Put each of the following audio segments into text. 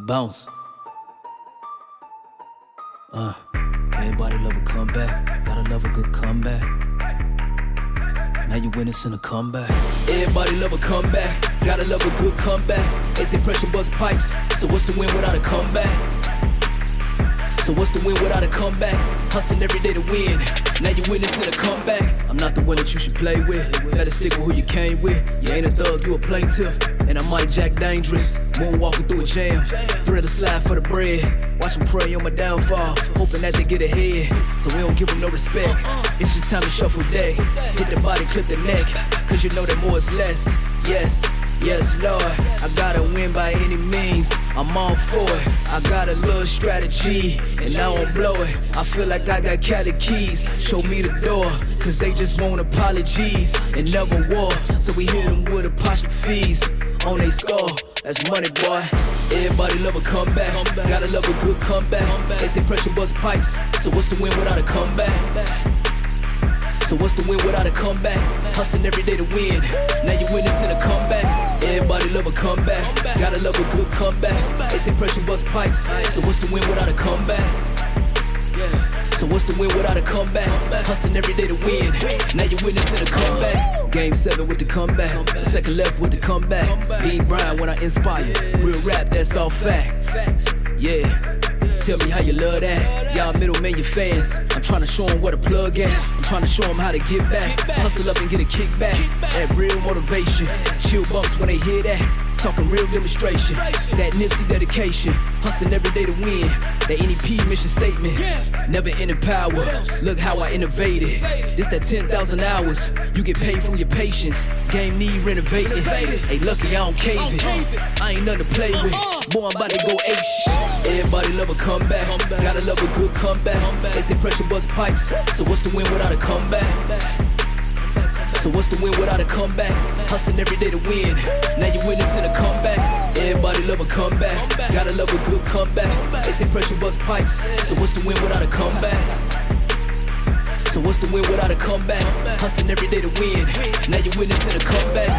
Bounce. Everybody love a comeback. Gotta love a good comeback. Now you witnessing a comeback. Everybody love a comeback. Gotta love a good comeback. They say pressure bust pipes. So what's the win without a comeback? So what's the win without a comeback? Hustling every day to win. Now you witnessing a comeback. I'm not the one that you should play with. Better stick with who you came with. You ain't a thug, you a plaintiff. And I might jack dangerous. Moonwalking through a jam. Thread a slide for the bread. Watch them pray on my downfall. Hoping that they get ahead. So we don't give them no respect. It's just time to shuffle deck. Hit the body, clip the neck. Cause you know that more is less. Yes, yes, Lord. I gotta win by any means. I'm all for it. I got a little strategy, and I won't blow it. I feel like I got Cali keys. Show me the door, cause they just want apologies and never war. So we hit them with apostrophes on they score. That's money, boy. Everybody love a comeback. Gotta love a good comeback. They say pressure bust pipes. So what's the win without a comeback? So what's the win without a comeback? Hustling every day to win. Now you witnessing a comeback. Everybody love a comeback. Gotta love a good comeback. They say pressure bust pipes. So what's the win without a comeback? So what's the win without a comeback? Hustling every day to win. Now you witnessing a comeback. Game 7 with the comeback. Second left with the comeback. Being Brian when I inspire. Real rap, that's all fact. Yeah. Tell me how you love that. Y'all middlemen, your fans. I'm trying to show them where to plug at. I'm trying to show them how to get back. Hustle up and get a kickback. That real motivation. Chill bumps when they hear that. Talking real demonstration. That Nipsey dedication. Hustling every day to win. That NEP mission statement. Never ending power. Look how I innovated. This that 10,000 hours. You get paid from your patience. Game need renovating. Hey, lucky I don't cave it. I ain't nothing to play with. Boy, I'm about to go ape shit. Everybody love a comeback. Gotta love a good comeback. They say pressure bust pipes. So what's the win without a comeback? So what's the win without a comeback? Hustling every day to win. Now you witnessing a comeback. Everybody love a comeback. Gotta love a good comeback. They say pressure bust pipes. So what's the win without a comeback? So what's the win without a comeback? Hustling every day to win. Now you witnessing a comeback.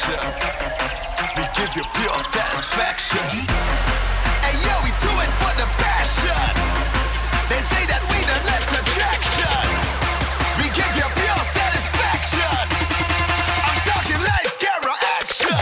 satisfaction. We give you pure satisfaction. Hey yo, we do it for the passion. They say that we the next attraction. We give you pure satisfaction. I'm talking lights, camera, action.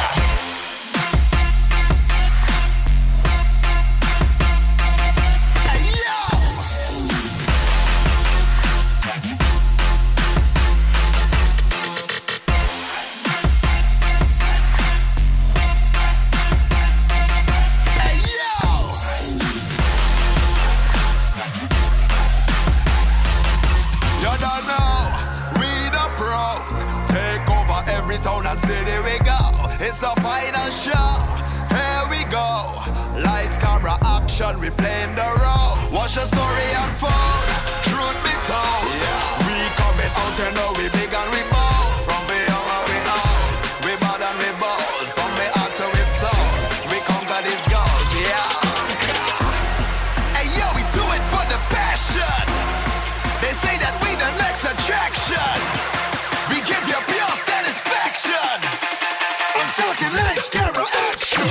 Every town and city we go, it's the final show. Here we go, lights, camera, action, we playing the role. Watch the story unfold, truth be told. Yeah. We coming out and know we big and we bold. From beyond where we know, we bad and we bold. From we heart to we soul, we conquer these goals. Yeah. Hey yo, we do it for the passion. They say that we the next attraction. We give you pure satisfaction. I'm talking lights, camera, action.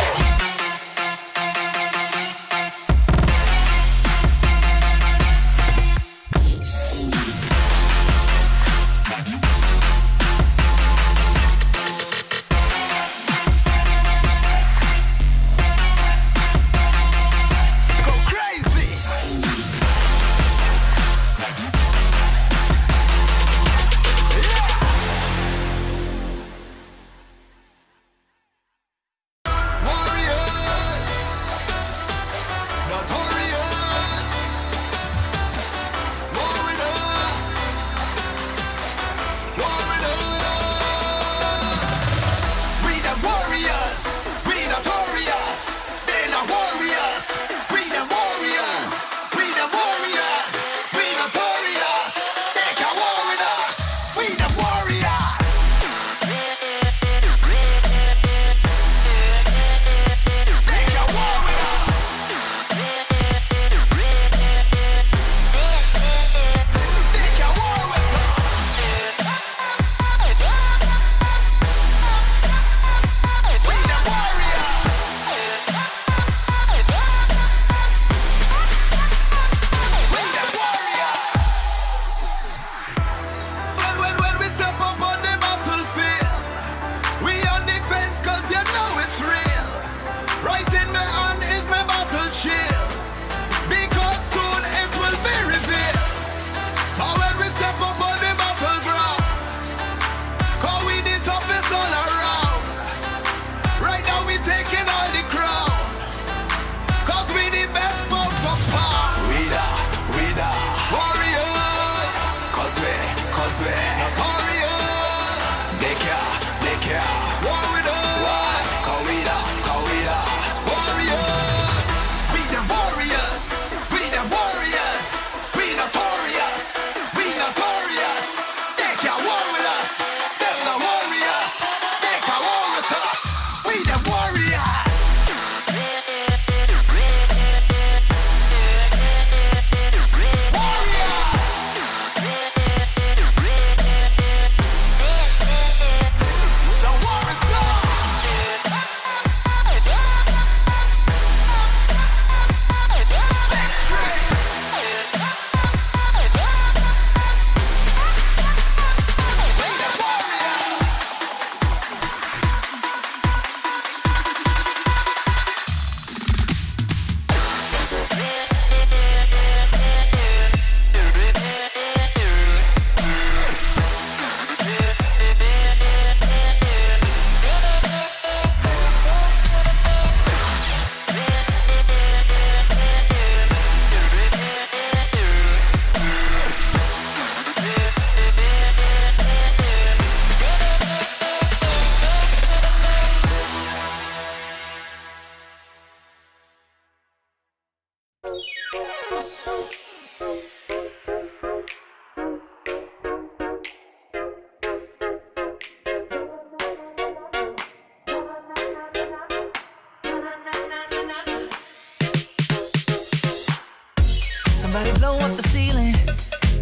Somebody blow up the ceiling,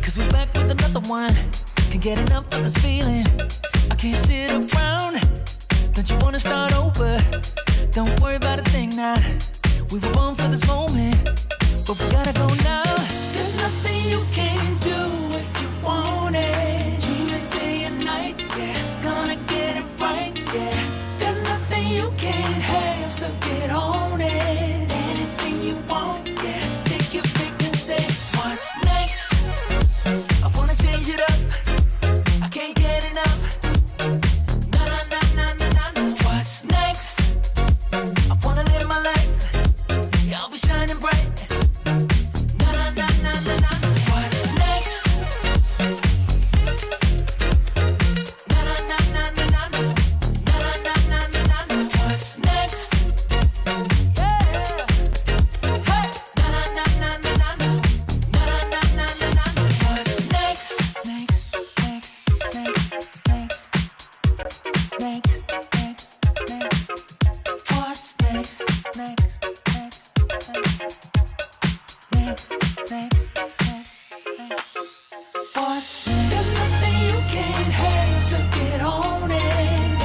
'cause we're back with another one. Can't get enough of this feeling. I can't sit around, Don't you wanna start over? Don't worry about a thing now. We were born for this moment, but we gotta go now. There's nothing you can't do if you want it. Dreaming day and night, yeah. Gonna get it right, yeah. There's nothing you can't have, so get on it. Anything you want, yeah. Take your pick and say, what's next? I wanna change it up. I can't get enough. Na na na na na na na. What's next? I wanna live my life. Yeah, I'll be shining bright. Na na na na na na. What's next? Na na na na na na na. Na na na na na na na. What's next? Yeah. Hey. Na na na na na na na. Na na na na na na. What's next? Next. Next. Next. Next. Next. Next. Next. What's next? Next. Next. Next. Next. Next. What's next? There's nothing you can't have, so get on it.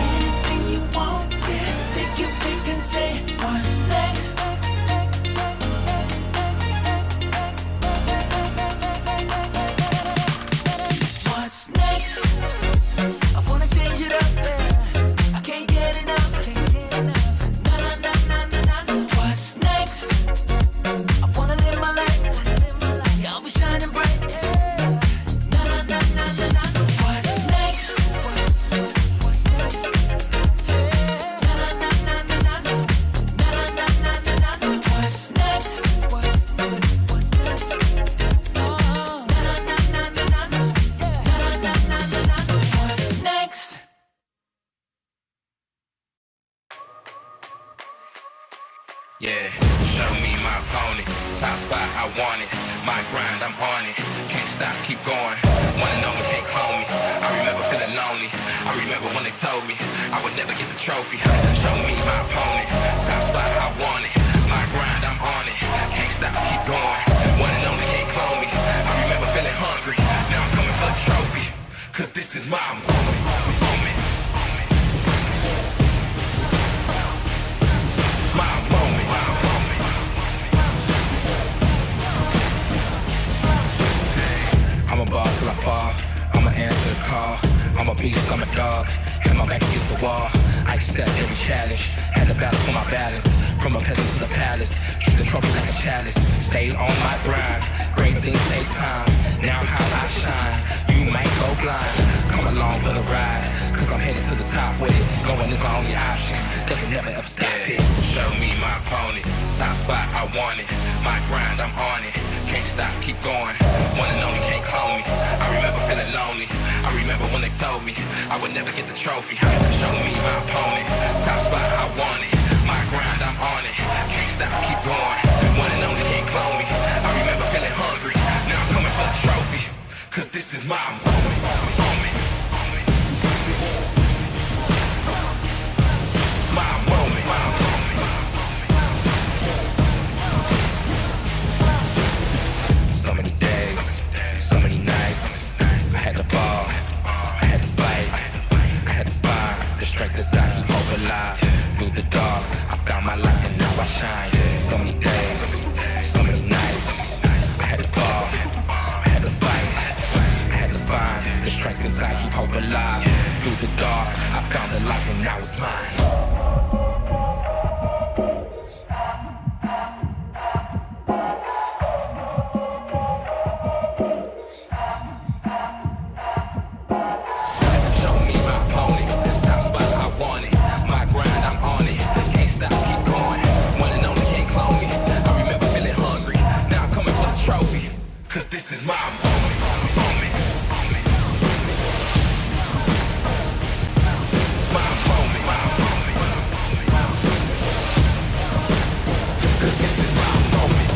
Anything you want, yeah. Take your pick and say, what's next? What's next? I wanna change it up, yeah. I can't get enough. Na na na na na na na. What's next? I wanna live my life. Yeah, I'll be shining bright. Na na na na na na. What's next? What's next? Na na na na na na. Na na na na na na. What's next? What's next? Na na na na na na. Na na na na na na. What's next? Yeah, show me my opponent. Top spot, I want it. My grind, I'm on it. Can't stop, keep going. Wanna know me, can't call me. I remember feeling lonely. I remember when they told me I would never get the trophy. Show me my opponent. Top spot, I want it. My grind, I'm on it. Can't stop, keep going. Wanna know me, can't clone me. I remember feeling hungry. Now I'm coming for the trophy. Cause this is my moment. My moment. I'm a boss till I fall. I'ma answer the call. I'm a beast, I'm a dog. Had my back against the wall. I accept every challenge. Had to battle for my balance. From a peasant to the palace. Treat the trophy like a chalice. Stayed on my grind. Great things take time. Now how I shine. You might go blind. Come along for the ride. Cause I'm headed to the top with it. Going is my only option. They can never ever stop this. Show me my opponent. Top spot, I want it. My grind, I'm on it. Can't stop, keep going. Wanna know me, can't clone me. I remember feeling lonely. I remember when they told me I would never get the trophy. Show me my opponent. Top spot, I want it. My grind, I'm on it. Can't stop, keep going. Wanna know me, can't clone me. I remember feeling hungry. Now I'm coming for the trophy. Cause this is my moment. My moment. So many days, so many nights. I had to fall, I had to fight, I had to find the strength inside, keep hope alive. Through the dark, I found my light and now I shine. So many days, so many nights. I had to fall, I had to fight, I had to find the strength inside, keep hope alive. Through the dark, I found the light and now it's mine. Cause this is my moment. My moment. Cause this is my moment.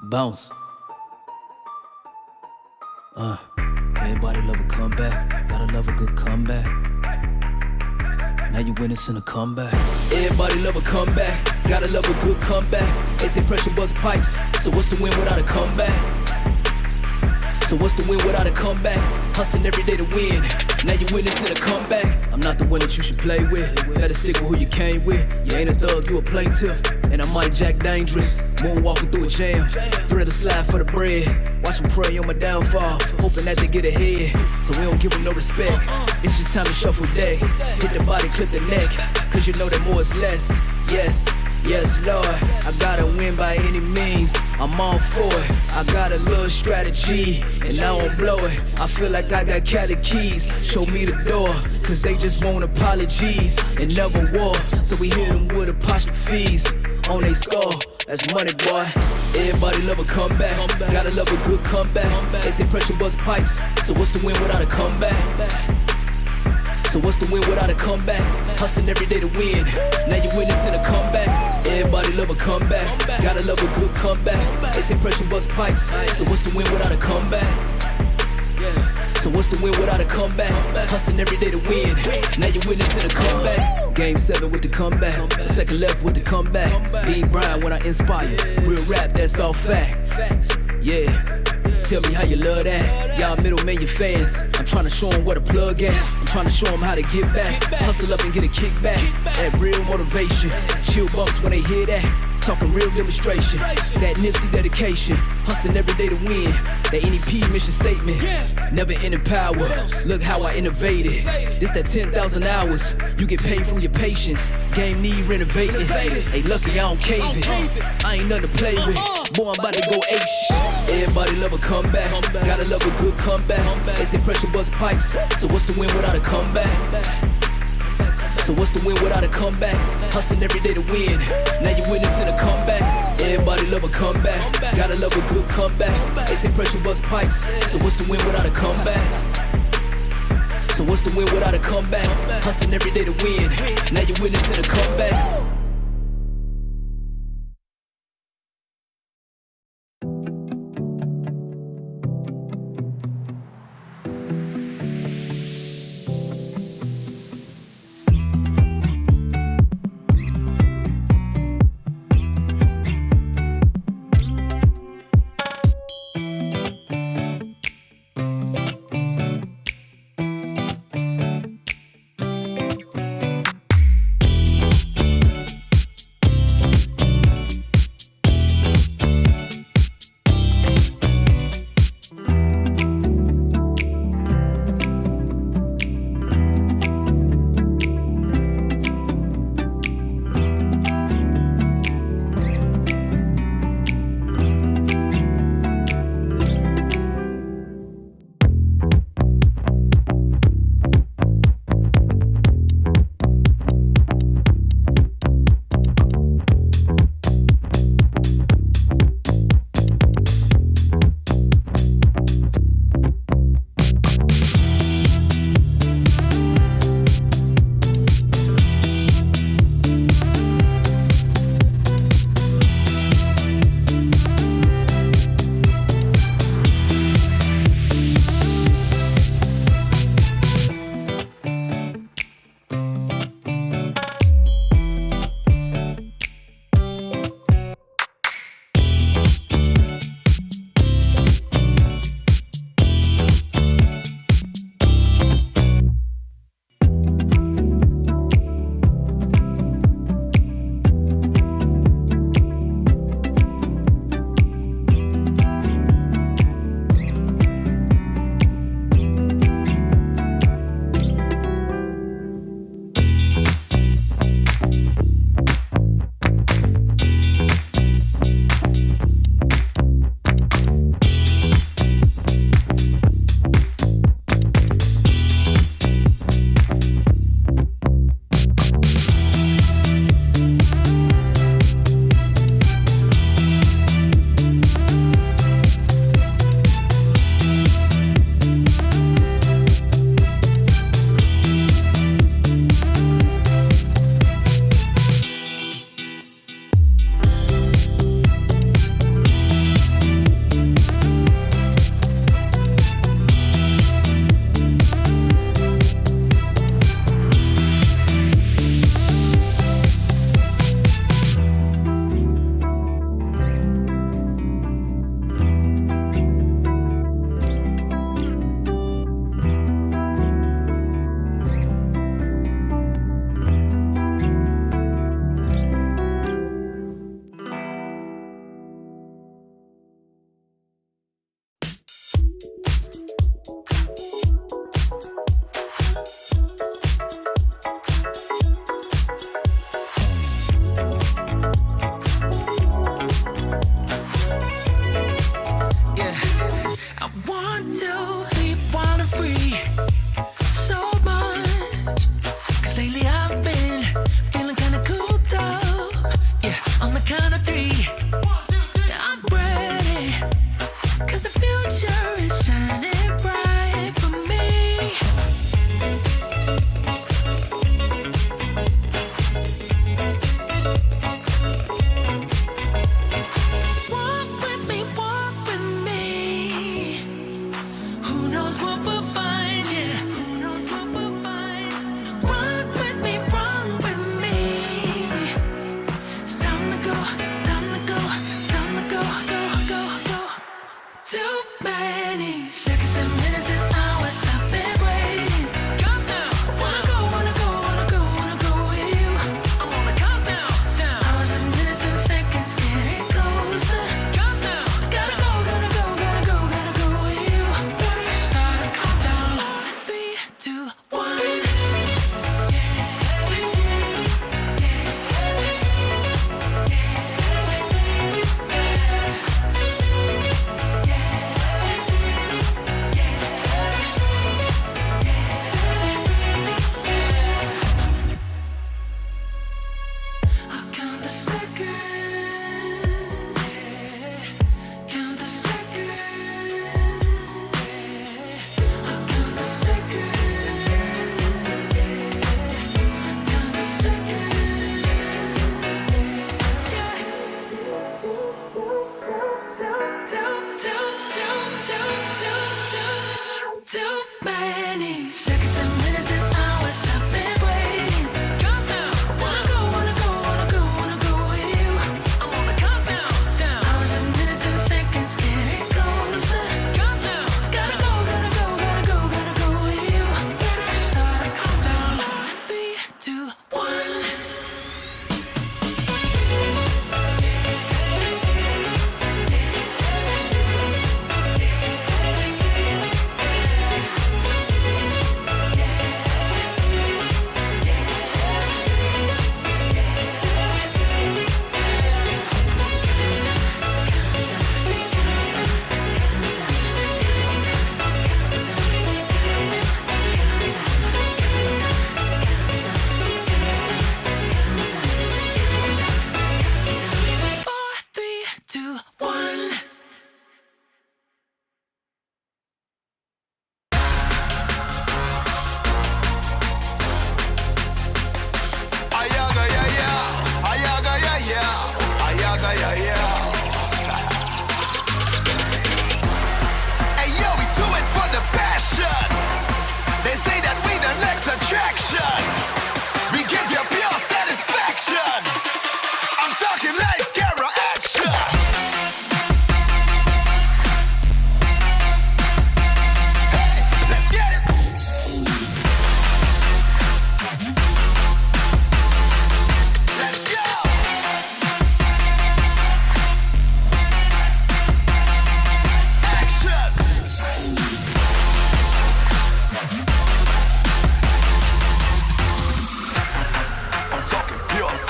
Bounce. Everybody love a comeback. Gotta love a good comeback. Now you witnessing a comeback. Everybody love a comeback. Gotta love a good comeback. They say pressure bust pipes. So what's the win without a comeback? So what's the win without a comeback? Hustling every day to win. Now you witnessing a comeback. I'm not the one that you should play with. Better stick with who you came with. You ain't a thug, you a plaintiff. And I might jack dangerous. Moonwalking through a jam. Thread a slide for the bread. Watch them pray on my downfall. Hoping that they get ahead. So we don't give them no respect. It's just time to shuffle deck. Hit the body, clip the neck. Cause you know that more is less. Yes, yes, Lord. I gotta win by any means. I'm all for it. I got a little strategy, and I won't blow it. I feel like I got Cali keys. Show me the door, cause they just want apologies and never war. So we hit them with apostrophes on they score. That's money, boy. Everybody love a comeback. Gotta love a good comeback. They say pressure bust pipes. So what's the win without a comeback? So what's the win without a comeback? Hustling every day to win. Now you witnessing a comeback. Everybody love a comeback. Gotta love a good comeback. They say pressure bust pipes. So what's the win without a comeback? So what's the win without a comeback? Hustling every day to win. Now you witnessing a comeback. Game 7 with the comeback. Second left with the comeback. Be Brian when I inspire. Real rap, that's all fact. Yeah. Tell me how you love that. Y'all middlemen, your fans. I'm trying to show them where to plug at. I'm trying to show them how to get back. Hustle up and get a kickback. That real motivation. Chill bumps when they hear that. Talking real demonstration. That Nipsey dedication. Hustling every day to win. That NEP mission statement. Never ending power. Look how I innovated. This that 10,000 hours. You get paid from your patience. Game need renovating. Hey, lucky I don't cave it. I ain't nothing to play with. Boy, I'm about to go ape shit. Everybody love a comeback. Gotta love a good comeback. They say pressure bust pipes. So what's the win without a comeback? So what's the win without a comeback? Hustling every day to win. Now you witnessing a comeback. Everybody love a comeback. Gotta love a good comeback. They say pressure bust pipes. So what's the win without a comeback? So what's the win without a comeback? Hustling every day to win. Now you witnessing a comeback.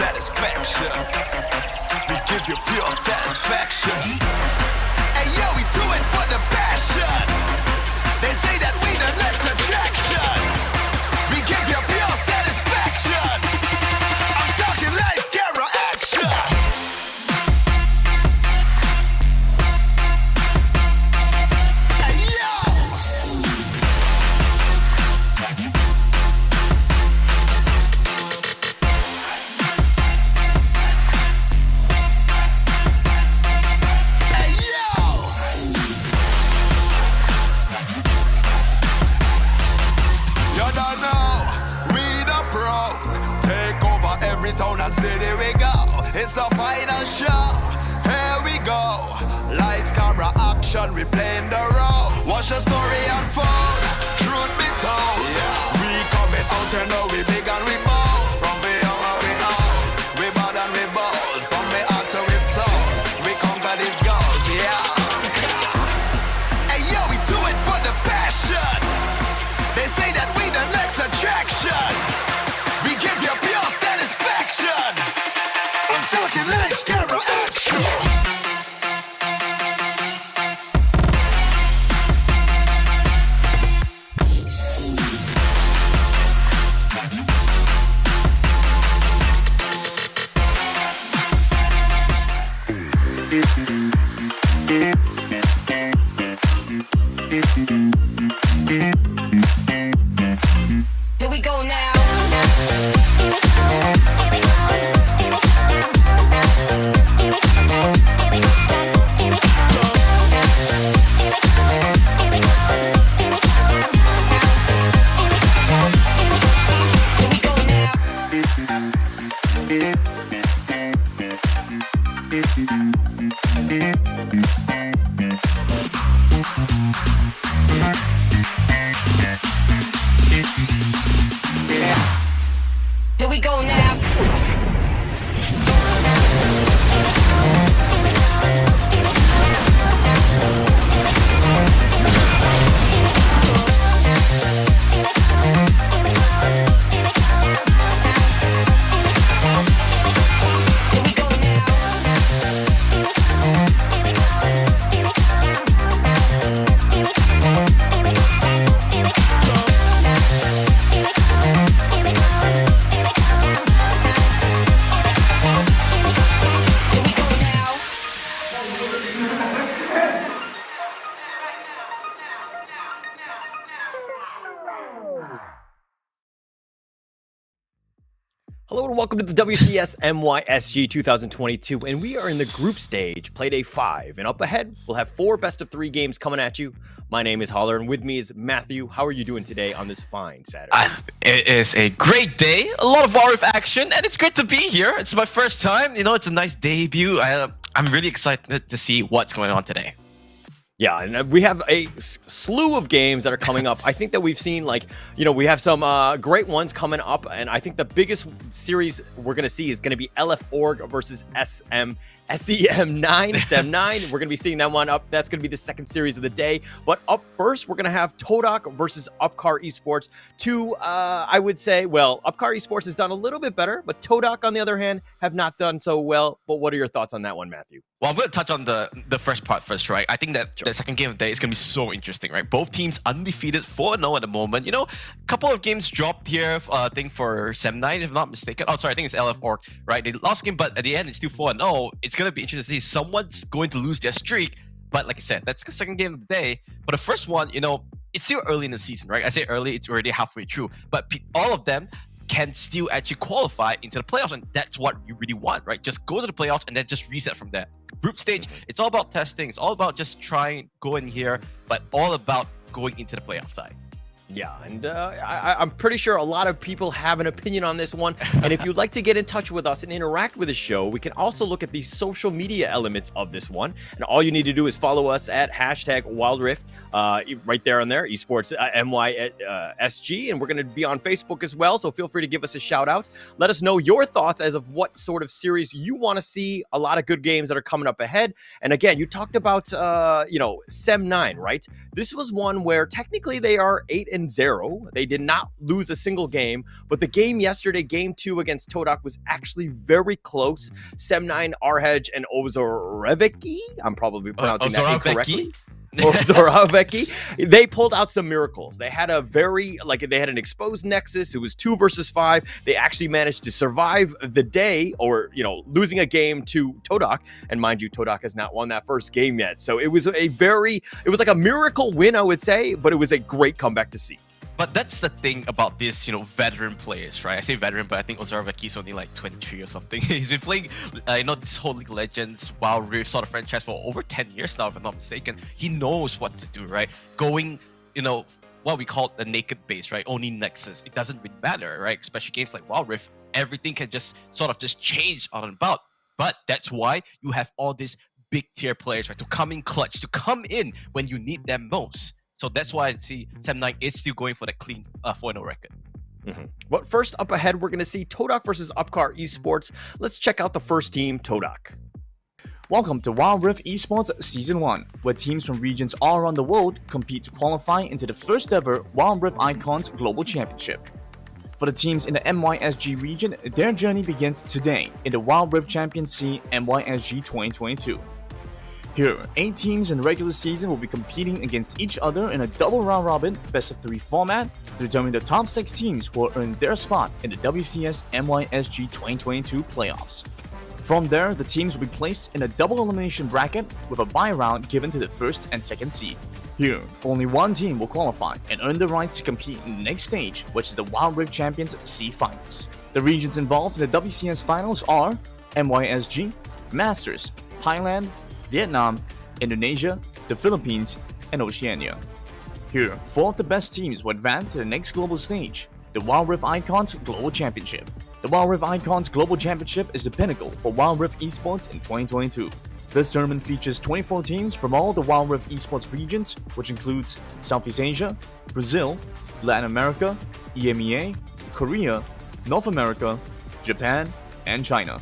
satisfaction. We give you pure satisfaction. And yo, we do it for the passion. They say that we the next attraction. We give you pure satisfaction. I'm talking lights, camera, action. Hey yo. Hey yo. You don't know, we the pros. Take over every town and city we go. It's the final show, here we go. Lights, camera, action, we playing the role. Watch the story unfold, truth be told. We coming out and know we big and we bold. From beyond where we old, we bad and we bold. From we heart to we soul, we conquer these goals, yeah. Hey yo, we do it for the passion. They say that we the next attraction. We give you pure satisfaction. I'm talking lights, camera, action. Here we go now. Here we go now. Here we go now. Here we go now. Here we go now. Hello and welcome to the WCS MYSG 2022, and we are in the group stage, play day 5, and up ahead, we'll have 4 best-of-3 games coming at you. My name is Holler, and with me is Matthew. How are you doing today on this fine Saturday? It is a great day, a lot of RF action, and it's great to be here. It's my first time, it's a nice debut. I'm really excited to see what's going on today. Yeah, and we have a slew of games that are coming up. I think that we've seen, we have some great ones coming up, and I think the biggest series we're going to see is going to be LF Org versus SEM9. We're going to be seeing that one up. That's going to be the second series of the day. But up first, we're going to have TODAK versus Upcar Esports. Two, I would say, well, Upcar Esports has done a little bit better, but TODAK, on the other hand, have not done so well. But what are your thoughts on that one, Matthew? Well, I'm going to touch on the first part first, right? I think that the second game of the day is going to be so interesting, right? Both teams undefeated, 4-0 at the moment. A couple of games dropped here, I think, for SEM9, if I'm not mistaken. Oh, sorry, I think it's LF Org, right? They lost game, but at the end, it's still 4-0. It's going to be interesting to see someone's going to lose their streak. But like I said, that's the second game of the day. But the first one, it's still early in the season, right? I say early, it's already halfway through. But all of them can still actually qualify into the playoffs, and that's what you really want, right? Just go to the playoffs and then just reset from there. Group stage, it's all about testing. It's all about just trying, go in here, but all about going into the playoff side. Yeah, and I'm pretty sure a lot of people have an opinion on this one. And if you'd like to get in touch with us and interact with the show, we can also look at the social media elements of this one. And all you need to do is follow us at #WildRift, right there on there, Esports MYSG. And we're going to be on Facebook as well, so feel free to give us a shout out. Let us know your thoughts as of what sort of series you want to see. A lot of good games that are coming up ahead. And again, you talked about, SEM9, right? This was one where technically they are 8-9 10-0. They did not lose a single game, but the game yesterday, game 2 against TODAK, was actually very close. SEM9, Arhej, and Ozoreveki, I'm probably pronouncing that incorrectly. Or Zoraveki, they pulled out some miracles. They had they had an exposed Nexus. It was 2 versus 5. They actually managed to survive the day, or losing a game to TODAK. And mind you, TODAK has not won that first game yet. So it was like a miracle win, I would say, but it was a great comeback to see. But that's the thing about this, veteran players, right? I say veteran, but I think Ozoreveki is only like 23 or something. He's been playing, this whole League of Legends, Wild Rift sort of franchise for over 10 years now, if I'm not mistaken. He knows what to do, right? Going, what we call the naked base, right? Only Nexus. It doesn't really matter, right? Especially games like Wild Rift, everything can just change on and about. But that's why you have all these big tier players, right? To come in clutch, to come in when you need them most. So that's why I see SEM9 is still going for that clean 4-0 record. Mm-hmm. But first up ahead, we're going to see TODAK versus Upcar Esports. Let's check out the first team, TODAK. Welcome to Wild Rift Esports Season 1, where teams from regions all around the world compete to qualify into the first ever Wild Rift Icons Global Championship. For the teams in the MYSG region, their journey begins today in the Wild Rift Champions C MYSG 2022. Here, 8 teams in the regular season will be competing against each other in a double round-robin best-of-3 format to determine the top 6 teams who will earn their spot in the WCS MYSG 2022 playoffs. From there, the teams will be placed in a double elimination bracket with a bye round given to the first and second seed. Here, only one team will qualify and earn the rights to compete in the next stage, which is the Wild Rift Champions C Finals. The regions involved in the WCS Finals are MYSG, Masters, Thailand, Vietnam, Indonesia, the Philippines, and Oceania. Here, 4 of the best teams will advance to the next global stage, the Wild Rift Icons Global Championship. The Wild Rift Icons Global Championship is the pinnacle for Wild Rift Esports in 2022. This tournament features 24 teams from all the Wild Rift Esports regions, which includes Southeast Asia, Brazil, Latin America, EMEA, Korea, North America, Japan, and China.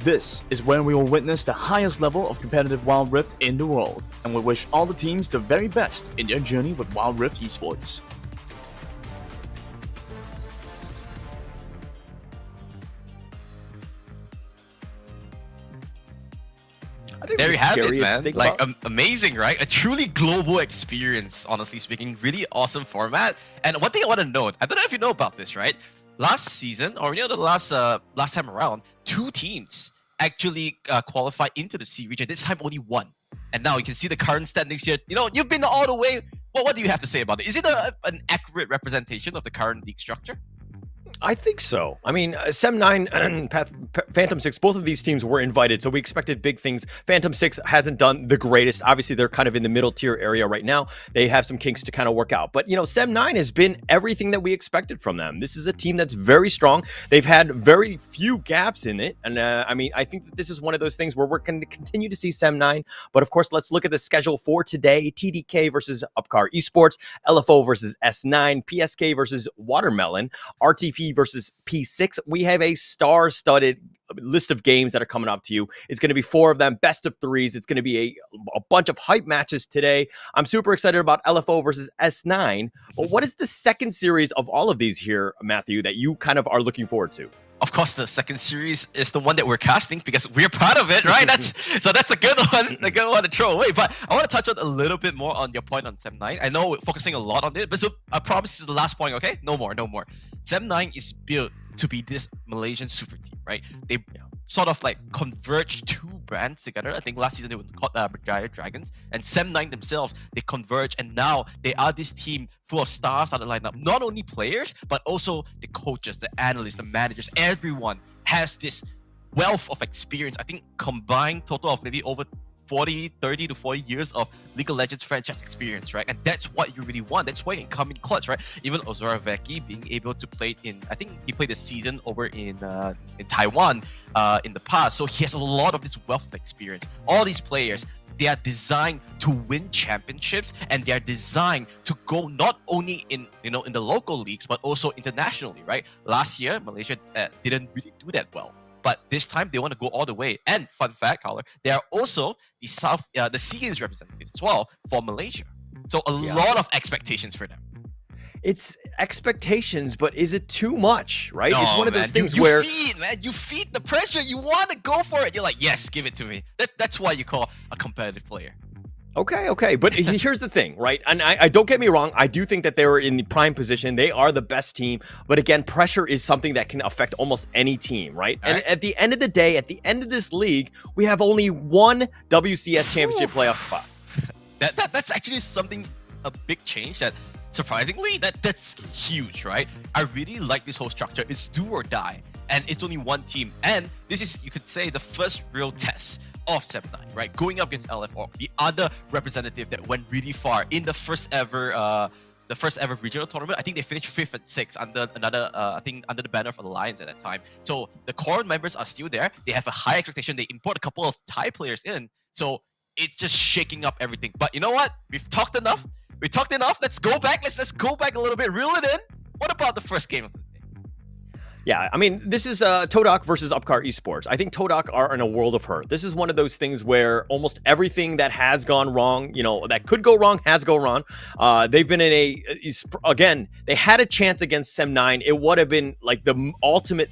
This is where we will witness the highest level of competitive Wild Rift in the world, and we wish all the teams the very best in their journey with Wild Rift Esports. There you have it, man. Amazing, right? A truly global experience, honestly speaking. Really awesome format. And one thing I want to note, I don't know if you know about this, right? Last season, or the last time around, 2 teams actually qualified into the C region. This time only 1. And now you can see the current standings here. You've been all the way. Well, what do you have to say about it? Is it an accurate representation of the current league structure? I think so. I mean, SEM9 and Phantom 6, both of these teams were invited, so we expected big things. Phantom 6 hasn't done the greatest. Obviously, they're kind of in the middle tier area right now. They have some kinks to kind of work out. But, SEM9 has been everything that we expected from them. This is a team that's very strong. They've had very few gaps in it. And, I think that this is one of those things where we're going to continue to see SEM9. But, of course, let's look at the schedule for today. TDK versus Upcar Esports, LFO versus S9, PSK versus Watermelon, RTP versus P6. We have a star-studded list of games that are coming up to you. It's going to be 4 of them, best of 3s. It's going to be a bunch of hype matches today. I'm super excited about LFO versus S9. But what is the second series of all of these here, Matthew, that you kind of are looking forward to? Of course, the second series is the one that we're casting because we're part of it, right? That's a good one to throw away. But I want to touch on a little bit more on your point on SEM9. I know we're focusing a lot on it, but so I promise this is the last point, okay? No more. SEM9 is built to be this Malaysian super team, right? They sort of like converged 2 brands together. I think last season they were called Berjaya Dragons, and SEM9 themselves, they converge, and now they are this team full of stars on the lineup. Not only players, but also the coaches, the analysts, the managers. Everyone has this wealth of experience. I think combined total of maybe over 30 to 40 years of League of Legends franchise experience, right? And that's what you really want. That's why you can come in clutch, right? Even Ozoreveki being able to play I think he played a season over in Taiwan in the past. So he has a lot of this wealth of experience. All these players, they are designed to win championships, and they are designed to go not only in the local leagues, but also internationally, right? Last year, Malaysia didn't really do that well. But this time they want to go all the way. And fun fact, Carla, they are also the SEA Games representatives as well for Malaysia. So a lot of expectations for them. It's expectations, but is it too much, right? It's one of those man, things you where you feed the pressure. You want to go for it. You're like, yes, give it to me. That's why you call a competitive player. Okay, but here's the thing, right? And I don't get me wrong, I do think that they were in the prime position. They are the best team, but again, pressure is something that can affect almost any team, right? And at the end of the day, at the end of this league, we have only one WCS championship playoff spot. That's actually something, a big change that surprisingly that's huge, right? I really like this whole structure. It's do or die, and it's only one team, and this is, you could say, the first real test of SEM9, right? Going up against LF Org, the other representative that went really far in the first ever regional tournament. I think they finished 5th and 6th under another under the banner of Alliance at that time. So the core members are still there. They have a high expectation. They import a couple of Thai players in. So it's just shaking up everything. But you know what? We've talked enough. Let's go back. Let's go back a little bit. Reel it in. What about the first game of the day? Yeah, I mean, this is TODAK versus Upcar Esports. I think TODAK are in a world of hurt. This is one of those things where almost everything that has gone wrong, that could go wrong, has gone wrong. They've been in they had a chance against SEM9. It would have been like the ultimate,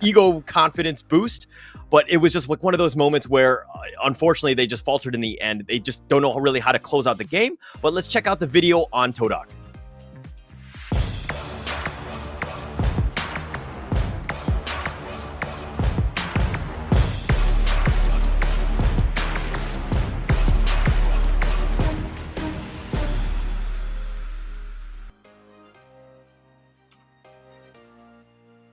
ego confidence boost. But it was just like one of those moments where, unfortunately, they just faltered in the end. They just don't know really how to close out the game. But let's check out the video on TODAK.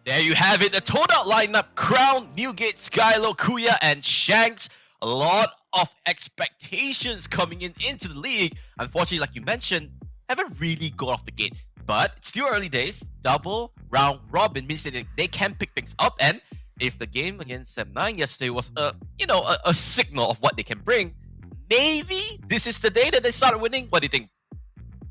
There you have it, the TODAK lineup: Crown, Newgate, Skylo, Kuya, and Shanks. A lot of expectations coming into the league. Unfortunately, like you mentioned, haven't really got off the gate. But it's still early days. Double round robin means that they can pick things up. And if the game against SEM9 yesterday was a signal of what they can bring, maybe this is the day that they start winning. What do you think?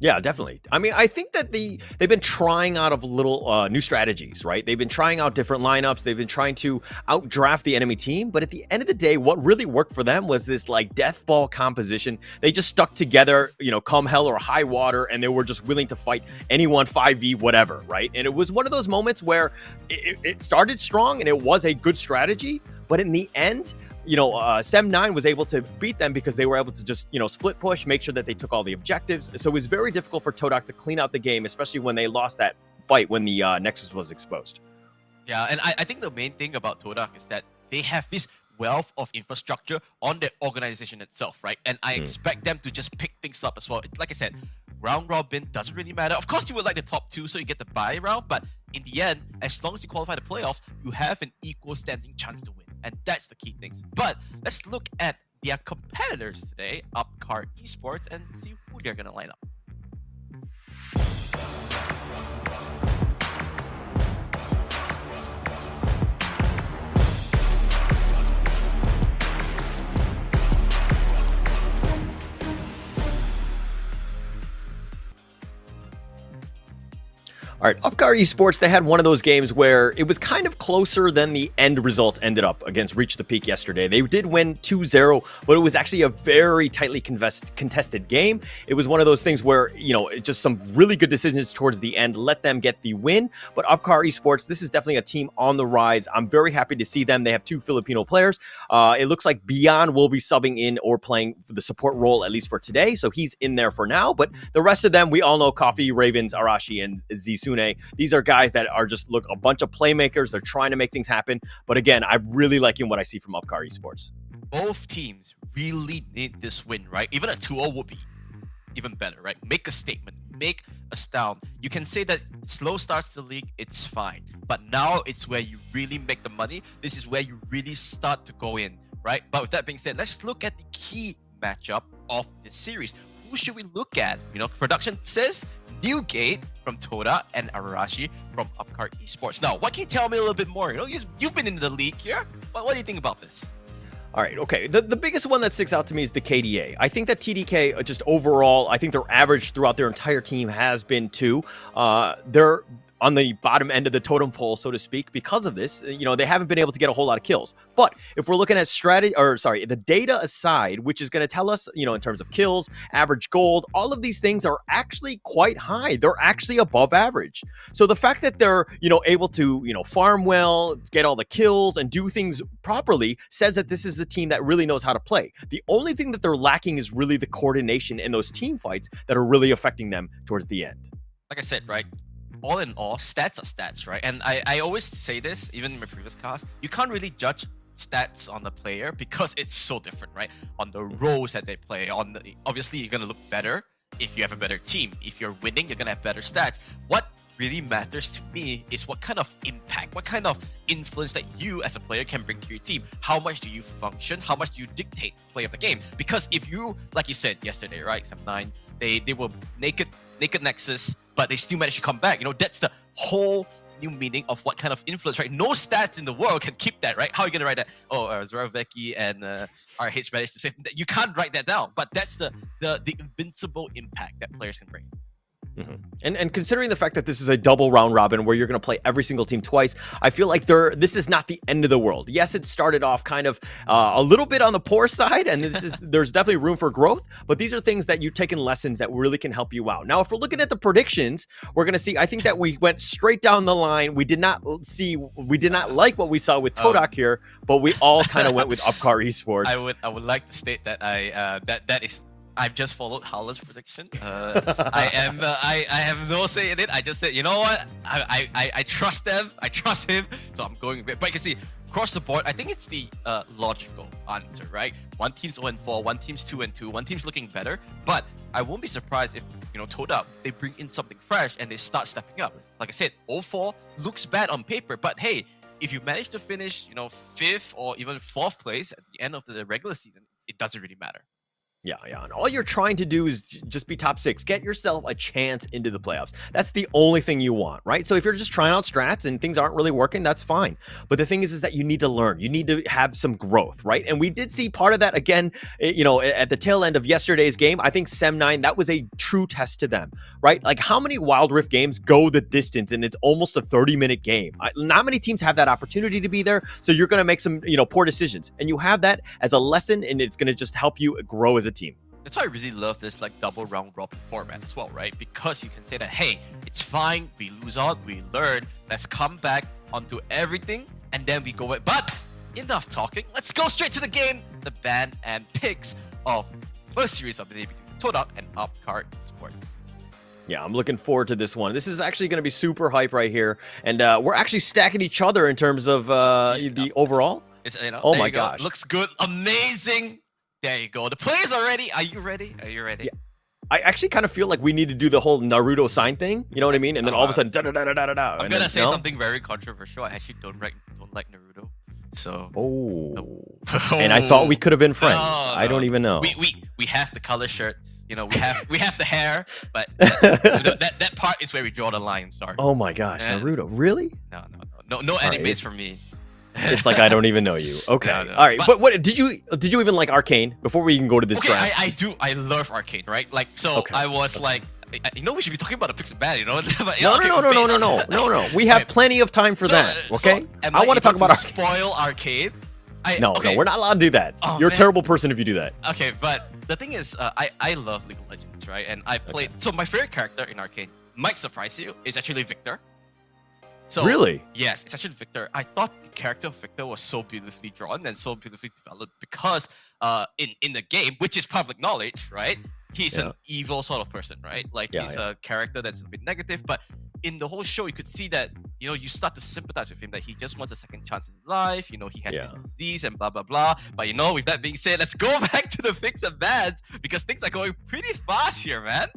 Yeah, definitely. I mean, I think that they've been trying out of little new strategies, right? They've been trying out different lineups. They've been trying to outdraft the enemy team. But at the end of the day, what really worked for them was this like death ball composition. They just stuck together, come hell or high water, and they were just willing to fight anyone 5v whatever, right? And it was one of those moments where it started strong and it was a good strategy. But in the end, SEM9 was able to beat them because they were able to just, split push, make sure that they took all the objectives. So it was very difficult for TODAK to clean out the game, especially when they lost that fight when the Nexus was exposed. Yeah, and I think the main thing about TODAK is that they have this wealth of infrastructure on their organization itself, right? And I expect them to just pick things up as well. Like I said, round robin doesn't really matter. Of course, you would like the top 2 so you get the bye round, but in the end, as long as you qualify the playoffs, you have an equal standing chance to win. And that's the key things. But let's look at their competitors today, Upcar Esports, and see who they're going to line up. All right, Upcar Esports, they had one of those games where it was kind of closer than the end result ended up against Reach the Peak yesterday. They did win 2-0, but it was actually a very tightly contested game. It was one of those things where, just some really good decisions towards the end let them get the win. But Upcar Esports, this is definitely a team on the rise. I'm very happy to see them. They have 2 Filipino players. It looks like Beyond will be subbing in or playing the support role, at least for today. So he's in there for now. But the rest of them, we all know Coffee, Ravens, Arashi, and Zisune. These are guys that are just a bunch of playmakers. They're trying to make things happen. But again, I'm really liking what I see from Upcar Esports. Both teams really need this win, right? Even a 2-0 would be even better, right? Make a statement, make a stand. You can say that slow starts to the league, it's fine. But now it's where you really make the money. This is where you really start to go in, right? But with that being said, let's look at the key matchup of this series. Who should we look at? Production says Newgate from TODAK and Arashi from Upcar Esports. Now, what can you tell me a little bit more? You've been in the league here. What do you think about this? All right, okay. The biggest one that sticks out to me is the KDA. I think that TDK, just overall, I think their average throughout their entire team has been 2. on the bottom end of the totem pole, so to speak, because of this. They haven't been able to get a whole lot of kills. But if we're looking at the data aside, which is going to tell us, in terms of kills, average gold, all of these things are actually quite high. They're actually above average. So the fact that they're, able to, farm well, get all the kills and do things properly says that this is a team that really knows how to play. The only thing that they're lacking is really the coordination in those team fights that are really affecting them towards the end. Like I said, right? All in all, stats are stats, right? And I always say this, even in my previous cast, you can't really judge stats on the player because it's so different, right? On the roles that they play, obviously you're gonna look better if you have a better team. If you're winning, you're gonna have better stats. What really matters to me is what kind of impact, what kind of influence that you as a player can bring to your team. How much do you function? How much do you dictate the play of the game? Because if you, like you said yesterday, right, SEM9, they were naked Nexus, but they still managed to come back. That's the whole new meaning of what kind of influence, right? No stats in the world can keep that, right? How are you gonna write that? Oh, Zoraveki and RH managed to save that. You can't write that down, but that's the invincible impact that players can bring. Mm-hmm. And considering the fact that this is a double round robin where you're going to play every single team twice, I feel like this is not the end of the world. Yes, it started off kind of a little bit on the poor side, and there's definitely room for growth. But these are things that you've taken lessons that really can help you out. Now, if we're looking at the predictions, we're going to see. I think that we went straight down the line. We did not like what we saw with TODAK here, but we all kind of went with Upcar Esports. I would like to state that I've just followed Howler's prediction. I have no say in it. I just said, you know what? I trust them. I trust him. So I'm going with it. But you can see, across the board, I think it's the logical answer, right? One team's 0-4, one team's 2-2, one team's looking better. But I won't be surprised if, TODAK, they bring in something fresh and they start stepping up. Like I said, 0-4 looks bad on paper, but hey, if you manage to finish, 5th or even 4th place at the end of the regular season, it doesn't really matter. Yeah, and all you're trying to do is just be top 6. Get yourself a chance into the playoffs. That's the only thing you want, right? So if you're just trying out strats and things aren't really working, that's fine. But the thing is that you need to learn. You need to have some growth, right? And we did see part of that again, at the tail end of yesterday's game. I think SEM9, that was a true test to them, right? Like how many Wild Rift games go the distance and it's almost a 30-minute game? Not many teams have that opportunity to be there. So you're going to make some, poor decisions. And you have that as a lesson, and it's going to just help you grow as a team. That's why I really love this double round robin format as well, right? Because you can say that, hey, it's fine, we lose out, we learn, let's come back onto everything, and then we go back. But enough talking, let's go straight to the game, the ban and picks of first series of the day between TODAK and Upcar Esports. Yeah, I'm looking forward to this one. This is actually going to be super hype right here, and we're actually stacking each other in terms of the overall. It's, oh my gosh, looks good, amazing. There you go. The players are ready. Are you ready? Yeah. I actually kind of feel like we need to do the whole Naruto sign thing. You know what I mean? And then all of a sudden, da-da-da-da-da-da. I'm gonna say something very controversial. I actually don't like Naruto. So. Oh. And I thought we could have been friends. No. I don't even know. We have the color shirts. We have the hair, but that part is where we draw the line. Sorry. Oh my gosh, Naruto, really? No animes for me. It's like I don't even know you. Okay, no. All right. But what did you even like Arcane before we even go to this draft? I do. I love Arcane, right? Like so, okay. I was like, we should be talking about the picks and bad, But, no. We have plenty of time for that. Okay. I want to talk about Arcane. Spoil Arcane. No, we're not allowed to do that. You're a terrible person if you do that. Okay, but the thing is, I love League of Legends, right? And I played. So my favorite character in Arcane might surprise you. Is actually Victor. So, really? Yes, it's actually Victor. I thought the character of Victor was so beautifully drawn and so beautifully developed because in the game, which is public knowledge, right? He's an evil sort of person, right? Like he's a character that's a bit negative, but in the whole show, you could see that, you start to sympathize with him, that he just wants a second chance in life, he has this disease and blah, blah, blah. But, with that being said, let's go back to the picks and bans because things are going pretty fast here, man.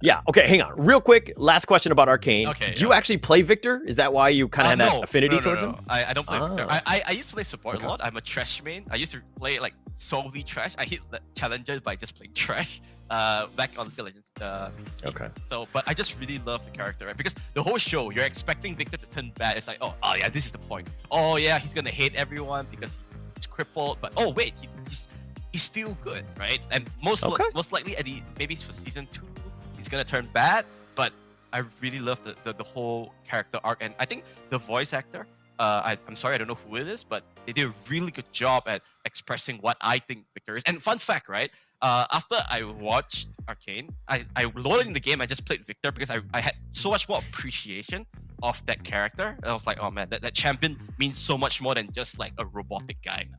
Yeah, okay, hang on. Real quick, last question about Arcane. Okay, do you actually play Victor? Is that why you kind of had that affinity towards him? I don't play Victor. I used to play support a lot. I'm a trash main. I used to play solely trash. I hit challenges by just playing trash. Back on League of Legends. Okay. So, but I just really love the character, right? Because the whole show, you're expecting Victor to turn bad. It's like, oh yeah, this is the point. Oh yeah, he's gonna hate everyone because he's crippled. But oh wait, he's still good, right? And most likely maybe for season 2, he's gonna turn bad. But I really love the whole character arc, and I think the voice actor, I'm sorry, I don't know who it is, but they did a really good job at expressing what I think Victor is. And fun fact, right? After I watched Arcane, I loaded in the game, I just played Victor because I had so much more appreciation of that character. And I was like, oh man, that champion means so much more than just like a robotic guy now.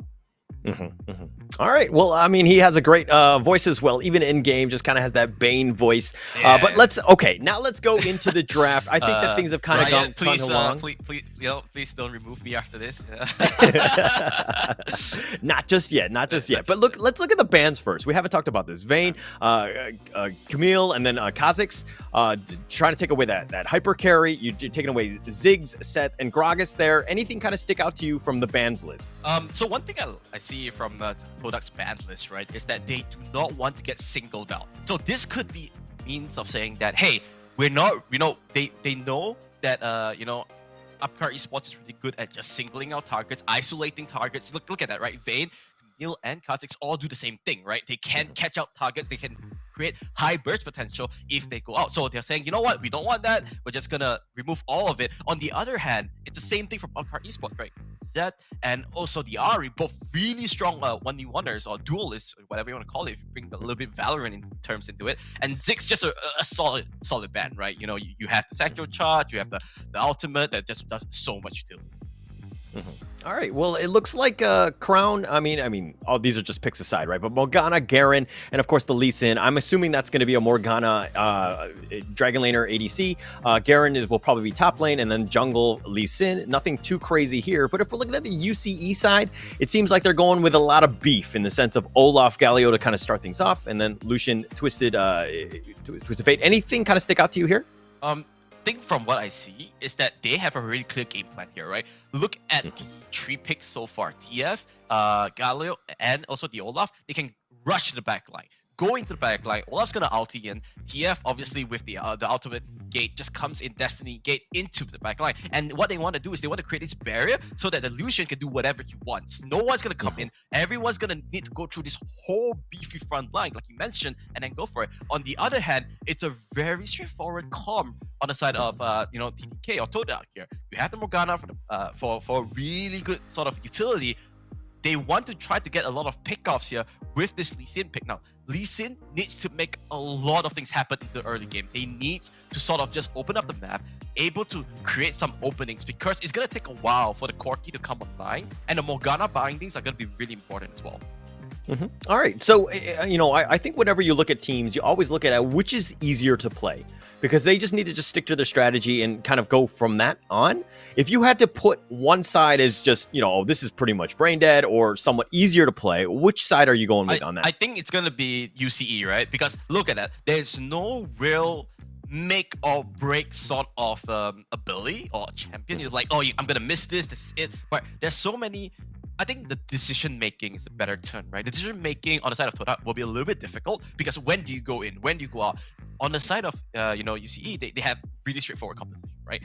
All right. Well, I mean, he has a great voice as well. Even in game, just kind of has that Bane voice. But let's go into the draft. I think that things have kind of gone along. Please don't remove me after this. Not just yet. But let's look at the bans first. We haven't talked about this. Vayne, Camille, and then Kha'Zix trying to take away that hyper carry. You're taking away Ziggs, Seth, and Gragas there. Anything kind of stick out to you from the bans list? So one thing I see from TODAK's ban list, right, is that they do not want to get singled out. So this could be means of saying that, hey, we're not, they know that, Upcar Esports is really good at just singling out targets, isolating targets. Look at that, right? Vayne, Camille, and Kha'Zix all do the same thing, right? They can catch out targets, they can create high burst potential if they go out. So they're saying, you know what, we don't want that, we're just gonna remove all of it. On the other hand, it's the same thing from Upcar Esports, right? Zed and also the Ari, both really strong 1v1ers or duelists, or whatever you want to call it, if you bring a little bit Valorant in terms into it. And Ziggs just a solid ban, right? You have the Sector Charge, you have the ultimate that just does so much too. All right. Well, it looks like Crown. I mean, all these are just picks aside, right? But Morgana, Garen, and of course the Lee Sin. I'm assuming that's going to be a Morgana Dragon Laner ADC. Garen will probably be top lane, and then jungle Lee Sin. Nothing too crazy here. But if we're looking at the UCE side, it seems like they're going with a lot of beef in the sense of Olaf, Galio to kind of start things off, and then Lucian, Twisted Fate. Anything kind of stick out to you here? Think from what I see is that they have a really clear game plan here, right? Look at the 3 picks so far: TF, Galio, and also the Olaf. They can rush the back line, go into the back line. Olaf's gonna ulti in. TF, obviously, with the ultimate gate, just comes in Destiny gate into the back line. And what they want to do is they want to create this barrier so that the Lucian can do whatever he wants. No one's gonna come in. Everyone's gonna need to go through this whole beefy front line, like you mentioned, and then go for it. On the other hand, it's a very straightforward calm on the side of TDK or TODAK here. You have the Morgana for really good sort of utility. They want to try to get a lot of pickoffs here with this Lee Sin pick. Now, Lee Sin needs to make a lot of things happen in the early game. They need to sort of just open up the map, able to create some openings, because it's going to take a while for the Corki to come online, and the Morgana bindings are going to be really important as well. All right. So, I think whenever you look at teams, you always look at which is easier to play, because they just need to just stick to their strategy and kind of go from that on. If you had to put one side as just, this is pretty much brain dead or somewhat easier to play, which side are you going with on that? I think it's going to be UCE, right? Because look at that. There's no real make or break sort of ability or champion. You're like, I'm going to miss this is it. But there's so many. I think the decision making is a better term, right? The decision making on the side of TODAK will be a little bit difficult, because when do you go in? When do you go out? On the side of UCE, they have really straightforward composition, right?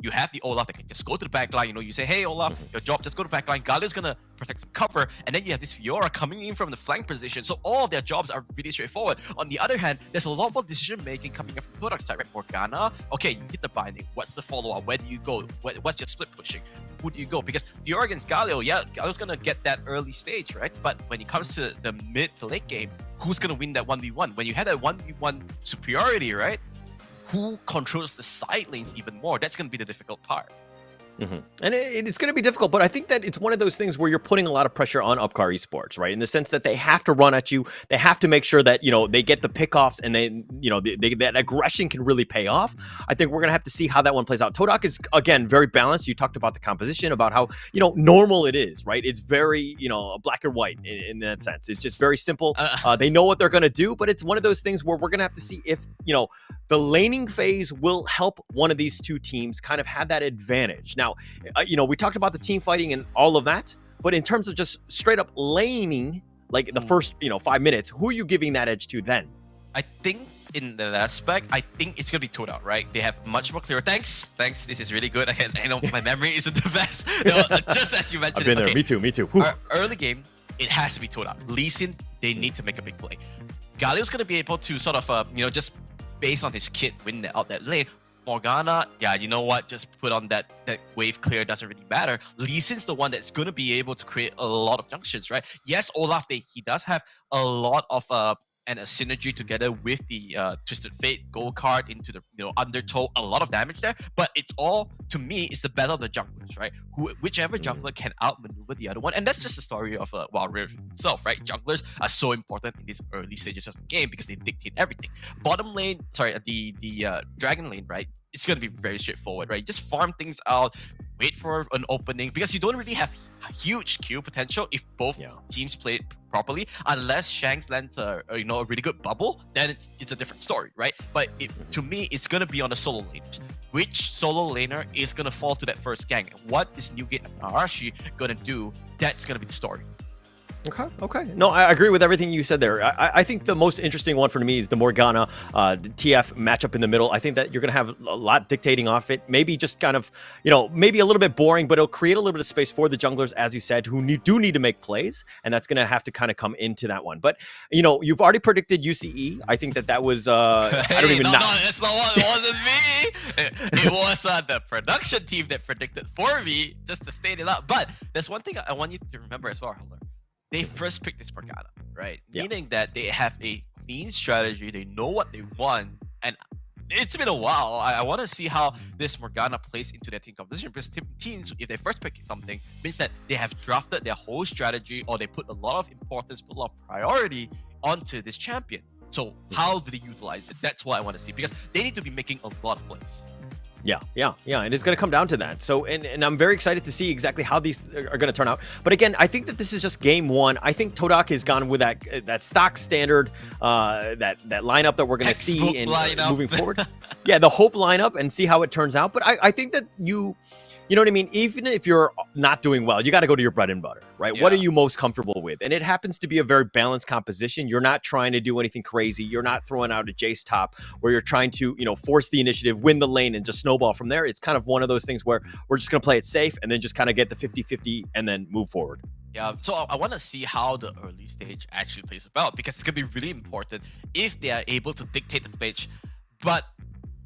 You have the Olaf that can just go to the back line. You say, hey, Olaf, your job, just go to the back line. Galio's gonna protect some cover, and then you have this Fiora coming in from the flank position. So all of their jobs are really straightforward. On the other hand, there's a lot more decision making coming up from TODAK's side, right? Morgana, okay, you hit the binding. What's the follow-up? Where do you go? What's your split pushing? Who do you go? Because Fiora against Galio, Galio's gonna get that early stage, right? But when it comes to the mid to late game, who's gonna win that 1v1? When you had that 1v1 superiority, right? Who controls the side lanes even more? That's going to be the difficult part. And it's going to be difficult, but I think that it's one of those things where you're putting a lot of pressure on Upcar Esports, right? In the sense that they have to run at you, they have to make sure that they get the pickoffs, and that aggression can really pay off. I think we're going to have to see how that one plays out. TODAK is, again, very balanced. You talked about the composition, about how normal it is, right? It's very black and white in that sense. It's just very simple. They know what they're going to do, but it's one of those things where we're going to have to see if the laning phase will help one of these two teams kind of have that advantage. Now, we talked about the team fighting and all of that, but in terms of just straight up laning, like the first, 5 minutes, who are you giving that edge to then? I think in that aspect, I think it's going to be TODAK, right? They have much more clearer. Thanks. This is really good. I know my memory isn't the best. Just as you mentioned. I've been there. Okay. Me too. Early game, it has to be TODAK. Lee Sin, they need to make a big play. Galio's going to be able to sort of, just based on his kit win out that lane. Morgana, yeah, you know what? Just put on that wave clear, doesn't really matter. Lee Sin's the one that's going to be able to create a lot of junctions, right? Yes, Olaf, he does have a lot of and a synergy together with the Twisted Fate Gold card into the Undertow, a lot of damage there. But it's all, to me, it's the battle of the junglers, right? Whichever jungler can outmaneuver the other one, and that's just the story of Wild Rift itself, right? Junglers are so important in these early stages of the game because they dictate everything. Bottom lane, sorry, the Dragon lane, right? It's gonna be very straightforward, right? Just farm things out, wait for an opening, because you don't really have huge Q potential if both teams play it properly. Unless Shanks lands a really good bubble, then it's a different story, right? But to me, it's gonna be on the solo laners. Which solo laner is gonna fall to that first gang? What is Newgate and Arashi gonna do? That's gonna be the story. Okay. No, I agree with everything you said there. I think the most interesting one for me is the Morgana TF matchup in the middle. I think that you're going to have a lot dictating off it. Maybe just kind of, maybe a little bit boring, but it'll create a little bit of space for the junglers, as you said, who do need to make plays. And that's going to have to kind of come into that one. But, you've already predicted UCE. I think that was, I don't even know. No, it's not what, it wasn't me. It was the production team that predicted for me, just to state it out. But there's one thing I want you to remember as well, Holder. They first picked this Morgana, right? Yeah. Meaning that they have a clean strategy, they know what they want, and it's been a while. I want to see how this Morgana plays into their team composition, because teams, if they first pick something, means that they have drafted their whole strategy, or they put a lot of importance, put a lot of priority onto this champion. So how do they utilize it? That's what I want to see, because they need to be making a lot of plays. Yeah, and it's going to come down to that. So, and I'm very excited to see exactly how these are going to turn out. But again, I think that this is just game one. I think TODAK has gone with that stock standard, that lineup that we're going to see in moving forward. Yeah, the Hope lineup, and see how it turns out. But I think that you know what I mean? Even if you're not doing well, you got to go to your bread and butter, right? Yeah. What are you most comfortable with? And it happens to be a very balanced composition. You're not trying to do anything crazy. You're not throwing out a Jace top where you're trying to, force the initiative, win the lane, and just snowball from there. It's kind of one of those things where we're just going to play it safe and then just kind of get the 50-50 and then move forward. Yeah, so I want to see how the early stage actually plays about, because it's going to be really important if they are able to dictate the stage. But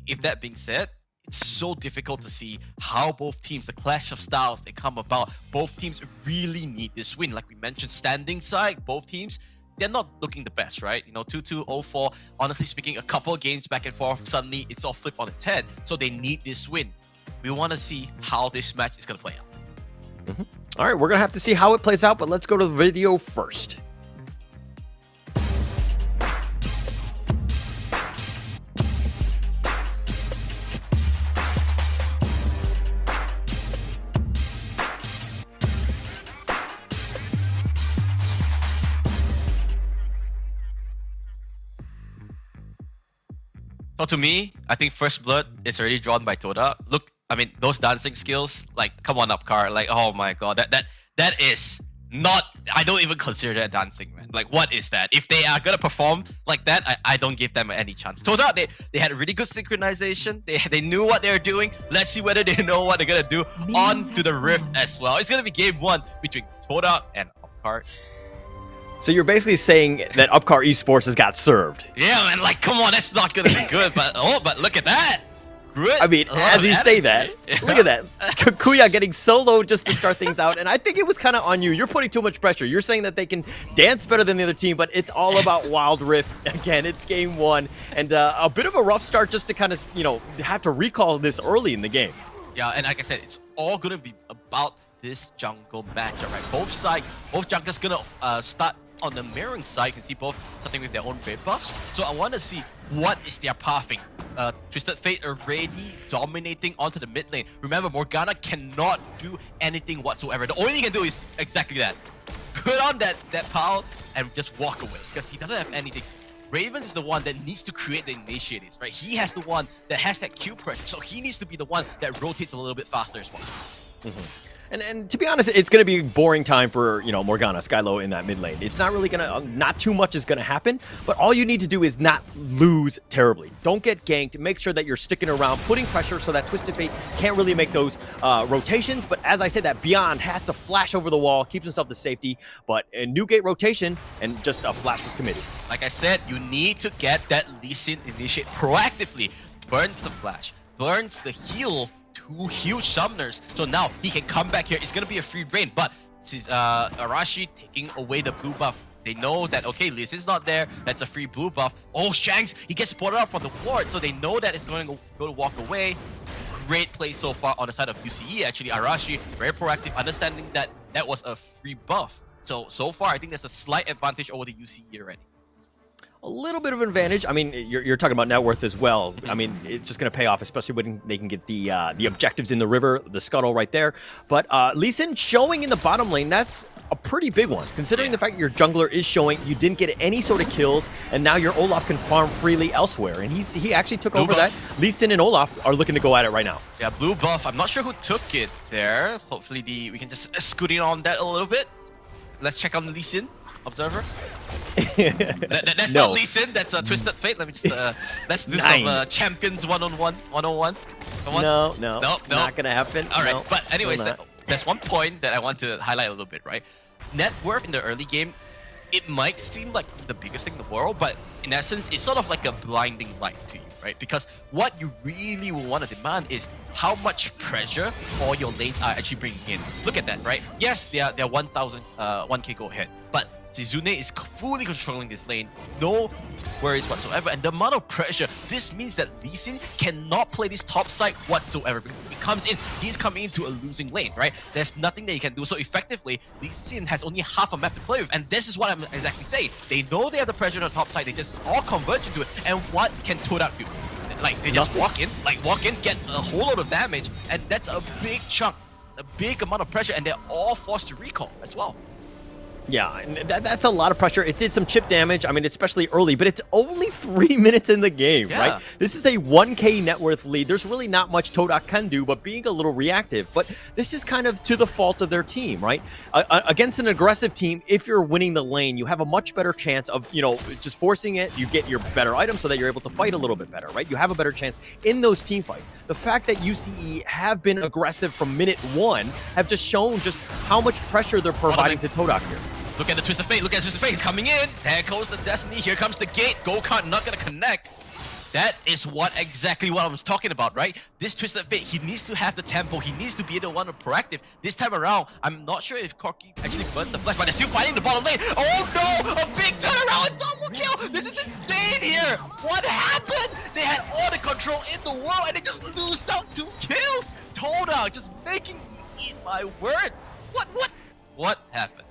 if that being said, it's so difficult to see how both teams, the clash of styles, they come about. Both teams really need this win. Like we mentioned, standing side, both teams, they're not looking the best, right? 2-2, 0-4. Honestly speaking, a couple of games back and forth, suddenly it's all flipped on its head. So they need this win. We want to see how this match is going to play out. All right, we're going to have to see how it plays out, but let's go to the video first. So to me, I think First Blood is already drawn by TODAK. Look, I mean, those dancing skills, like, come on, Upcar, like, oh my god, that is not, I don't even consider that dancing, man. Like, what is that? If they are gonna perform like that, I don't give them any chance. TODAK, they had really good synchronization. They knew what they were doing. Let's see whether they know what they're gonna do on to the Rift as well. It's gonna be game one between TODAK and Upcar. So you're basically saying that Upcar Esports has got served. Yeah, man, like, come on, that's not gonna be good. But look at that. Good. I mean, as you say that, look at that. Kuya getting solo just to start things out. And I think it was kind of on you. You're putting too much pressure. You're saying that they can dance better than the other team, but it's all about Wild Rift. Again, it's game one. And a bit of a rough start just to kind of, have to recall this early in the game. Yeah, and like I said, it's all going to be about this jungle matchup, right? Both sides, both junglers going to start on the mirroring side. You can see both starting with their own wave buffs. So I want to see what is their pathing. Twisted Fate already dominating onto the mid lane. Remember, Morgana cannot do anything whatsoever. The only thing he can do is exactly that. Put on that pile and just walk away, because he doesn't have anything. Ravens is the one that needs to create the initiatives, right? He has the one that has that Q pressure, so he needs to be the one that rotates a little bit faster as well. And to be honest, it's going to be a boring time for, Morgana, Skylo in that mid lane. It's not really going to, not too much is going to happen, but all you need to do is not lose terribly. Don't get ganked. Make sure that you're sticking around, putting pressure so that Twisted Fate can't really make those rotations. But as I said, that Beyond has to flash over the wall, keeps himself to safety. But a new gate rotation, and just a flash was committed. Like I said, you need to get that Lee Sin initiate proactively. Burns the flash, burns the heal, 2 huge summoners. So now he can come back here. It's going to be a free reign, but this is Arashi taking away the blue buff. They know that, okay, Lee Sin's not there. That's a free blue buff. Oh, Shanks, he gets spotted out from the ward, so they know that it's going to go to walk away. Great play so far on the side of UCE. Actually, Arashi, very proactive, understanding that that was a free buff. So far, I think there's a slight advantage over the UCE already. A little bit of an advantage. I mean, you're talking about net worth as well. I mean, it's just going to pay off, especially when they can get the objectives in the river, the scuttle right there. But Lee Sin showing in the bottom lane, that's a pretty big one. Considering the fact your jungler is showing, you didn't get any sort of kills, and now your Olaf can farm freely elsewhere. And he actually took over that. Lee Sin and Olaf are looking to go at it right now. Yeah, blue buff. I'm not sure who took it there. Hopefully we can just scoot in on that a little bit. Let's check on the Lee Sin observer. That's No. not Lee Sin, that's Twisted Fate. Let me just let's do some champions 101. Come on. No, No. not gonna happen. All right, No, but anyways, still not. that's one point that I want to highlight a little bit, right? Net worth in the early game, it might seem like the biggest thing in the world, but in essence, it's sort of like a blinding light to you, right? Because what you really will want to demand is how much pressure all your lanes are actually bringing in. Look at that, right? Yes, they're 1,000, 1k go ahead, but Zizune is fully controlling this lane, no worries whatsoever, and the amount of pressure, this means that Lee Sin cannot play this top side whatsoever, because if he comes in, he's coming into a losing lane, right? There's nothing that he can do, so effectively, Lee Sin has only half a map to play with, and this is what I'm exactly saying. They know they have the pressure on the top side, they just all converge into it, and what can TODAK do? Like, they just walk in, get a whole lot of damage, and that's a big chunk, a big amount of pressure, and they're all forced to recall as well. Yeah, and that's a lot of pressure. It did some chip damage, I mean, especially early, but it's only 3 minutes in the game, Yeah. right? This is a 1k net worth lead. There's really not much TODAK can do but being a little reactive, but this is kind of to the fault of their team, right? Against an aggressive team, if you're winning the lane, you have a much better chance of, just forcing it. You get your better items so that you're able to fight a little bit better, right? You have a better chance in those team fights. The fact that UCE have been aggressive from minute 1 have just shown just how much pressure they're providing to TODAK here. Look at the Twisted Fate, He's coming in. There goes the Destiny, here comes the gate. Go-Kart not gonna connect. That is exactly what I was talking about, right? This Twisted Fate, he needs to have the tempo. He needs to be the one to proactive. This time around, I'm not sure if Corki actually burned the flash, but they're still fighting the bottom lane. Oh no! A big turnaround and double kill! This is insane here! What happened? They had all the control in the world and they just lose out 2 kills! TODAK just making me eat my words. What happened?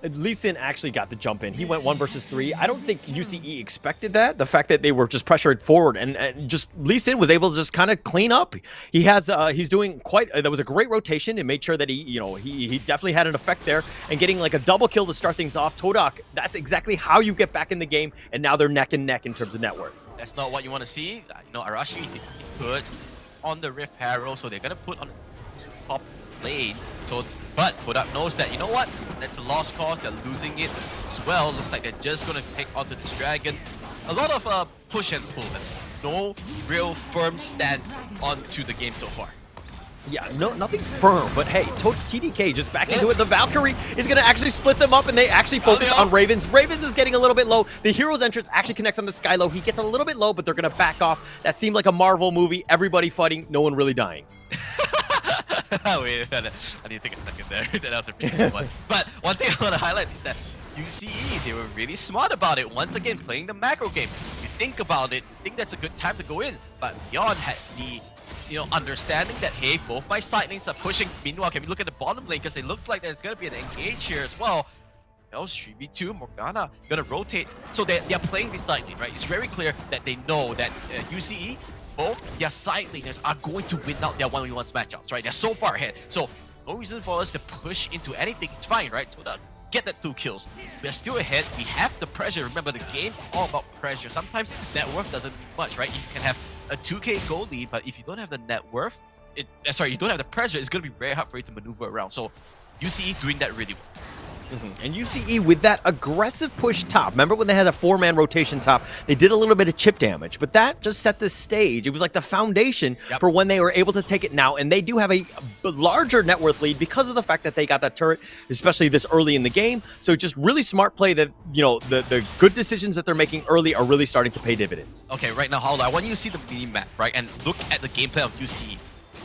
Lee Sin actually got the jump in. He went 1 versus 3. I don't think UCE expected that. The fact that they were just pressured forward and just Lee Sin was able to just kind of clean up. He has he's doing quite. That was a great rotation and made sure that he definitely had an effect there and getting like a double kill to start things off. TODAK, that's exactly how you get back in the game, and now they're neck and neck in terms of net worth. That's not what you want to see. Arashi he put on the Rift Harrow, so they're gonna put on the top lane. But TODAK knows that, that's a lost cause, they're losing it as well. Looks like they're just gonna take onto this dragon. A lot of push and pull, and no real firm stance onto the game so far. Yeah, nothing firm, but hey, TDK just back into it. The Valkyrie is going to actually split them up, and they actually focus on Ravens. Ravens is getting a little bit low. The hero's entrance actually connects on the Skylo. He gets a little bit low, but they're going to back off. That seemed like a Marvel movie. Everybody fighting, no one really dying. Wait, I need to take a second there. That was a pretty good one. But one thing I want to highlight is that UCE, they were really smart about it. Once again, playing the macro game. You think about it, think that's a good time to go in. But Beyond had the understanding that, hey, both my side lanes are pushing. Meanwhile, can we look at the bottom lane? Because it looks like there's going to be an engage here as well. 3v2, Morgana gonna rotate. So they're playing this side lane, right? It's very clear that they know that UCE, both their side laners are going to win out their 1v1 matchups, right? They're so far ahead. So no reason for us to push into anything. It's fine, right? So get that 2 kills. We're still ahead. We have the pressure. Remember, the game is all about pressure. Sometimes net worth doesn't mean much, right? You can have a 2k goal lead, but if you don't have the net worth, you don't have the pressure, it's gonna be very hard for you to maneuver around. So UCE doing that really well. And UCE with that aggressive push top. Remember when they had a 4-man rotation top? They did a little bit of chip damage, but that just set the stage. It was like the foundation for when they were able to take it now. And they do have a larger net worth lead because of the fact that they got that turret, especially this early in the game. So just really smart play that, you know, the good decisions that they're making early are really starting to pay dividends. Okay, right now, Howler, I want you to see the mini-map, right? And look at the gameplay of UCE.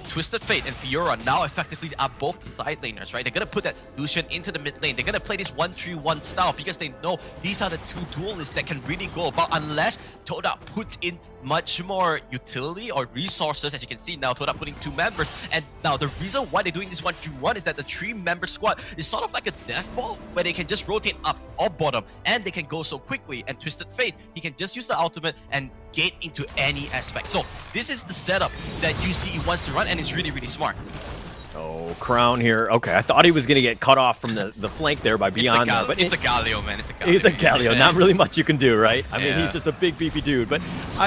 Twisted Fate and Fiora now effectively are both the side laners, right? They're gonna put that Lucian into the mid lane. They're gonna play this 1-3-1 style because they know these are the two duelists that can really go about unless TODAK puts in much more utility or resources. As you can see now, TODAK putting 2 members. And now the reason why they're doing this 1-3-1 is that the 3-member squad is sort of like a death ball where they can just rotate up or bottom and they can go so quickly. And Twisted Fate, he can just use the ultimate and gate into any aspect. So this is the setup that UCE wants to run, and it's really, really smart. Oh, Crown here. Okay, I thought he was going to get cut off from the flank there by Beyond. But it's a Galio, man. It's a Galio. He's a Galio. Not really much you can do, right? I mean, Yeah. he's just a big, beefy dude. But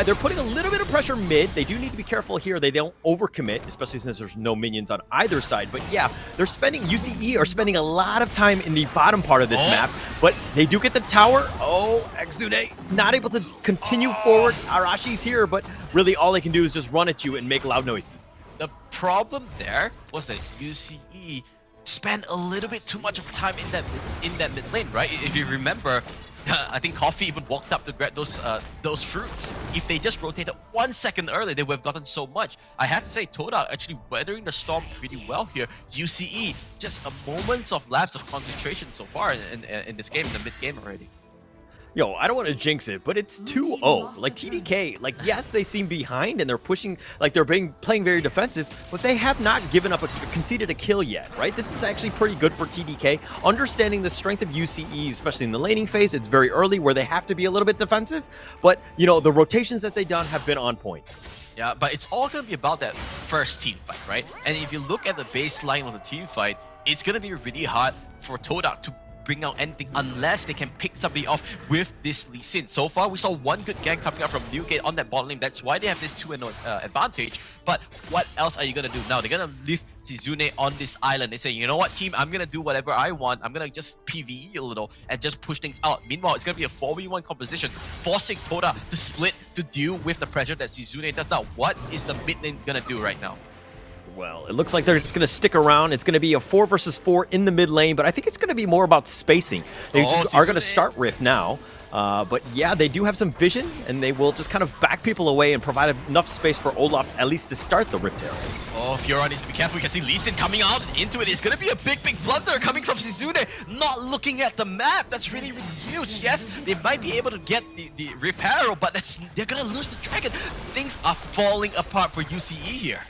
they're putting a little bit of pressure mid. They do need to be careful here. They don't overcommit, especially since there's no minions on either side. But yeah, UCE are spending a lot of time in the bottom part of this map. But they do get the tower. Oh, Exude not able to continue forward. Arashi's here, but really all they can do is just run at you and make loud noises. The problem there was that UCE spent a little bit too much of time in that mid lane, right? If you remember, I think Coffee even walked up to grab those fruits. If they just rotated 1 second earlier, they would have gotten so much. I have to say, TODAK actually weathering the storm pretty well here. UCE, just a moments of lapse of concentration so far in this game, in the mid game already. Yo, I don't want to jinx it, but it's 2-0. Like, TDK, like, yes, they seem behind and they're pushing, like, they're playing very defensive, but they have not given up, conceded a kill yet, right? This is actually pretty good for TDK. Understanding the strength of UCE, especially in the laning phase, it's very early where they have to be a little bit defensive, but, you know, the rotations that they've done have been on point. Yeah, but it's all going to be about that first team fight, right? And if you look at the baseline of the team fight, it's going to be really hard for TODAK to bring out anything unless they can pick somebody off with this Lee Sin. So far, we saw one good gang coming up from Newgate on that bot lane. That's why they have this 2-0 advantage. But what else are you going to do now? They're going to leave Shizune on this island. They say, you know what, team, I'm going to do whatever I want. I'm going to just PvE a little and just push things out. Meanwhile, it's going to be a 4v1 composition, forcing TODAK to split to deal with the pressure that Shizune does. Now, what is the mid lane going to do right now? Well, it looks like they're just going to stick around. It's going to be a 4 versus 4 in the mid lane, but I think it's going to be more about spacing. They just are going to start Rift now. But yeah, they do have some vision, and they will just kind of back people away and provide enough space for Olaf at least to start the Rift area. Oh, Fiora needs to be careful. We can see Lee Sin coming out into it. It's going to be a big, big blunder coming from Shizune. Not looking at the map. That's really, really huge. Yes, they might be able to get the Rift Harrow, but they're going to lose the Dragon. Things are falling apart for UCE here.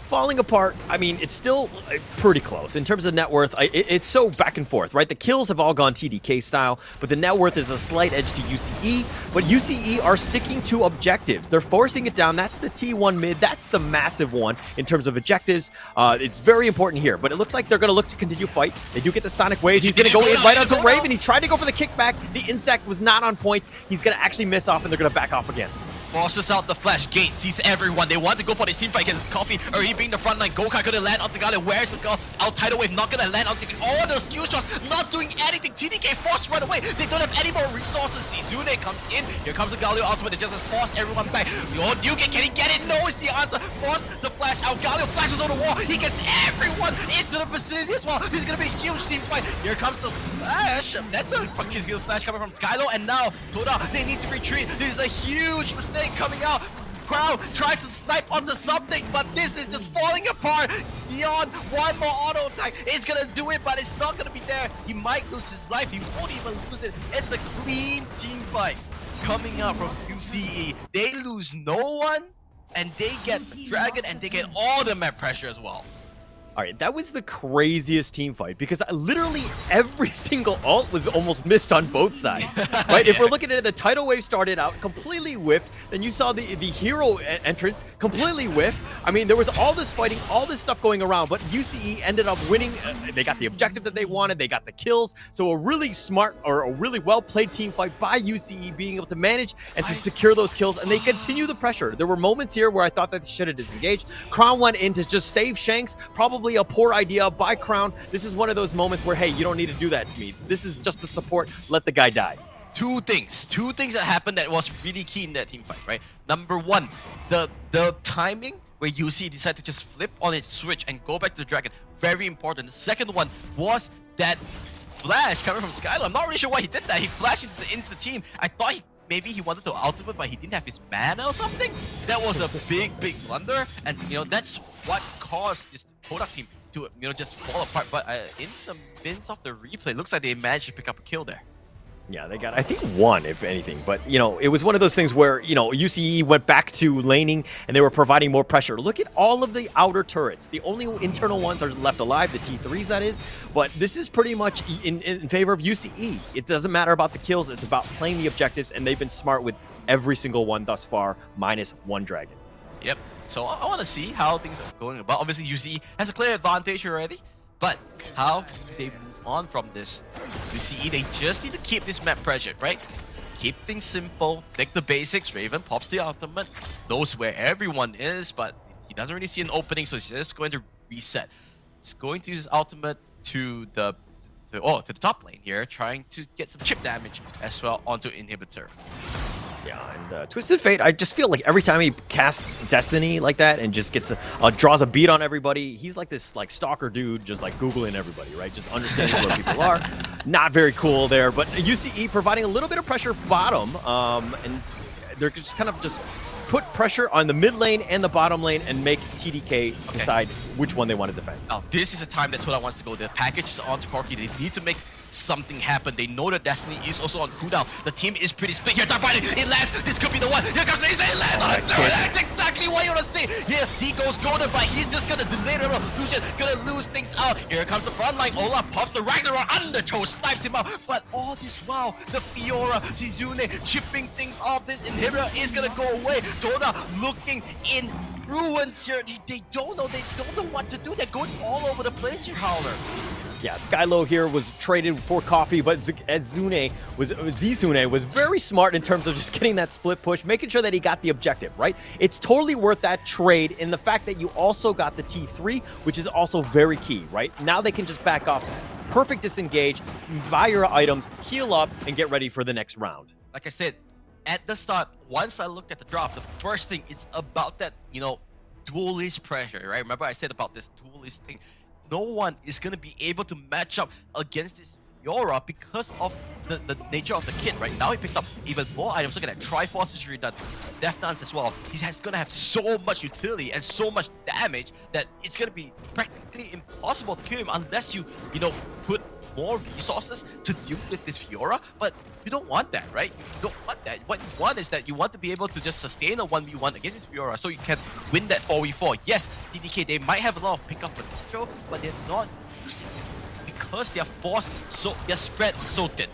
Falling apart, I mean, it's still pretty close. In terms of net worth, it's so back and forth, right? The kills have all gone TDK style, but the net worth is a slight edge to UCE. But UCE are sticking to objectives. They're forcing it down. That's the T1 mid. That's the massive one in terms of objectives. It's very important here, but it looks like they're going to look to continue fight. They do get the Sonic Wave. He's going to go in right onto Raven. He tried to go for the kickback. The Insect was not on point. He's going to actually miss off, and they're going to back off again. Forces out the flash. Gate sees everyone. They want to go for this team fight against Coffee. Already being the front line. Gokai gonna land on the guy. Where's the girl? Out tidal wave. Not gonna land on the all the skill shots. Not doing anything. TDK forced right away. They don't have any more resources. Shizune comes in. Here comes the Galio ultimate. They just force everyone back. Oh, Newgate, can he get it? No, is the answer. Force the flash out. Galio flashes on the wall. He gets everyone into the vicinity as well. This is gonna be a huge team fight. Here comes the flash. That's a fucking flash coming from Skylo. And now TODAK, they need to retreat. This is a huge mistake coming out. Crowd tries to snipe onto something, but this is just falling apart. Beyond one more auto attack is gonna do it, but it's not gonna be there. He might lose his life. He won't even lose it. It's a clean team fight coming out from UCE. They lose no one, and they get the Dragon, and they get all the map pressure as well. All right, that was the craziest team fight because literally every single ult was almost missed on both sides, right? If we're looking at it, the tidal wave started out completely whiffed. Then you saw the hero entrance completely whiffed. I mean, there was all this fighting, all this stuff going around, but UCE ended up winning. They got the objective that they wanted. They got the kills. So a really smart or a really well-played team fight by UCE being able to manage and to secure those kills, and they continue the pressure. There were moments here where I thought that they should have disengaged. Crown went in to just save Shanks, probably a poor idea by Crown. This is one of those moments where, hey, you don't need to do that to me. This is just a support. Let the guy die. Two things that happened that was really key in that team fight, right? Number one, the timing where UC decided to just flip on its switch and go back to the dragon, very important. The second one was that flash coming from Skylo. I'm not really sure why he did that. He flashed into the team. I thought maybe he wanted to ultimate, but he didn't have his mana or something. That was a big blunder, and that's what caused this TODAK team to just fall apart. But in the midst of the replay, looks like they managed to pick up a kill there. Yeah, they got, I think, one, if anything. But, it was one of those things where, UCE went back to laning and they were providing more pressure. Look at all of the outer turrets. The only internal ones are left alive, the T3s, that is. But this is pretty much in favor of UCE. It doesn't matter about the kills. It's about playing the objectives, and they've been smart with every single one thus far, minus one dragon. Yep. So I want to see how things are going about. Obviously, UCE has a clear advantage already. But how they move on from this? UCE, they just need to keep this map pressured, right? Keep things simple, take the basics. Raven pops the ultimate, knows where everyone is, but he doesn't really see an opening, so he's just going to reset. He's going to use his ultimate to the top lane here, trying to get some chip damage as well onto inhibitor. Yeah, and Twisted Fate, I just feel like every time he casts Destiny like that and just gets draws a beat on everybody, he's like this stalker dude, just Googling everybody, right? Just understanding where people are. Not very cool there, but UCE providing a little bit of pressure bottom, and they're just kind of just put pressure on the mid lane and the bottom lane and make TDK decide which one they want to defend. Now, this is a time that TODAK wants to go. The package is onto Corki. They need to make something happen. They know that Destiny is also on cooldown. The team is pretty split here. Top fighting. It lands. This could be the one. Here comes the it lands. That's exactly what you want to see. Here he goes golden, but he's just gonna delay the Lucian. Gonna lose things out. Here comes the front line. Olaf pops the Ragnarok undertow, snipes him out. But all this while, the Fiora, Shizune chipping things off. This inhibitor is gonna go away. TODAK looking in ruins here. They don't know what to do. They're going all over the place here, Howler. Yeah, Skylo here was traded for coffee, but Zizune was very smart in terms of just getting that split push, making sure that he got the objective, right? It's totally worth that trade in the fact that you also got the T3, which is also very key, right? Now they can just back off, perfect disengage, buy your items, heal up, and get ready for the next round. Like I said, at the start, once I looked at the drop, the first thing is about that, duelist pressure, right? Remember I said about this duelist thing. No one is going to be able to match up against this Fiora because of the nature of the kit, right? Now he picks up even more items. Look at that, Triforce is redone, Death Dance as well. He's going to have so much utility and so much damage that it's going to be practically impossible to kill him unless you put more resources to deal with this Fiora. But you don't want that, right? You don't want that. What you want is that you want to be able to just sustain a 1v1 against this Fiora so you can win that 4v4. Yes, TDK, they might have a lot of pickup potential, but they're not using it because they're spread so thin.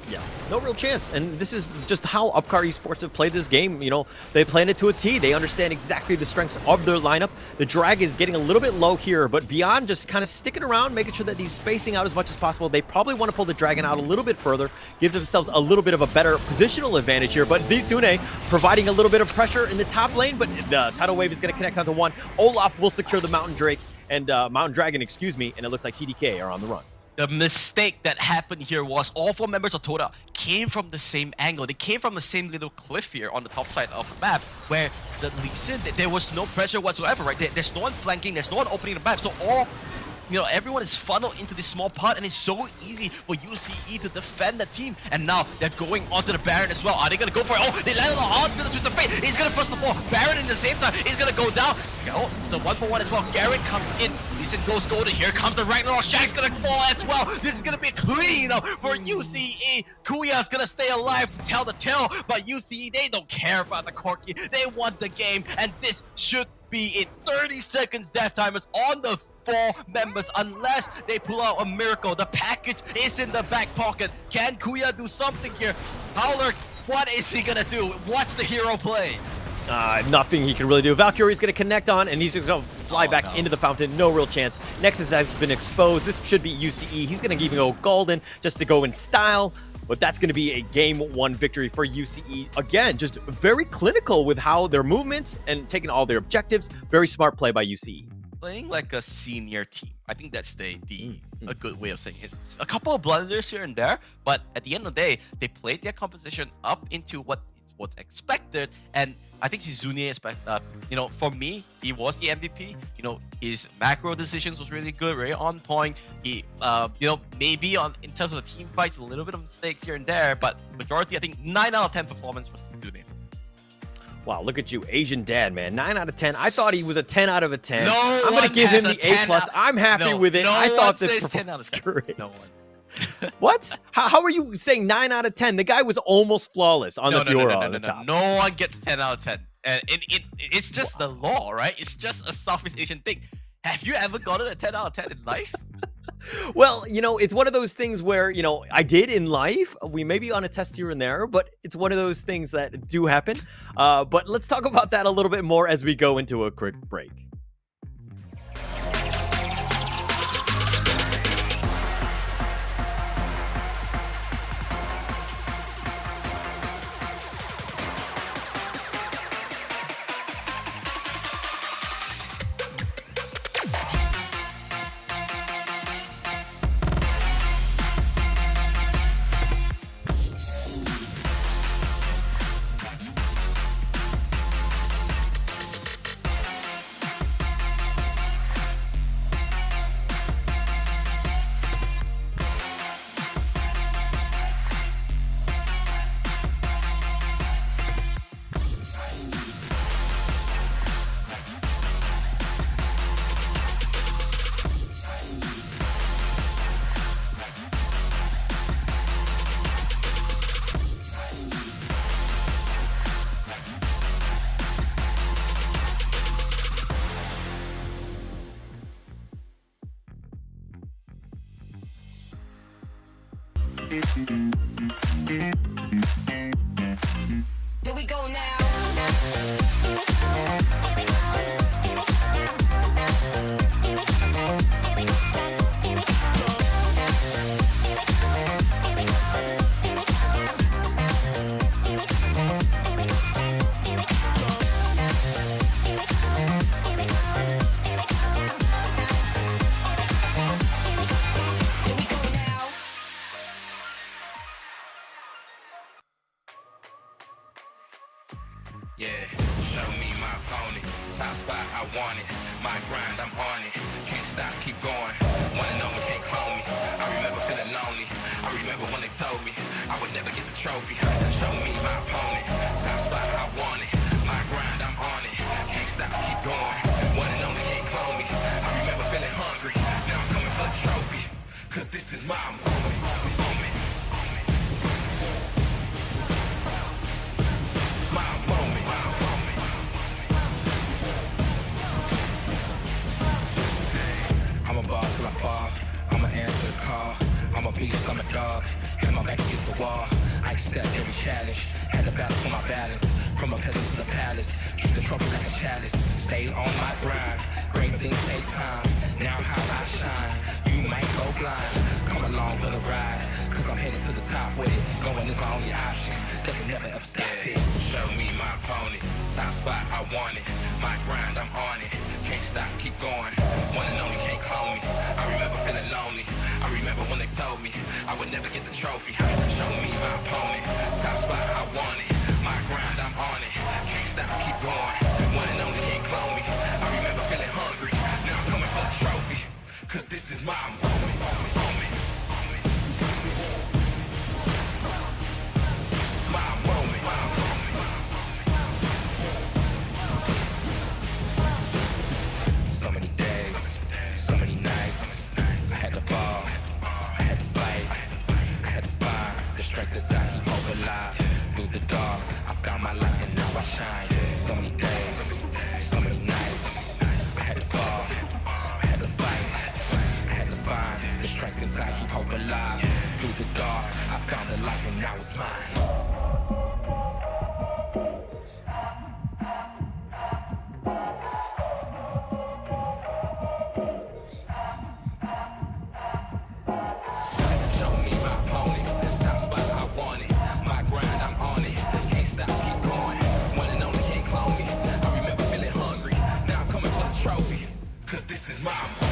Yeah, no real chance. And this is just how Upcar Esports have played this game. They planned it to a T. They understand exactly the strengths of their lineup. The drag is getting a little bit low here, but beyond just kind of sticking around, making sure that he's spacing out as much as possible, they probably want to pull the dragon out a little bit further, give themselves a little bit of a better positional advantage here. But Zizune providing a little bit of pressure in the top lane, but the tidal wave is going to connect onto one. Olaf will secure the Mountain Drake and Mountain Dragon, and it looks like TDK are on the run. The mistake that happened here was all four members of TODAK came from the same angle. They came from the same little cliff here on the top side of the map where the Lee Sin, there was no pressure whatsoever, right? There's no one flanking, there's no one opening the map. So everyone is funneled into this small part, and it's so easy for UCE to defend the team. And now they're going onto the Baron as well. Are they going to go for it? Oh, they landed onto the Twist of Fate. He's going to first of all, Baron in the same time. He's going to go down. Oh, it's a 1-for-1 as well. Garrett comes in. Lee Sin goes golden. Here comes the Ragnarok. Shaq's going to fall as well. This is going to be clean for UCE. Kuya's going to stay alive to tell the tale. But UCE, they don't care about the Corki. They want the game. And this should be it. 30 seconds death timers on the 4 members unless they pull out a miracle. The package is in the back pocket. Can Kuya do something here? Howler, what is he gonna do? What's the hero play? Nothing he can really do. Valkyrie's going to connect on, and he's just going to fly back into the fountain. No real chance. Nexus has been exposed. This should be UCE. He's going to even go golden just to go in style. But that's going to be a game 1 victory for UCE. Again, just very clinical with how their movements and taking all their objectives. Very smart play by UCE. Playing like a senior team. I think that's a good way of saying it. A couple of blunders here and there, but at the end of the day, they played their composition up into what's expected, and I think Zizune for me, he was the MVP. His macro decisions was really good, very on point. He, maybe in terms of the team fights, a little bit of mistakes here and there, but majority, I think 9 out of 10 performance for Zizune. Wow, look at you, Asian dad, man. 9 out of 10. I thought he was a 10 out of a 10. No, I'm going to give him the A+. Out. I'm happy with it. No I thought one the says 10 out of 10. great. No one. What? How are you saying 9 out of 10? The guy was almost flawless on the Fiora on the top. No one gets 10 out of 10. And it's just the law, right? It's just a Southeast Asian thing. Have you ever gotten a 10 out of 10 in life? Well, it's one of those things where, I did in life. We may be on a test here and there, but it's one of those things that do happen. But let's talk about that a little bit more as we go into a quick break. Here we go now. Yeah, show me my opponent. Top spot, I want it. My grind, I'm on it. Can't stop, keep going. Wanna know me, can't call me. I remember feeling lonely. I remember when they told me I would never get the trophy. Show me my opponent. Top spot, I want it. My grind, I'm on it. Can't stop, keep going. Wanna know me, can't call me. I remember feeling hungry. Now I'm coming for the trophy. Cause this is my moment. I'm a boss till I fall. I'ma answer the call. I'm a beast, I'm a dog. Hit my back against the wall. I accept every challenge. Had to battle for my balance. From a peasant to the palace. Treat the trophy like a chalice. Stay on my grind. Great things take time. Now how I shine. You might go blind. Come along for the ride. Cause I'm headed to the top with it. Going is my only option. They can never ever stop this. Show me my opponent. Top spot, I want it. My grind, I'm on it. Can't stop, keep going. Wanna know me, can't call me. I remember feeling lonely. I remember when they told me I would never get the trophy. Show me my opponent. Top spot, I want it. My grind, I'm on it. Can't stop, keep going. Wanna know me, can't call me. I remember feeling hungry. Now I'm coming for the trophy. Cause this is my moment. My moment. So many days, so many nights. I had to fall, I had to fight, I had to find the strength inside, keep hope alive. Through the dark, I found my light and now I shine. So many days, so many nights. I had to fall, I had to fight, inside, keep hope alive. Through the dark, I found the light and now it's mine. Show me my opponent, top spot I want it. My grind, I'm on it. Can't stop, keep going. One and only can't clone me. I remember feeling hungry. Now I'm coming for the trophy. Cause this is my moment.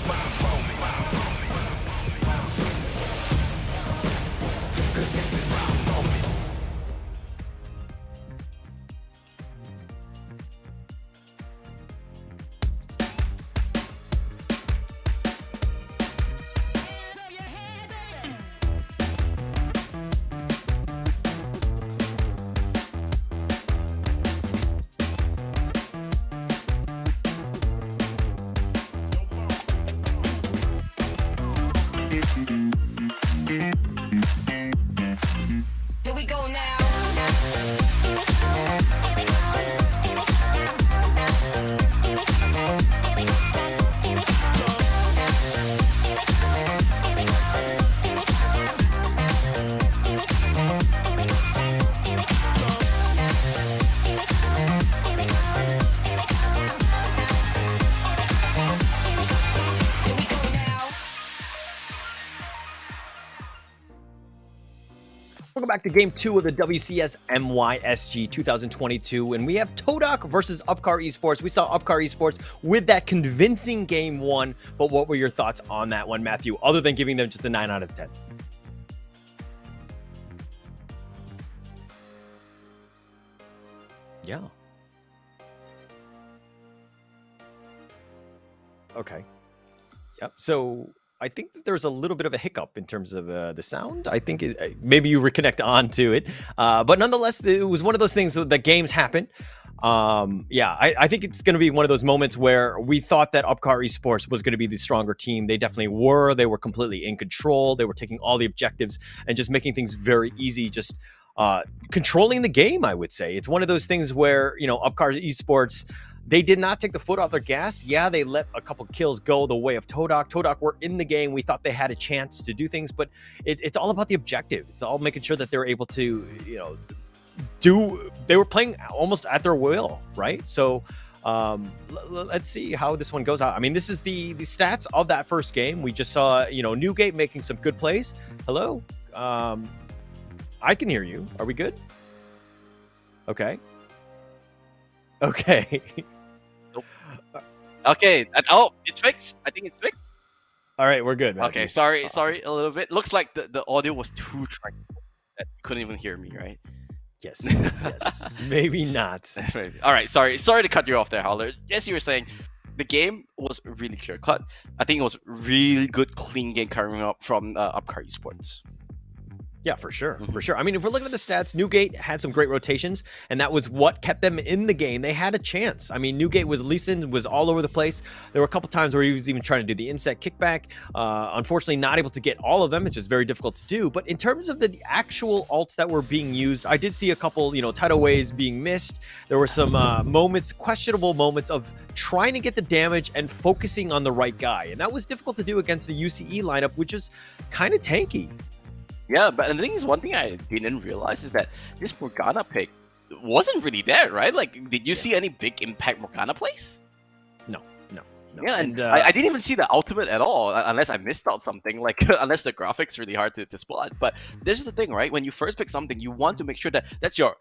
My moment. Cause this is my moment. Here we go now. Here we go now. Welcome back to Game 2 of the WCS MYSG 2022, and we have TODAK versus Upcar Esports. We saw Upcar Esports with that convincing Game 1, but what were your thoughts on that one, Matthew, other than giving them just a 9 out of 10? Yeah. Okay. Yep. So I think that there's a little bit of a hiccup in terms of the sound. I think maybe you reconnect onto it, but nonetheless, it was one of those things that games happen. I think it's going to be one of those moments where we thought that Upcar Esports was going to be the stronger team. They definitely were. They were completely in control. They were taking all the objectives and just making things very easy. Just controlling the game, I would say. It's one of those things where, Upcar Esports, they did not take the foot off their gas. Yeah, they let a couple kills go the way of TODAK. TODAK were in the game. We thought they had a chance to do things, but it's all about the objective. It's all making sure that they're able to, they were playing almost at their will, right? So let's see how this one goes out. I mean, this is the stats of that first game. We just saw, Newgate making some good plays. Hello? I can hear you. Are we good? Okay. Okay. Okay. It's fixed. I think it's fixed. All right, we're good, Matthew. Okay. Sorry. Awesome. Sorry. A little bit. Looks like the audio was too tranquil that you couldn't even hear me, right? Yes. Maybe not. Maybe. All right. Sorry to cut you off there, Howler. As you were saying, the game was really clear cut. I think it was really good, clean game coming up from Upcar Esports. Yeah, for sure. For sure. I mean, if we're looking at the stats, Newgate had some great rotations, and that was what kept them in the game. They had a chance. I mean, Newgate was all over the place. There were a couple times where he was even trying to do the inset kickback. Unfortunately, not able to get all of them. It's just very difficult to do. But in terms of the actual ults that were being used, I did see a couple, tidal waves being missed. There were some questionable moments of trying to get the damage and focusing on the right guy. And that was difficult to do against the UCE lineup, which is kind of tanky. Yeah, but the thing is, one thing I didn't realize is that this Morgana pick wasn't really there, right? Like, did you see any big impact Morgana plays? No. Yeah, and I didn't even see the ultimate at all, unless I missed out something, like, unless the graphics really hard to spot. But this is the thing, right? When you first pick something, you want to make sure that that's your,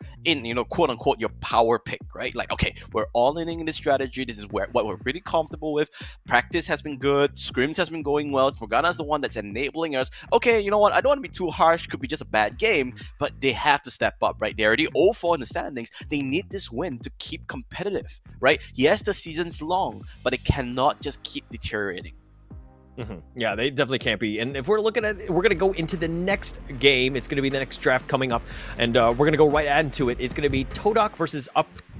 quote unquote, your power pick, right? Like, okay, we're all in this strategy. This is what we're really comfortable with. Practice has been good. Scrims has been going well. Morgana's the one that's enabling us. Okay, you know what? I don't want to be too harsh. Could be just a bad game, but they have to step up, right? They're already 0-4 in the standings. They need this win to keep competitive, right? Yes, the season's long, but it cannot just keep deteriorating. Yeah, they definitely can't be. And if we're looking at it, we're going to go into the next game. It's going to be the next draft coming up, and we're going to go right into it. It's going to be TODAK versus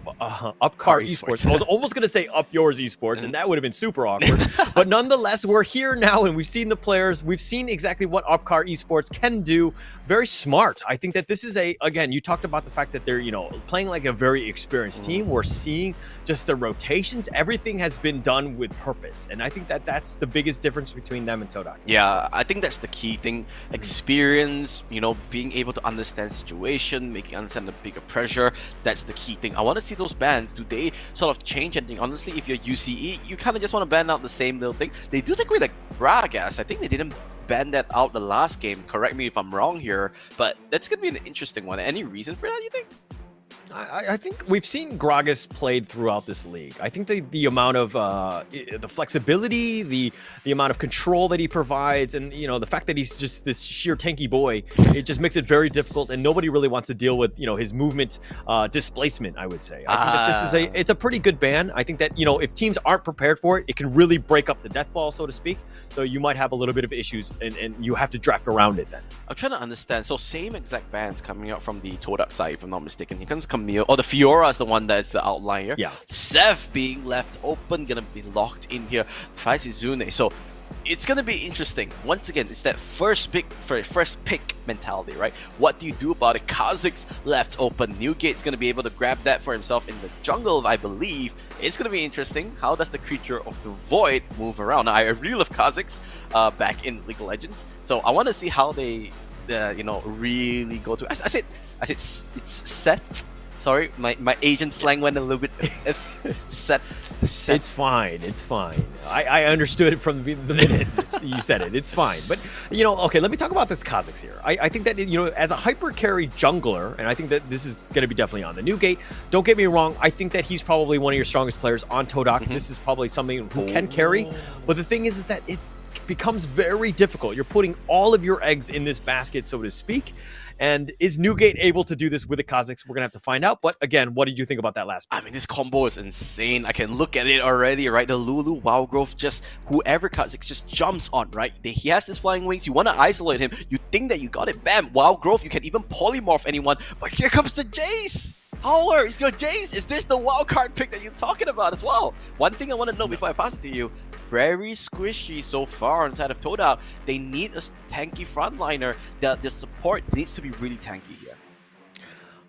Upcar Esports. I was almost going to say Up Yours Esports, and that would have been super awkward. But nonetheless, we're here now, and we've seen the players. We've seen exactly what Upcar Esports can do. Very smart. I think that this is again, you talked about the fact that they're, playing like a very experienced team. We're seeing just the rotations. Everything has been done with purpose. And I think that that's the biggest difference between them and TODAK. Yeah, I think that's the key thing. Experience, being able to understand situation, understand the bigger pressure. That's the key thing. I want to see those bans. Do they sort of change anything? Honestly, if you're UCE, you kind of just want to ban out the same little thing. They do take away like Bragas. I think they didn't ban that out the last game. Correct me if I'm wrong here, but that's going to be an interesting one. Any reason for that, you think? I think we've seen Gragas played throughout this league. I think the amount of the flexibility, the amount of control that he provides, and the fact that he's just this sheer tanky boy, it just makes it very difficult, and nobody really wants to deal with his movement displacement. I would say. I think that this is it's a pretty good ban. I think that if teams aren't prepared for it, it can really break up the death ball, so to speak. So you might have a little bit of issues, and you have to draft around it then. I'm trying to understand. So same exact bans coming out from the TODAK side, if I'm not mistaken. Here comes Camille. Oh, the Fiora is the one that's the outlier. Yeah. Seth being left open, gonna be locked in here. Faizizune. So it's gonna be interesting. Once again, it's that first pick mentality, right? What do you do about it? Kha'Zix left open. Newgate's gonna be able to grab that for himself in the jungle, I believe. It's gonna be interesting. How does the creature of the void move around? Now, I really love Kha'Zix back in League of Legends, so I want to see how they, really go to. I said it's Seth. Sorry, my Asian slang went a little bit set. It's fine. It's fine. I understood it from the minute you said it. It's fine. But, okay, let me talk about this Kha'Zix here. I think that, as a hyper carry jungler, and I think that this is going to be definitely on the Newgate. Don't get me wrong. I think that he's probably one of your strongest players on TODAK. This is probably something who can carry. But the thing is that it becomes very difficult. You're putting all of your eggs in this basket, so to speak. And is Newgate able to do this with a Kha'Zix? We're going to have to find out. But again, what did you think about that last pick? I mean, this combo is insane. I can look at it already, right? The Lulu, Wild Growth, just whoever Kha'Zix just jumps on, right? He has his flying wings. You want to isolate him. You think that you got it. Bam, Wild Growth. You can even polymorph anyone. But here comes the Jace. Howler, it's your Jace. Is this the wild card pick that you're talking about as well? One thing I want to know before I pass it to you. Very squishy so far inside of TODAK. They need a tanky frontliner. The support needs to be really tanky here.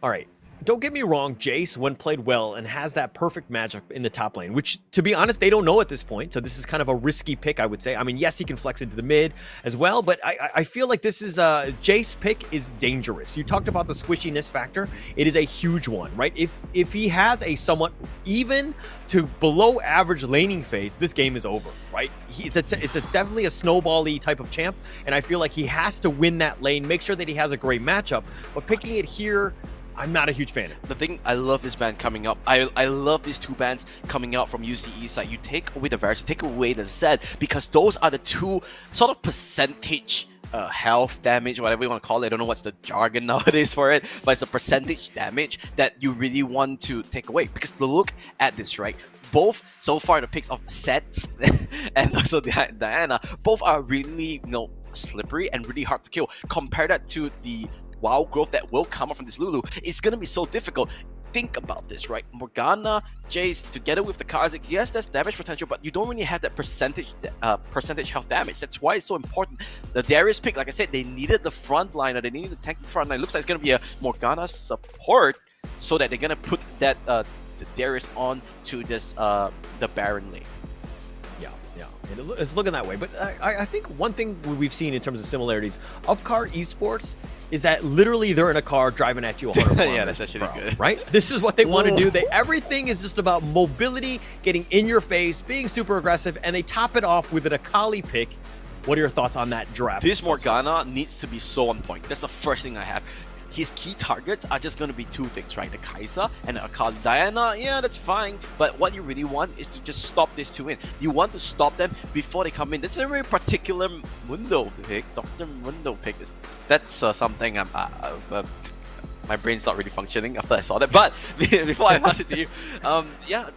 All right. Don't get me wrong, Jace, when played well and has that perfect matchup in the top lane, which, to be honest, they don't know at this point. So this is kind of a risky pick, I would say. I mean, yes, he can flex into the mid as well, but I feel like this is Jace pick is dangerous. You talked about the squishiness factor. It is a huge one, right? If he has a somewhat even to below average laning phase, this game is over, right? It's definitely a snowball-y type of champ, and I feel like he has to win that lane, make sure that he has a great matchup, but picking it here, I'm not a huge fan of. The thing, I love this ban coming up. I love these two bans coming out from UCE side. You take away the Varus, take away the Zed, because those are the two sort of percentage health damage, whatever you want to call it. I don't know what's the jargon nowadays for it, but it's the percentage damage that you really want to take away. Because look at this, right? Both so far the picks of Seth and also Diana, both are really slippery and really hard to kill. Compare that to the Wild Growth that will come up from this Lulu. It's gonna be so difficult. Think about this, right? Morgana, Jace, together with the Kha'Zix, yes, that's damage potential, but you don't really have that percentage health damage. That's why it's so important. The Darius pick, like I said, they needed the frontliner, they needed the tanky frontline. Looks like it's gonna be a Morgana support, so that they're gonna put that the Darius on to this the Baron lane. Yeah, it's looking that way. But I think one thing we've seen in terms of similarities, Upcar Esports, is that literally they're in a car driving at you 100 miles yeah, that's actually good. Right? This is what they want to do. Everything is just about mobility, getting in your face, being super aggressive, and they top it off with an Akali pick. What are your thoughts on that draft? This Morgana needs to be so on point. That's the first thing I have. His key targets are just going to be two things, right? The Kai'Sa and the Akali. Diana, yeah, that's fine. But what you really want is to just stop these two in. You want to stop them before they come in. That's a very particular Mundo pick. Dr. Mundo pick. That's something my brain's not really functioning after I saw that. But before I pass it to you, yeah,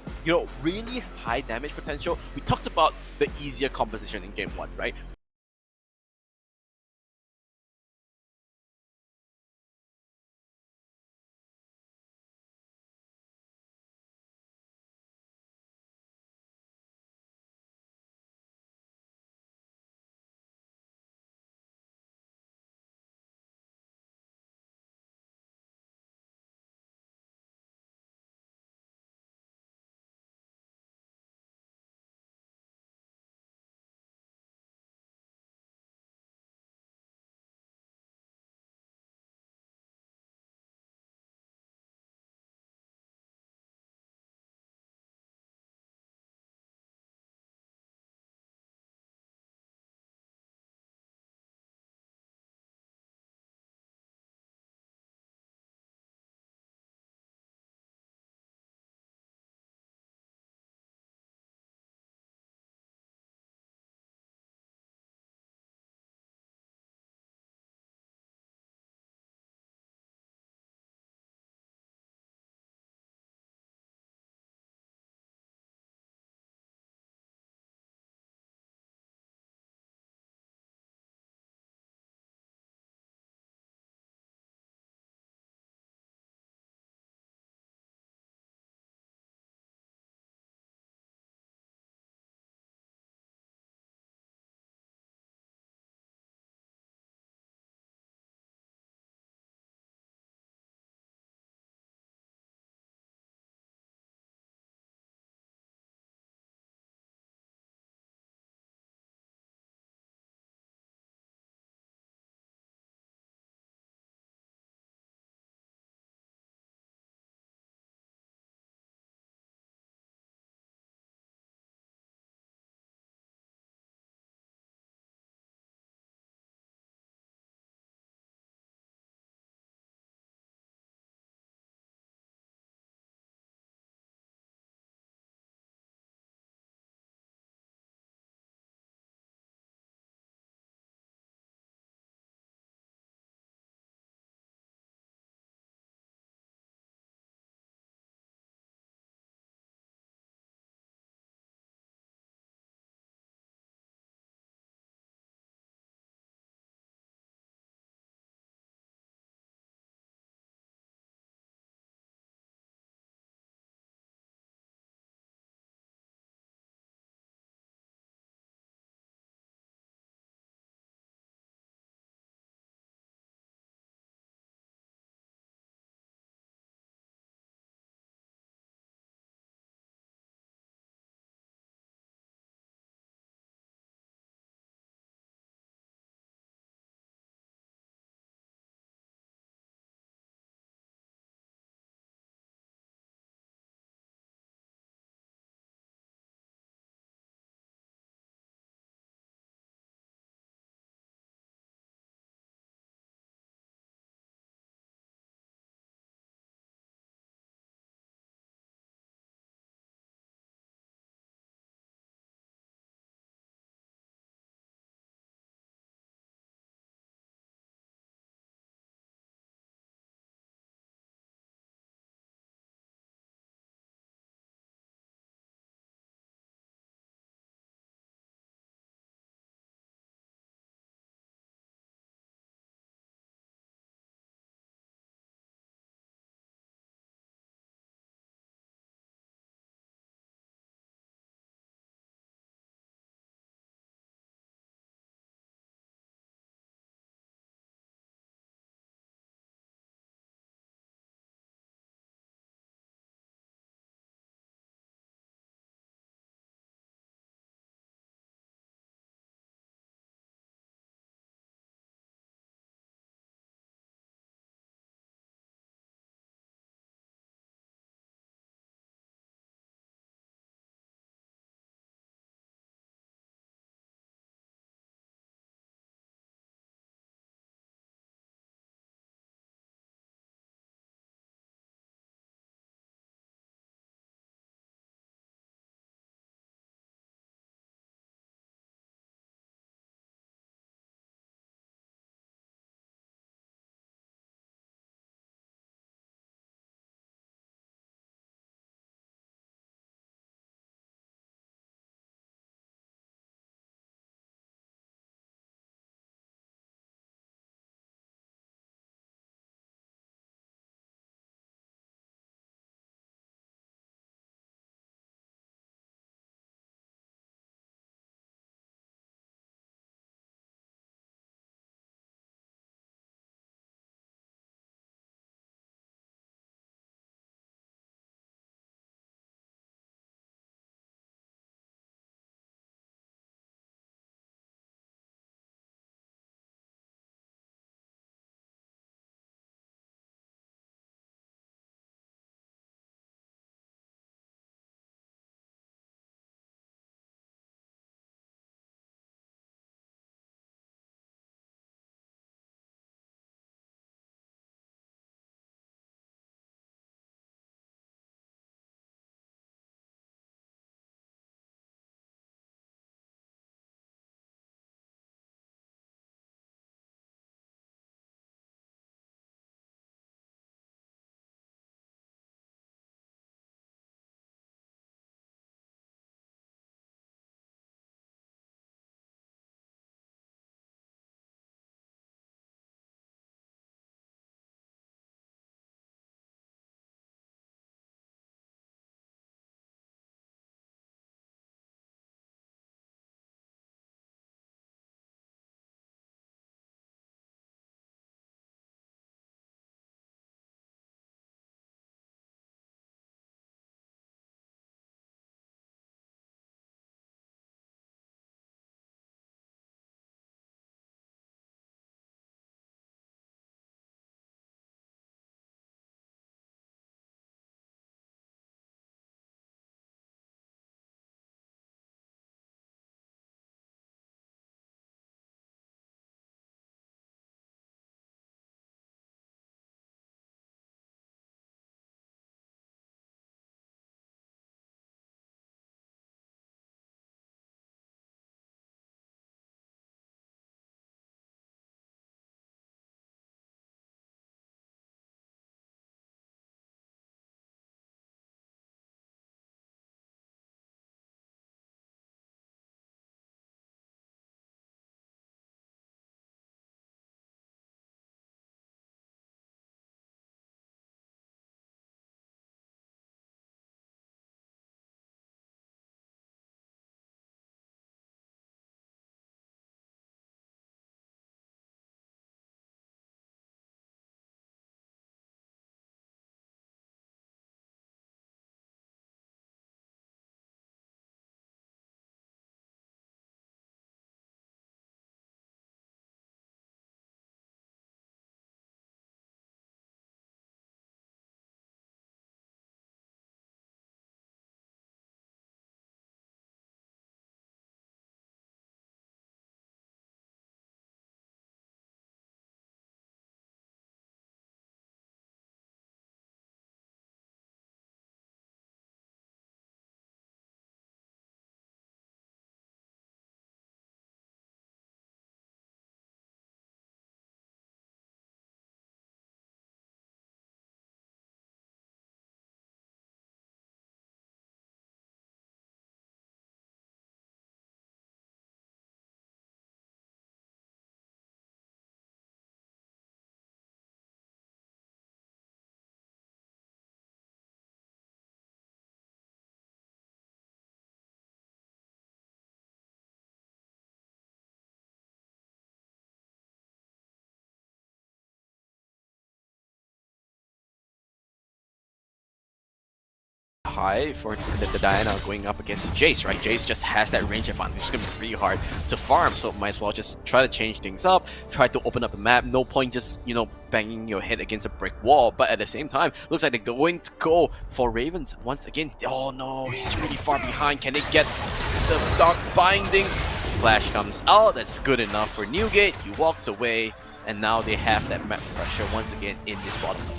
really high damage potential. We talked about the easier composition in game 1, right? high for the Diana going up against Jace, right? Jace just has that range advantage. It's going to be really hard to farm, so might as well just try to change things up, try to open up the map. No point just, you know, banging your head against a brick wall, but at the same time, looks like they're going to go for Ravens once again. Oh no, he's really far behind. Can they get the Dark Binding? Flash comes out, that's good enough for Newgate. He walks away, and now they have that map pressure once again in this bottom lane.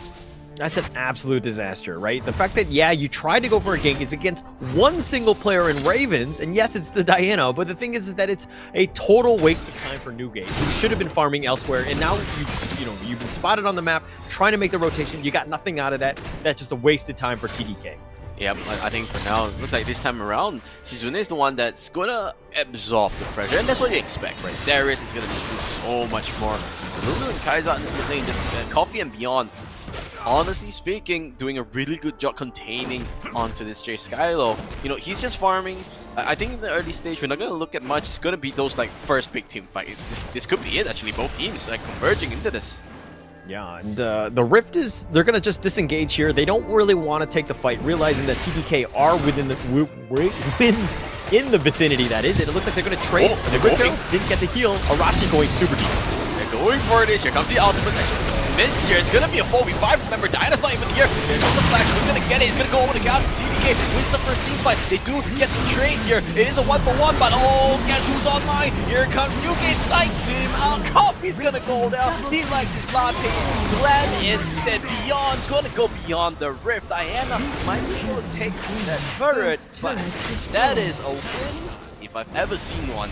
That's an absolute disaster, right? The fact that, yeah, you tried to go for a gank, it's against one single player in Ravens, and yes, it's the Diana, but the thing is that it's a total waste of time for Newgate, who should have been farming elsewhere, and now you've been spotted on the map, trying to make the rotation, you got nothing out of that. That's just a wasted time for TDK. Yep, I think for now, it looks like this time around, Shizune is the one that's gonna absorb the pressure, and that's what you expect, right? Darius is gonna just do so much more. Lulu and Kaiser in this lane, just Coffee and Beyond, honestly speaking, doing a really good job containing onto this Jay Skylo. You know, he's just farming. I think in the early stage, we're not gonna look at much. It's gonna be those like first big team fight. This could be it, actually. Both teams like converging into this. Yeah, and the Rift is, they're going to just disengage here. They don't really want to take the fight, realizing that TDK are within the in the vicinity, that is. It looks like they're going to trade. Oh, the good kill, didn't get the heal. Arashi going super deep. They're going for this. Here comes the ultimate. Miss here. It's going to be a 4v5. Remember, Diana's not even here. Here comes the flash. Who's going to get it? He's going to go over the counter. TDK wins the first team fight. They do get the trade here. It is a 1-for-1, but oh, guess who's online? Here comes Yuki, snipes him out. Coffee's going to go down. He likes his latte. Glenn instead. Beyond. Going to go beyond the Rift. Diana might be able to take that turret, but that is a win if I've ever seen one.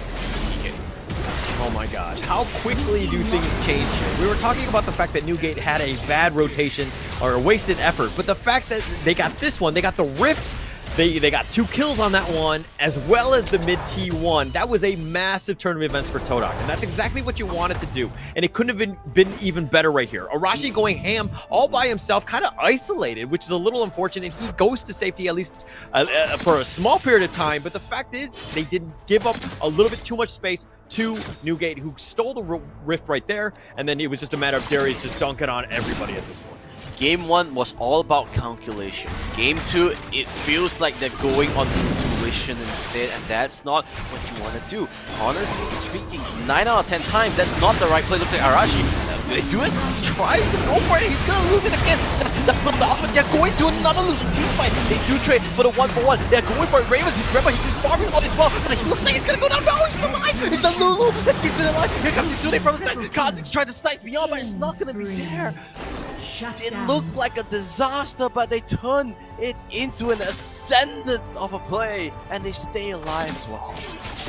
Oh my gosh, how quickly do things change here? We were talking about the fact that Newgate had a bad rotation or a wasted effort, but the fact that they got this one, they got the Rift, they got 2 kills on that one, as well as the mid T1. That was a massive turn of events for TODAK, and that's exactly what you wanted to do, and it couldn't have been even better right here. Arashi going ham all by himself, kind of isolated, which is a little unfortunate. He goes to safety at least for a small period of time, but the fact is they didn't give up a little bit too much space to Newgate, who stole the Rift right there, and then it was just a matter of Darius just dunking on everybody at this point. Game 1 was all about calculations. Game 2, it feels like they're going on intuition instead, and that's not what you want to do. Honestly speaking, 9 out of 10 times, that's not the right play. Looks like Arashi, they do it, tries to go for it, he's gonna lose it again. That's not the ultimate, they're going to another losing team fight. They do trade for the 1-for-1. They're going for it. Ravens, he's farming all as well, but he looks like he's gonna go down. No, he's alive! It's the Lulu that keeps it alive. Here comes Tsune from the side. Kha'Zix tried to snipe Beyond, but it's not gonna be there. It looked like a disaster, but they turned it into an ascendant of a play, and they stay alive as well.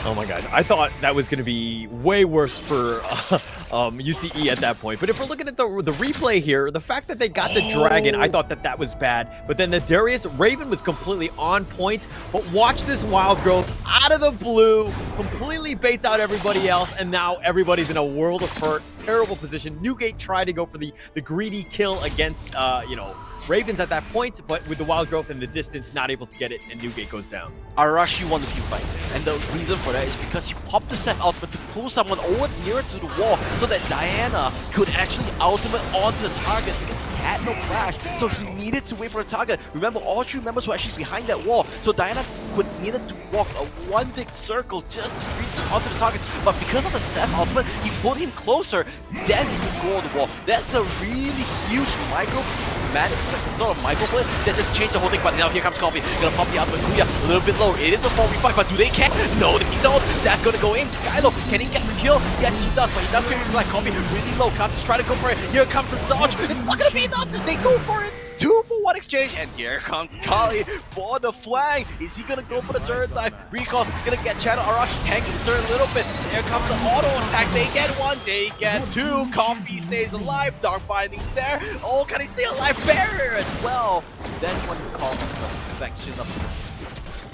Oh my gosh, I thought that was going to be way worse for UCE at that point. But if we're looking at the replay here, the fact that they got the Dragon, I thought that was bad. But then the Darius Raven was completely on point. But watch this Wild Growth out of the blue, completely baits out everybody else, and now everybody's in a world of hurt. Terrible position. Newgate tried to go for the greedy kill against, Ravens at that point, but with the Wild Growth in the distance, not able to get it, and Newgate goes down. Arashi won the team fight, and the reason for that is because he popped the set ultimate to pull someone over nearer to the wall so that Diana could actually ultimate onto the target because he had no flash, so he needed to wait for a target. Remember, all 3 members were actually behind that wall, so Diana needed to walk a one big circle just to reach onto the targets, but because of the set ultimate, he pulled him closer, then he could go on the wall. That's a really huge sort of microplay that just changed the whole thing. But now here comes Coffee, gonna pop the output. Kuya a little bit low. It is a 4v5, but do they care? No, they don't. Zach gonna go in. Skylo, can he get the kill? Yes, he does, but he does trade like Coffee really low. Kha'Zix try to go for it. Here comes the dodge. It's not gonna be enough. They go for it. 2-for-1 exchange, and here comes Kali for the flank. Is he gonna go for the turret dive? Recall's gonna get Shadow. Arashi tanking the turret a little bit. Here comes the auto attack. They get 1, they get 2. Coffee stays alive. Dark Binding there. Oh, can he stay alive? Barrier as well. That's what we call the perfection of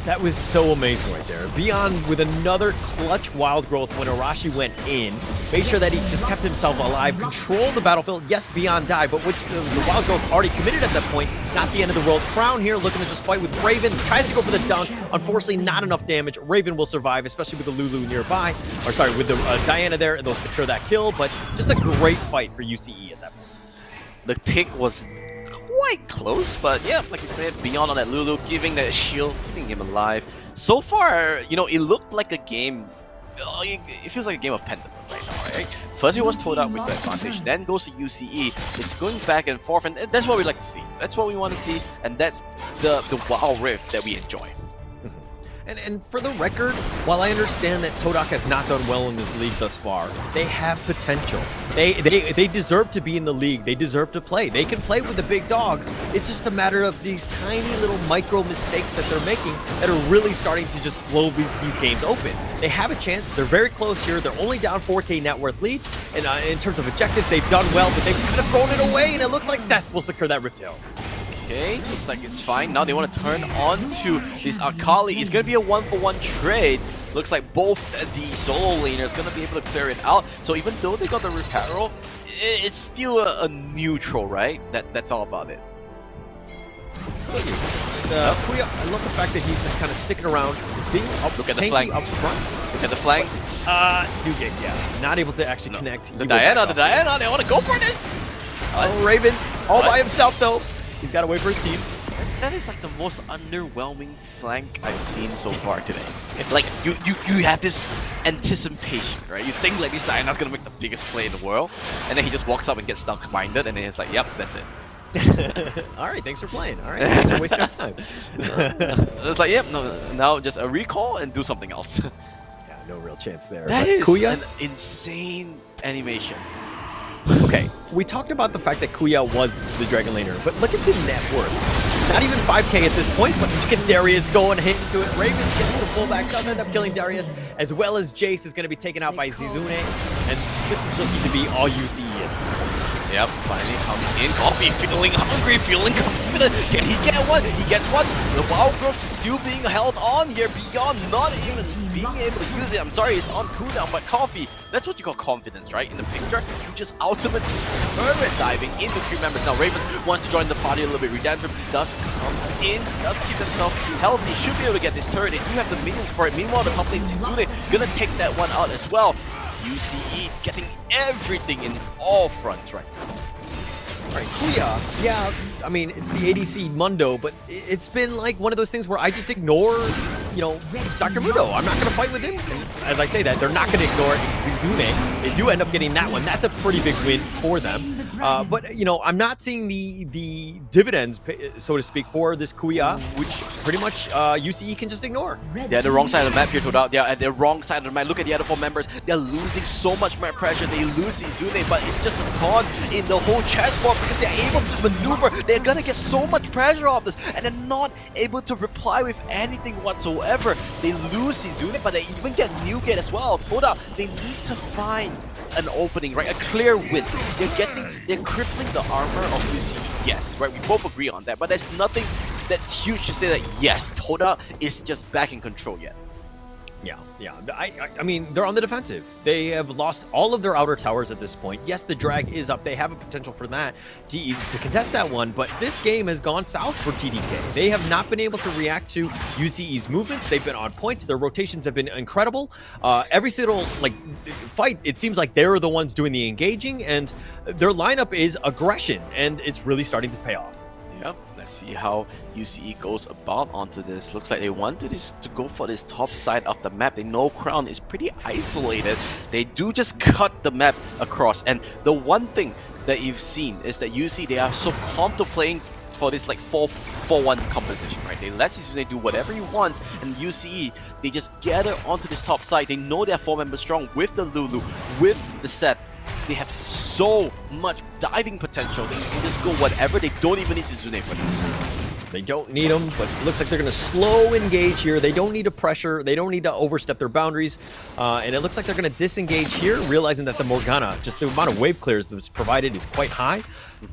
That was so amazing right there. Beyond with another clutch Wild Growth when Arashi went in, made sure that he just kept himself alive, controlled the battlefield. Yes, Beyond died, but with the Wild Growth already committed at that point, not the end of the world. Crown here looking to just fight with Raven, tries to go for the dunk. Unfortunately, not enough damage. Raven will survive, especially with the Lulu nearby. Or sorry, with the Diana there, and they'll secure that kill, but just a great fight for UCE at that point. the tick was quite close, but yeah, like you said, beyond on that Lulu, giving that shield, keeping him alive. So far, you know, it looked like a game. It feels like a game of pendulum right now, right? First it was TODAK with the advantage, then goes to UCE. It's going back and forth, and that's what we like to see. That's what we want to see, and that's the Wild Rift that we enjoy. And for the record, while I understand that TODAK has not done well in this league thus far, they have potential. They deserve to be in the league. They deserve to play. They can play with the big dogs. It's just a matter of these tiny little micro mistakes that they're making that are really starting to just blow these games open. They have a chance. They're very close here. They're only down 4K net worth lead. And in terms of objectives, they've done well, but they've kind of thrown it away, and it looks like Seth will secure that Rift Tail. Okay, looks like it's fine. Now they want to turn on to this Akali. It's going to be a 1-for-1 trade. Looks like both the solo laners going to be able to clear it out. So even though they got the Reparo, it's still a neutral, right? That's all about it. Kuya, I love the fact that he's just kind of sticking around, being up, look at the flank up front. Look at the flank. Yeah, not able to actually connect. The Diana, they want to go for this. Oh, Ravens, all by himself though. He's got to wait for his team. That is like the most underwhelming flank I've seen so far today. Like you have this anticipation, right? You think like this Diana's gonna make the biggest play in the world, and then he just walks up and gets stuck-minded, and then it's like, yep, that's it. All right, thanks for playing. All right, thanks for wasting our time. It's like, yep, no, now just a recall and do something else. Yeah, no real chance there. That is Kuya? an insane animation. Okay, we talked about the fact that Kuya was the Dragon Laner, but look at the net worth. Not even 5K at this point, but look at Darius going hit into it. Ravens getting the pullback, doesn't end up killing Darius, as well as Jace is going to be taken out by Zizune, and this is looking to be all UCE at this point. Yep, finally comes in. Coffee feeling hungry, feeling confident. Can he get one? He gets one. The Wild Growth still being held on here beyond not even being able to use it. I'm sorry, it's on cooldown, but Coffee, that's what you call confidence, right? In the picture, you just ultimate turret diving into 3 members. Now Ravens wants to join the party a little bit. Redemption does come in, does keep himself healthy. Should be able to get this turret. They do have the minions for it. Meanwhile, the top lane Zizune gonna take that one out as well. UCE getting everything in all fronts right now. Right, Kuya, yeah, I mean, it's the ADC Mundo, but it's been like one of those things where I just ignore, you know, Dr. Mundo. I'm not going to fight with him. And as I say that, they're not going to ignore Zizune. They do end up getting that one. That's a pretty big win for them. But, you know, I'm not seeing the dividends, so to speak, for this Kuya, which pretty much UCE can just ignore. They're at the wrong side of the map here, TODAK. They're at the wrong side of the map. Look at the other 4 members. They're losing so much more pressure. They lose Zizune, but it's just a pawn in the whole chessboard because they're able to just maneuver. They're gonna get so much pressure off this, and they're not able to reply with anything whatsoever. They lose Zizune, but they even get Newgate as well. TODAK, they need to find an opening, right? A clear win. They're crippling the armor of UCE. Yes, right? We both agree on that, but there's nothing that's huge to say that yes, TODAK is just back in control yet. Yeah. I mean, they're on the defensive. They have lost all of their outer towers at this point. Yes, the drag is up. They have a potential for that to contest that one, but this game has gone south for TDK. They have not been able to react to UCE's movements. They've been on point. Their rotations have been incredible. Every single fight, it seems like they're the ones doing the engaging, and their lineup is aggression, and it's really starting to pay off. Yep, let's see how UCE goes about onto this. Looks like they want to go for this top side of the map. They know Crown is pretty isolated. They do just cut the map across. And the one thing that you've seen is that UCE, they are so comfortable playing for this like 4-4-1 composition, right? They let Zizune do whatever you want, and UCE, they just gather onto this top side. They know they're 4 members strong with the Lulu, with the set. They have so much diving potential. They can just go whatever. They don't even need Zizune for this. They don't need them, but it looks like they're going to slow engage here. They don't need to pressure. They don't need to overstep their boundaries. And it looks like they're going to disengage here, realizing that the Morgana, just the amount of wave clears that's provided is quite high.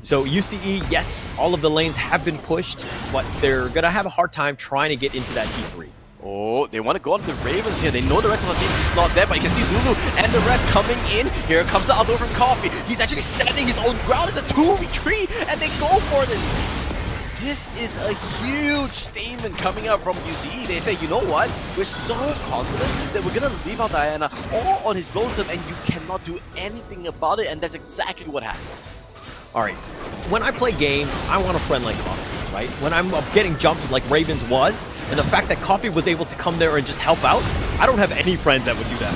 So UCE, yes, all of the lanes have been pushed, but they're going to have a hard time trying to get into that T3. Oh, they want to go on the Ravens here. They know the rest of the team is not there, but you can see Lulu and the rest coming in. Here comes the outdoor from Coffee. He's actually standing his own ground. It's a 2v3, and they go for this. This is a huge statement coming out from UCE. They say, you know what? We're so confident that we're going to leave out Diana all on his lonesome, and you cannot do anything about it, and that's exactly what happened. All right, when I play games, I want a friend like Coffee, right? When I'm getting jumped like Ravens was, and the fact that Coffee was able to come there and just help out, I don't have any friends that would do that.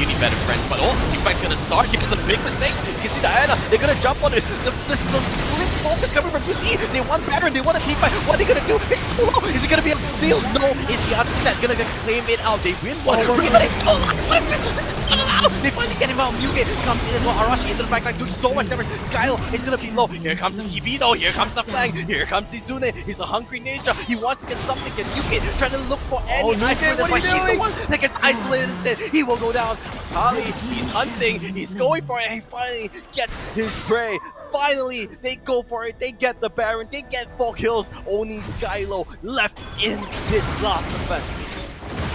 You need better friends, but Kickback's gonna start. Here's a big mistake. You can see Diana, they're gonna jump on it. The split focus coming from UC. They want Baron, they want a Kickback. What are they gonna do? It's so low. Is it gonna be a steal? No. Is the other set gonna claim it out? They win one. Everybody's so what is this? This is not allowed. They finally get him out. Mugate comes in as well. Arashi into the backline doing so much damage. Skylo is gonna be low. Here comes the TB though. Here comes the flank. Here comes Izune. He's a hungry ninja. He wants to get something. Get Mugate trying to look for any isolation, but he's the one that gets isolated instead. He will go down. Kali, he's hunting, he's going for it, and he finally gets his prey. Finally, they go for it, they get the Baron, they get 4 kills. Only Skylo left in this last offense.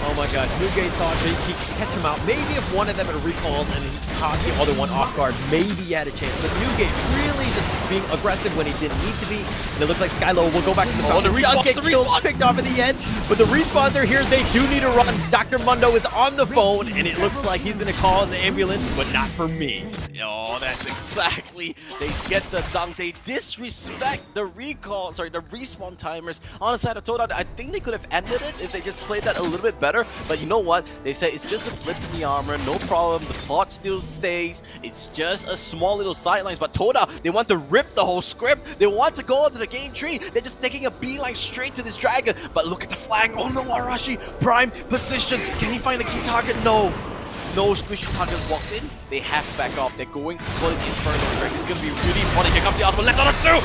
Oh my god, Newgate thought he could catch him out. Maybe if one of them had recalled and he caught the other one off guard, maybe he had a chance. But Newgate really just being aggressive when he didn't need to be. And it looks like Skylo will go back to the fountain. He does get killed, picked off at the end. But the respawns are here, they do need to run. Dr. Mundo is on the phone, and it looks like he's gonna call an ambulance, but not for me. Oh, that's exactly. They get the dunk. They disrespect the respawn timers on the side of TODAK. I think they could have ended it if they just played that a little bit better. But you know what? They said it's just a blitz in the armor, no problem. The plot still stays. It's just a small little sidelines. But TODAK, they want to rip the whole script. They want to go into the game tree. They're just taking a beeline straight to this dragon. But look at the flag. Oh no, Arashi, prime position. Can he find a key target? No. No squishy target walks in, they have to back off. They're going to pull it in further. It's going to be really important. Here comes the ultimate. Left on a two!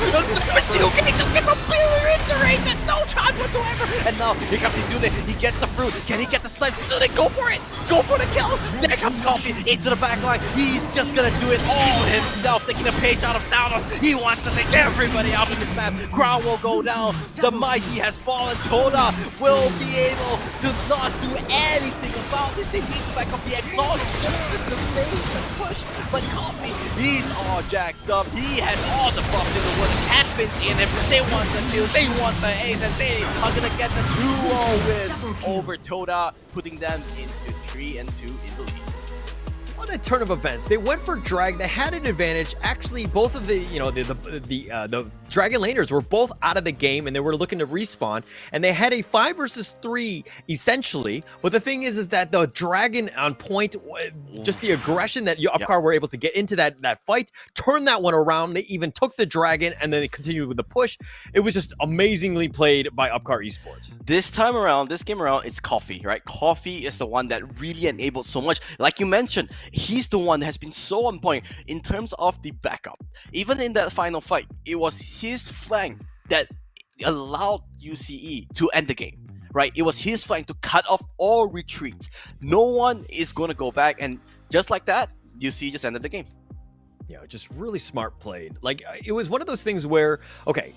He just gets obliterated! No chance whatsoever! And now, here comes Izune. He gets the fruit. Can he get the slice? Izune, go for it! Go for the kill! There comes Coffee into the back line. He's just going to do it all himself, taking a page out of Thanos. He wants to take everybody out of this map. Crown will go down. The mighty has fallen. TODAK will be able to not do anything about this. They need to back up the exhaust just in the face and push. But Coffee, he's all jacked up. He has all the buffs in the world. It happens in him. They want the deal. They want the ace. And they are going to get the 2-0 win over TODAK, putting them into 3-2 in the lead. On that turn of events, they went for drag. They had an advantage. Actually, both of the dragon laners were both out of the game, and they were looking to respawn. And they had a 5 versus 3 essentially. But the thing is that the dragon on point, just the aggression that Upcar were able to get into that fight, turned that one around. They even took the dragon, and then they continued with the push. It was just amazingly played by Upcar Esports. This game around, it's Coffee, right? Coffee is the one that really enabled so much. Like you mentioned, he's the one that has been so on point in terms of the backup. Even in that final fight, it was his flank that allowed UCE to end the game, right? It was his flank to cut off all retreats. No one is going to go back, and just like that, UCE just ended the game. Yeah, just really smart played. Like, it was one of those things where, okay,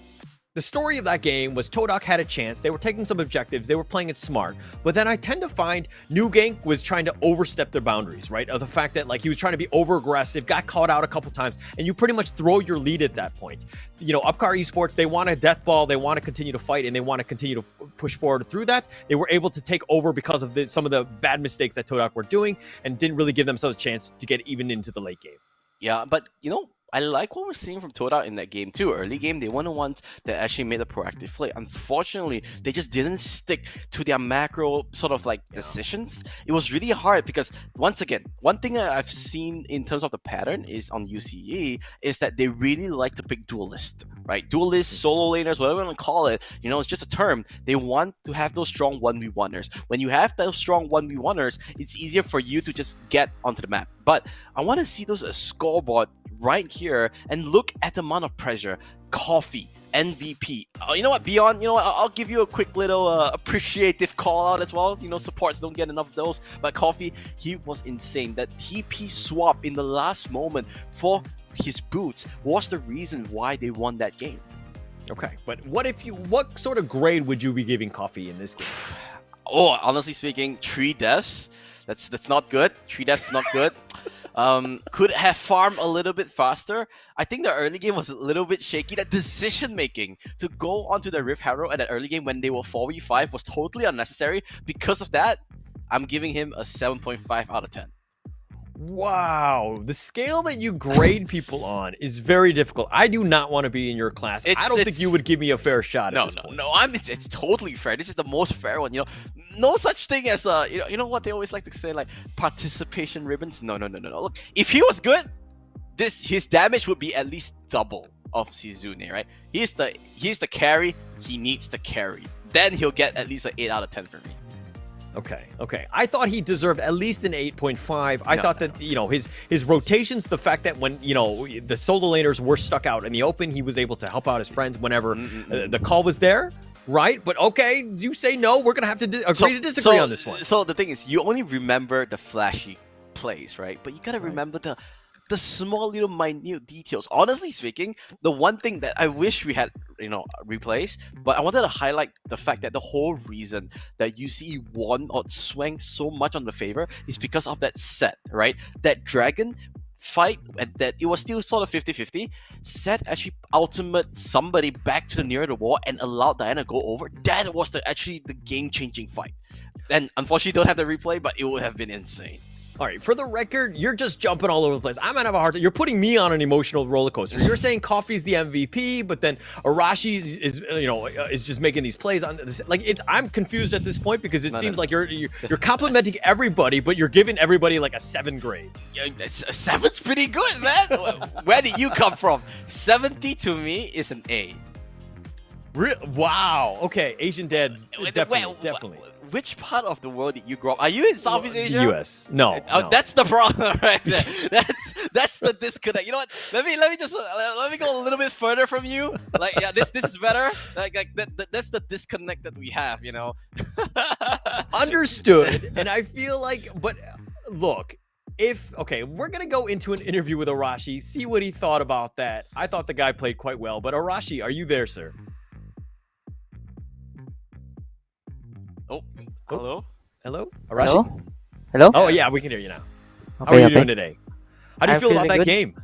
the story of that game was TODAK had a chance. They were taking some objectives. They were playing it smart. But then I tend to find Newgate was trying to overstep their boundaries, right? Of the fact that, like, he was trying to be over-aggressive, got caught out a couple times, and you pretty much throw your lead at that point. You know, Upcar Esports, they want a death ball. They want to continue to fight, and they want to continue to push forward through that. They were able to take over because of some of the bad mistakes that TODAK were doing and didn't really give themselves a chance to get even into the late game. Yeah, but, you know, I like what we're seeing from TODAK in that game too. Early game, they were the ones that actually made a proactive play. Unfortunately, they just didn't stick to their macro sort of like decisions. It was really hard because, once again, one thing that I've seen in terms of the pattern is on UCE is that they really like to pick duelists, right? Duelists, solo laners, whatever you want to call it, you know, it's just a term. They want to have those strong 1v1ers. When you have those strong 1v1ers, it's easier for you to just get onto the map. But I want to see those scoreboard right here and look at the amount of pressure. Coffee, MVP. You know what, Beyond, you know what, I'll give you a quick little appreciative call out as well. You know, supports don't get enough of those. But Coffee, he was insane. That TP swap in the last moment for his boots was the reason why they won that game. Okay, but what sort of grade would you be giving Coffee in this game? Oh, honestly speaking, 3 deaths. That's not good. 3 deaths is not good. Could have farmed a little bit faster. I think the early game was a little bit shaky. That decision making to go onto the Rift Harrow at that early game when they were 4v5 was totally unnecessary. Because of that, I'm giving him a 7.5 out of 10. Wow, the scale that you grade people on is very difficult. I do not want to be in your class. I don't think you would give me a fair shot. No, at this point. no. It's totally fair. This is the most fair one. No such thing as you know what they always like to say, like participation ribbons. No. Look, if he was good, his damage would be at least double of Shizune, right? He's the carry. He needs to carry. Then he'll get at least an 8 out of 10 for me. Okay. I thought he deserved at least an 8.5. I thought that, his rotations, the fact that when, the solo laners were stuck out in the open, he was able to help out his friends whenever the call was there, right? But okay, you say no, we're going to have to agree to disagree on this one. So the thing is, you only remember the flashy plays, right? But you got to remember the small little minute details. Honestly speaking, the one thing that I wish we had, replaced, but I wanted to highlight the fact that the whole reason that UCE won or swung so much on the favor is because of that set, right? That dragon fight, and that it was still sort of 50-50. Set actually ultimate somebody back to the near the wall and allowed Diana go over. That was actually the game-changing fight. And unfortunately, don't have the replay, but it would have been insane. All right, for the record, you're just jumping all over the place. I'm gonna have a hard time. You're putting me on an emotional roller coaster. You're saying Coffee's the MVP, but then Arashi is just making these plays on this. Like, I'm confused at this point because it seems like you're complimenting everybody, but you're giving everybody like a 7 grade. Yeah, a 7's pretty good, man. Where did you come from? 70 to me is an A. Wow. Okay, Asian Dad, definitely. Which part of the world did you grow up? Are you in Southeast Asia? U.S. No. That's the problem, right there. That's the disconnect. You know what? Let me go a little bit further from you. Like, yeah, this is better. Like that's the disconnect that we have. Understood. And I feel like, but look. We're going to go into an interview with Arashi, see what he thought about that. I thought the guy played quite well, but Arashi, are you there, sir? Oh, hello? Hello? Arashi? Hello? Oh, yeah, we can hear you now. How Okay, are you okay. doing today? How do you I'm feel about feeling that good. game?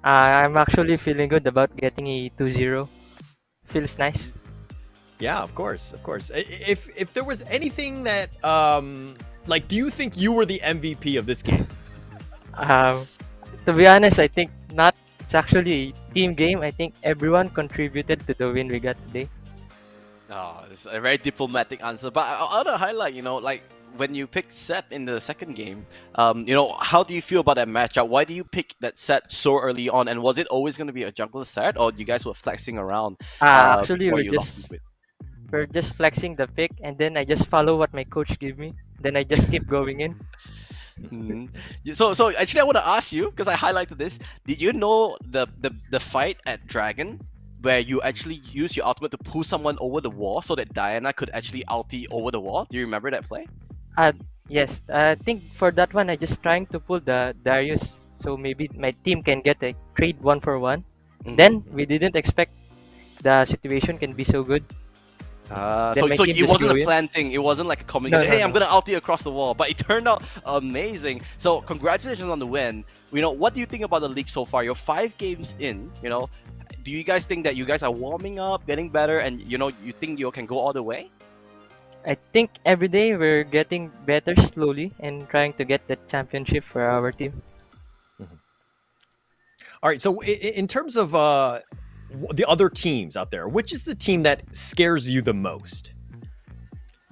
I'm actually feeling good about getting a 2-0. Feels nice. Yeah, of course. If there was anything that, do you think you were the MVP of this game? To be honest, I think not. It's actually a team game. I think everyone contributed to the win we got today. Oh, it's a very diplomatic answer. But I want to highlight, like when you picked Sep in the second game, how do you feel about that matchup? Why do you pick that set so early on? And was it always going to be a jungler set, or you guys were flexing around? Actually, before you lost it? we're just flexing the pick, and then I just follow what my coach give me. Then I just keep going in. So actually, I want to ask you, because I highlighted this. Did you know the fight at Dragon, where you actually use your ultimate to pull someone over the wall so that Diana could actually ulti over the wall? Do you remember that play? Yes, I think for that one, I just trying to pull the Darius so maybe my team can get a trade 1-for-1. Then we didn't expect the situation can be so good. So it wasn't a planned thing. It wasn't like a communication. Hey, I'm gonna ulti across the wall. But it turned out amazing. So congratulations on the win. What do you think about the league so far? You're 5 games in. Do you guys think that you guys are warming up, getting better, and you think you can go all the way? I think every day we're getting better slowly and trying to get the championship for our team. All right, so in terms of the other teams out there, which is the team that scares you the most?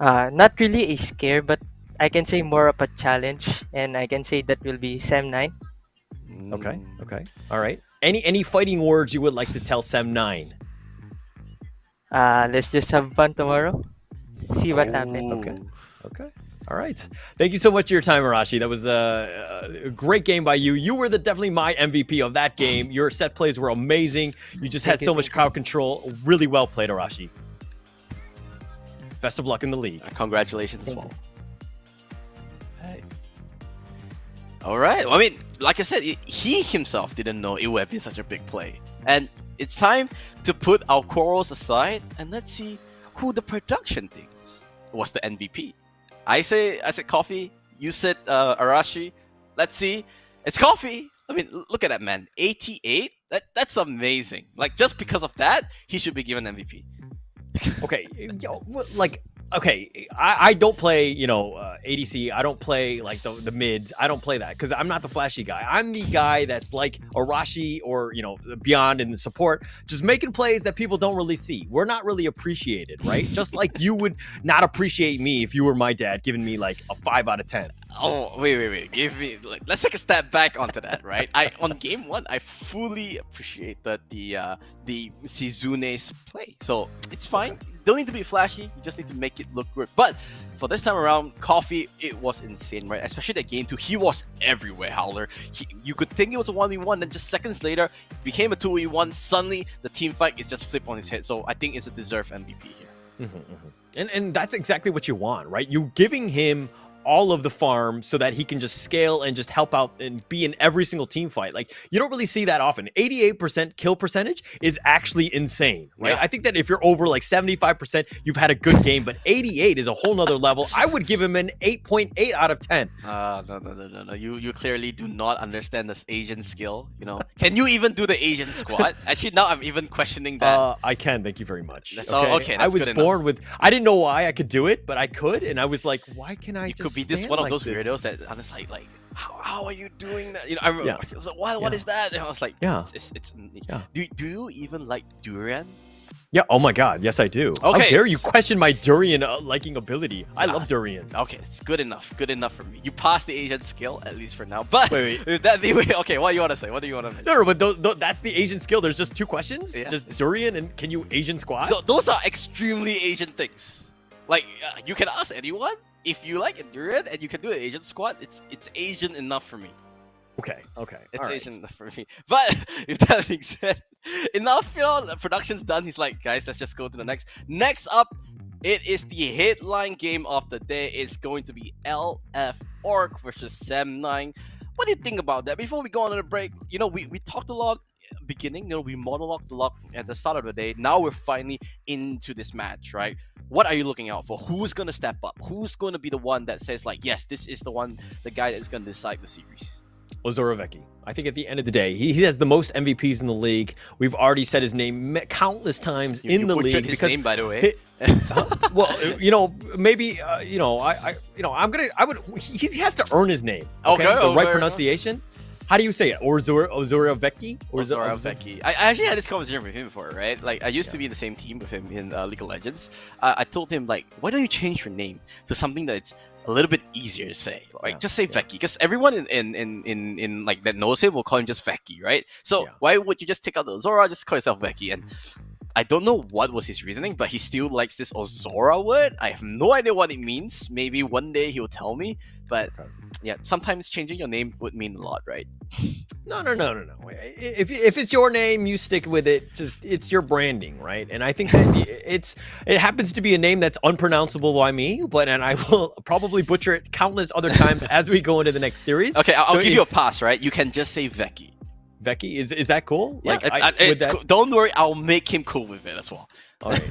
Not really a scare, but I can say more of a challenge, and I can say that will be SEM9. Okay. All right. Any fighting words you would like to tell SEM9? Let's just have fun tomorrow. See what happens. Okay. All right. Thank you so much for your time, Arashi. That was a great game by you. You were definitely my MVP of that game. Your set plays were amazing. You just had so much crowd control. Really well played, Arashi. Best of luck in the league. Congratulations as well. Hey. All right. Well, I mean, like I said, he himself didn't know it would have been such a big play. And it's time to put our quarrels aside and let's see who the production thinks was the MVP. I said Coffee. You said Arashi. Let's see. It's Coffee. I mean, look at that, man. 88. That's amazing. Like, just because of that, he should be given MVP. Okay, okay, I don't play, ADC. I don't play like the mids. I don't play that because I'm not the flashy guy. I'm the guy that's like Arashi or, beyond in the support, just making plays that people don't really see. We're not really appreciated, right? Just like you would not appreciate me if you were my dad, giving me like a 5 out of 10. Oh, wait. Let's take a step back onto that, right? On game 1, I fully appreciated the Shizune's play. So it's fine. Don't need to be flashy. You just need to make it look good. But for this time around, Coffee, it was insane, right? Especially that game 2. He was everywhere, Howler. You could think it was a 1v1, then just seconds later, it became a 2v1. Suddenly, the team fight is just flipped on his head. So I think it's a deserved MVP here. And that's exactly what you want, right? You giving him all of the farm so that he can just scale and just help out and be in every single team fight. Like, you don't really see that often. 88% kill percentage is actually insane, right? Yeah. I think that if you're over like 75%, you've had a good game, but 88 is a whole nother level. I would give him an 8.8 out of 10. No. You clearly do not understand this Asian skill, Can you even do the Asian squat? Actually, now I'm even questioning that. I can, thank you very much. Okay, I that's was good born with, I didn't know why I could do it, but I could, and I was like, why can I just be this stand one of like those this? weirdos that honestly like how are you doing that? I remember I was like, what is that? And I was like, it's do you even like durian? Yeah, oh my god, yes I do. Okay. How dare you question my durian liking ability? I love durian. Okay, it's good enough for me. You passed the Asian skill, at least for now. But wait. Okay, what do you want to say? No, but that's the Asian skill. There's just 2 questions? Yeah. Just durian and can you Asian squat? Those are extremely Asian things. Like, you can ask anyone. If you like durian and you can do an Asian squat, it's Asian enough for me. Okay. It's Asian enough for me. But if that being said, enough, the production's done. He's like, guys, let's just go to the next. Next up, it is the headline game of the day. It's going to be LF Org versus SEM9. What do you think about that? Before we go on to the break, we talked a lot beginning, we monologued a lot at the start of the day. Now we're finally into this match, right? What are you looking out for? Who's going to step up? Who's going to be the one that says like, yes, this is the guy that's going to decide the series? Ozoroveki. I think at the end of the day, he has the most MVPs in the league. We've already said his name countless times in the league. His name, by the way. Well, maybe I would. He has to earn his name. Okay, the right pronunciation. How do you say it? Ozoroveki? Ozoroveki. I actually had this conversation with him before, right? Like, I used to be in the same team with him in League of Legends. I told him, like, why don't you change your name to something that's a little bit easier to say? Like, just say Veki, because everyone in like that knows him will call him just Veki, right? So why would you just take out the Ozora, just call yourself Veki? And I don't know what was his reasoning, but he still likes this Ozora word. I have no idea what it means. Maybe one day he'll tell me. But yeah, sometimes changing your name would mean a lot, right? No. If it's your name, you stick with it. It's your branding, right? And I think that it happens to be a name that's unpronounceable by me, and I will probably butcher it countless other times as we go into the next series. Okay, I'll give you a pass, right? You can just say Veki. Veki, is that cool? Yeah, cool. Don't worry, I'll make him cool with it as well. All right.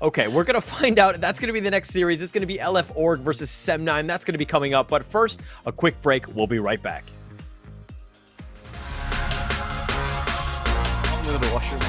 Okay, we're going to find out. That's going to be the next series. It's going to be LF Org versus SEM9. That's going to be coming up. But first, a quick break. We'll be right back. I'm going to the washroom.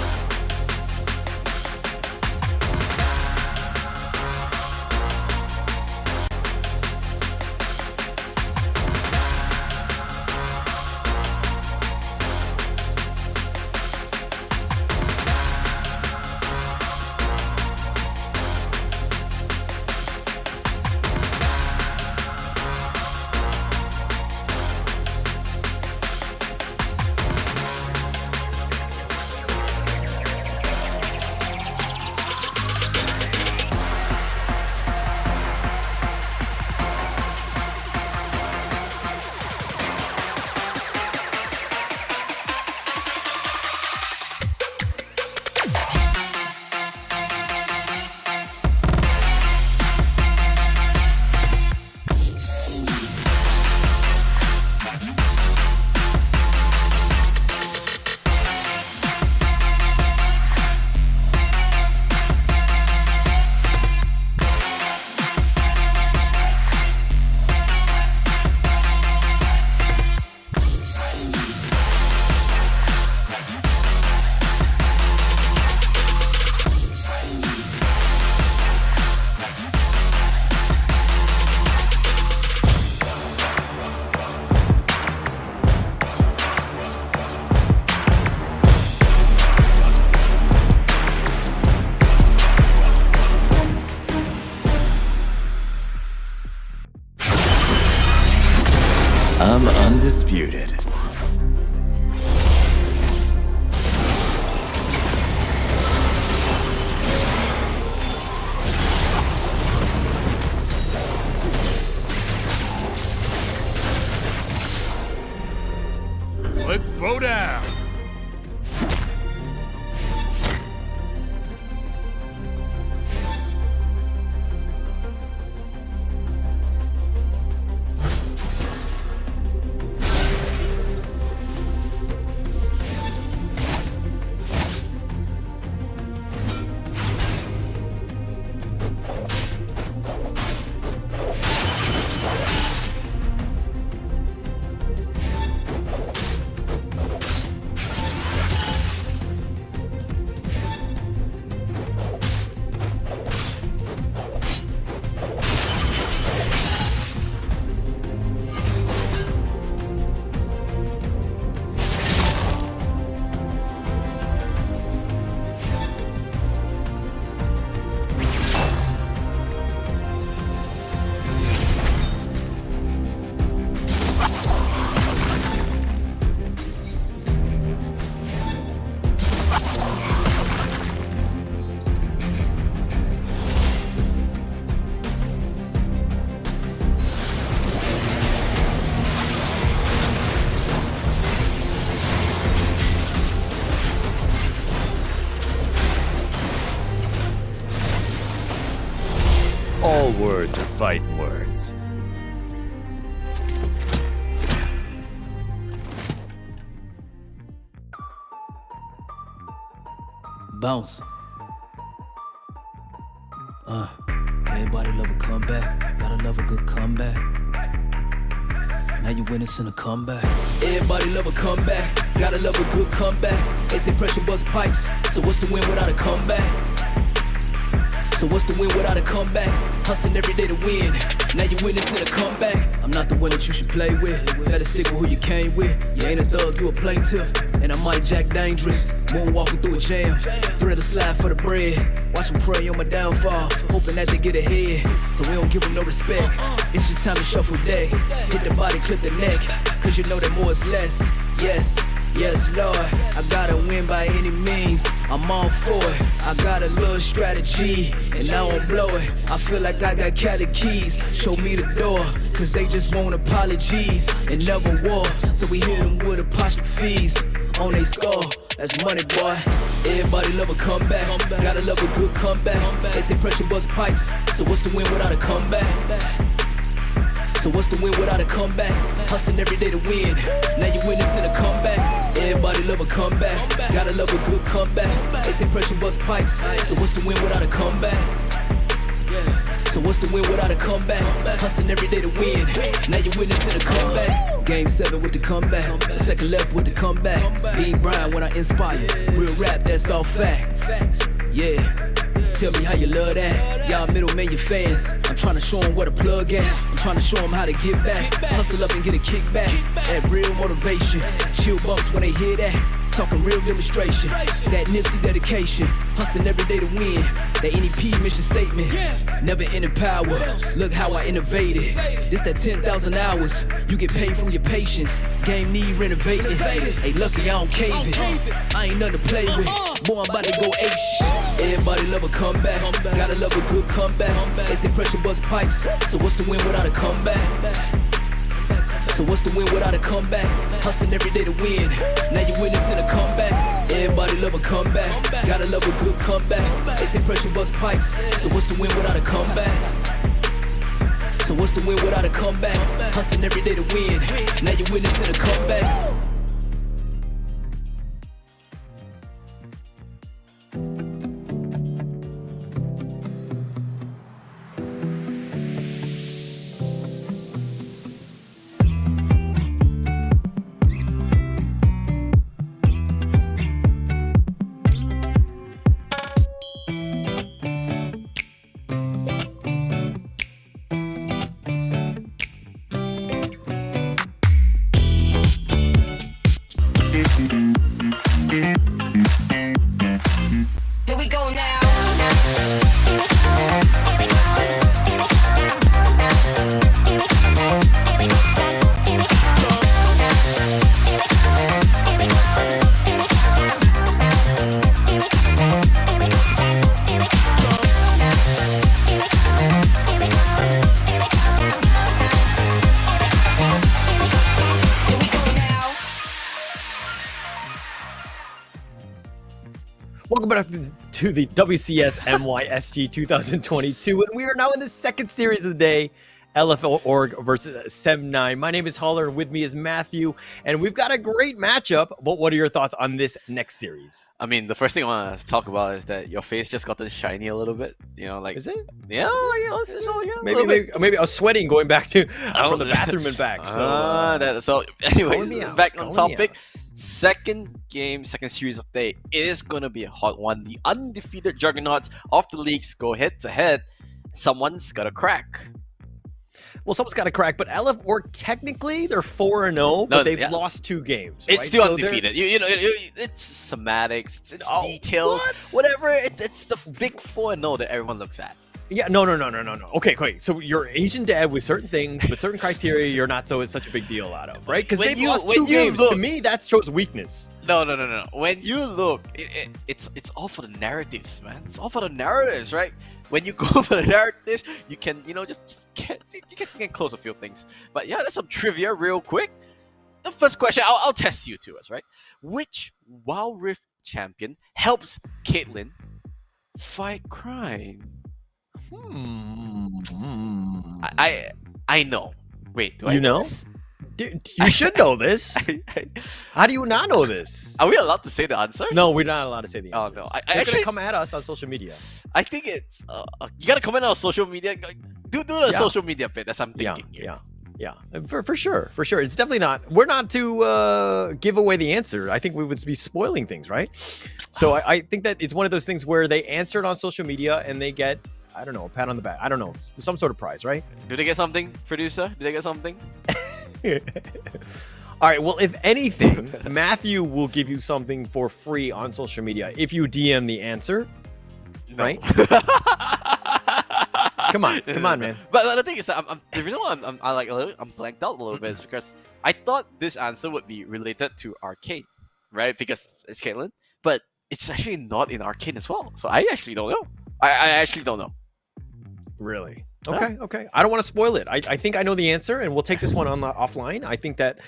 I'm undisputed. Let's throw down. All words are fight words. Bounce. Everybody love a comeback. Gotta love a good comeback. Now you witnessing a comeback. Everybody love a comeback. Gotta love a good comeback. They say pressure bust pipes. So what's the win without a comeback? So what's the win without a comeback? Hustling every day to win. Now you witnessing a comeback. I'm not the one that you should play with. Better stick with who you came with. You ain't a thug, you a plaintiff. And I might jack dangerous. Moonwalking through a jam. Thriller slide for the bread. Watch them pray on my downfall. Hoping that they get ahead. So we don't give them no respect. It's just time to shuffle deck. Hit the body, clip the neck. Cause you know that more is less. Yes. Yes, Lord, I gotta win by any means. I'm all for it. I got a little strategy, and I won't blow it. I feel like I got Cali keys. Show me the door, cause they just want apologies and never war. So we hit them with apostrophes on they score. That's money, boy. Everybody love a comeback. Gotta love a good comeback. They say pressure bust pipes. So what's the win without a comeback? So what's the win without a comeback? Hustling every day to win. Now you witnessing a comeback. Everybody love a comeback. Gotta love a good comeback. They say pressure bust pipes. So what's the win without a comeback? So what's the win without a comeback? Hustling every day to win. Now you witnessing a comeback. Game 7 with the comeback. Second left with the comeback. Being Brian when I inspire. Real rap, that's all fact. Yeah. Tell me how you love that. Y'all middlemen, your fans. I'm trying to show them where to plug at. I'm trying to show them how to get back. Hustle up and get a kickback. That real motivation. Chill bumps when they hear that. Talking real demonstration. That Nipsey dedication. Hustling every day to win. That NEP mission statement. Never ending power. Look how I innovated. This that 10,000 hours. You get paid from your patience. Game need renovating. Hey, lucky I don't cave it. I ain't nothing to play with. Boy, I'm about to go ape shit. Everybody love a comeback. Gotta love a good comeback. They say pressure bust pipes. So what's the win without a comeback? So what's the win without a comeback? Hustling every day to win. Now you witnessing a comeback. Everybody love a comeback. Gotta love a good comeback. They say pressure bust pipes. So what's the win without a comeback? So what's the win without a comeback? Hustling every day to win. Now you witnessing a comeback. Welcome back to the WCS MYSG 2022, and we are now in the second series of the day, LFO Org versus SEM9. My name is Holler, and with me is Matthew, and we've got a great matchup. But what are your thoughts on this next series? I mean, the first thing I want to talk about is that your face just gotten shiny a little bit. You know, like Is it? yeah, Maybe I was sweating going back to from the bathroom and back. So, anyways, me out. back Call on me topic. out. Second series of the day is gonna be a hot one. The undefeated juggernauts of the leagues go head to head. Someone's got to crack. Well, someone's got to crack, but LF Org technically they're 4-0, but they've lost 2 games. It's right? still So undefeated. You know, it's semantics, it's details, what? whatever. It's the big 4-0 that everyone looks at. Yeah, no. Okay, great. So you're Asian dad with certain things, with certain criteria, you're not it's such a big deal out of, right? Because they've lost 2 games. To me, that shows weakness. No. When you look, it's all for the narratives, man. It's all for the narratives, right? When you go for the narratives, you can, just get close a few things. But yeah, that's some trivia real quick. The first question, I'll test you two, right? Which Wild Rift champion helps Caitlyn fight crime? I know. Wait, do I know? this? Dude, you should know this. How do you not know this? Are we allowed to say the answer? No, we're not allowed to say the Oh, answers. no. They're actually gonna come at us on social media. I think it's you gotta comment on social media. Do the social media bit. That's what I'm thinking. Yeah. For sure. It's definitely not. We're not to give away the answer. I think we would be spoiling things, right? So I think that it's one of those things where they answered on social media and they get, I don't know, a pat on the back. I don't know, some sort of prize, right? Do they get something, producer? Did they get something? All right. Well, if anything, Matthew will give you something for free on social media if you DM the answer, right? Come on, man. But the thing is that the reason why I'm blanked out a little bit is because I thought this answer would be related to Arcane, right? Because it's Caitlyn, but it's actually not in Arcane as well. So I actually don't know. I actually don't know. Really? Okay. I don't want to spoil it. I think I know the answer, and we'll take this one on the offline. I think that,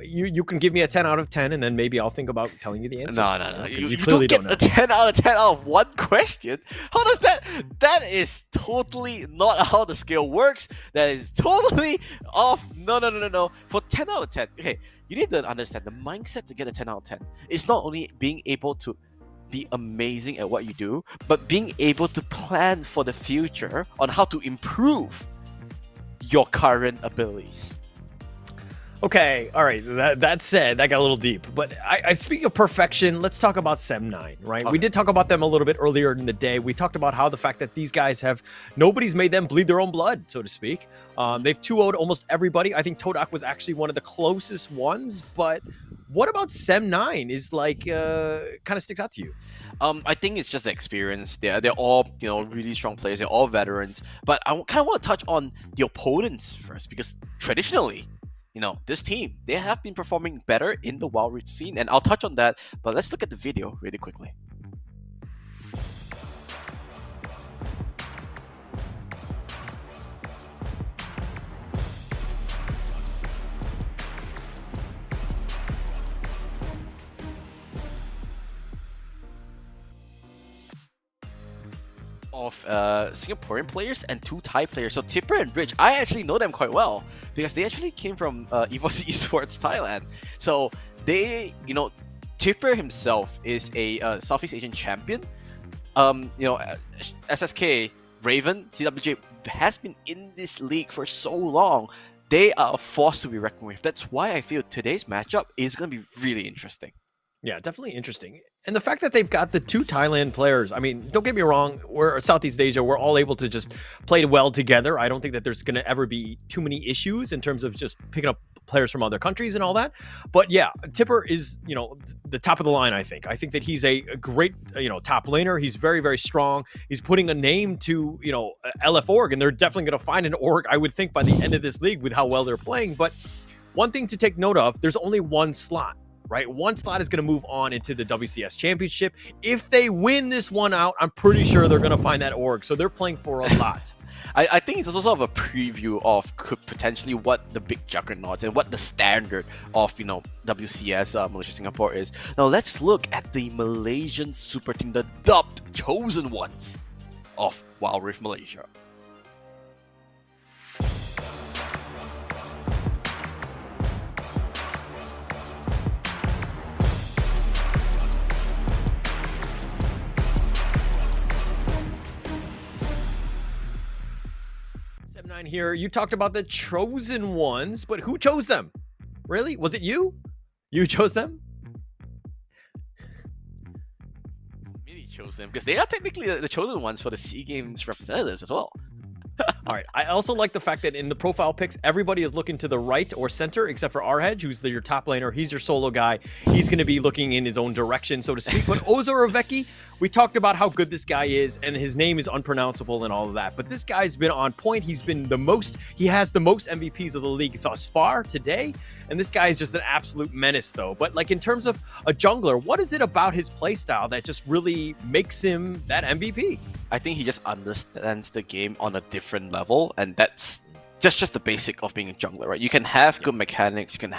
you can give me a 10 out of 10, and then maybe I'll think about telling you the answer. No. You clearly don't get a 10 out of 10 out of one question. How does that? That is totally not how the scale works. That is totally off. No. For 10 out of 10, okay, you need to understand the mindset to get a 10 out of 10. It's not only being able to be amazing at what you do, but being able to plan for the future on how to improve your current abilities. Okay, all right. That said, that got a little deep. But I speak of perfection. Let's talk about SEM9, right? Okay. We did talk about them a little bit earlier in the day. We talked about how the fact that these guys nobody's made them bleed their own blood, so to speak. They've 2-0'd almost everybody. I think TODAK was actually one of the closest ones. But what about SEM9 is kind of sticks out to you? I think it's just the experience. They're all really strong players. They're all veterans. But I kind of want to touch on the opponents first, because traditionally, this team, they have been performing better in the Wild Rift scene, and I'll touch on that. But let's look at the video really quickly. Of Singaporean players and 2 Thai players. So Tipper and Bridge, I actually know them quite well because they actually came from Esports Thailand. So they, Tipper himself is a Southeast Asian champion. SSK, Raven, CWJ has been in this league for so long. They are a force to be reckoned with. That's why I feel today's matchup is going to be really interesting. Yeah, definitely interesting. And the fact that they've got the 2 Thailand players, I mean, don't get me wrong, we're Southeast Asia, we're all able to just play well together. I don't think that there's going to ever be too many issues in terms of just picking up players from other countries and all that. But yeah, Tipper is, the top of the line, I think. I think that he's a great, top laner. He's very, very strong. He's putting a name to, LF Org, and they're definitely going to find an org, I would think, by the end of this league with how well they're playing. But one thing to take note of, there's only 1 slot. right? One slot is going to move on into the WCS Championship. If they win this one out, I'm pretty sure they're going to find that org. So they're playing for a lot. I think it's also a preview of potentially what the big juggernauts and what the standard of WCS Malaysia Singapore is. Now let's look at the Malaysian super team, the dubbed chosen ones of Wild Rift Malaysia. SEM9 here. You talked about the chosen ones, but who chose them? Really? Was it you? You chose them? Really chose them because they are technically the chosen ones for the SEA Games representatives as well. All right. I also like the fact that in the profile picks, everybody is looking to the right or center, except for Arhej, who's your top laner. He's your solo guy. He's going to be looking in his own direction, so to speak. But Ozoroveki, we talked about how good this guy is, and his name is unpronounceable and all of that. But this guy's been on point. He has the most MVPs of the league thus far today. And this guy is just an absolute menace, though. But like in terms of a jungler, what is it about his playstyle that just really makes him that MVP? I think he just understands the game on a different level, and that's just the basic of being a jungler, right? You can have good mechanics, you can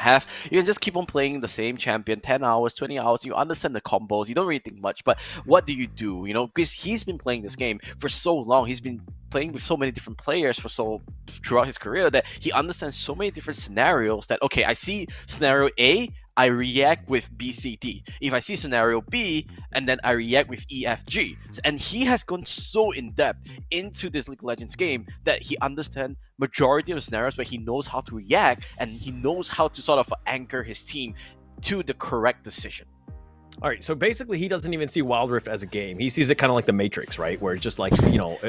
just keep on playing the same champion 10 hours, 20 hours, you understand the combos, you don't really think much, but what do? Because he's been playing this game for so long, he's been playing with so many different players throughout his career that he understands so many different scenarios that, okay, I see scenario A, I react with B, C, D. If I see scenario B, and then I react with E, F, G. And he has gone so in-depth into this League of Legends game that he understands majority of the scenarios where he knows how to react, and he knows how to sort of anchor his team to the correct decision. All right, so basically he doesn't even see Wild Rift as a game. He sees it kind of like the Matrix, right? Where it's just like,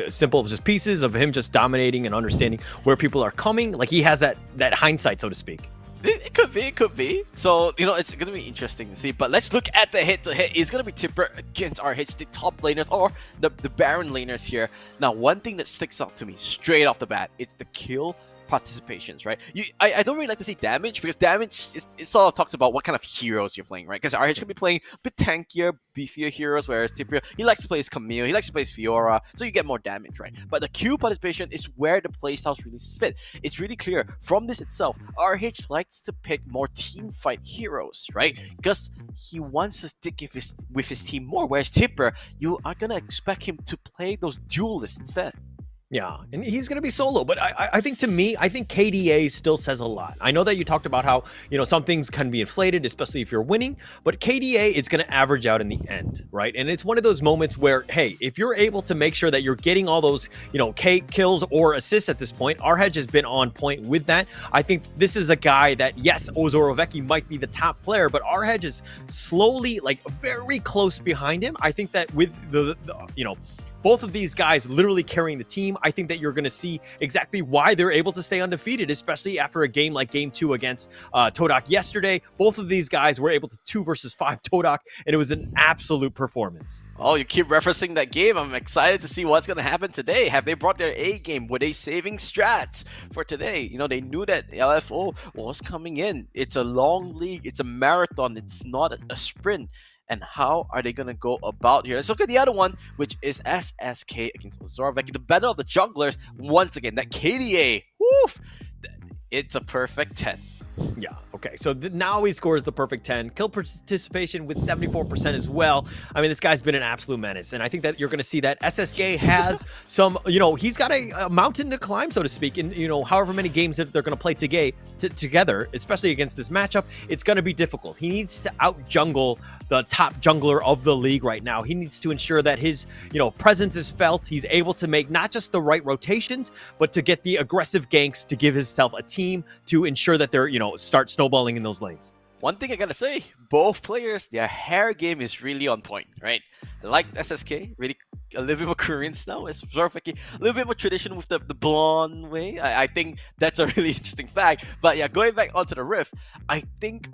simple just pieces of him just dominating and understanding where people are coming. Like he has that hindsight, so to speak. It could be. So, it's going to be interesting to see. But let's look at the head-to-head. It's going to be Tipper against RH, the top laners, or the Baron laners here. Now, one thing that sticks out to me straight off the bat, it's the kill participations, right? I don't really like to see damage, because damage it sort of talks about what kind of heroes you're playing, right? Because RH can be playing a bit tankier, beefier heroes, whereas Tipper, he likes to play his Camille, he likes to play his Fiora, so you get more damage, right? But the Q participation is where the playstyles really fit. It's really clear from this itself, RH likes to pick more team fight heroes, right? Because he wants to stick with his team more, whereas Tipper, you are gonna expect him to play those duelists instead. Yeah, and he's going to be solo, but I think KDA still says a lot. I know that you talked about how, some things can be inflated, especially if you're winning, but KDA is going to average out in the end, right? And it's one of those moments where, hey, if you're able to make sure that you're getting all those, kills or assists at this point, Arhej has been on point with that. I think this is a guy that, yes, Ozoroveki might be the top player, but Arhej is slowly, very close behind him. I think that with the both of these guys literally carrying the team, I think that you're going to see exactly why they're able to stay undefeated, especially after a game like Game 2 against TODAK yesterday. Both of these guys were able to 2 versus 5 TODAK, and it was an absolute performance. Oh, you keep referencing that game. I'm excited to see what's going to happen today. Have they brought their A game? Were they saving strats for today? They knew that LFO was coming in. It's a long league. It's a marathon. It's not a sprint. And how are they going to go about here? Let's look at the other one, which is SSK against Ozoroveki, the battle of the junglers. Once again, that KDA, woof, it's a perfect 10. Yeah, okay. So now he scores the perfect 10. Kill participation with 74% as well. I mean, this guy's been an absolute menace. And I think that you're going to see that SSK has some, he's got a mountain to climb, so to speak. And, however many games that they're going to play together, especially against this matchup, it's going to be difficult. He needs to out-jungle the top jungler of the league right now. He needs to ensure that his, presence is felt. He's able to make not just the right rotations, but to get the aggressive ganks to give himself a team to ensure that they're, start snowballing in those lanes. One thing I gotta say, both players, their hair game is really on point, right? I like SSK, really a little bit more Korean style. It's sort of like a little bit more tradition with the blonde way. I think that's a really interesting fact. But yeah, going back onto the Rift, I think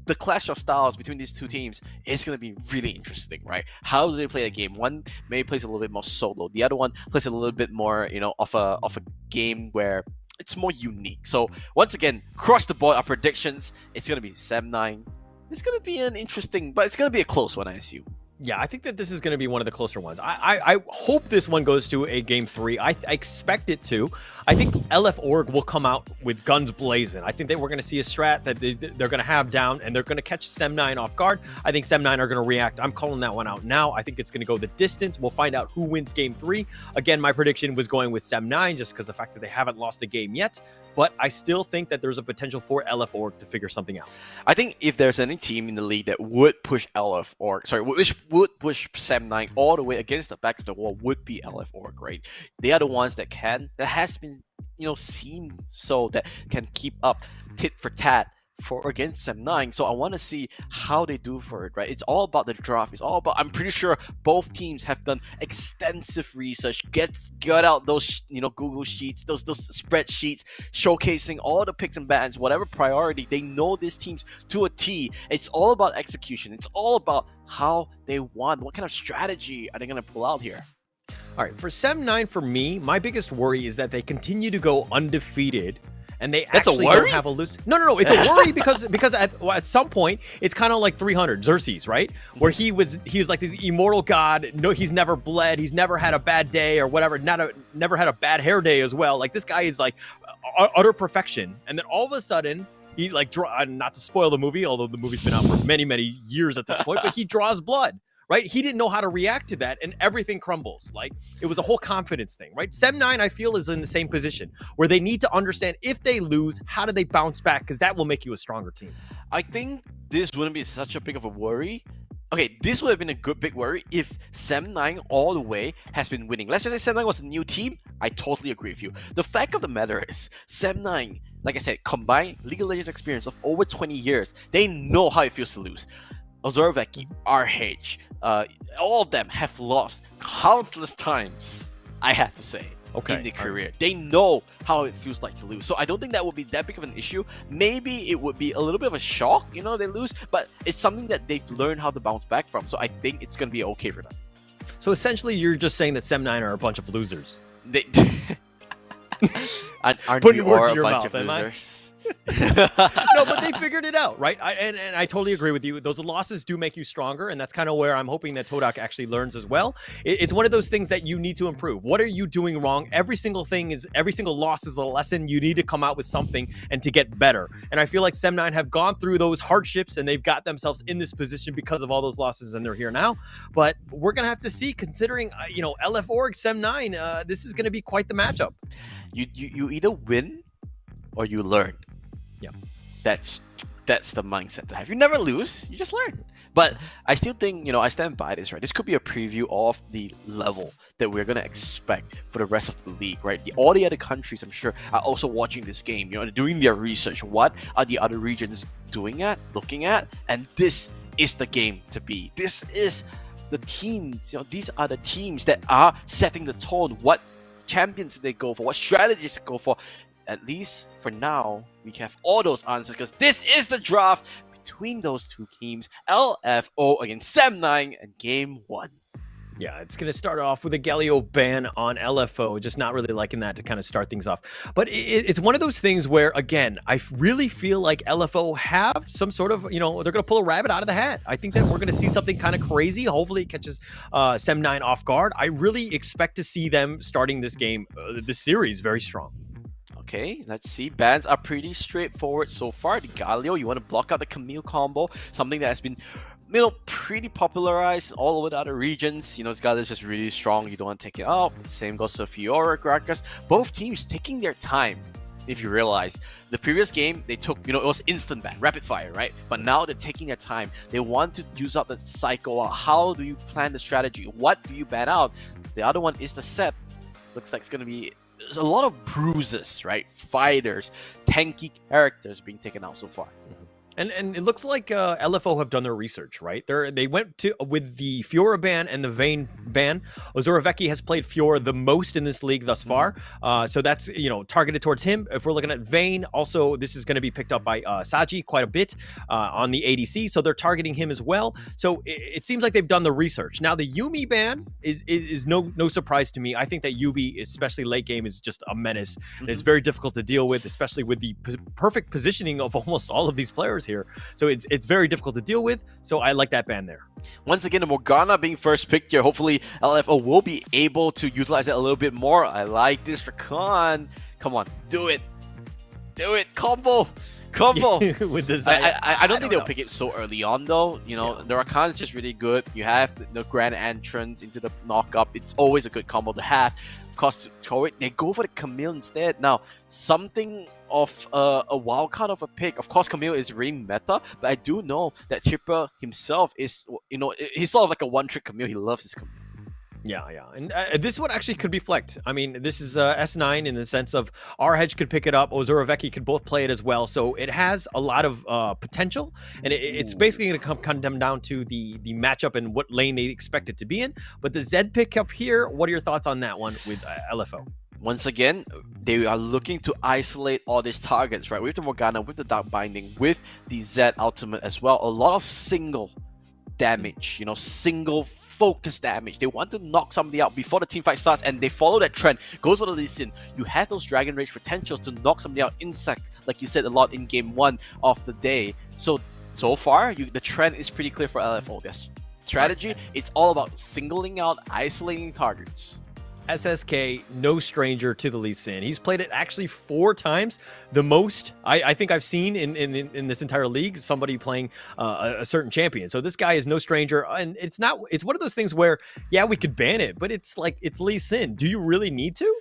the clash of styles between these two teams is going to be really interesting, right? How do they play the game? One maybe plays a little bit more solo. The other one plays a little bit more, of a game where it's more unique. So once again, across the board, our predictions, it's going to be SEM9 it's gonna be an interesting, but it's gonna be a close one, I assume. Yeah, I think that this is going to be one of the closer ones. I hope this one goes to a game 3. I expect it to. I think LF Org will come out with guns blazing. I think that we're going to see a strat that they're going to have down, and they're going to catch SEM9 off guard. I think SEM9 are going to react. I'm calling that one out now. I think it's going to go the distance. We'll find out who wins game 3. Again, my prediction was going with SEM9 just because the fact that they haven't lost a game yet. But I still think that there's a potential for LF Org to figure something out. I think if there's any team in the league that would push LF Org, which would push SEM9 all the way against the back of the wall, would be LF Org, right? They are the ones that has been, seen so that can keep up tit for tat against SEM9. So I want to see how they do for it, right? It's all about the draft. It's all about, I'm pretty sure both teams have done extensive research, got out those Google Sheets, those spreadsheets showcasing all the picks and bans, whatever priority. They know these teams to a T. It's all about execution. It's all about how they want. What kind of strategy are they going to pull out here? All right, for SEM9, for me, my biggest worry is that they continue to go undefeated. And they actually don't have a lose. No. It's a worry because at some point it's kind of like 300 Xerxes, right? Where he's like this immortal god. No, he's never bled. He's never had a bad day or whatever. Never had a bad hair day as well. Like this guy is like utter perfection. And then all of a sudden he not to spoil the movie, although the movie's been out for many years at this point, but he draws blood. Right? He didn't know how to react to that, and everything crumbles. Like, it was a whole confidence thing, right? SEM9, I feel, is in the same position, where they need to understand if they lose, how do they bounce back? Because that will make you a stronger team. I think this wouldn't be such a big of a worry. Okay, this would have been a big worry if SEM9 all the way has been winning. Let's just say SEM9 was a new team. I totally agree with you. The fact of the matter is, SEM9, like I said, combined League of Legends experience of over 20 years. They know how it feels to lose. Ozorveki, RH, all of them have lost countless times, I have to say, in their career. They know how it feels like to lose. So I don't think that would be that big of an issue. Maybe it would be a little bit of a shock, they lose, but it's something that they've learned how to bounce back from. So I think it's going to be okay for them. So essentially, you're just saying that SEM9 are a bunch of losers. Aren't Putting we words all in your a bunch mouth, of am I? losers? No, but they figured it out, right? And I totally agree with you. Those losses do make you stronger, and that's kind of where I'm hoping that TODAK actually learns as well. It's one of those things that you need to improve. What are you doing wrong? Every single loss is a lesson. You need to come out with something and to get better. And I feel like SEM9 have gone through those hardships, and they've got themselves in this position because of all those losses, and they're here now. But we're gonna have to see, considering LF Org SEM9, this is gonna be quite the matchup. You either win or you learn. Yeah. That's the mindset to have. You never lose, you just learn. But I still think, I stand by this, right? This could be a preview of the level that we're going to expect for the rest of the league, right? All the other countries, I'm sure, are also watching this game, doing their research. What are the other regions looking at? And this is the game to be. This is the teams, these are the teams that are setting the tone. What champions they go for? What strategies to go for? At least for now, we have all those answers because this is the draft between those two teams, LFO against SEM9 in Game 1. Yeah, it's going to start off with a Galio ban on LFO, just not really liking that to kind of start things off. But it's one of those things where, again, I really feel like LFO have some sort of, they're going to pull a rabbit out of the hat. I think that we're going to see something kind of crazy. Hopefully it catches SEM9 off guard. I really expect to see them starting this game, this series, very strong. Okay, let's see. Bans are pretty straightforward so far. The Galio, you want to block out the Camille combo, something that has been, pretty popularized all over the other regions. This Galio is just really strong. You don't want to take it out. Same goes to Fiora, Gragas. Both teams taking their time. If you realize, the previous game, they took, it was instant ban, rapid fire, right? But now they're taking their time. They want to use up the cycle. How do you plan the strategy? What do you ban out? The other one is the set. Looks like it's going to be... There's a lot of bruises, right? Fighters, tanky characters being taken out so far. And it looks like LFO have done their research, right? They went with the Fiora ban and the Vayne ban. Ozorveki has played Fiora the most in this league thus far. So that's, targeted towards him. If we're looking at Vayne, also, this is going to be picked up by Saji quite a bit on the ADC. So they're targeting him as well. So it seems like they've done the research. Now, the Yuumi ban is no surprise to me. I think that Yuumi, especially late game, is just a menace. It's very difficult to deal with, especially with the perfect positioning of almost all of these players here. So it's very difficult to deal with. So I like that ban there. Once again, the Morgana being first picked here. Hopefully, LFO will be able to utilize it a little bit more. I like this Rakan. Come on, do it. Do it. Combo. With this, I don't think they'll pick it so early on, though. You know, the Rakan is just really good. You have the grand entrance into the knockup. It's always a good combo to have. Of course, to throw it, they go for the Camille instead. Now, something of a wild card of a pick. Of course, Camille is really meta, but I do know that Chipper himself is, you know, he's sort of like a one-trick Camille. He loves his Camille. Yeah. And this one actually could be flecked. I mean, this is S9 in the sense of R-Hedge could pick it up. Ozuraveki could both play it as well. So it has a lot of potential. And it's basically going to come down to the matchup and what lane they expect it to be in. But the Zed pick up here, what are your thoughts on that one with LFO? Once again, they are looking to isolate all these targets, right? With the Morgana, with the Dark Binding, with the Zed Ultimate as well. A lot of single damage, you know, single focus damage. They want to knock somebody out before the team fight starts, and they follow that trend. Goes for the Lee Sin. You have those Dragon Rage potentials to knock somebody out insect, like you said a lot in game 1 of the day. So far, the trend is pretty clear for LFO. Their strategy, it's all about singling out, isolating targets. SSK, no stranger to the Lee Sin. He's played it actually 4 times, the most I think I've seen in this entire league, somebody playing a certain champion. So this guy is no stranger, and it's one of those things where, yeah, we could ban it, but it's like, it's Lee Sin. Do you really need to?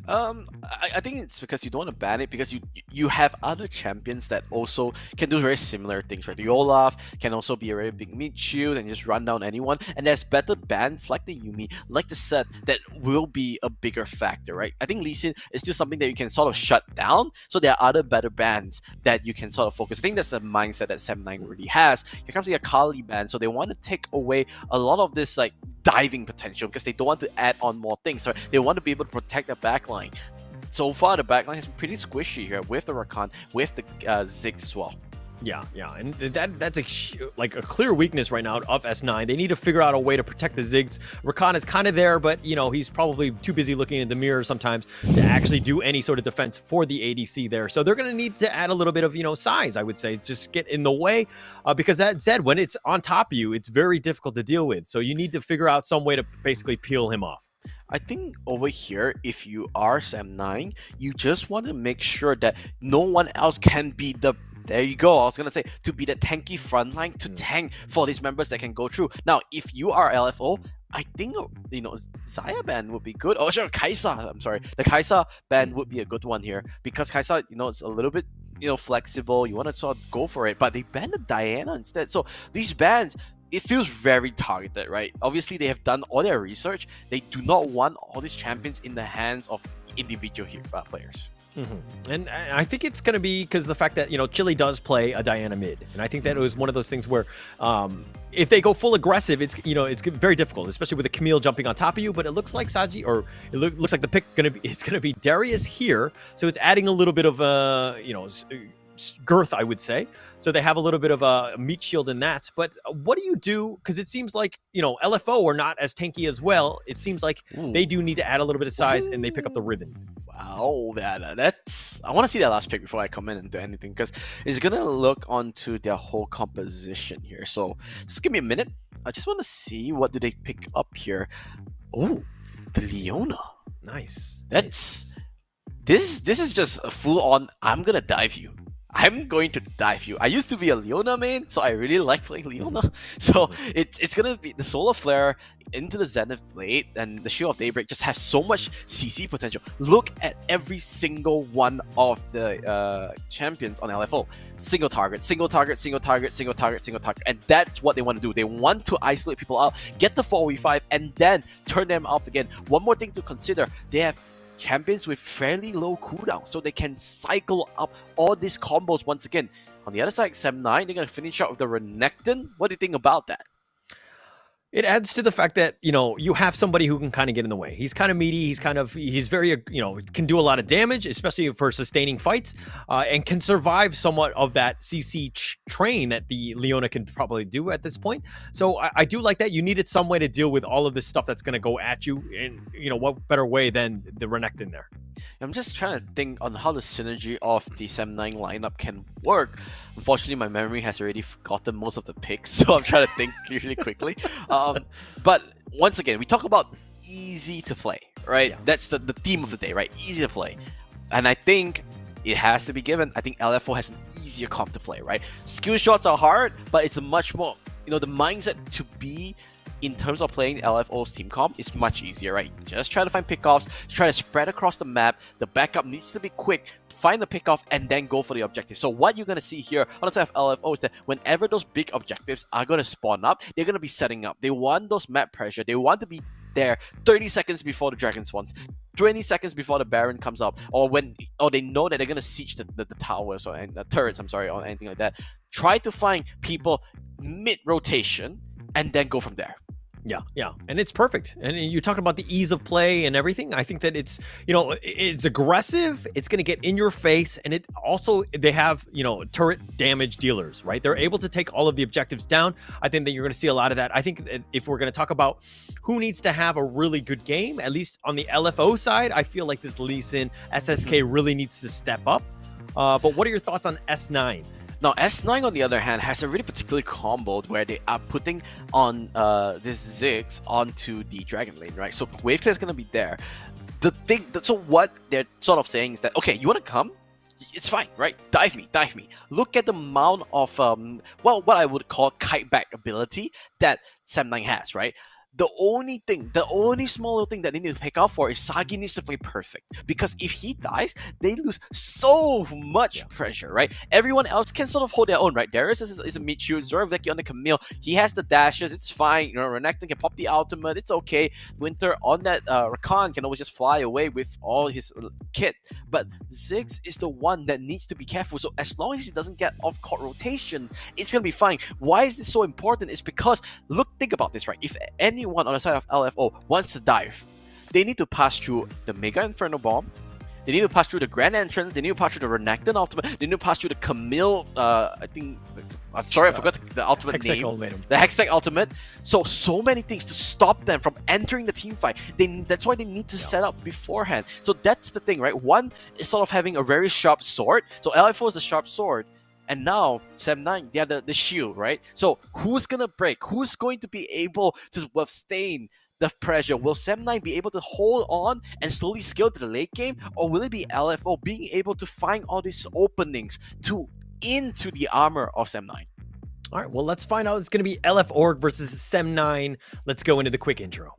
I think it's because you don't want to ban it, because you have other champions that also can do very similar things, right? The Olaf can also be a very big meat shield and just run down anyone, and there's better bans like the Yuumi, like the Set, that will be a bigger factor, right? I think Lee Sin is still something that you can sort of shut down, so there are other better bans that you can sort of focus. I think that's the mindset that SEM9 already has. Here comes the Akali ban, so they want to take away a lot of this like diving potential, because they don't want to add on more things, right? They want to be able to protect the backline. So far, the backline has been pretty squishy here with the Rakan, with the Ziggs as well. Yeah, and that's a clear weakness right now of S9. They need to figure out a way to protect the Ziggs. Rakan is kind of there, but you know, he's probably too busy looking in the mirror sometimes to actually do any sort of defense for the ADC there. So they're going to need to add a little bit of, you know, size, I would say, just get in the way, because that Zed, when it's on top of you, it's very difficult to deal with. So you need to figure out some way to basically peel him off. I think over here, if you are SEM9, you just want to make sure that no one else can be there you go, I was going to say, to be the tanky frontline to tank for these members that can go through. Now, if you are LFO, I think, you know, Xayah ban would be good. Oh, sure, Kai'Sa. I'm sorry. The Kai'Sa ban would be a good one here, because Kai'Sa, you know, it's a little bit, you know, flexible. You want to sort of go for it, but they banned the Diana instead. So these bans, it feels very targeted, right? Obviously, they have done all their research. They do not want all these champions in the hands of individual players. And I think it's going to be because the fact that, you know, Chile does play a Diana mid, and I think that it was one of those things where if they go full aggressive, it's, you know, it's very difficult, especially with a Camille jumping on top of you. But it looks like Saji, or it looks like the pick is going to be Darius here, so it's adding a little bit of you know, girth, I would say. So they have a little bit of a meat shield in that. But what do you do? Because it seems like, you know, LFO are not as tanky as well. It seems like they do need to add a little bit of size, and they pick up the ribbon. Wow, that's... I want to see that last pick before I comment into anything, because it's going to look onto their whole composition here. So just give me a minute. I just want to see what do they pick up here. Oh, the Leona. Nice. This is just a full-on, I'm going to dive you. I'm going to dive you. I used to be a Leona main, so I really like playing Leona. So it's going to be the Solar Flare into the Zenith Blade, and the Shield of Daybreak just has so much CC potential. Look at every single one of the champions on LFO. Single target, single target, single target, single target, single target. And that's what they want to do. They want to isolate people out, get the 4v5, and then turn them off again. One more thing to consider, they have champions with fairly low cooldown, so they can cycle up all these combos once again. On the other side, SEM9, they're going to finish out with the Renekton. What do you think about that? It adds to the fact that, you know, you have somebody who can kind of get in the way. He's kind of meaty. He's very, you know, can do a lot of damage, especially for sustaining fights, and can survive somewhat of that CC train that the Leona can probably do at this point. So I do like that. You needed some way to deal with all of this stuff that's going to go at you. And, you know, what better way than the Renekton there? I'm just trying to think on how the synergy of the SEM9 lineup can work. Unfortunately, my memory has already forgotten most of the picks, so I'm trying to think really quickly. But once again, we talk about easy to play, right? Yeah. That's the theme of the day, right? Easy to play. And I think it has to be given. I think LFO has an easier comp to play, right? Skill shots are hard, but it's a much more, the mindset to be in terms of playing LFO's team comp is much easier, right? Just try to find pickoffs, try to spread across the map. The backup needs to be quick, find the pickoff, and then go for the objective. So what you're going to see here on the side of LFO is that whenever those big objectives are going to spawn up, they're going to be setting up. They want those map pressure. They want to be there 30 seconds before the dragon spawns, 20 seconds before the Baron comes up, or they know that they're gonna siege the towers or the turrets, or anything like that. Try to find people mid rotation and then go from there. Yeah, and it's perfect. And you talked about the ease of play and everything. I think that it's, it's aggressive. It's going to get in your face, and it also, they have, turret damage dealers, right? They're able to take all of the objectives down. I think that you're going to see a lot of that. I think that if we're going to talk about who needs to have a really good game, at least on the LFO side, I feel like this Lee Sin SSK really needs to step up. But what are your thoughts on S9? Now, S9 on the other hand has a really particularly comboed where they are putting on this Ziggs onto the Dragon Lane, right? So wave clear is going to be there. So what they're sort of saying is that, okay, you want to come? It's fine, right? Dive me. Look at the amount of what I would call kite back ability that SEM9 has, right? The only small little thing that they need to pick out for is Sagi needs to play perfect. Because if he dies, they lose so much pressure, right? Everyone else can sort of hold their own, right? Darius is a mid shoot, Zoraveki on the Camille. He has the dashes, it's fine. Renekton can pop the ultimate, it's okay. Winter on that Rakan can always just fly away with all his kit. But Ziggs is the one that needs to be careful. So as long as he doesn't get off-court rotation, it's going to be fine. Why is this so important? It's because, think about this, right? If anyone on the side of LFO wants to dive, they need to pass through the Mega Inferno Bomb, they need to pass through the Grand Entrance, they need to pass through the Renekton ultimate, they need to pass through the Camille, I forgot the ultimate Hextech name. ultimate. The Hextech ultimate. So many things to stop them from entering the team fight. That's why they need to set up beforehand. So that's the thing, right? One is sort of having a very sharp sword. So LFO is a sharp sword. And now, SEM9, they are the shield, right? So who's going to break? Who's going to be able to withstand the pressure? Will SEM9 be able to hold on and slowly scale to the late game? Or will it be LFO being able to find all these openings into the armor of SEM9? All right, well, let's find out. It's going to be LF Org versus SEM9. Let's go into the quick intro.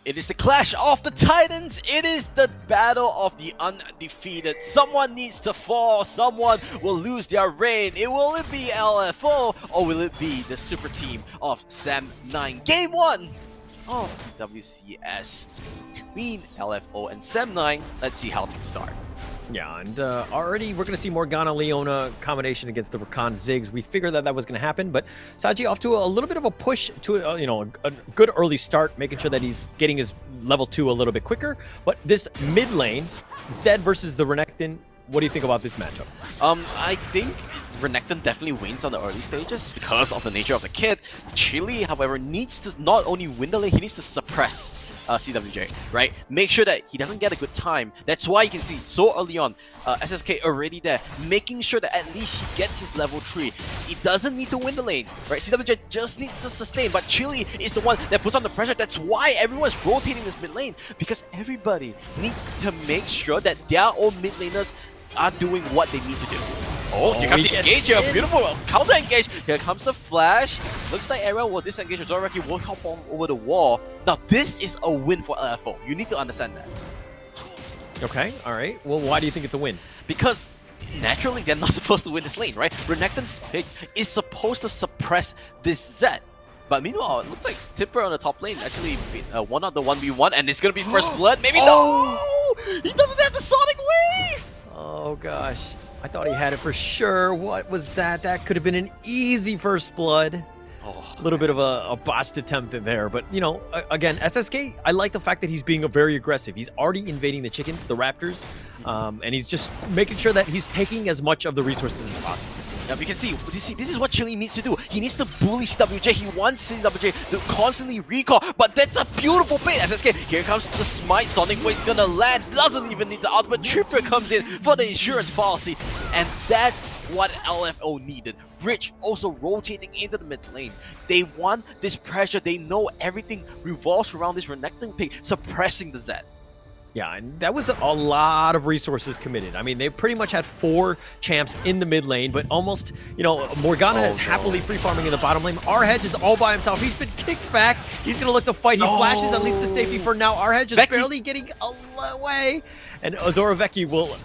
It is the clash of the titans. It is the battle of the undefeated. Someone needs to fall. Someone will lose their reign. Will it be LFO or will it be the super team of SEM9? Game 1 of WCS between LFO and SEM9. Let's see how things start. Yeah, and already we're going to see Morgana Leona combination against the Rakan Ziggs. We figured that was going to happen, but Saji off to a little bit of a push to a good early start, making sure that he's getting his level 2 a little bit quicker. But this mid lane, Zed versus the Renekton, what do you think about this matchup? I think Renekton definitely wins on the early stages because of the nature of the kit. Chili, however, needs to not only win the lane, he needs to suppress CWJ, right? Make sure that he doesn't get a good time. That's why you can see so early on, SSK already there, making sure that at least he gets his level 3. He doesn't need to win the lane, right? CWJ just needs to sustain, but Chili is the one that puts on the pressure. That's why everyone's rotating this mid lane, because everybody needs to make sure that their own mid laners are doing what they need to do. Oh, here comes the engage here. Beautiful counter engage. Here comes the flash. Looks like everyone will disengage. Zoraki will hop on over the wall. Now, this is a win for LFO. You need to understand that. Okay, all right. Well, why do you think it's a win? Because naturally, they're not supposed to win this lane, right? Renekton's pick is supposed to suppress this Zed. But meanwhile, it looks like Tipper on the top lane actually won out the 1v1, and it's going to be first blood. Maybe no! He doesn't have the Sonic Wave! Oh, gosh. I thought he had it for sure. What was that? That could have been an easy first blood. A little bit of a botched attempt in there, but you know, again, SSK, I like the fact that he's being very aggressive. He's already invading the chickens, the raptors, and he's just making sure that he's taking as much of the resources as possible. Yeah, you can see, this is what Chili needs to do. He needs to bully CWJ. He wants CWJ to constantly recall, but that's a beautiful bait. SSK, here comes the smite. Sonic Wave's gonna land. Doesn't even need the ultimate. Tripper comes in for the insurance policy, and that's what LFO needed. Rich also rotating into the mid lane. They want this pressure. They know everything revolves around this Renekton pick, suppressing the Zed. Yeah, and that was a lot of resources committed. I mean, they pretty much had 4 champs in the mid lane, but almost, you know, Morgana is happily free farming in the bottom lane. Arhedge is all by himself. He's been kicked back. He's going to look to fight. He flashes at least to safety for now. Arhedge is barely getting away, and Azora Vecchi will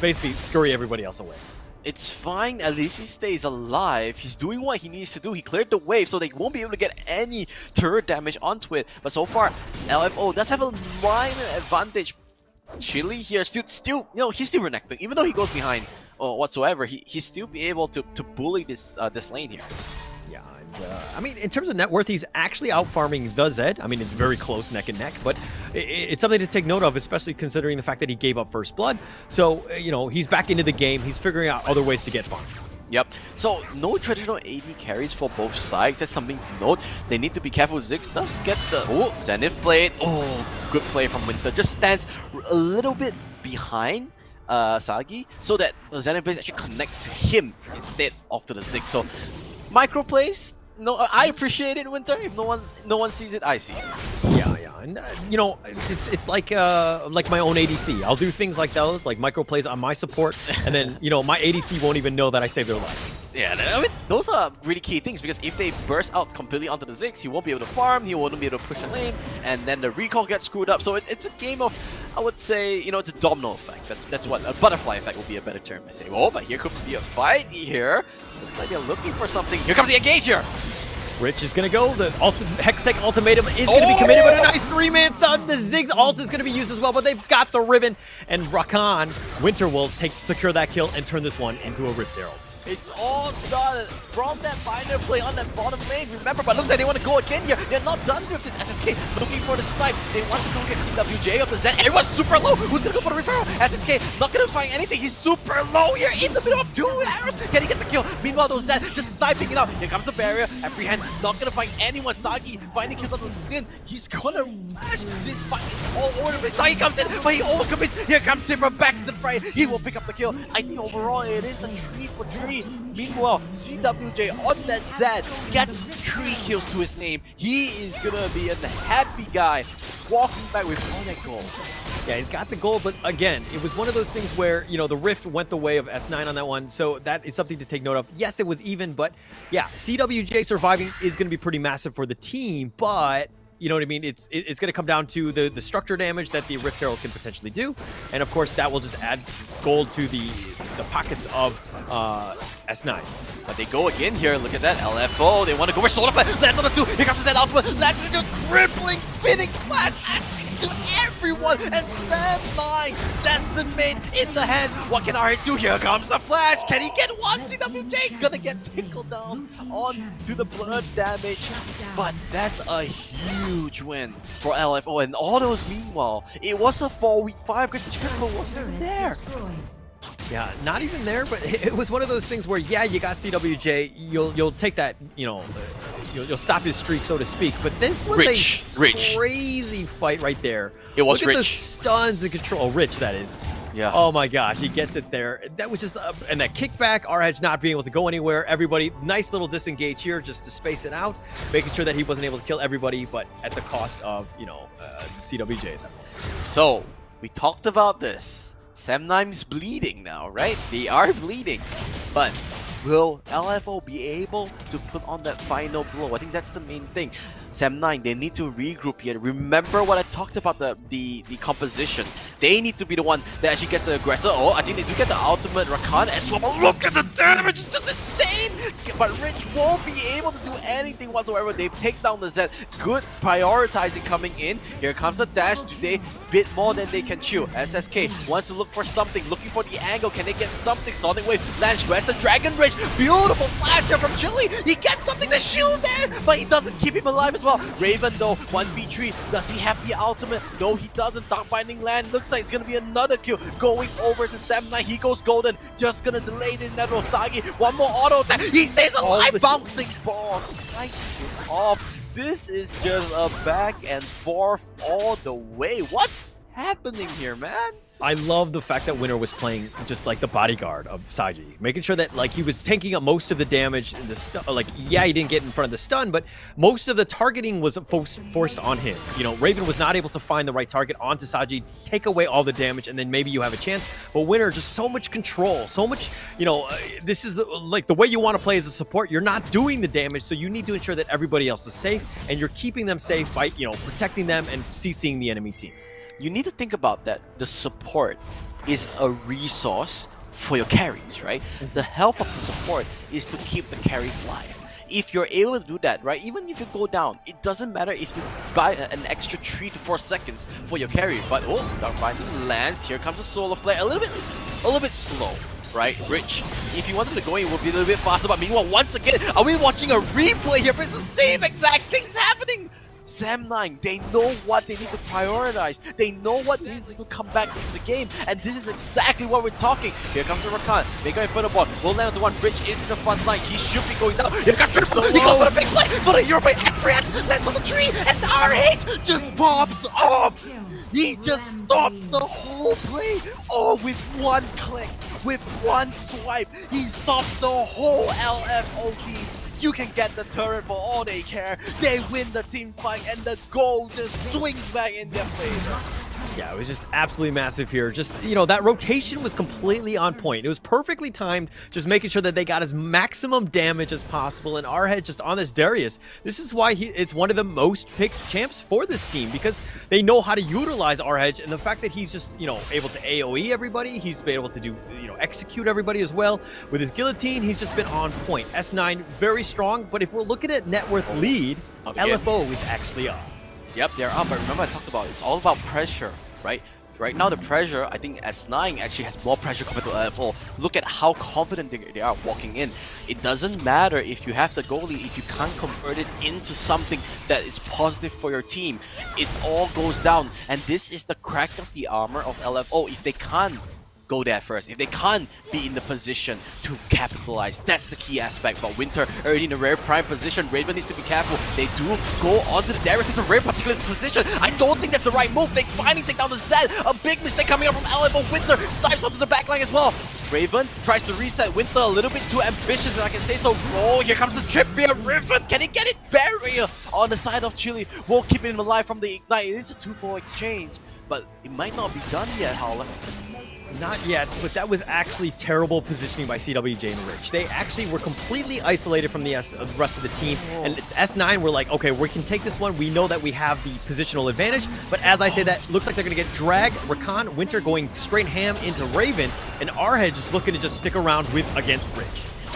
basically scurry everybody else away. It's fine, at least he stays alive. He's doing what he needs to do. He cleared the wave, so they won't be able to get any turret damage onto it. But so far, LFO does have a minor advantage. Chili here still, you know, he's still Renekton. Even though he goes behind or whatsoever, he still be able to bully this lane here. Yeah, and I mean, in terms of net worth, he's actually out farming the Zed. I mean, it's very close neck and neck, but it's something to take note of, especially considering the fact that he gave up first blood. So, you know, he's back into the game. He's figuring out other ways to get farm. Yep. So, no traditional AD carries for both sides. That's something to note. They need to be careful. Ziggs does get the... Oh, Zenith Blade. Oh, good play from Winter. Just stands a little bit behind Sagi, so that the Zenith Blade actually connects to him instead of to the Ziggs. So, micro plays. No, I appreciate it, Winter. If no one sees it, I see it. Yeah, and you know, it's like my own ADC. I'll do things like those, like micro plays on my support, and then you know my ADC won't even know that I saved their life. Yeah, I mean, those are really key things, because if they burst out completely onto the Ziggs, he won't be able to farm, he won't be able to push the lane, and then the recall gets screwed up. So it's a game of, I would say, you know, it's a domino effect. That's what a butterfly effect would be a better term, I say. Oh, but here could be a fight here. Looks like they're looking for something. Here comes the engage here. Rich is going to go. The Hextech ultimatum is going to be committed, but a nice 3-man stun. The Ziggs ult is going to be used as well, but they've got the ribbon. And Rakan, Winter will secure that kill and turn this one into a Rift Herald. It's all started from that minor play on that bottom lane, remember, but looks like they want to go again here. They're not done with this. SSK looking for the snipe. They want to go get WJ of the Zen. Everyone's super low. Who's going to go for the referral? SSK not going to find anything. He's super low here in the middle of 2 arrows. Can he get the kill? Meanwhile, those Zen just sniping it out. Here comes the barrier. Apprehend. Not going to find anyone. Sagi finding kills on the Sin. He's going to flash. This fight is all over the place. Sagi comes in, but he overcommits. Here comes Timber back to the fray. He will pick up the kill. I think overall it is a 3-for-3. Meanwhile, CWJ on that Zed gets 3 kills to his name. He is gonna be a happy guy, walking back with all that gold. Yeah, he's got the gold, but again, it was one of those things where, you know, the Rift went the way of S9 on that one, so that is something to take note of. Yes, it was even, but yeah, CWJ surviving is gonna be pretty massive for the team, but you know what I mean? It's going to come down to the structure damage that the Rift Herald can potentially do, and of course that will just add gold to the pockets of S9. But they go again here. Look at that LFO. They want to go for Solar Flare. Lands on the 2. Here comes that ultimate. Lands into crippling spinning splash. To everyone, and SEM9 decimates in the hands. What can RH do? Here comes the flash. Can he get one? CWJ gonna get singled down on to the blood damage, but that's a huge win for LFO. And all those meanwhile, it was a 4-week 5 because Triple wasn't even there. Yeah, not even there, but it was one of those things where, yeah, you got CWJ, you'll take that, you know, you'll stop his streak, so to speak. But this was a crazy fight right there. It was Look at Rich. the stuns and control. Oh, Rich, that is. Yeah. Oh my gosh, he gets it there. That was just, and that kickback, Arhedge not being able to go anywhere. Everybody, nice little disengage here just to space it out, making sure that he wasn't able to kill everybody, but at the cost of, you know, CWJ at that point. So, we talked about this. SEM9 is bleeding now, right? They are bleeding. But will LFO be able to put on that final blow? I think that's the main thing. SEM9, they need to regroup here. Remember what I talked about the composition. They need to be the one that actually gets the aggressor. Oh, I think they do get the ultimate Rakan as well. But look at the damage, it's just insane! But Rich won't be able to do anything whatsoever. They take down the Zed. Good prioritizing coming in. Here comes the dash. Today, bit more than they can chew. SSK wants to look for something, looking for the angle. Can they get something? Sonic Wave, Lance Dress, the Dragon Rage. Beautiful flash here from Chili. He gets something to shield there, but he doesn't keep him alive as well. Raven though, 1v3. Does he have the ultimate? No, he doesn't. Dark Binding Land looks like it's gonna be another kill. Going over to SEM9. He goes golden. Just gonna delay the Inevitable Sagi. One more auto attack. He stays alive. Bouncing ball slides him off. This is just a back and forth all the way. What's happening here, man? I love the fact that Winter was playing just like the bodyguard of Saji, making sure that like he was tanking up most of the damage. And the like, yeah, he didn't get in front of the stun, but most of the targeting was forced on him. You know, Raven was not able to find the right target onto Saji, take away all the damage, and then maybe you have a chance. But Winter, just so much control, so much. You know, this is like the way you want to play as a support. You're not doing the damage, so you need to ensure that everybody else is safe, and you're keeping them safe by protecting them and CCing the enemy team. You need to think about that. The support is a resource for your carries, right? The health of the support is to keep the carries alive. If you're able to do that, right, even if you go down, it doesn't matter if you buy an extra 3 to 4 seconds for your carry. But oh, Dark Binding lands. Here comes the Solar Flare. A little bit slow. Right, Rich. If you wanted to go, it would be a little bit faster. But meanwhile, once again, are we watching a replay here? But it's the same exact things happening. SEM9, they know what they need to prioritize. They know what they need to come back into the game. And this is exactly what we're talking. Here comes the Rakan. They go in front of one. Will land on the one. Rich is in the front line. He should be going down. Here comes Triple. He goes for the big play. For the European X-React. Lands on the tree. And RH just pops off. He just stops the whole play. Oh, with one click. With one swipe. He stops the whole LFO team. You can get the turret for all they care. They win the team fight and the goal just swings back in their favor. Yeah, it was just absolutely massive here. Just, that rotation was completely on point. It was perfectly timed, just making sure that they got as maximum damage as possible. And Arhead just on this Darius. This is why it's one of the most picked champs for this team, because they know how to utilize Arhead, and the fact that he's just, able to AoE everybody, he's been able to do, execute everybody as well. With his guillotine, he's just been on point. S9, very strong, but if we're looking at net worth lead, LFO is actually up. Yep, they're up, but remember I talked about it's all about pressure, right? Right now the pressure, I think S9 actually has more pressure compared to LFO. Look at how confident they are walking in. It doesn't matter if you have the goalie, if you can't convert it into something that is positive for your team. It all goes down, and this is the crack of the armor of LFO. If they can't go there first, if they can't be in the position to capitalize, that's the key aspect. But Winter already in a rare prime position. Raven needs to be careful. They do go onto the Darius. It's a rare particular position. I don't think that's the right move. They finally take down the Zed. A big mistake coming up from LFO. Winter snipes onto the backline as well. Raven tries to reset. Winter a little bit too ambitious, if I can say so. Oh, here comes the trip here. Raven, can he get it? Barrier on the side of Chili will keep him alive from the ignite. It is a 2-4 exchange, but it might not be done yet, Howler. Not yet, but that was actually terrible positioning by CWJ and Rich. They actually were completely isolated from the rest of the team, and S9 were like, okay, we can take this one. We know that we have the positional advantage, but as I say that, looks like they're going to get dragged. Rakan, Winter going straight ham into Raven, and Arhead just looking to just stick around against Rich.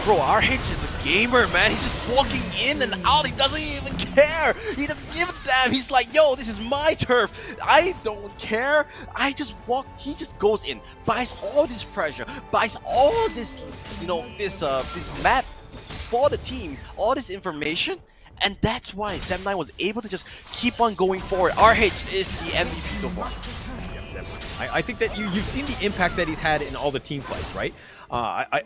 Bro, RH is a gamer, man. He's just walking in and out. He doesn't even care. He doesn't give a damn. He's like, yo, this is my turf. I don't care. I just walk. He just goes in, buys all this pressure, buys all this, this map for the team, all this information. And that's why SEM9 was able to just keep on going forward. RH is the MVP so far. I think that you've seen the impact that he's had in all the team fights, right?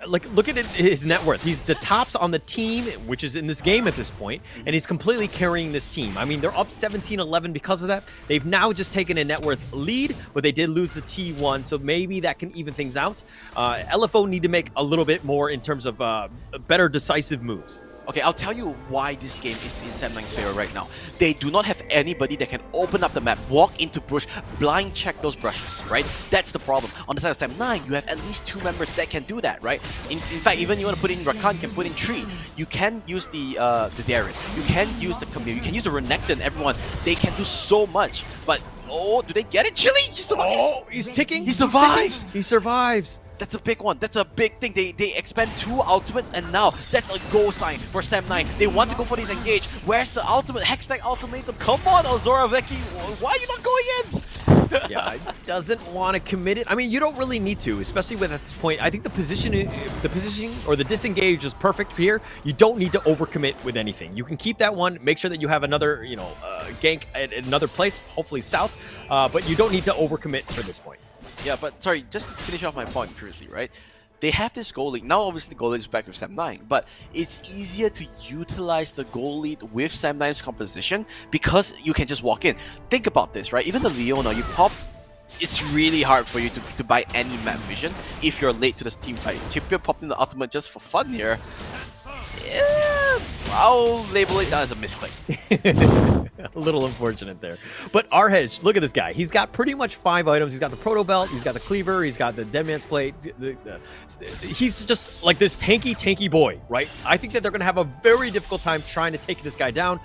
Look at his net worth. He's the tops on the team, which is in this game at this point, and he's completely carrying this team. I mean, they're up 17-11 because of that. They've now just taken a net worth lead, but they did lose the T1, so maybe that can even things out. LFO need to make a little bit more in terms of better decisive moves. Okay, I'll tell you why this game is in SEM9's favor right now. They do not have anybody that can open up the map, walk into bush, blind check those brushes, right? That's the problem. On the side of SEM9, you have at least 2 members that can do that, right? In fact, even you want to put in Rakan, you can put in Tree. You can use the Darius. You can use the Camille. You can use the Renekton, everyone. They can do so much. But Oh, do they get it? Chili, he survives. Oh, he's ticking. He survives. He survives. That's a big one. That's a big thing. They expend 2 ultimates, and now that's a go sign for SEM9. They want to go for this engage. Where's the ultimate? Hextech ultimatum. Come on, Ozora Veki. Why are you not going in? Yeah, he doesn't want to commit it. I mean, you don't really need to, especially with at this point. I think the positioning or the disengage is perfect here. You don't need to overcommit with anything. You can keep that one. Make sure that you have another, gank at another place, hopefully south. But you don't need to overcommit for this point. Yeah, but sorry, just to finish off my point previously, right? They have this goal lead. Now, obviously, the goal lead is back with SEM9, but it's easier to utilize the goal lead with SEM9's composition because you can just walk in. Think about this, right? Even the Leona, you pop, it's really hard for you to buy any map vision if you're late to this team fight. Chipia popped in the ultimate just for fun here. Yeah, I'll label it as a misclick. A little unfortunate there. But Arhedge, look at this guy. He's got pretty much 5 items. He's got the Proto Belt, he's got the Cleaver, he's got the Deadman's Plate. He's just like this tanky boy, right? I think that they're going to have a very difficult time trying to take this guy down.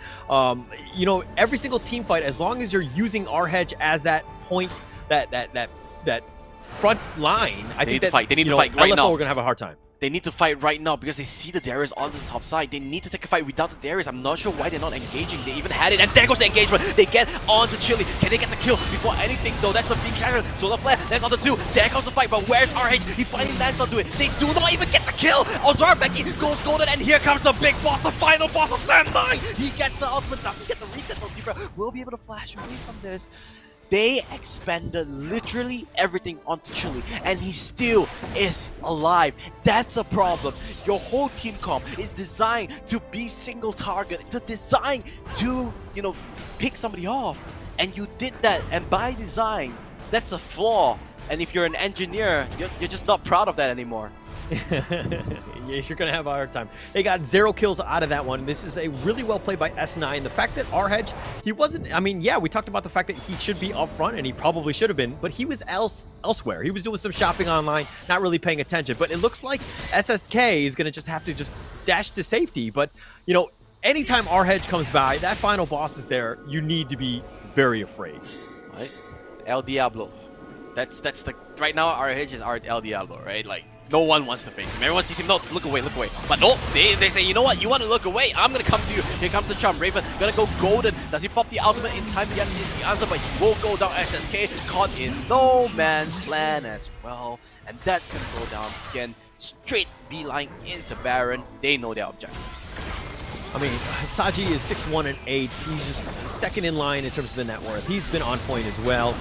Every single team fight, as long as you're using Arhedge as that point, that front line, I think that they need to fight right LFO now. We're going to have a hard time. They need to fight right now because they see the Darius on the top side. They need to take a fight without the Darius. I'm not sure why they're not engaging. They even had it, and there goes the engagement. They get on to Chili. Can they get the kill before anything, though? That's the big character. Solar Flare, that's on the 2. There comes the fight, but where's RH? He finally lands onto it. They do not even get the kill. Ozora Becky goes golden, and here comes the big boss, the final boss of SEM9. He gets the ultimate, doesn't get the reset, though. Zebra will be able to flash away from this. They expended literally everything onto Chili, and he still is alive. That's a problem. Your whole team comp is designed to be single target, to design to, pick somebody off. And you did that, and by design, that's a flaw. And if you're an engineer, you're just not proud of that anymore. Yes, you're going to have a hard time. They got 0 kills out of that one. This is a really well played by S9. The fact that Arhedge, he wasn't, we talked about the fact that he should be up front, and he probably should have been, but he was elsewhere. He was doing some shopping online, not really paying attention. But it looks like SSK is going to have to dash to safety. But, anytime Arhedge comes by, that final boss is there, you need to be very afraid. Right? El Diablo. That's the, right now, Arhedge is our El Diablo, right? Like, no one wants to face him. Everyone sees him. No, look away, look away. But no, they say, you know what? You want to look away? I'm going to come to you. Here comes the charm. Raven going to go golden. Does he pop the ultimate in time? Yes, is the answer, but he will go down. SSK caught in no man's land as well. And that's going to go down again. Straight beeline into Baron. They know their objectives. Saji is 6'1" and 8. He's just second in line in terms of the net worth. He's been on point as well.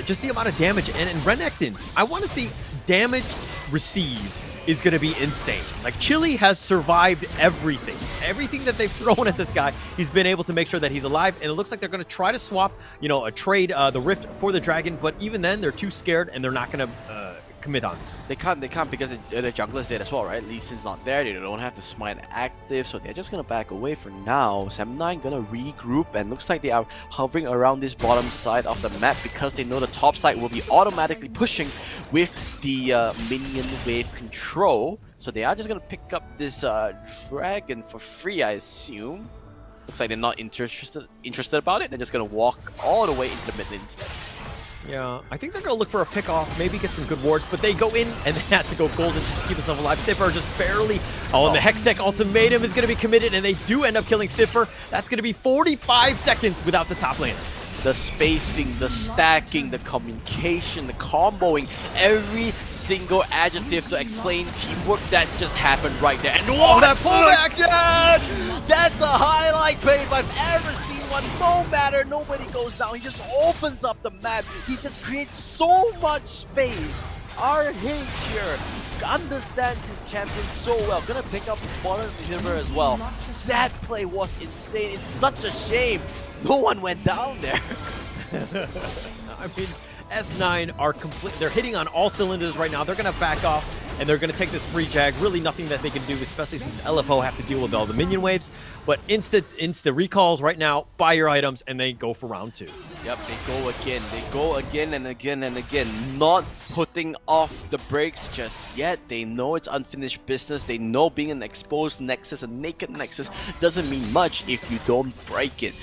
Just the amount of damage. And Renekton, I want to see damage received is going to be insane. Like, Chili has survived everything. Everything that they've thrown at this guy, he's been able to make sure that he's alive. And it looks like they're going to try to swap, trade the Rift for the Dragon. But even then, they're too scared, and they're not going to commit on this. They can't because the jungler's dead as well, right? Lee Sin's not there. They don't have the smite active, so they're just gonna back away for now. SEM9 gonna regroup, and looks like they are hovering around this bottom side of the map because they know the top side will be automatically pushing with the minion wave control. So they are just gonna pick up this dragon for free, I assume. Looks like they're not interested about it. They're just gonna walk all the way into the mid lane instead. Yeah, I think they're going to look for a pick-off, maybe get some good wards, but they go in and then has to go golden just to keep himself alive. Thipper just barely... and the Hextech ultimatum is going to be committed, and they do end up killing Thipper. That's going to be 45 seconds without the top laner. The spacing, the stacking, the communication, the comboing, every single adjective to explain teamwork, that just happened right there. And that pullback! Yeah! That's a highlight babe I've ever seen. No matter, nobody goes down. He just opens up the map. He just creates so much space. RH here understands his champion so well. Gonna pick up Modern Silver as well. That play was insane. It's such a shame no one went down there. S9 are complete. They're hitting on all cylinders right now. They're gonna back off and they're going to take this free jag. Really nothing that they can do, especially since LFO have to deal with all the minion waves. But insta recalls right now, buy your items, and they go for round 2. Yep, they go again. They go again and again and again. Not putting off the brakes just yet. They know it's unfinished business. They know being an exposed Nexus, a naked Nexus, doesn't mean much if you don't break it.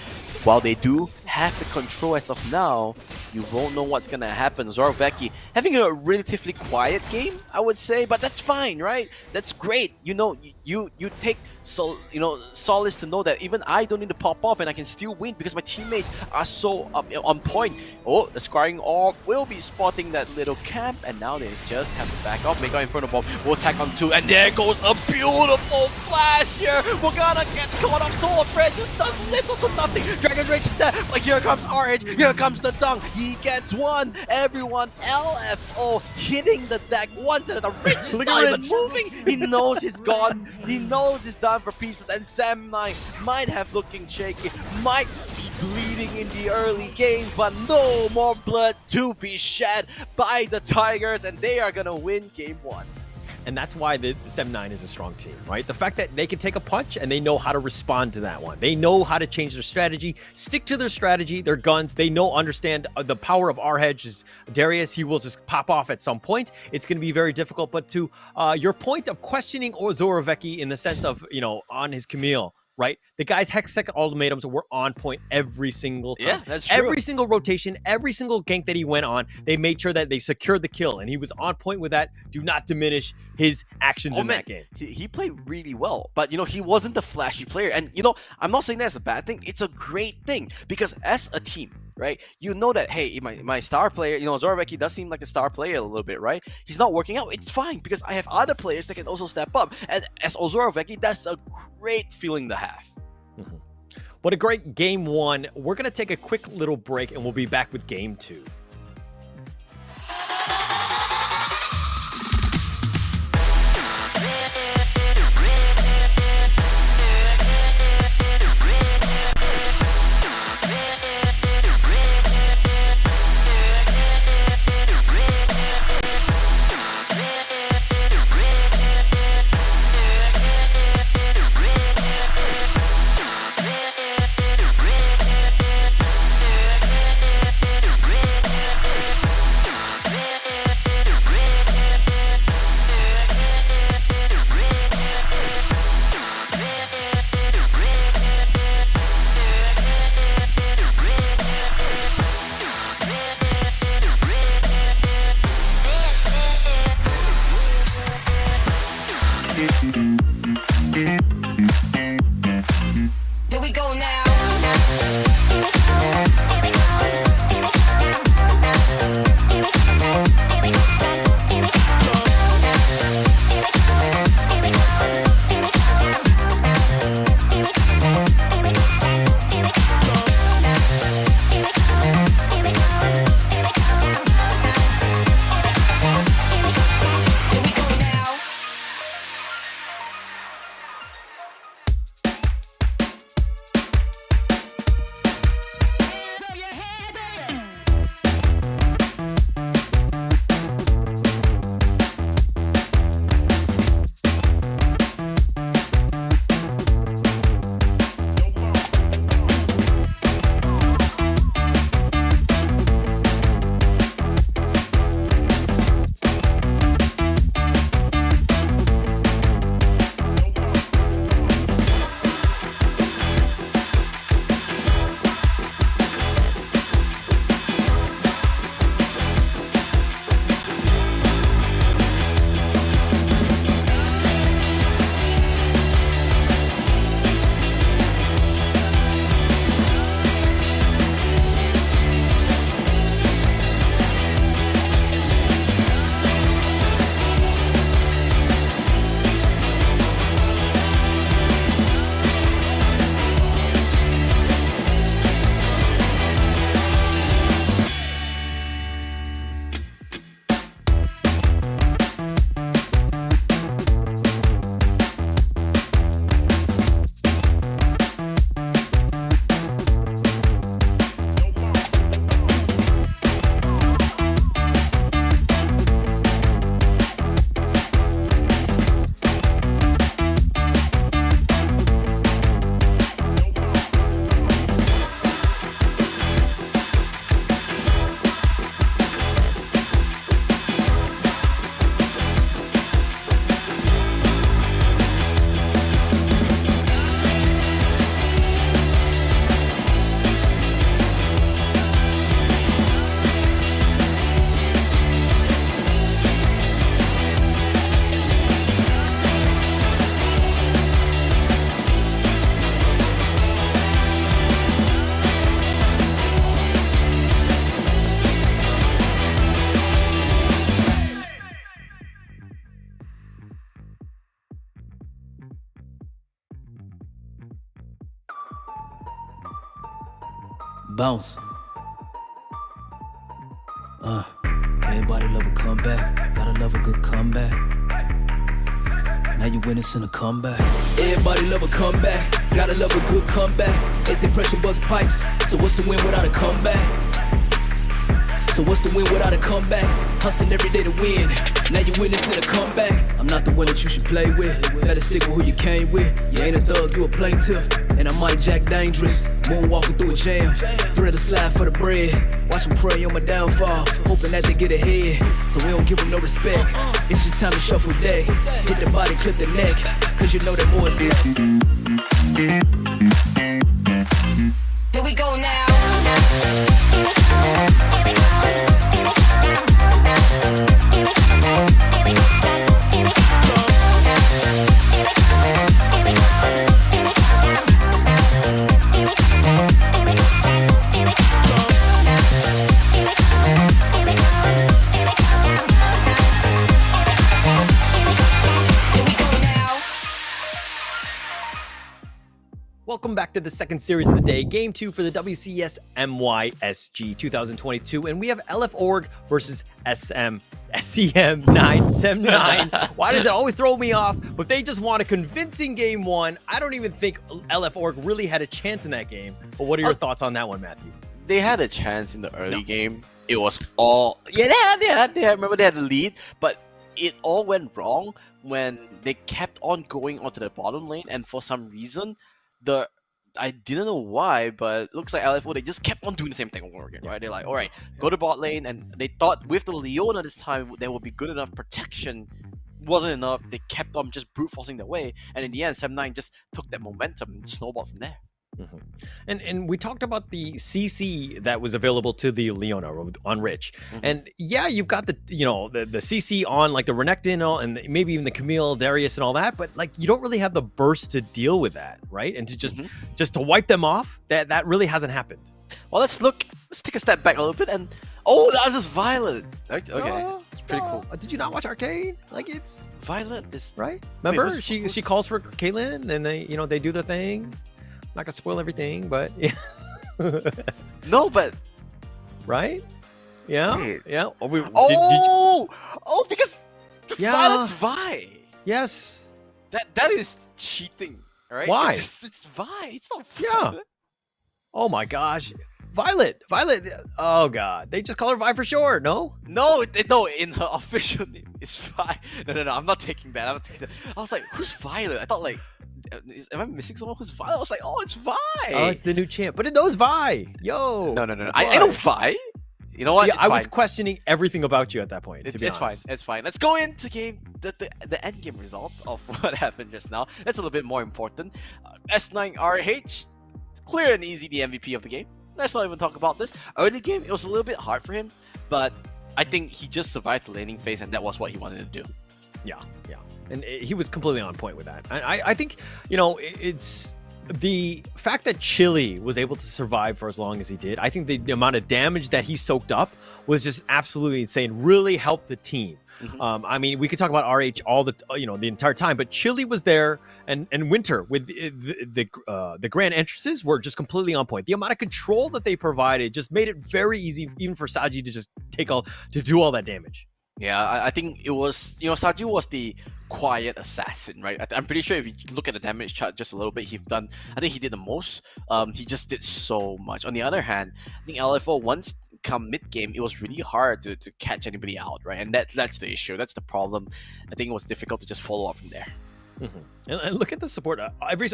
While they do have the control as of now, you won't know what's gonna happen. Zoroveki having a relatively quiet game, I would say, but that's fine, right? That's great. You know, you take solace to know that even I don't need to pop off and I can still win because my teammates are so on point. Oh, the scoring orb will be spotting that little camp, and now they just have to back off. Mega Inferno Bomb will attack on 2, and there goes a beautiful flash here. Morgana gets caught off. Solar Friend just does little to nothing. Dragon Rage is there, but here comes RH, here comes the dunk. He gets one. Everyone, LFO hitting the deck once, and the Rich is not even moving. He knows he's gone. He knows he's done for pieces, and SEM9 might have looking shaky, might be bleeding in the early game, but no more blood to be shed by the Tigers, and they are gonna win game 1. And that's why the SEM9 is a strong team, right? The fact that they can take a punch and they know how to respond to that one. They know how to change their strategy, stick to their strategy, their guns. They understand the power of our hedge is Darius. He will just pop off at some point. It's going to be very difficult. But to your point of questioning Zoroveki in the sense of, on his Camille, right? The guy's Hextech ultimatums were on point every single time. Yeah, that's true. Every single rotation, every single gank that he went on, they made sure that they secured the kill, and he was on point with that. Do not diminish his actions in that game. He played really well, but he wasn't the flashy player. And I'm not saying that's a bad thing. It's a great thing because as a team, right? You know that, hey, my star player, Zoroveki does seem like a star player a little bit, right? He's not working out. It's fine because I have other players that can also step up. And as Zoroveki, that's a great feeling to have. Mm-hmm. What a great game 1. We're going to take a quick little break and we'll be back with game 2. Here we go now. Bounce. Everybody love a comeback. Gotta love a good comeback. Now you witnessing a comeback. Everybody love a comeback. Gotta love a good comeback. They say pressure bust pipes. So what's the win without a comeback? So what's the win without a comeback? Hustling every day to win. Now you witnessing a comeback. I'm not the one that you should play with. Better stick with who you came with. You ain't a thug, you a plaintiff. And I might jack dangerous. Moonwalking through a jam. Thread a slide for the bread. Watch them pray on my downfall. Hoping that they get ahead. So we don't give them no respect. It's just time to shuffle deck. Hit the body, clip the neck. Cause you know that more is left. Here we go now. Welcome back to the second series of the day, Game 2 for the WCS MYSG 2022, and we have LF Org versus SEM9, SEM9. Why does it always throw me off? But they just won a convincing Game 1. I don't even think LF Org really had a chance in that game. But what are your thoughts on that one, Matthew? They had a chance in the early game. It was all... Yeah, they had. Remember, they had the lead, but it all went wrong when they kept on going onto the bottom lane, and for some reason... I didn't know why, but it looks like LFO, they just kept on doing the same thing over again, right? They're like, all right, go to bot lane, and they thought with the Leona this time there would be good enough protection. Wasn't enough. They kept on just brute forcing their way, and in the end, SEM9 just took that momentum and snowballed from there. Mm-hmm. And we talked about the CC that was available to the Leona on Rich, and yeah, you've got the the CC on like the Renekton and maybe even the Camille, Darius, and all that, but like you don't really have the burst to deal with that, right? And to just to wipe them off, that really hasn't happened. Well, let's take a step back a little bit, and that was just Violet. Right? Okay, it's pretty cool. Did you not watch Arcade? Like it's Violet is right. Remember, she calls for Caitlyn, and they do their thing. Not gonna spoil everything, but yeah. No, but right? Yeah, wait. yeah. Because just Violet's Vi. Yes. That is cheating, right? Why? It's Vi. It's not Violet. Yeah. Oh my gosh. Violet. Oh god. They just call her Vi for short. No. No. In her official name, it's Vi. No. I'm not taking that. I was like, who's Violet? I thought like. Am I missing someone who's Vi? I was like, oh, it's Vi. Oh, it's the new champ. But it knows Vi. Yo. No. I know Vi. You know what? Yeah, I was questioning everything about you at that point. It's fine. It's fine. Let's go into the end game results of what happened just now. That's a little bit more important. S9RH, clear and easy, the MVP of the game. Let's not even talk about this. Early game, it was a little bit hard for him, but I think he just survived the laning phase, and that was what he wanted to do. Yeah. And he was completely on point with that. I think, it's the fact that Chili was able to survive for as long as he did. I think the amount of damage that he soaked up was just absolutely insane. Really helped the team. I mean, we could talk about RH all the entire time, but Chili was there, and Winter with the grand entrances were just completely on point. The amount of control that they provided just made it very easy, even for Saji to just to do all that damage. Yeah, I think it was, Saju was the quiet assassin, right? I'm pretty sure if you look at the damage chart just a little bit, I think he did the most. He just did so much. On the other hand, I think LFO, once come mid-game, it was really hard to catch anybody out, right? And that's the issue. That's the problem. I think it was difficult to just follow up from there. And look at the support.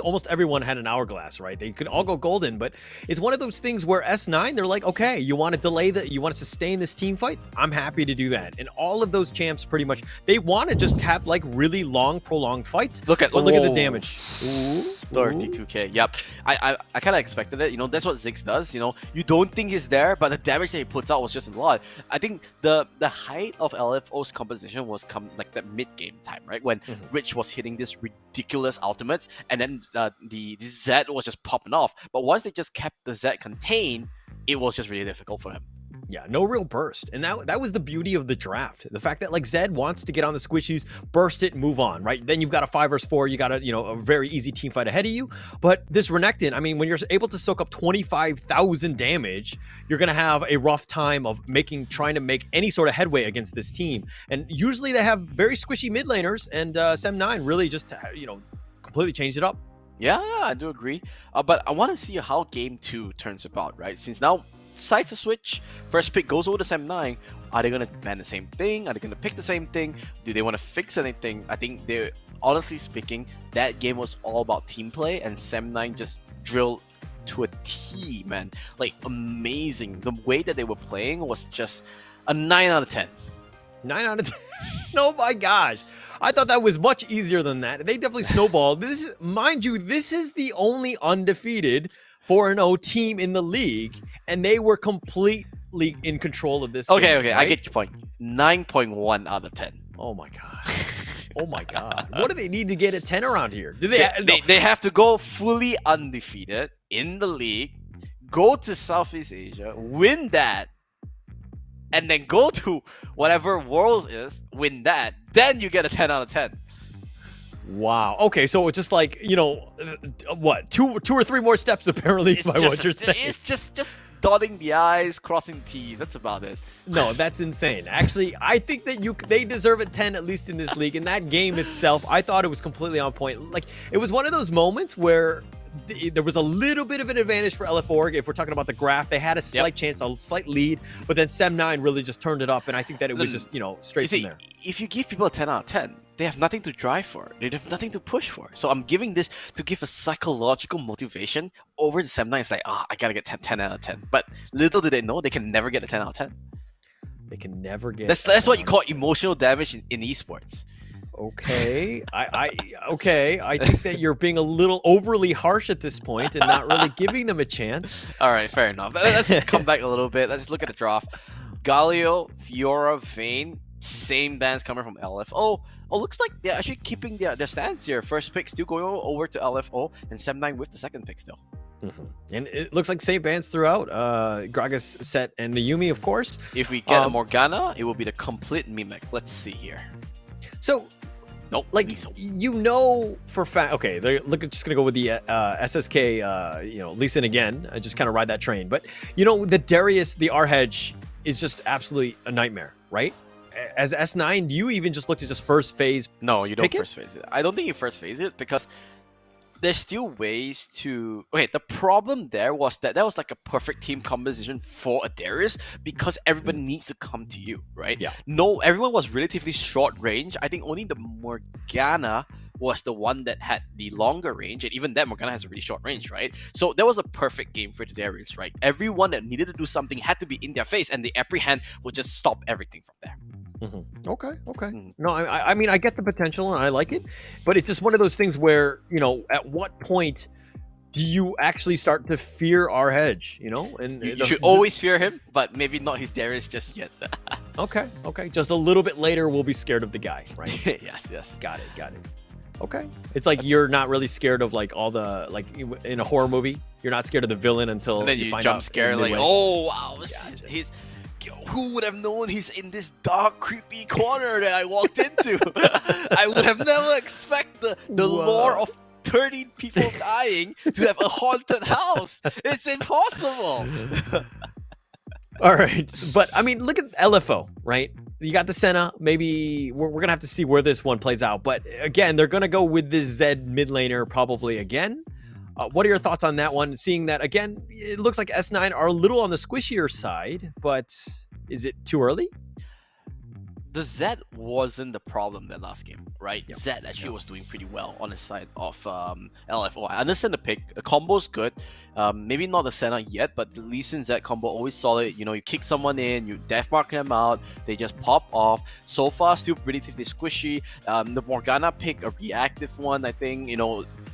Almost everyone had an hourglass, right? They could all go golden, but it's one of those things where S9, they're like, okay, you want to delay you want to sustain this team fight? I'm happy to do that. And all of those champs, pretty much, they want to just have like really long, prolonged fights. Look at the damage. Ooh. 32k. Yep. I kind of expected it. That's what Ziggs does. You don't think he's there, but the damage that he puts out was just a lot. I think the height of LFO's composition was like that mid-game time, right? When Rich was hitting this ridiculous ultimates, and then the Z was just popping off. But once they just kept the Z contained, it was just really difficult for them. Yeah, no real burst. And that was the beauty of the draft. The fact that like Zed wants to get on the squishies, burst it, move on, right? Then you've got a 5 versus 4, you got a very easy team fight ahead of you. But this Renekton, I mean, when you're able to soak up 25,000 damage, you're going to have a rough time of trying to make any sort of headway against this team. And usually they have very squishy mid laners, and SEM9 really just, completely changed it up. Yeah, I do agree. But I want to see how game 2 turns about, right? Since now sides a switch, first pick goes over to SEM9. Are they gonna ban the same thing? Are they gonna pick the same thing? Do they want to fix anything? I think they're honestly speaking, that game was all about team play, and SEM9 just drilled to a T, man. Like amazing. The way that they were playing was just a 9 out of 10. 9 out of 10. Oh my gosh. I thought that was much easier than that. They definitely snowballed. Mind you, this is the only undefeated 4-0 team in the league, and they were completely in control of this game, Okay, right? I get your point. 9.1 out of 10. Oh my god. Oh my god. What do they need to get a 10 around here? Do They have to go fully undefeated in the league, go to Southeast Asia, win that, and then go to whatever Worlds is, win that, then you get a 10 out of 10. Wow. Okay, so it's just like, what? Two or three more steps apparently by what you're saying. It's just dotting the I's, crossing T's. That's about it. No, that's insane. Actually, I think that they deserve a 10 at least in this league. In that game itself, I thought it was completely on point. Like, it was one of those moments where there was a little bit of an advantage for LF Org. If we're talking about the graph, they had a slight chance, a slight lead, but then SEM9 really just turned it up, and I think that it was just, straight from there. If you give people a 10 out of 10, they have nothing to drive for. They have nothing to push for. So I'm giving this to give a psychological motivation over the SEM9. It's like, I gotta get 10 out of 10. But little do they know, they can never get a 10 out of 10. They can never get. That's what you call emotional damage in esports. Okay, I think that you're being a little overly harsh at this point and not really giving them a chance. All right, fair enough. Let's come back a little bit. Let's look at the draft. Galio, Fiora, Vayne, same bands coming from LFO. Oh, looks like they're actually keeping their stance here. First pick still going over to LFO, and SEM9 with the second pick still. And it looks like same bands throughout. Gragas, Set, and the Yumi, of course. If we get a Morgana, it will be the complete mimic. Let's see here. So, nope, like, for fact, okay, they're just gonna go with the SSK, Lee Sin again, just kind of ride that train. But the Darius, the R hedge is just absolutely a nightmare, right? As S9, do you even just look to just first phase? No, you don't first phase it. I don't think you first phase it because there's still ways to. Okay, the problem there was that was like a perfect team composition for a Darius because everybody needs to come to you, right? Yeah. No, everyone was relatively short range. I think only the Morgana was the one that had the longer range, and even that Morgana has a really short range, right? So that was a perfect game for the Darius, right? Everyone that needed to do something had to be in their face, and the apprehend would just stop everything from there. Okay. No, I mean, I get the potential and I like it, but it's just one of those things where, at what point do you actually start to fear our hedge, And you should always fear him, but maybe not his Darius just yet. Okay. Just a little bit later, we'll be scared of the guy, right? Yes. Got it. Okay. It's like you're not really scared of like all the, like in a horror movie, you're not scared of the villain until and then you find jump out scare like, oh wow, he's. Who would have known he's in this dark, creepy corner that I walked into? I would have never expected the lore of 30 people dying to have a haunted house. It's impossible. All right. But, I mean, look at LFO, right? You got the Senna. Maybe we're going to have to see where this one plays out. But, again, they're going to go with this Zed mid laner probably again. What are your thoughts on that one? Seeing that, again, it looks like S9 are a little on the squishier side, but is it too early? The Zed wasn't the problem that last game, right? Yep. Zed actually was doing pretty well on the side of LFO. I understand the pick. The combo's good. Maybe not the Senna yet, but the Lee Sin Zed combo always solid. You kick someone in, you death mark them out, they just pop off. So far, still relatively squishy. The Morgana pick, a reactive one, I think,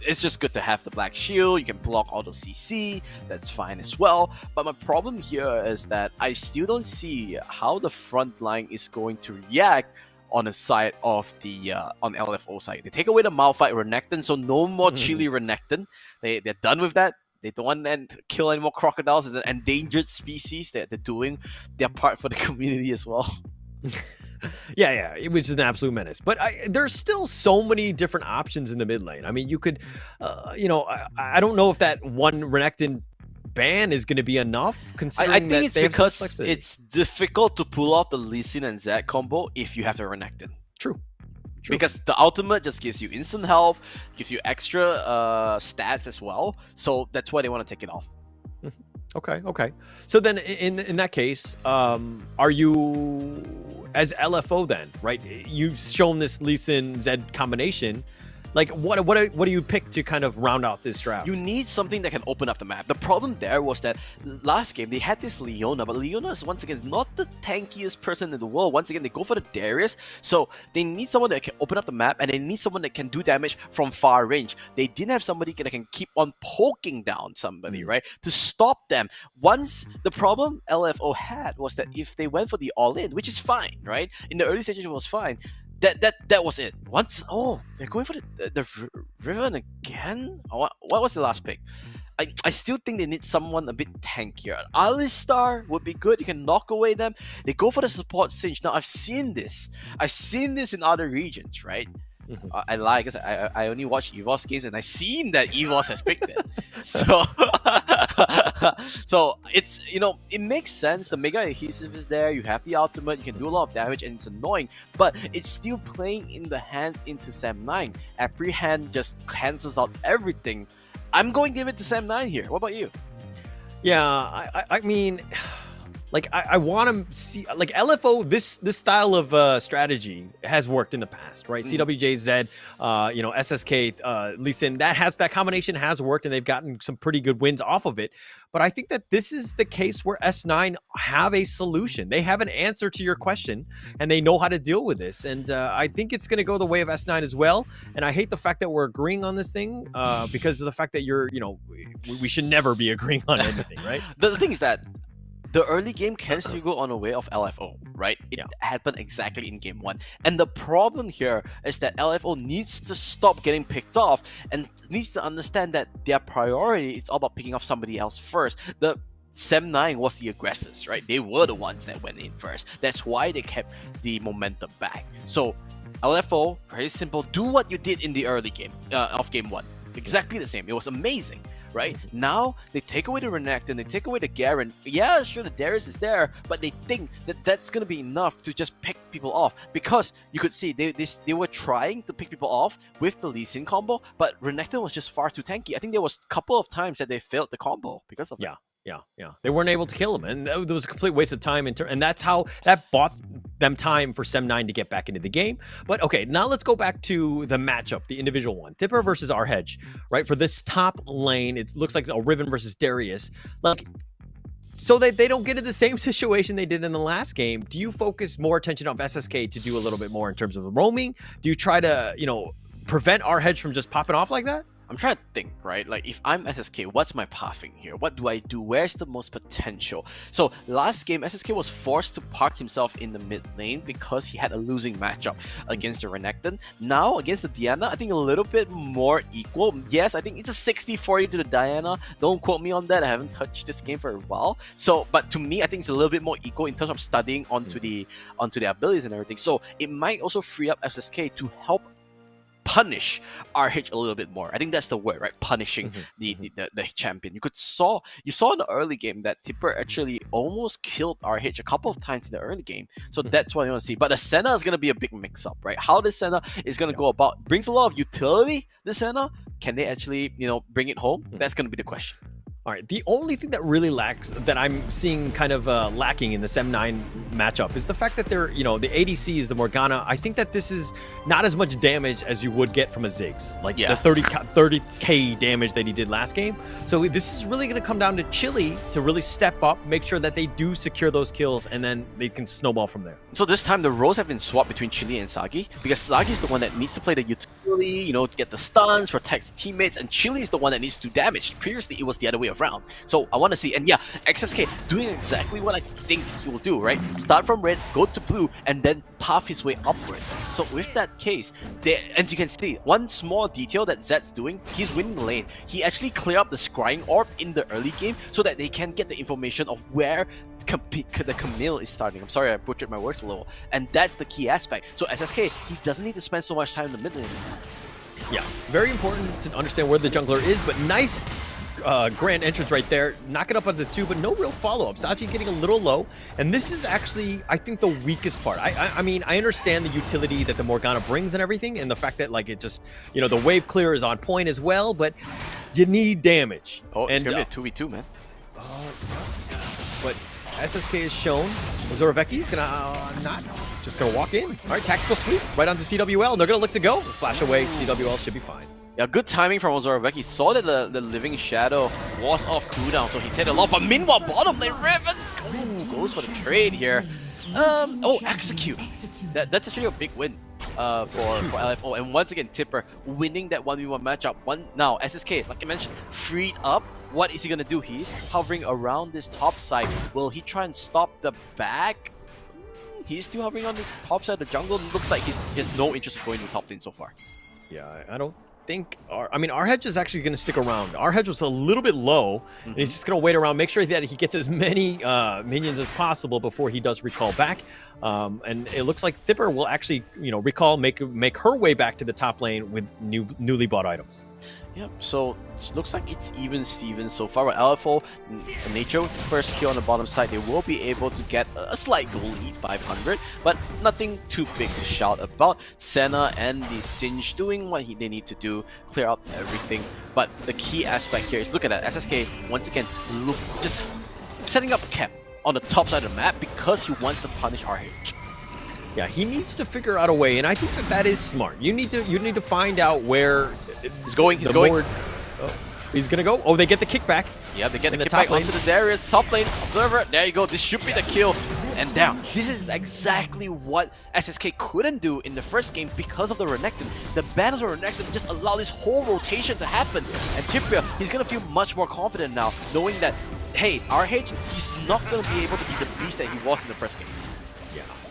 it's just good to have the black shield. You can block auto CC. That's fine as well. But my problem here is that I still don't see how the front line is going to react on the side of the on LFO side. They take away the Malphite Renekton, so no more Chili Renekton. They're done with that. They don't want to kill any more crocodiles. It's an endangered species that they're doing their part for the community as well. Yeah, it was just an absolute menace. But there's still so many different options in the mid lane. I mean, you could, I don't know if that one Renekton ban is going to be enough. Considering I think that it's they have because such flexibility. it's difficult to pull off the Lee Sin and Zed combo if you have the Renekton. True. Because the ultimate just gives you instant health, gives you extra stats as well. So that's why they want to take it off. Okay. So then in that case, are you as LFO then, right? You've shown this Lee Sin Zed combination. Like, what do you pick to kind of round out this draft? You need something that can open up the map. The problem there was that last game they had this Leona, but Leona is once again not the tankiest person in the world. Once again, they go for the Darius, so they need someone that can open up the map, and they need someone that can do damage from far range. They didn't have somebody that can keep on poking down somebody, right, to stop them. Once the problem LFO had was that if they went for the all-in, which is fine, right? In the early stages, it was fine. That was it. Once they're going for the Riven again. What was the last pick? I still think they need someone a bit tankier. Alistar would be good. You can knock away them. They go for the support Singe. Now I've seen this in other regions, right? I lie because I only watch EVOS games and I've seen that EVOS has picked it. So so it's, it makes sense. The Mega Adhesive is there. You have the ultimate. You can do a lot of damage and it's annoying, but it's still playing in the hands into SEM9. Apprehend just cancels out everything. I'm going to give it to SEM9 here. What about you? Yeah, I mean, like I want to see, like, LFO, this style of strategy has worked in the past, right? CWJZ, SSK, Lee Sin, that combination has worked, and they've gotten some pretty good wins off of it. But I think that this is the case where S9 have a solution. They have an answer to your question, and they know how to deal with this. And I think it's going to go the way of S9 as well. And I hate the fact that we're agreeing on this thing because of the fact that we should never be agreeing on anything, right? The thing is that the early game can still go on the way of LFO, right? It happened exactly in game 1. And the problem here is that LFO needs to stop getting picked off and needs to understand that their priority is all about picking off somebody else first. The SEM9 was the aggressors, right? They were the ones that went in first. That's why they kept the momentum back. So LFO, very simple, do what you did in the early game of game 1. Exactly the same. It was amazing. Right? Now, they take away the Renekton, they take away the Garen. Yeah, sure, the Darius is there, but they think that that's going to be enough to just pick people off. Because you could see, they were trying to pick people off with the Lee Sin combo, but Renekton was just far too tanky. I think there was a couple of times that they failed the combo because of it. Yeah. They weren't able to kill him, and there was a complete waste of time. And that's how that bought them time for SEM9 to get back into the game. But okay, now let's go back to the matchup, the individual one. Tipper versus Arhedge, right? For this top lane, it looks like a Riven versus Darius. Like, so that they don't get in the same situation they did in the last game, do you focus more attention on SSK to do a little bit more in terms of the roaming? Do you try to, prevent Arhedge from just popping off like that? I'm trying to think, right? Like, if I'm SSK, what's my pathing here? What do I do? Where's the most potential? So last game, SSK was forced to park himself in the mid lane because he had a losing matchup against the Renekton. Now, against the Diana, I think a little bit more equal. Yes, I think it's a 60-40 to the Diana. Don't quote me on that. I haven't touched this game for a while. So, but to me, I think it's a little bit more equal in terms of studying onto the abilities and everything. So it might also free up SSK to help punish RH a little bit more. I think that's the word, right? Punishing the champion. You saw in the early game that Tipper actually almost killed RH a couple of times in the early game. So that's what you want to see. But the Senna is going to be a big mix-up, right? How the Senna is going to go about brings a lot of utility. The Senna, can they actually bring it home? That's going to be the question. All right, the only thing that really lacks, that I'm seeing kind of lacking in the SEM9 matchup, is the fact that they're, the ADC is the Morgana. I think that this is not as much damage as you would get from a Ziggs, like the 30k damage that he did last game. So this is really going to come down to Chili to really step up, make sure that they do secure those kills, and then they can snowball from there. So this time the roles have been swapped between Chili and Sagi, because Sagi is the one that needs to play the utility, to get the stuns, protect the teammates, and Chili is the one that needs to do damage. Previously, it was the other way around. So I want to see, and yeah, XSK doing exactly what I think he will do, right? Start from red, go to blue, and then path his way upwards. So with that case, and you can see one small detail that Zed's doing, he's winning the lane. He actually clear up the scrying orb in the early game so that they can get the information of where the Camille is starting. I'm sorry I butchered my words a little. And that's the key aspect. So SSK, he doesn't need to spend so much time in the mid lane. Yeah, very important to understand where the jungler is, but nice grand entrance right there. Knock it up onto 2, but no real follow-up. Sachi getting a little low, and this is actually, I think, the weakest part. I mean, I understand the utility that the Morgana brings and everything, and the fact that, like, it just, you know, the wave clear is on point as well, but you need damage. Oh, it's going to be a 2v2, man. But SSK has shown Ozorveki is going to not just going to walk in. All right, tactical sweep right onto CWL, and they're going to look to go. Flash away, CWL should be fine. Yeah, good timing from Ozorveki. Saw that the Living Shadow was off cooldown, so he take a lot. But meanwhile, bottom lane, Riven goes for the trade here. Execute. That's actually a big win for LFO. And once again, Tipper winning that 1v1 matchup. Now, SSK, like I mentioned, freed up. What is he going to do? He's hovering around this top side. Will he try and stop the back? He's still hovering on this top side of the jungle. Looks like he has no interest in going to the top lane so far. Yeah, I don't think our hedge is actually going to stick around. Our hedge was a little bit low, and he's just going to wait around, make sure that he gets as many minions as possible before he does recall back. And it looks like Tipper will actually, you know, recall, make her way back to the top lane with newly bought items. Yep, so it looks like it's even Steven so far. But LFO, Nature with the first kill on the bottom side, they will be able to get a slight goal lead, 500, but nothing too big to shout about. Senna and the Singe doing what they need to do, clear up everything. But the key aspect here is, look at that, SSK, once again, just setting up a camp on the top side of the map because he wants to punish RH. Yeah, he needs to figure out a way, and I think that is smart. You need to find out where he's going. He's going. He's gonna go. Oh, they get the kickback. Yeah, they get the kickback onto the Darius top lane. Observer, there you go. This should be the kill. And down. This is exactly what SSK couldn't do in the first game because of the Renekton. The ban of the Renekton just allowed this whole rotation to happen. And Tipria, he's gonna feel much more confident now, knowing that, hey, RH, he's not gonna be able to be the beast that he was in the first game.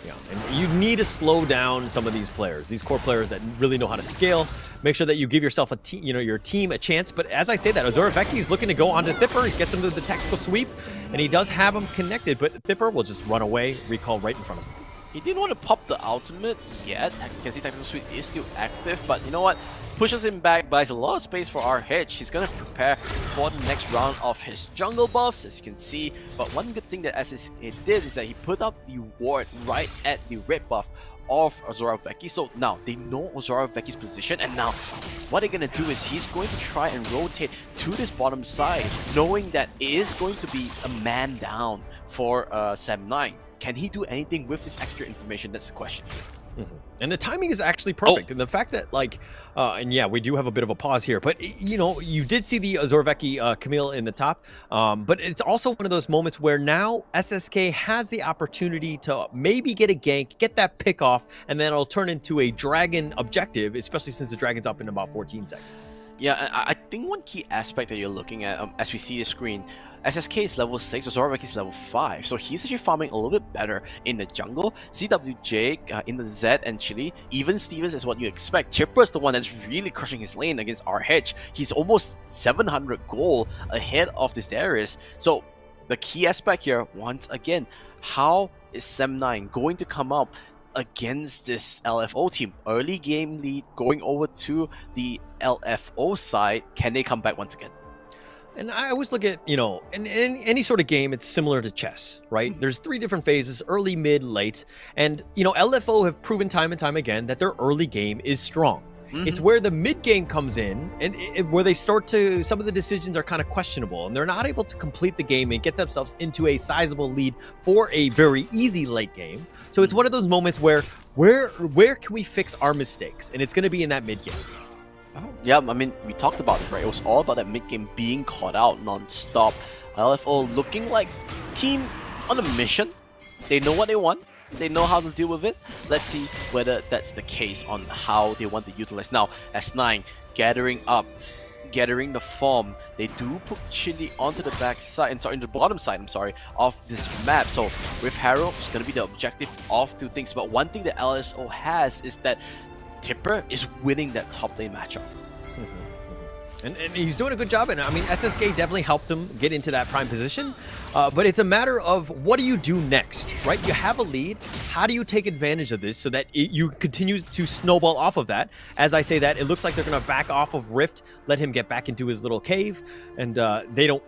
Yeah, and you need to slow down some of these players, these core players that really know how to scale. Make sure that you give yourself your team a chance. But as I say that, Ozorveki is looking to go onto Thipper. He gets him to the tactical sweep, and he does have him connected, but Thipper will just run away, recall right in front of him. He didn't want to pop the ultimate yet. You can see tactical sweep is still active, but you know what? Pushes him back, buys a lot of space for RH. He's going to prepare for the next round of his jungle buffs, as you can see. But one good thing that SSK did is that he put up the ward right at the red buff of Ozorveki. So now they know Ozorveki's position, and now what they're going to do is he's going to try and rotate to this bottom side, knowing that it is going to be a man down for SEM9. Can he do anything with this extra information? That's the question. And the timing is actually perfect. And the fact that, like, and yeah, we do have a bit of a pause here, but, you know, you did see the Ozorveki Camille in the top, but it's also one of those moments where now SSK has the opportunity to maybe get a gank, get that pick off, and then it'll turn into a dragon objective, especially since the dragon's up in about 14 seconds. Yeah, I think one key aspect that you're looking at, as we see the screen, SSK is level 6, Ozorveki is level 5, so he's actually farming a little bit better in the jungle. CWJ in the Zed and Chili, even Stevens is what you expect. Chipper is the one that's really crushing his lane against RH. He's almost 700 gold ahead of this Darius. So the key aspect here, once again, how is SEM9 going to come up against this LFO team? Early game lead going over to the LFO side. Can they come back once again? And I always look at, you know, in any sort of game, it's similar to chess, right? There's 3 different phases: early, mid, late. And, you know, LFO have proven time and time again that their early game is strong. It's where the mid game comes in and where they start to, some of the decisions are kind of questionable, and they're not able to complete the game and get themselves into a sizable lead for a very easy late game. So it's one of those moments where can we fix our mistakes? And it's going to be in that mid game. Yeah, I mean, we talked about it, right? It was all about that mid game being caught out non-stop. LFO looking like team on a mission. They know what they want. They know how to deal with it. Let's see whether that's the case on how they want to utilize. Now, S9 gathering up gathering the form. They do put Chili onto the back side, and sorry, into the bottom side, of this map. So with Harrow, it's going to be the objective of two things. But one thing that LSO has is that Tipper is winning that top lane matchup. And he's doing a good job, and I mean, SSK definitely helped him get into that prime position, but it's a matter of what do you do next, right? You have a lead. How do you take advantage of this so that you continue to snowball off of that? As I say that, it looks like they're going to back off of Rift, let him get back into his little cave, and I don't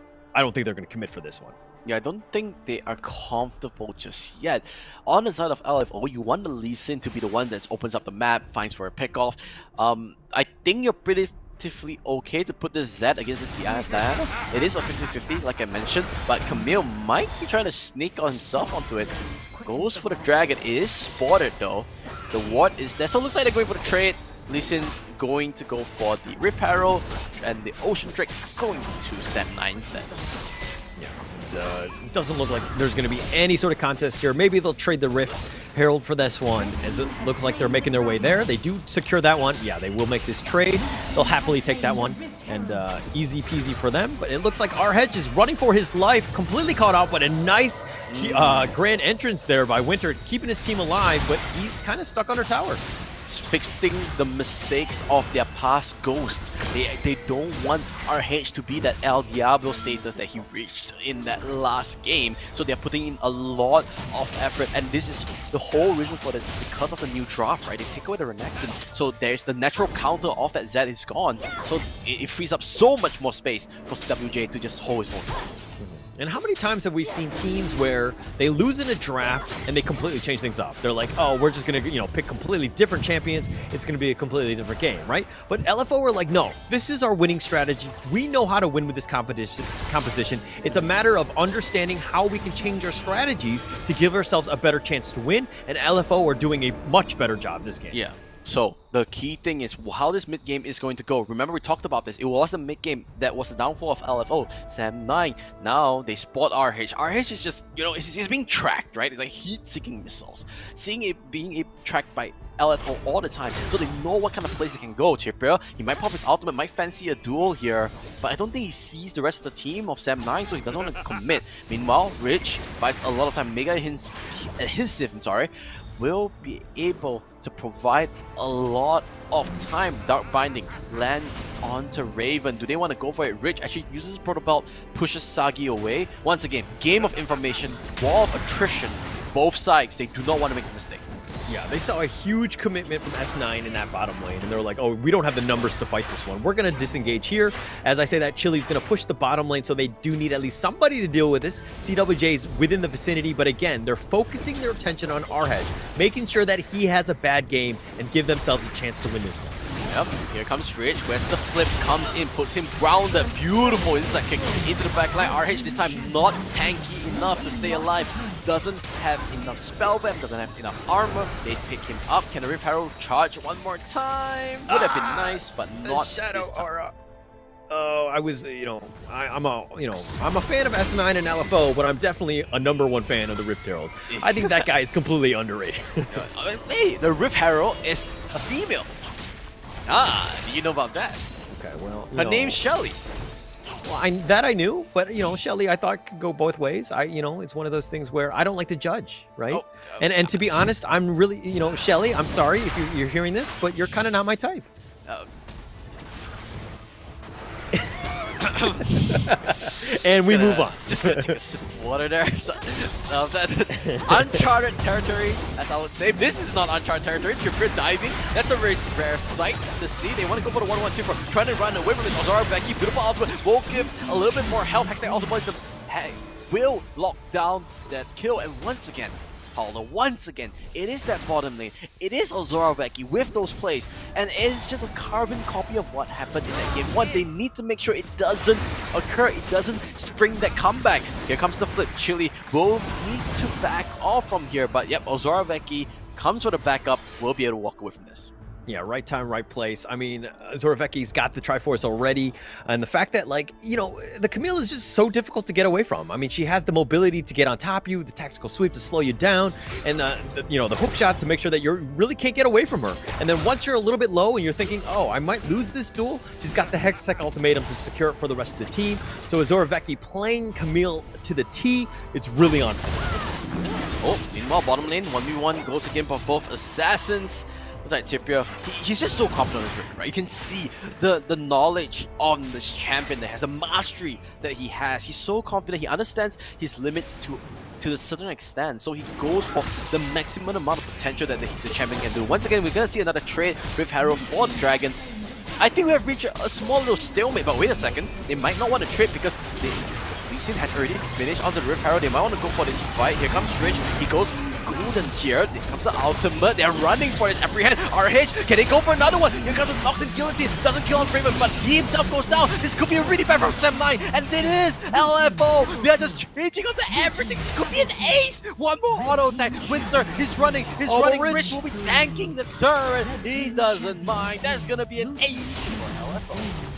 think they're going to commit for this one. Yeah, I don't think they are comfortable just yet. On the side of LFO, you want the Lee Sin to be the one that opens up the map, finds for a pickoff. I think you're pretty okay to put this Zed against this Diana. It is a 50-50, like I mentioned, but Camille might be trying to sneak on himself onto it. Goes for the dragon. It is spotted though. The ward is there, so it looks like they're going for the trade. Lee Sin going to go for the Rift Arrow, and the Ocean Drake going to SEM9 Zed. It doesn't look like there's going to be any sort of contest here. Maybe they'll trade the Rift Herald for this one, as it looks like they're making their way there. They do secure that one. Yeah, they will make this trade. They'll happily take that one, and easy peasy for them. But it looks like Arhedge is running for his life, completely caught out, but a nice grand entrance there by Winter, keeping his team alive, but he's kind of stuck under tower. Fixing the mistakes of their past ghosts. They don't want RH to be that El Diablo status that he reached in that last game. So they're putting in a lot of effort, and this is the whole reason for this is because of the new draft, right? They take away the Renekton, so there's the natural counter of that Zed is gone. So it frees up so much more space for CWJ to just hold his own. And how many times have we seen teams where they lose in a draft and they completely change things up? They're like, oh, we're just going to, pick completely different champions. It's going to be a completely different game, right? But LFO were like, no, this is our winning strategy. We know how to win with this composition. It's a matter of understanding how we can change our strategies to give ourselves a better chance to win. And LFO are doing a much better job this game. Yeah. So the key thing is how this mid game is going to go. Remember, we talked about this. It was the mid game that was the downfall of LFO. SEM9. Now they spot RH. RH is just, it's being tracked, right? It's like heat-seeking missiles. Seeing it being tracked by LFO all the time, so they know what kind of place they can go. Chipper, he might pop his ultimate, might fancy a duel here, but I don't think he sees the rest of the team of SEM9, so he doesn't want to commit. Meanwhile, Rich buys a lot of time. Mega his Sif, will be able to provide a lot of time. Dark Binding lands onto Raven. Do they want to go for it? Rich actually uses Proto Belt, pushes Sagi away. Once again, game of information, wall of attrition. Both sides, they do not want to make a mistake. Yeah, they saw a huge commitment from S9 in that bottom lane, and they're like, oh, we don't have the numbers to fight this one. We're going to disengage here. As I say that, Chili's going to push the bottom lane, so they do need at least somebody to deal with this. CWJ's within the vicinity, but again, they're focusing their attention on Arhedge, making sure that he has a bad game and give themselves a chance to win this one. Yep, here comes Rich. Where's the flip? Comes in, puts him grounded. Beautiful inside kick into the back line. RH this time not tanky enough to stay alive. Doesn't have enough spell vamp, doesn't have enough armor. They pick him up. Can the Rift Herald charge one more time? Would have been nice, but not Shadow this time. Aura. Oh, I was, I'm a fan of S9 and LFO, but I'm definitely a #1 fan of the Rift Herald. I think that guy is completely underrated. Hey, the Rift Herald is a female. Do you know about that? Okay, well, her name's Shelly. Well, I knew, but Shelly, I thought could go both ways. It's one of those things where I don't like to judge, right? And to be honest, I'm really, Shelly, I'm sorry if you're hearing this, but you're kind of not my type. And we move on. Just gonna take a sip of water there. Uncharted territory, as I would say. This is not uncharted territory. Tripper diving. That's a very rare sight to see. They want to go for the 1-1-2 for trying to run away from this Ozara Becky. Beautiful ultimate will give a little bit more help. Hextech ultimate will lock down that kill. And once again, it is that bottom lane. It is Ozora Becky with those plays, and it is just a carbon copy of what happened in that game. What they need to make sure it doesn't occur, it doesn't spring that comeback. Here comes the flip. Chili will need to back off from here, but yep, Ozora Becky comes for the backup. Will be able to walk away from this. Yeah, right time, right place. I mean, Zorovecki's got the Triforce already, and the fact that, like, you know, the Camille is just so difficult to get away from. I mean, she has the mobility to get on top of you, the tactical sweep to slow you down, and you know, the hook shot to make sure that you really can't get away from her. And then once you're a little bit low and you're thinking, oh, I might lose this duel, she's got the Hextech ultimatum to secure it for the rest of the team. So Zorovecki playing Camille to the T, it's really on point. Oh, meanwhile, bottom lane, 1v1 goes again for both assassins. Looks like Typia, he's just so confident on his record, right? You can see the knowledge on this champion that has, the mastery that he has. He's so confident, he understands his limits to a certain extent. So he goes for the maximum amount of potential that the champion can do. Once again, we're going to see another trade with Harrow for the Dragon. I think we have reached a small little stalemate, but wait a second. They might not want to trade because Lee Sin has already finished onto the Rift Harrow. They might want to go for this fight. Here comes Rich. He goes golden here. There comes the ultimate. They're running for his apprehend. RH, can they go for another one? Here comes the Nox and Guillotine. Doesn't kill on Fraven, but he himself goes down. This could be really bad from SEM9. And it is LFO. They're just changing onto everything. This could be an ace. One more auto attack. Winter is running. He's running. Rich will be tanking the turret. He doesn't mind. That's going to be an ace for LFO.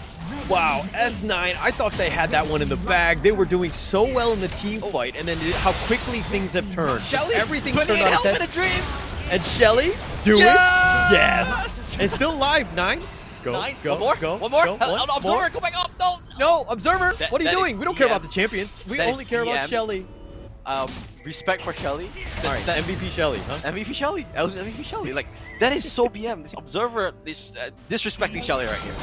Wow, S9, I thought they had that one in the bag. They were doing so well in the team fight, and then how quickly things have turned. Shelly, everything turned on its head. a dream. And Shelly, do it? Yes! And still live, 9. Go, 9, go, one more, go, one more. go, Observer, go back up, no! No, Observer, what are you doing? We don't care EM. about the champions. We That only is care about EM. Shelly. Respect for Shelly. Alright, MVP Shelly, huh? MVP Shelly. MVP Shelly. Like, that is so BM. This Observer is disrespecting Shelly right here.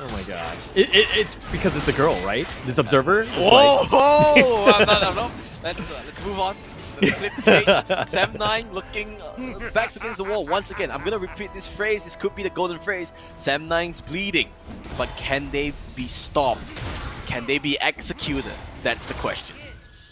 Oh my gosh. It's because it's the girl, right? This Observer is Whoa! like... I'm not. Let's move on. The flip page. SEM9 looking backs against the wall once again. I'm gonna repeat this phrase. This could be the golden phrase. SEM9's bleeding, but can they be stopped? Can they be executed? That's the question.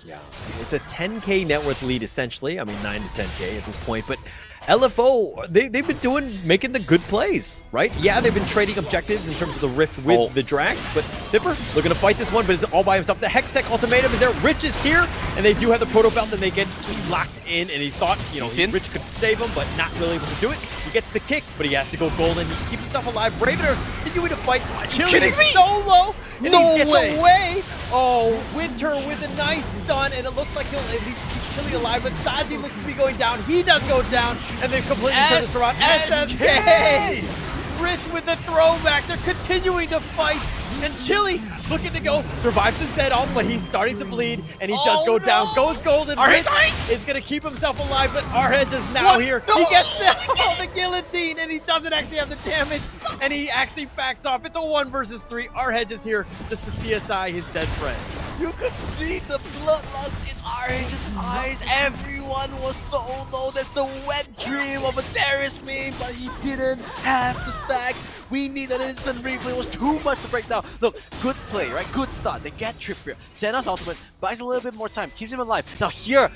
Yeah, it's a 10K net worth lead essentially. I mean, 9 to 10K at this point, but LFO, they've been making the good plays, right? Yeah, they've been trading objectives in terms of the rift with the Drags, but Dipper looking to fight this one, but it's all by himself. The Hextech ultimatum is there. Rich is here, and they do have the Proto Belt, and they get locked in, and he thought, you know, Rich could save him, but not really able to do it. He gets the kick, but he has to go golden. He keeps himself alive. Raven continuing to fight. Chili is so low, and he gets away. Oh, Winter with a nice stun, and it looks like he'll at least keep Chili alive, but Sazi looks to be going down. He does go down, and they've completely turned this around. SSK! Rich with the throwback. They're continuing to fight, and Chili looking to go. Survives his head off, but he's starting to bleed, and he does go down. Goes golden. Rich is going to keep himself alive, but Arhedge is now here. He gets the guillotine, and he doesn't actually have the damage, and he actually backs off. It's a 1 versus 3. Arhedge is here just to CSI his dead friend. You could see the bloodlust in Orange's eyes. Everyone was so low. That's the wet dream of a Darius meme, but he didn't have the stacks. We need an instant replay. It was too much to break down. Look, good play, right? Good start. They get Trippier. Senna's ultimate buys a little bit more time, keeps him alive. Now here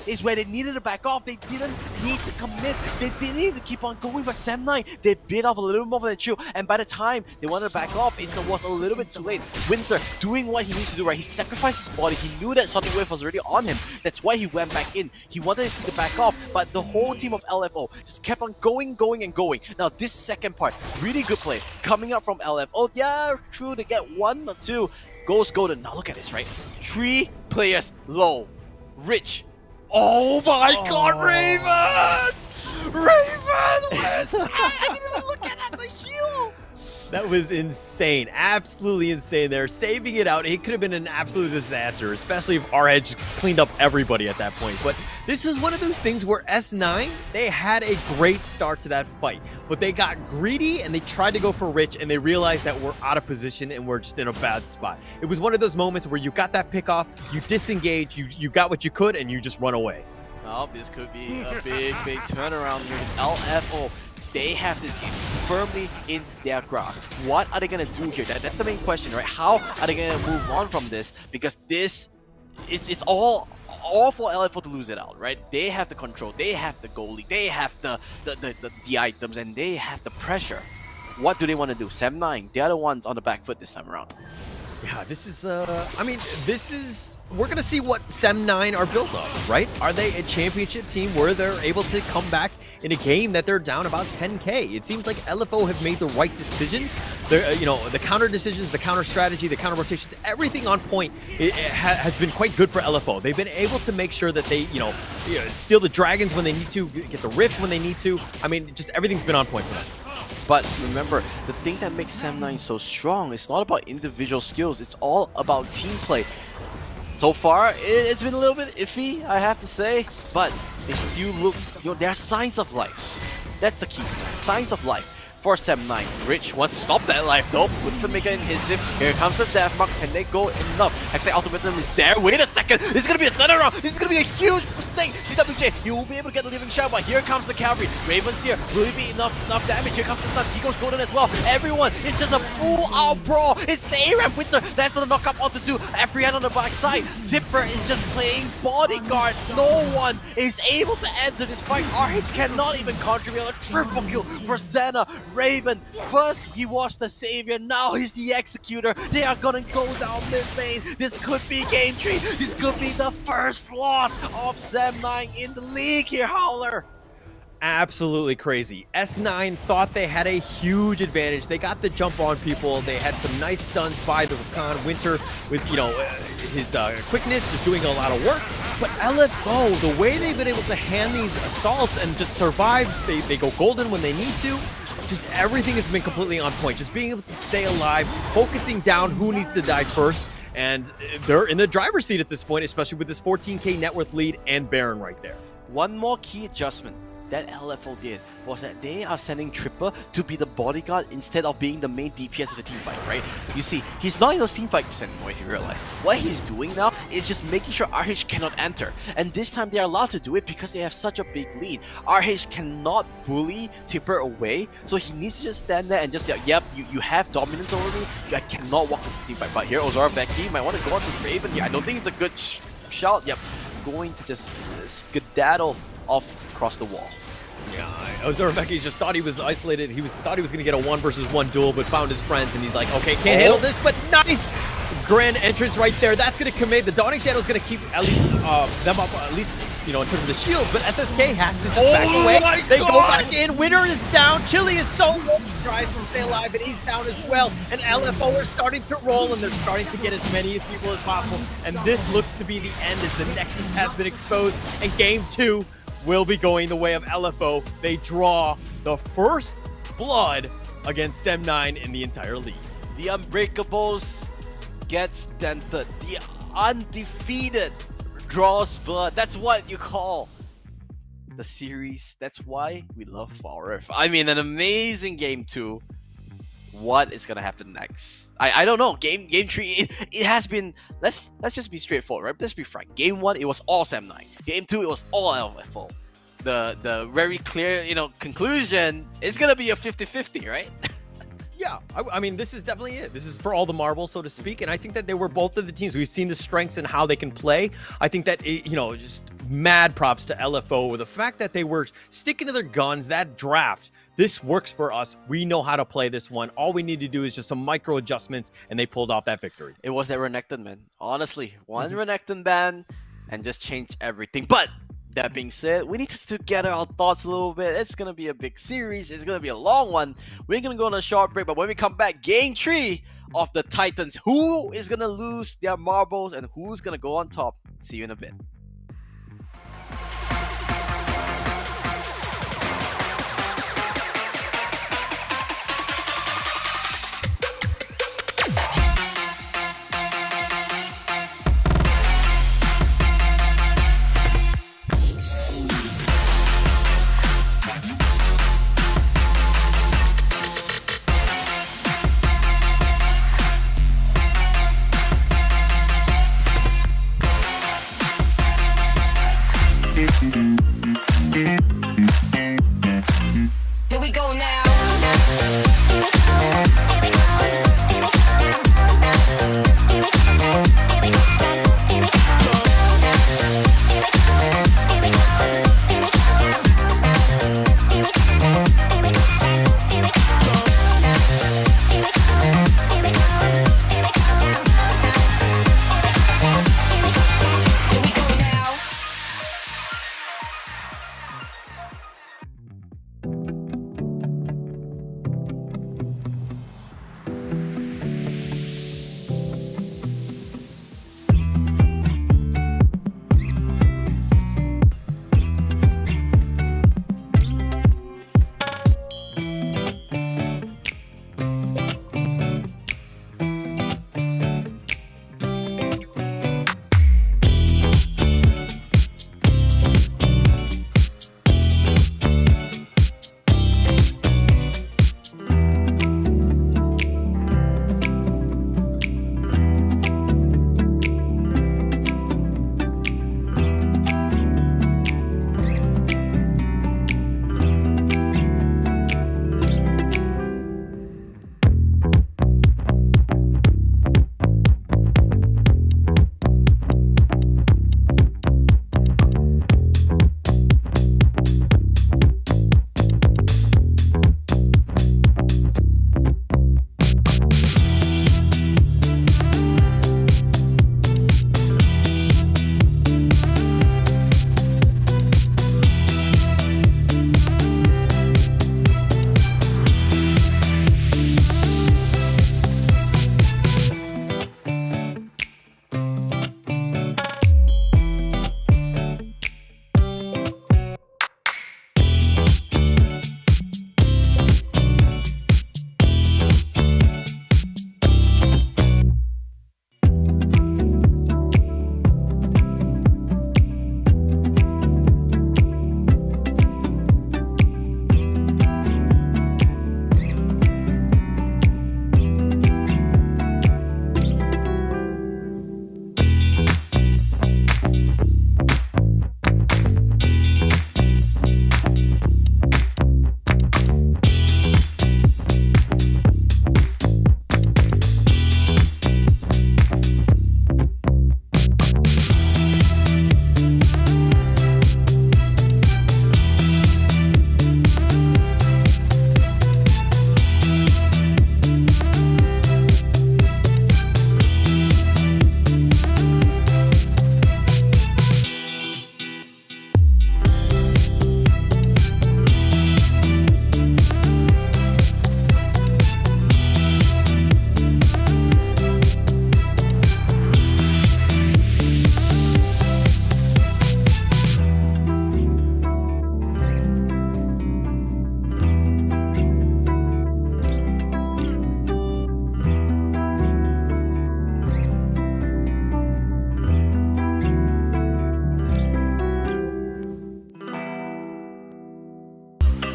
is where they needed to back off. They didn't need to commit. They didn't need to keep on going, but SEM9, they bit off a little more than chill. And by the time they wanted to back off, it was a little bit too late. Winter doing what he needs to do, right? He sacrificed his body. He knew that Sonic Wave was already on him. That's why he went back in. He wanted his team to back off, but the whole team of LFO just kept on going. Now this second part, really good play coming up from LFO. Yeah, true, they get 1 or 2. Goes golden. Now look at this, right? 3 players low. Rich. Oh my god, Raven! Where's that? I didn't even look at the heal! That was insane. Absolutely insane there. Saving it out. It could have been an absolute disaster, especially if Arhedge cleaned up everybody at that point. But this is one of those things where S9, they had a great start to that fight. But they got greedy and they tried to go for Rich and they realized that we're out of position and we're just in a bad spot. It was one of those moments where you got that pick off, you disengage, you got what you could, and you just run away. Oh, this could be a big turnaround here with LFO. They have this game firmly in their grasp. What are they going to do here? That's the main question, right? How are they going to move on from this? Because this is all for LFO to lose it out, right? They have the control, they have the goalie, they have the items, and they have the pressure. What do they want to do? SEM9, they are the ones on the back foot this time around. Yeah, this is, I mean, we're going to see what SEM9 are built of, right? Are they a championship team where they're able to come back in a game that they're down about 10K? It seems like LFO have made the right decisions. They're, the counter decisions, the counter strategy, the counter rotations, everything on point has been quite good for LFO. They've been able to make sure that they, steal the dragons when they need to, get the rift when they need to. I mean, just everything's been on point for them. But remember, the thing that makes SEM9 so strong is not about individual skills, it's all about team play. So far, it's been a little bit iffy, I have to say, but they still look, there are signs of life. That's the key, signs of life. For SEM9, Rich wants to stop that life though, puts the Mega in his zip. Here comes the death mark, can they go enough? Actually, Ultimatum is there, wait a second, this is gonna be a turnaround, this is gonna be a huge mistake. CWJ, he will be able to get the living shot, but here comes the cavalry. Raven's here, will it be enough damage? Here comes the stun, he goes golden as well. Everyone, it's just a full-out brawl. It's the ARAM with the dance on the knockup onto 2, Afrian on the back side. Tipper is just playing bodyguard, no one is able to enter this fight. RH cannot even contribute a triple kill for Senna. Raven, first he was the savior, now he's the executor. They are gonna go down mid lane. This could be game 3. This could be the first loss of SEM9 in the league here, Howler. Absolutely crazy. S9 thought they had a huge advantage. They got the jump on people. They had some nice stuns by the Rakan Winter with, his quickness, just doing a lot of work. But LFO, the way they've been able to hand these assaults and just survive, they go golden when they need to. Just everything has been completely on point. Just being able to stay alive, focusing down who needs to die first. And they're in the driver's seat at this point, especially with this 14K net worth lead and Baron right there. One more key adjustment that LFO did was that they are sending Tripper to be the bodyguard instead of being the main DPS of the team fight, right? You see, he's not in those team fights anymore, if you realize. What he's doing now is just making sure RH cannot enter. And this time they're allowed to do it because they have such a big lead. RH cannot bully Tipper away, so he needs to just stand there and just say, yep, you have dominance over me, I cannot walk to the team fight. But here, Ozora Becky might want to go on to Raven. Yeah, I don't think it's a good shout. Yep, going to just skedaddle off across the wall. Yeah, Ozorveki just thought he was isolated. Thought he was going to get a 1-versus-1 duel, but found his friends, and he's like, okay, can't handle this, but nice! Grand entrance right there. That's going to commit. The Dawning Shadow is going to keep at least them up, at least, in terms of the shields, but SSK has to just back away. They go back in. Winner is down. Chili is so low. He tries to stay alive, and he's down as well. And LFO are starting to roll, and they're starting to get as many people as possible. And this looks to be the end as the Nexus has been exposed, and Game 2 will be going the way of LFO. They draw the first blood against SEM9 in the entire league. The Unbreakables gets dented. The undefeated draws blood. That's what you call the series. That's why we love Fall Rift. I mean, an amazing Game 2. What is gonna happen next? I don't know. Game 3, it has been. Let's just be straightforward, right? Let's be frank. Game 1, it was all SEM9. Game 2, it was all LFO. The very clear, conclusion is gonna be a 50-50, right? Yeah, I mean, this is definitely it. This is for all the marbles, so to speak. And I think that they were both of the teams. We've seen the strengths and how they can play. I think that, just mad props to LFO. The fact that they were sticking to their guns, that draft, this works for us. We know how to play this one. All we need to do is just some micro adjustments, and they pulled off that victory. It was that Renekton, man. Honestly, one Renekton ban and just changed everything. But that being said, we need to gather our thoughts a little bit. It's going to be a big series. It's going to be a long one. We're going to go on a short break, but when we come back, Game 3 of the Titans. Who is going to lose their marbles and who's going to go on top? See you in a bit.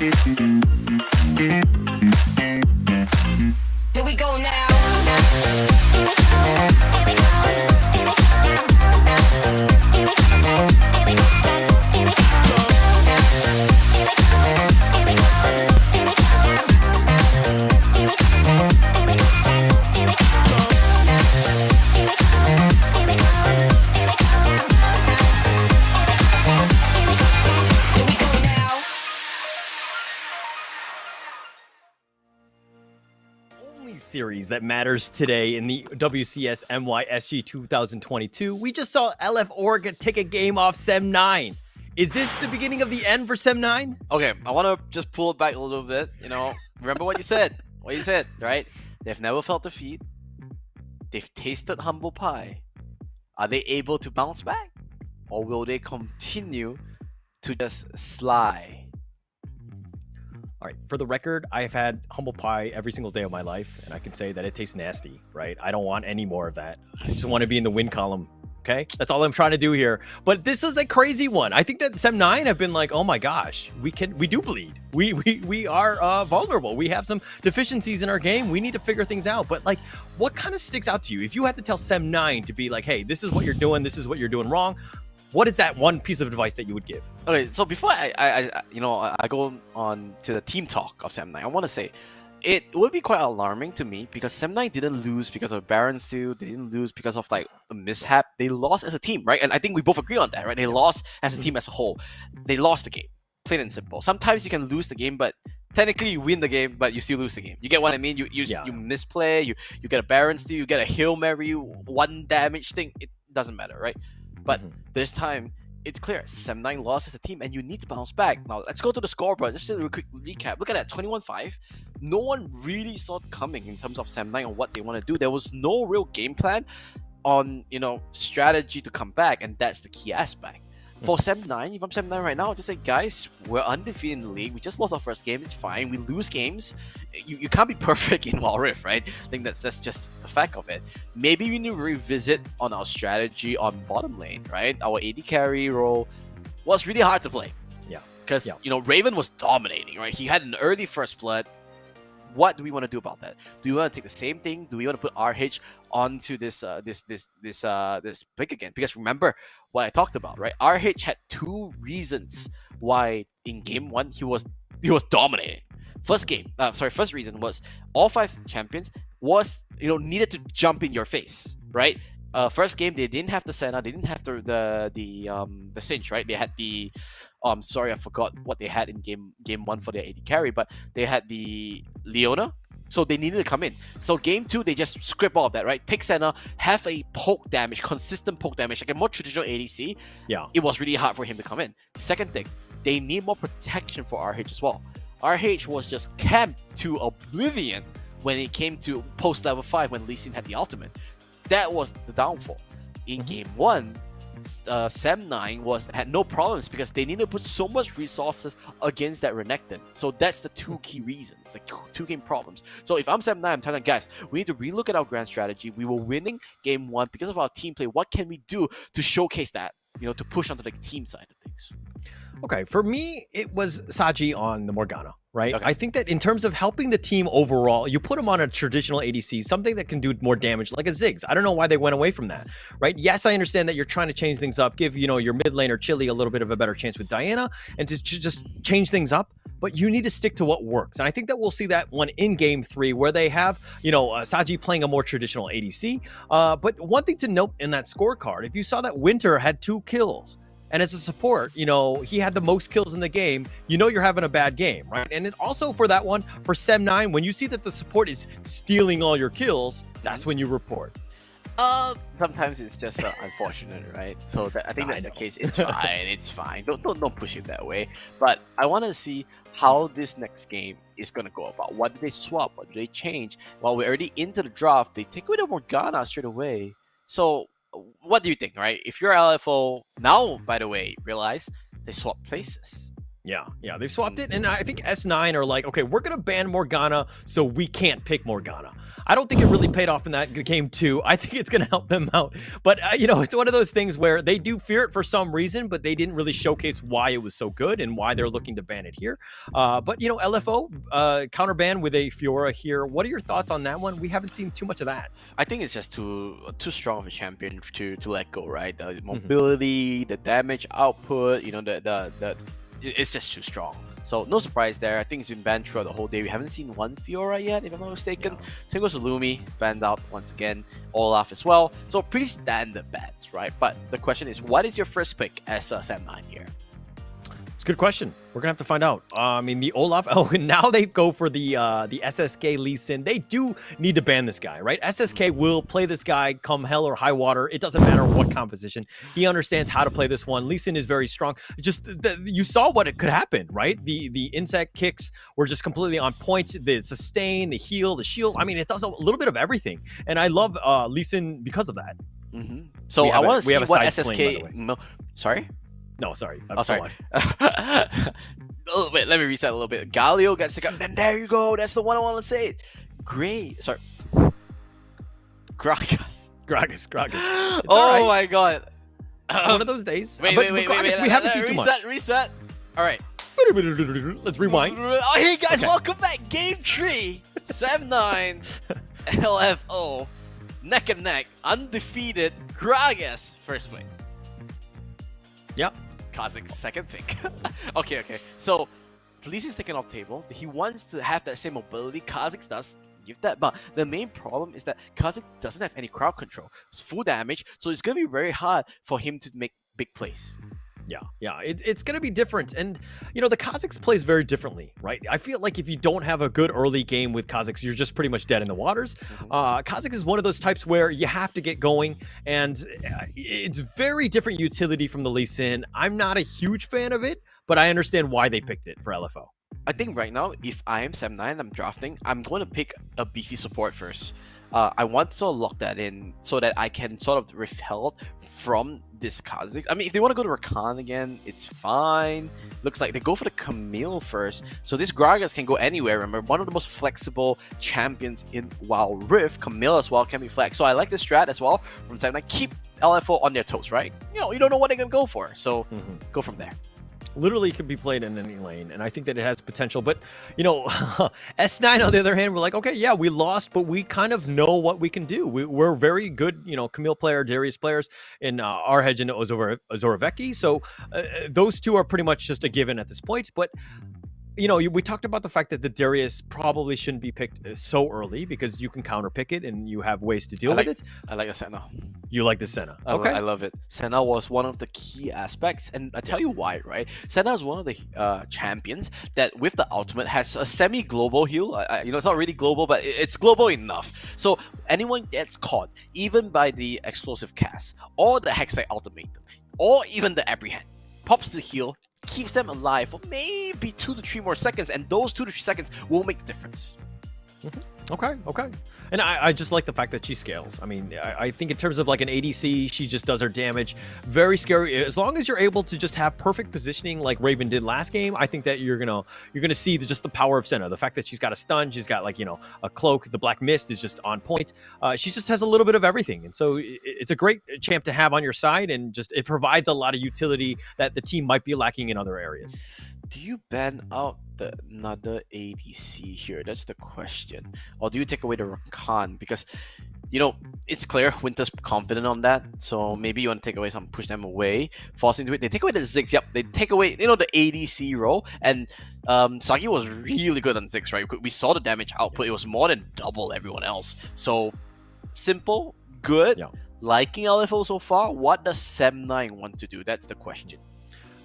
Here we go now. Series that matters today in the WCS MYSG 2022. We just saw LF Org take a game off SEM9. Is this the beginning of the end for SEM9? Okay, I want to just pull it back a little bit. Remember what you said. Right? They've never felt defeat. They've tasted humble pie. Are they able to bounce back? Or will they continue to just slide? All right, for the record, I've had humble pie every single day of my life, and I can say that it tastes nasty, right? I don't want any more of that. I just want to be in the win column, okay? That's all I'm trying to do here. But this is a crazy one. I think that SEM9 have been like, oh my gosh, we do bleed. We are vulnerable. We have some deficiencies in our game. We need to figure things out. But like, what kind of sticks out to you? If you had to tell SEM9 to be like, hey, this is what you're doing, this is what you're doing wrong, what is that one piece of advice that you would give? Okay, so before I go on to the team talk of SEM9, I want to say it would be quite alarming to me because SEM9 didn't lose because of Baron steal. They didn't lose because of like a mishap. They lost as a team, right? And I think we both agree on that, right? They lost as a team as a whole. They lost the game, plain and simple. Sometimes you can lose the game, but technically you win the game, but you still lose the game. You get what I mean? You misplay. You get a Baron steal. You get a Hail Mary, one damage thing. It doesn't matter, right? But this time, it's clear. SEM9 lost as a team, and you need to bounce back. Now, let's go to the scoreboard. Just a quick recap. Look at that, 21-5. No one really saw it coming in terms of SEM9 on what they want to do. There was no real game plan on, strategy to come back, and that's the key aspect. For SEM9, if I'm SEM9 right now, I'll just say, guys, we're undefeated in the league. We just lost our first game. It's fine. We lose games. You can't be perfect in Wild Rift, right? I think that's just the fact of it. Maybe we need to revisit on our strategy on bottom lane, right? Our AD carry role was really hard to play. Yeah. Because, Raven was dominating, right? He had an early first blood. What do we want to do about that? Do we want to take the same thing? Do we want to put RH onto this pick again? Because remember what I talked about, right? RH had two reasons why in game one he was dominating. First reason was all 5 champions was needed to jump in your face, right? First game they didn't have the Senna, they didn't have the Cinch, right? They had the sorry, I forgot what they had in game 1 for their AD carry, but they had the Leona, so they needed to come in. So game 2 they just script all of that, right? Take Senna, have a poke damage, consistent poke damage, like a more traditional ADC. Yeah, it was really hard for him to come in. Second thing, they need more protection for RH as well. RH was just camped to oblivion when it came to post level 5 when Lee Sin had the ultimate. That was the downfall. In game 1, SEM9 had no problems because they needed to put so much resources against that Renekton. So that's the two key reasons, like two game problems. So if I'm SEM9, I'm telling guys, we need to relook at our grand strategy. We were winning game 1 because of our team play. What can we do to showcase that? To push onto the team side of things. Okay, for me, it was Saji on the Morgana, right? Okay. I think that in terms of helping the team overall, you put him on a traditional ADC, something that can do more damage, like a Ziggs. I don't know why they went away from that, right? Yes, I understand that you're trying to change things up, give, your mid laner Chili a little bit of a better chance with Diana, and to just change things up, but you need to stick to what works. And I think that we'll see that one in game 3 where they have, Saji playing a more traditional ADC. But one thing to note in that scorecard, if you saw that Winter had 2 kills, and as a support, he had the most kills in the game, you're having a bad game, right? And then also for that one, for SEM9, when you see that the support is stealing all your kills, that's when you report. Sometimes it's just unfortunate, right? So I think that's the case. It's fine. It's fine. Don't push it that way. But I want to see how this next game is going to go about. What do they swap? What do they change? While we're already into the draft, they take away the Morgana straight away. So what do you think, right? If you're LFO now, by the way, realize they swap places. Yeah, they've swapped it, and I think S9 are like, okay, we're gonna ban Morgana, so we can't pick Morgana. I don't think it really paid off in that game too. I think it's gonna help them out, but it's one of those things where they do fear it for some reason, but they didn't really showcase why it was so good and why they're looking to ban it here. But LFO counter ban with a Fiora here. What are your thoughts on that one? We haven't seen too much of that. I think it's just too strong of a champion to let go, right? The mobility, the damage output, it's just too strong. So no surprise there. I think it's been banned throughout the whole day. We haven't seen one Fiora yet, if I'm not mistaken. Yeah. Same goes to Lumi, banned out once again. Olaf as well. So pretty standard bans, right? But the question is, what is your first pick as SEM9 here? It's a good question. We're gonna have to find out. The Olaf. Oh, and now they go for the SSK Lee Sin. They do need to ban this guy, right? SSK will play this guy come hell or high water. It doesn't matter what composition. He understands how to play this one. Lee Sin is very strong. Just you saw what it could happen, right? The insect kicks were just completely on point. The sustain, the heal, the shield. It does a little bit of everything, and I love Lee Sin because of that. So I want to see what SSK. Sorry. No, sorry. Sorry. Wait, let me reset a little bit. Galio gets the gun. And there you go. That's the one I want to say. Great. Sorry. Gragas. Oh my god. One of those days. Wait. We haven't seen too much. Reset. All right. Let's rewind. Oh, hey guys, welcome back. Game 3. SEM9. LFO. Neck and neck. Undefeated. Gragas. First play. Yep. Kazak's second pick. Okay. So, Lee Sin's taken off table. He wants to have that same mobility. Kazakh does give that, but the main problem is that Kazakh doesn't have any crowd control. It's full damage, so it's going to be very hard for him to make big plays. Yeah. It's going to be different. And, the Kazakhs plays very differently, right? I feel like if you don't have a good early game with Kazakhs, you're just pretty much dead in the waters. Kazakh is one of those types where you have to get going, and it's very different utility from the Lee Sin. I'm not a huge fan of it, but I understand why they picked it for LFO. I think right now, if I am SEM9, I'm drafting, I'm going to pick a beefy support first. I want to sort of lock that in so that I can sort of repel from this Kazakh. If they want to go to Rakan again, it's fine. Looks like they go for the Camille first. So this Gragas can go anywhere. Remember, one of the most flexible champions in Wild Rift. Camille as well can be flex. So I like this strat as well from SEM9. Keep LFO on their toes, right? You don't know what they're going to go for. So go from there. Literally could be played in any lane, and I think that it has potential. But, S9, on the other hand, we're like, okay, yeah, we lost, but we kind of know what we can do. We're very good, Camille player, Darius players in Arhedge and Ozoroveki. So those two are pretty much just a given at this point. But we talked about the fact that the Darius probably shouldn't be picked so early because you can counter pick it and you have ways to deal with it. I like the Senna. You like the Senna. Okay. I love it. Senna was one of the key aspects, and I tell you why, right? Senna is one of the champions that with the ultimate has a semi-global heal. It's not really global, but it's global enough. So anyone gets caught, even by the explosive cast, or the Hextech ultimate, or even the apprehend, pops the heal, keeps them alive for maybe 2 to 3 more seconds, and those 2 to 3 seconds will make the difference. Okay. And I just like the fact that she scales. I think in terms of like an ADC, she just does her damage. Very scary. As long as you're able to just have perfect positioning like Raven did last game, I think that you're gonna see just the power of Senna. The fact that she's got a stun, she's got a cloak, the black mist is just on point. She just has a little bit of everything, and so it's a great champ to have on your side, and just it provides a lot of utility that the team might be lacking in other areas. Do you ban out another ADC here? That's the question. Or do you take away the Rakan? Because, it's clear Winter's confident on that. So maybe you want to take away some, push them away, force into it. They take away the Ziggs. Yep, they take away, the ADC role. And Sagi was really good on Ziggs, right? We saw the damage output. It was more than double everyone else. So simple, good. Yeah. Liking LFO so far. What does SEM9 want to do? That's the question.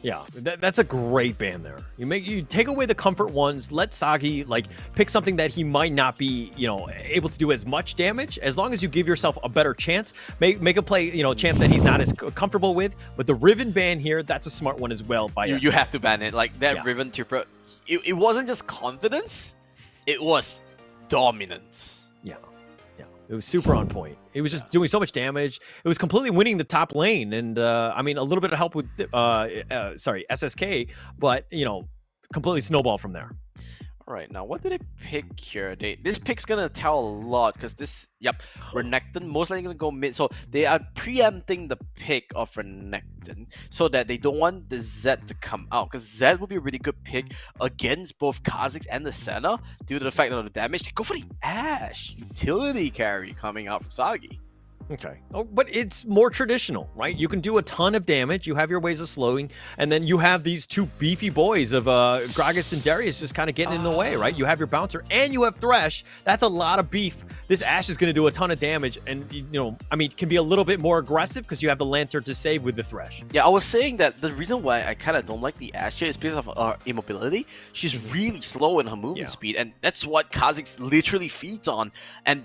Yeah, that's a great ban there. You take away the comfort ones, let Sagi pick something that he might not be, able to do as much damage. As long as you give yourself a better chance, make a play, champ that he's not as comfortable with. But the Riven ban here, that's a smart one as well. By you have to ban it. Riven Tripper, it wasn't just confidence, it was dominance. Yeah. It was super on point. It was just doing so much damage. It was completely winning the top lane, and I mean a little bit of help with SSK, but completely snowball from there. All right, now what did they pick here? This pick's gonna tell a lot because Renekton most likely gonna go mid, so they are preempting the pick of Renekton so that they don't want the Zed to come out, because Zed would be a really good pick against both Kha'Zix and the Senna due to the fact of the damage. They go for the Ashe utility carry coming out from Sagi. Okay. Oh, but it's more traditional, right? You can do a ton of damage. You have your ways of slowing, and then you have these two beefy boys of Gragas and Darius just kind of getting in the way, right? You have your bouncer and you have Thresh. That's a lot of beef. This Ashe is going to do a ton of damage, and I mean, it can be a little bit more aggressive because you have the Lantern to save with the Thresh. Yeah, I was saying that the reason why I kind of don't like the Ashe is because of her immobility. She's really slow in her movement speed, and that's what Kha'Zix literally feeds on. And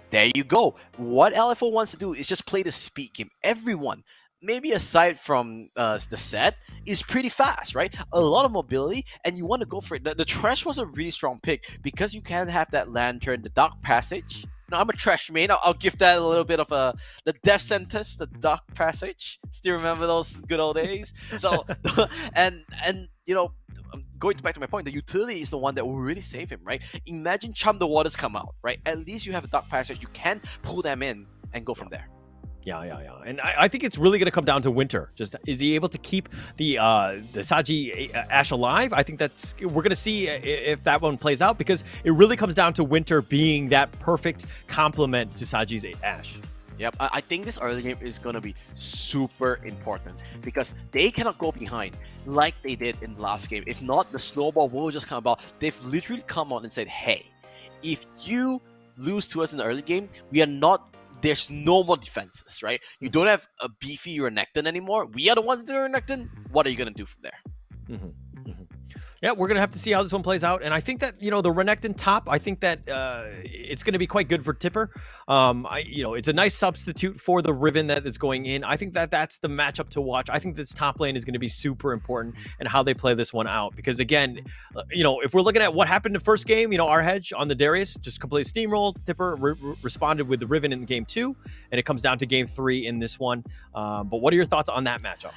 there you go. What LFO wants to do is just play the speed game. Everyone, maybe aside from the set, is pretty fast, right? A lot of mobility, and you want to go for it. The Thresh was a really strong pick because you can have that Lantern, the Dark Passage. Now, I'm a Thresh main. I'll give that a little bit of the Death Sentence, the Dark Passage. Still remember those good old days? So, and going back to my point, the utility is the one that will really save him, right? Imagine Chum the Waters come out, right? At least you have a Dark Passage. You can pull them in and go from there. Yeah. And I think it's really going to come down to Winter. Just is he able to keep the Sagi Ashe alive? I think we're going to see if that one plays out, because it really comes down to Winter being that perfect complement to Sagi's Ashe. Yep, I think this early game is going to be super important because they cannot go behind like they did in the last game. If not, the snowball will just come about. They've literally come out and said, hey, if you lose to us in the early game, there's no more defenses, right? You don't have a beefy Renekton anymore. We are the ones that do Renekton. What are you going to do from there? Yeah, we're going to have to see how this one plays out. And I think that, the Renekton top, I think that it's going to be quite good for Tipper. It's a nice substitute for the Riven that is going in. I think that that's the matchup to watch. I think this top lane is going to be super important and how they play this one out. Because again, if we're looking at what happened in the first game, our hedge on the Darius just completely steamrolled. Tipper responded with the Riven in game 2, and it comes down to game 3 in this one. But what are your thoughts on that matchup?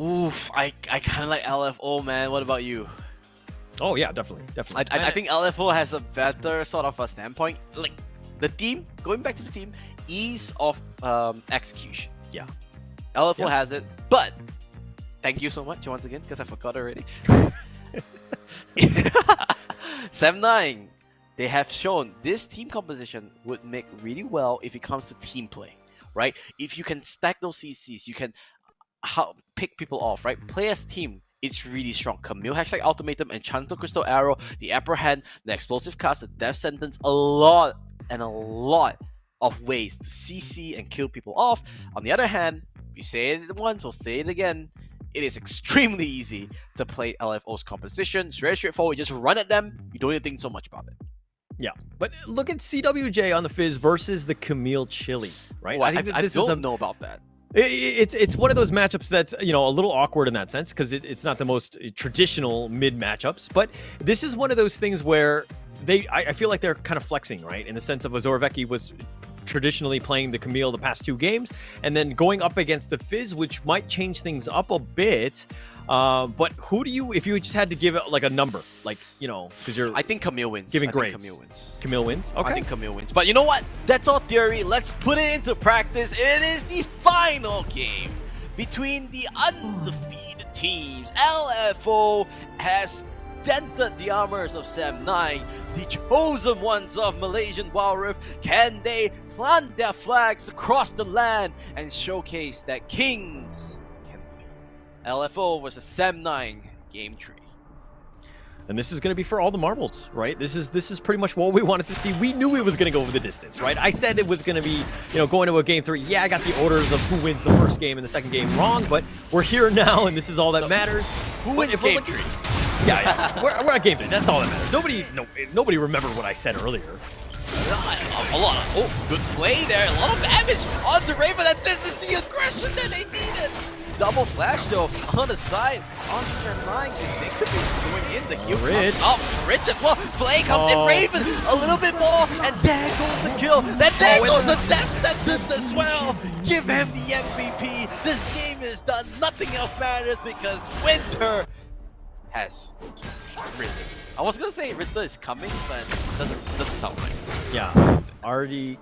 Oof, I kind of like LFO, man. What about you? Oh yeah, definitely. I think LFO has a better sort of a standpoint. Like the team, going back to the team, ease of execution. Yeah, LFO has it, but thank you so much once again because I forgot already. SEM9, they have shown this team composition would make really well if it comes to team play, right? If you can stack those CCs, you can pick people off, right? Play as a team. It's really strong. Camille Hashtag Ultimatum, Enchanted Crystal Arrow, the Upper Hand, the Explosive Cast, the Death Sentence, a lot of ways to CC and kill people off. On the other hand, we say it once, we'll say it again, it is extremely easy to play LFO's composition. It's very straightforward. You just run at them. You don't even think so much about it. Yeah, but look at CWJ on the Fizz versus the Camille Chili, right? Well, I don't know about that. It's one of those matchups that's a little awkward in that sense because it's not the most traditional mid matchups, but this is one of those things where I feel like they're kind of flexing, right? In the sense of Azorveki was traditionally playing the Camille the past 2 games, and then going up against the Fizz, which might change things up a bit. But who do you, if you just had to give it like a number, like, because I think Camille wins. Giving grades. Camille wins? Okay. I think Camille wins. But you know what? That's all theory. Let's put it into practice. It is the final game between the undefeated teams. LFO has dented the armors of SEM9, the chosen ones of Malaysian Wild Rift. Can they plant their flags across the land and showcase that kings can bleed? LFO versus SEM9, game 3. And this is going to be for all the marbles, right? This is pretty much what we wanted to see. We knew it was going to go over the distance, right? I said it was going to be, going to a game 3. Yeah, I got the orders of who wins the first game and the second game wrong, but we're here now, and this is all that matters. Who wins game 3? Yeah. We're at game 3. That's all that matters. Nobody remembered what I said earlier. A lot of good play there. A lot of damage onto Raven, and this is the aggression that they needed. Double flash though on the side on SEM9 because they could be going in the heal. Rich. Rich as well. Flay comes in, Raven a little bit more, and there goes the kill. go. Then there goes the death sentence as well. Give him the MVP. This game is done. Nothing else matters because Winter has risen. I was gonna say Riddler is coming, but doesn't sound right. Yeah, it's already.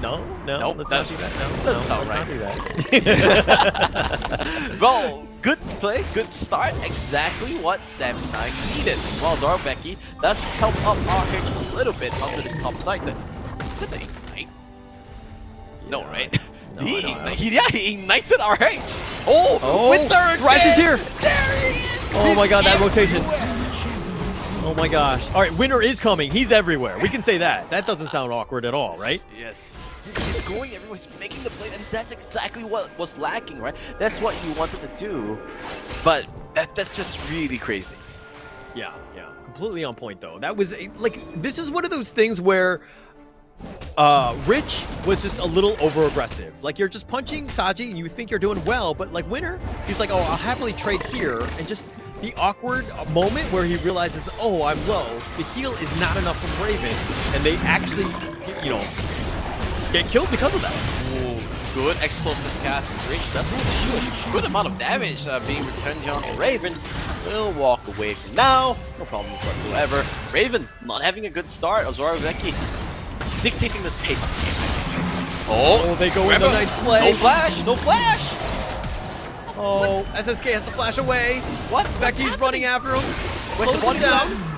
No, Nope, let's not do that. No, doesn't sound let's right. not do that. Well, good play, good start, exactly what SEM9 needed. Well, Zorobeki does help up RH a little bit onto this top side. Is that the Ignite? No, right? No, he ignited RH! Oh! Winter Thresh is here! There he is! Oh He's my god, that rotation. everywhere. Oh my gosh. All right, Winter is coming. He's everywhere. We can say that. That doesn't sound awkward at all, right? Yes. He's going everywhere, he's making the play, and that's exactly what was lacking, right? That's what you wanted to do, but that's just really crazy. Yeah. Completely on point, though. That was, this is one of those things where Rich was just a little over-aggressive. Like, you're just punching Saji, and you think you're doing well, but like Winter, he's like, oh, I'll happily trade here, and just the awkward moment where he realizes, oh, I'm low, the heal is not enough from Raven, and they actually, get killed because of that. Ooh, good explosive cast. Rich does have a good amount of damage being returned here onto Raven. We'll walk away from now. No problems whatsoever. Raven not having a good start. Zorobeki dictating the pace of the game. Oh, they go in a nice play. No flash, no flash. Oh, SSK has to flash away. What? Becky's running after him. Where's the Slows body him down. down?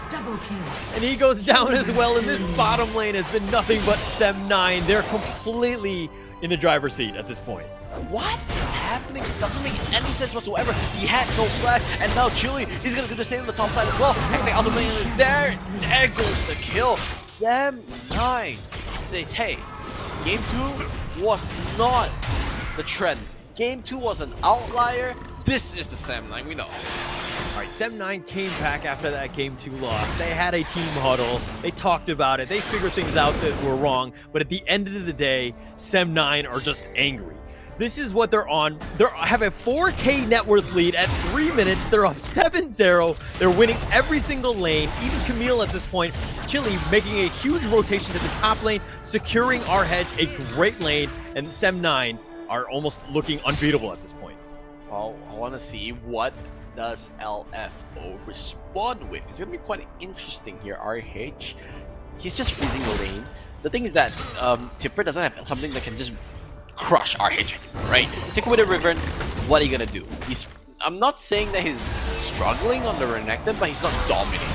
And he goes down as well, and this bottom lane has been nothing but SEM9. They're completely in the driver's seat at this point. What is happening? It doesn't make any sense whatsoever. He had no flash, and now Chili, he's gonna do the same on the top side as well. Next thing, Ultimate is there. There goes the kill. SEM9 says, hey, Game 2 was not the trend. Game 2 was an outlier. This is the SEM9 we know. All right, SEM9 came back after that Game 2 loss. They had a team huddle. They talked about it. They figured things out that were wrong. But at the end of the day, SEM9 are just angry. This is what they're on. They have a 4K net worth lead at 3 minutes. They're up 7-0. They're winning every single lane. Even Camille at this point, Chili making a huge rotation to the top lane, securing our hedge, a great lane. And SEM9 are almost looking unbeatable at this point. Well, I want to see what does LFO respond with. It's going to be quite interesting here. RH, he's just freezing the lane. The thing is that Tipper doesn't have something that can just crush RH, right? Take away the River, what are you going to do? I'm not saying that he's struggling on the Renekton, but he's not dominating.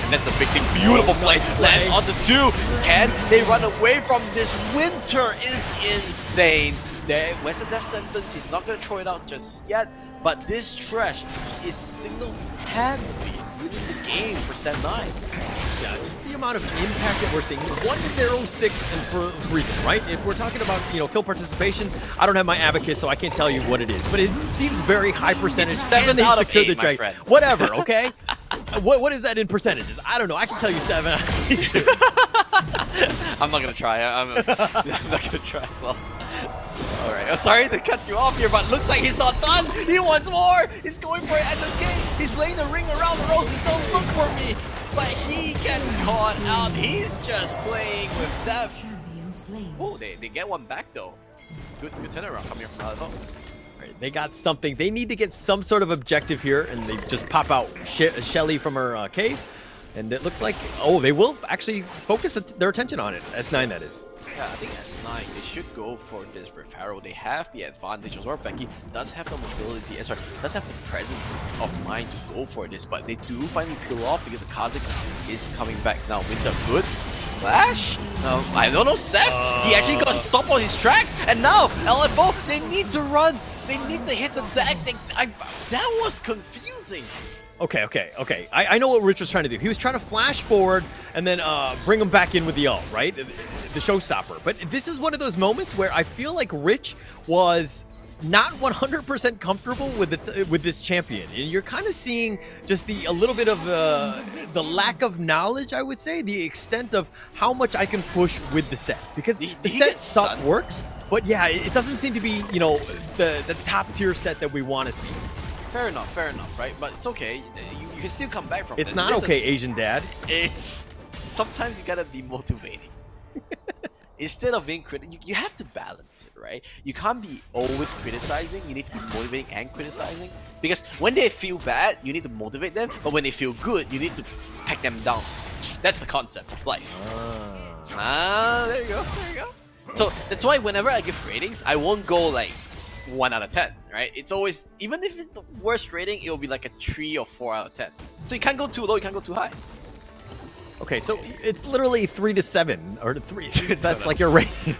And that's a big thing. Beautiful play. Lands onto 2. Can they run away from this? Winter is insane. Where's the death sentence? He's not going to throw it out just yet. But this trash is single-handedly winning the game for SEM9. Yeah, just the amount of impact that we're seeing. 1-0-6 and for reason, right? If we're talking about, kill participation, I don't have my abacus, so I can't tell you what it is. But it seems very high percentage. It's 7 out of 8, my friend. Whatever, okay? What is that in percentages? I don't know. I can tell you 7 out of 8. I'm not going to try. I'm not going to try as well. Alright, I'm sorry to cut you off here, but looks like he's not done! He wants more! He's going for it, SSK! He's playing the ring around the roses, don't look for me! But he gets caught out, he's just playing with death. Oh, they get one back though. Good turnaround coming from LFO. Right, they got something. They need to get some sort of objective here, and they just pop out Shelly from her cave. And it looks like, they will actually focus their attention on it. S9, that is. Yeah, I think S9, they should go for this Rift Arrow. They have the advantage. Zorobeki does have the mobility, does have the presence of mind to go for this, but they do finally peel off because the Kha'Zix is coming back now with the good flash. I don't know, Seth, he actually got stopped on his tracks, and now LFO, they need to run. They need to hit the deck. That was confusing. Okay. I know what Rich was trying to do. He was trying to flash forward and then bring him back in with the ult, right? The showstopper. But this is one of those moments where I feel like Rich was not 100% comfortable with this champion. And you're kind of seeing just a little bit of the lack of knowledge, I would say, the extent of how much I can push with the set. Because the set works, but yeah, it doesn't seem to be, the top tier set that we want to see. Fair enough, right? But it's okay. You can still come back from this. It's not okay, Asian dad. It's sometimes you gotta be motivating. Instead of being critical, you have to balance it, right? You can't be always criticizing. You need to be motivating and criticizing. Because when they feel bad, you need to motivate them. But when they feel good, you need to pack them down. That's the concept of life. There you go. There you go. So that's why whenever I give ratings, I won't go like 1 out of 10, right? It's always, even if it's the worst rating, it will be like a 3 or 4 out of 10. So you can't go too low, you can't go too high. Okay, so it's literally 3 to 7 or to 3. That's like your rating.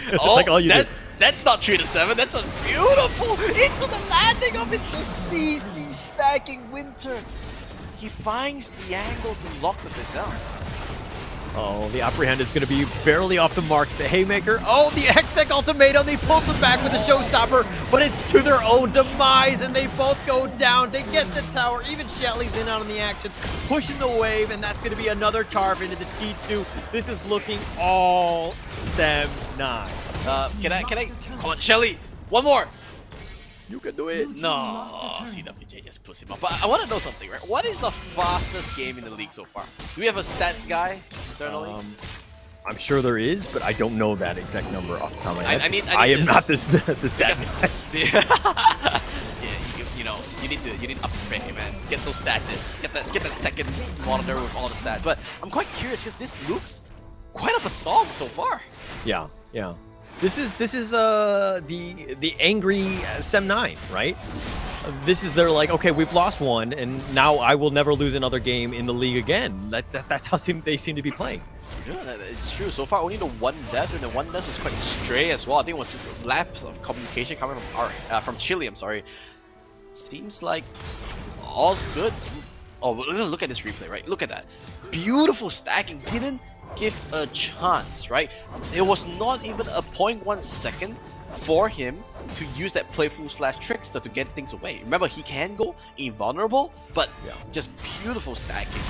That's Oh, like all you do. that's not 3 to 7. That's a beautiful into the landing of it. The CC stacking Winter. He finds the angle to lock the fist down. Oh, the Apprehend is going to be barely off the mark. The Haymaker. Oh, the X-Tech Ultimatum. They pulled them back with the Showstopper, but it's to their own demise, and they both go down. They get the tower. Even Shelly's in on the action, pushing the wave, and that's going to be another charve into the T2. This is looking all SEM9. Can I? Come on, Shelly. One more. You can do it. No, CWJ just puts him up. But I want to know something, right? What is the fastest game in the league so far? Do we have a stats guy internally? I'm sure there is, but I don't know that exact number off the top of my head. I am not the stats guy. Yeah, you need to upgrade, man. Get those stats in. Get that second monitor with all the stats. But I'm quite curious because this looks quite of a storm so far. Yeah. This is the angry SEM9, right? This is, they're like, okay, we've lost one, and now I will never lose another game in the league again. That's how they seem to be playing. Yeah, it's true. So far, only the one death, and the one death was quite stray as well. I think it was just lapse of communication coming from Chile. I'm sorry. Seems like all's good. Oh, look at this replay, right? Look at that. Beautiful stacking. Didn't give a chance, right? It was not even a 0.1 second for him to use that playful / trickster to get things away. Remember, he can go invulnerable, but just beautiful stacking.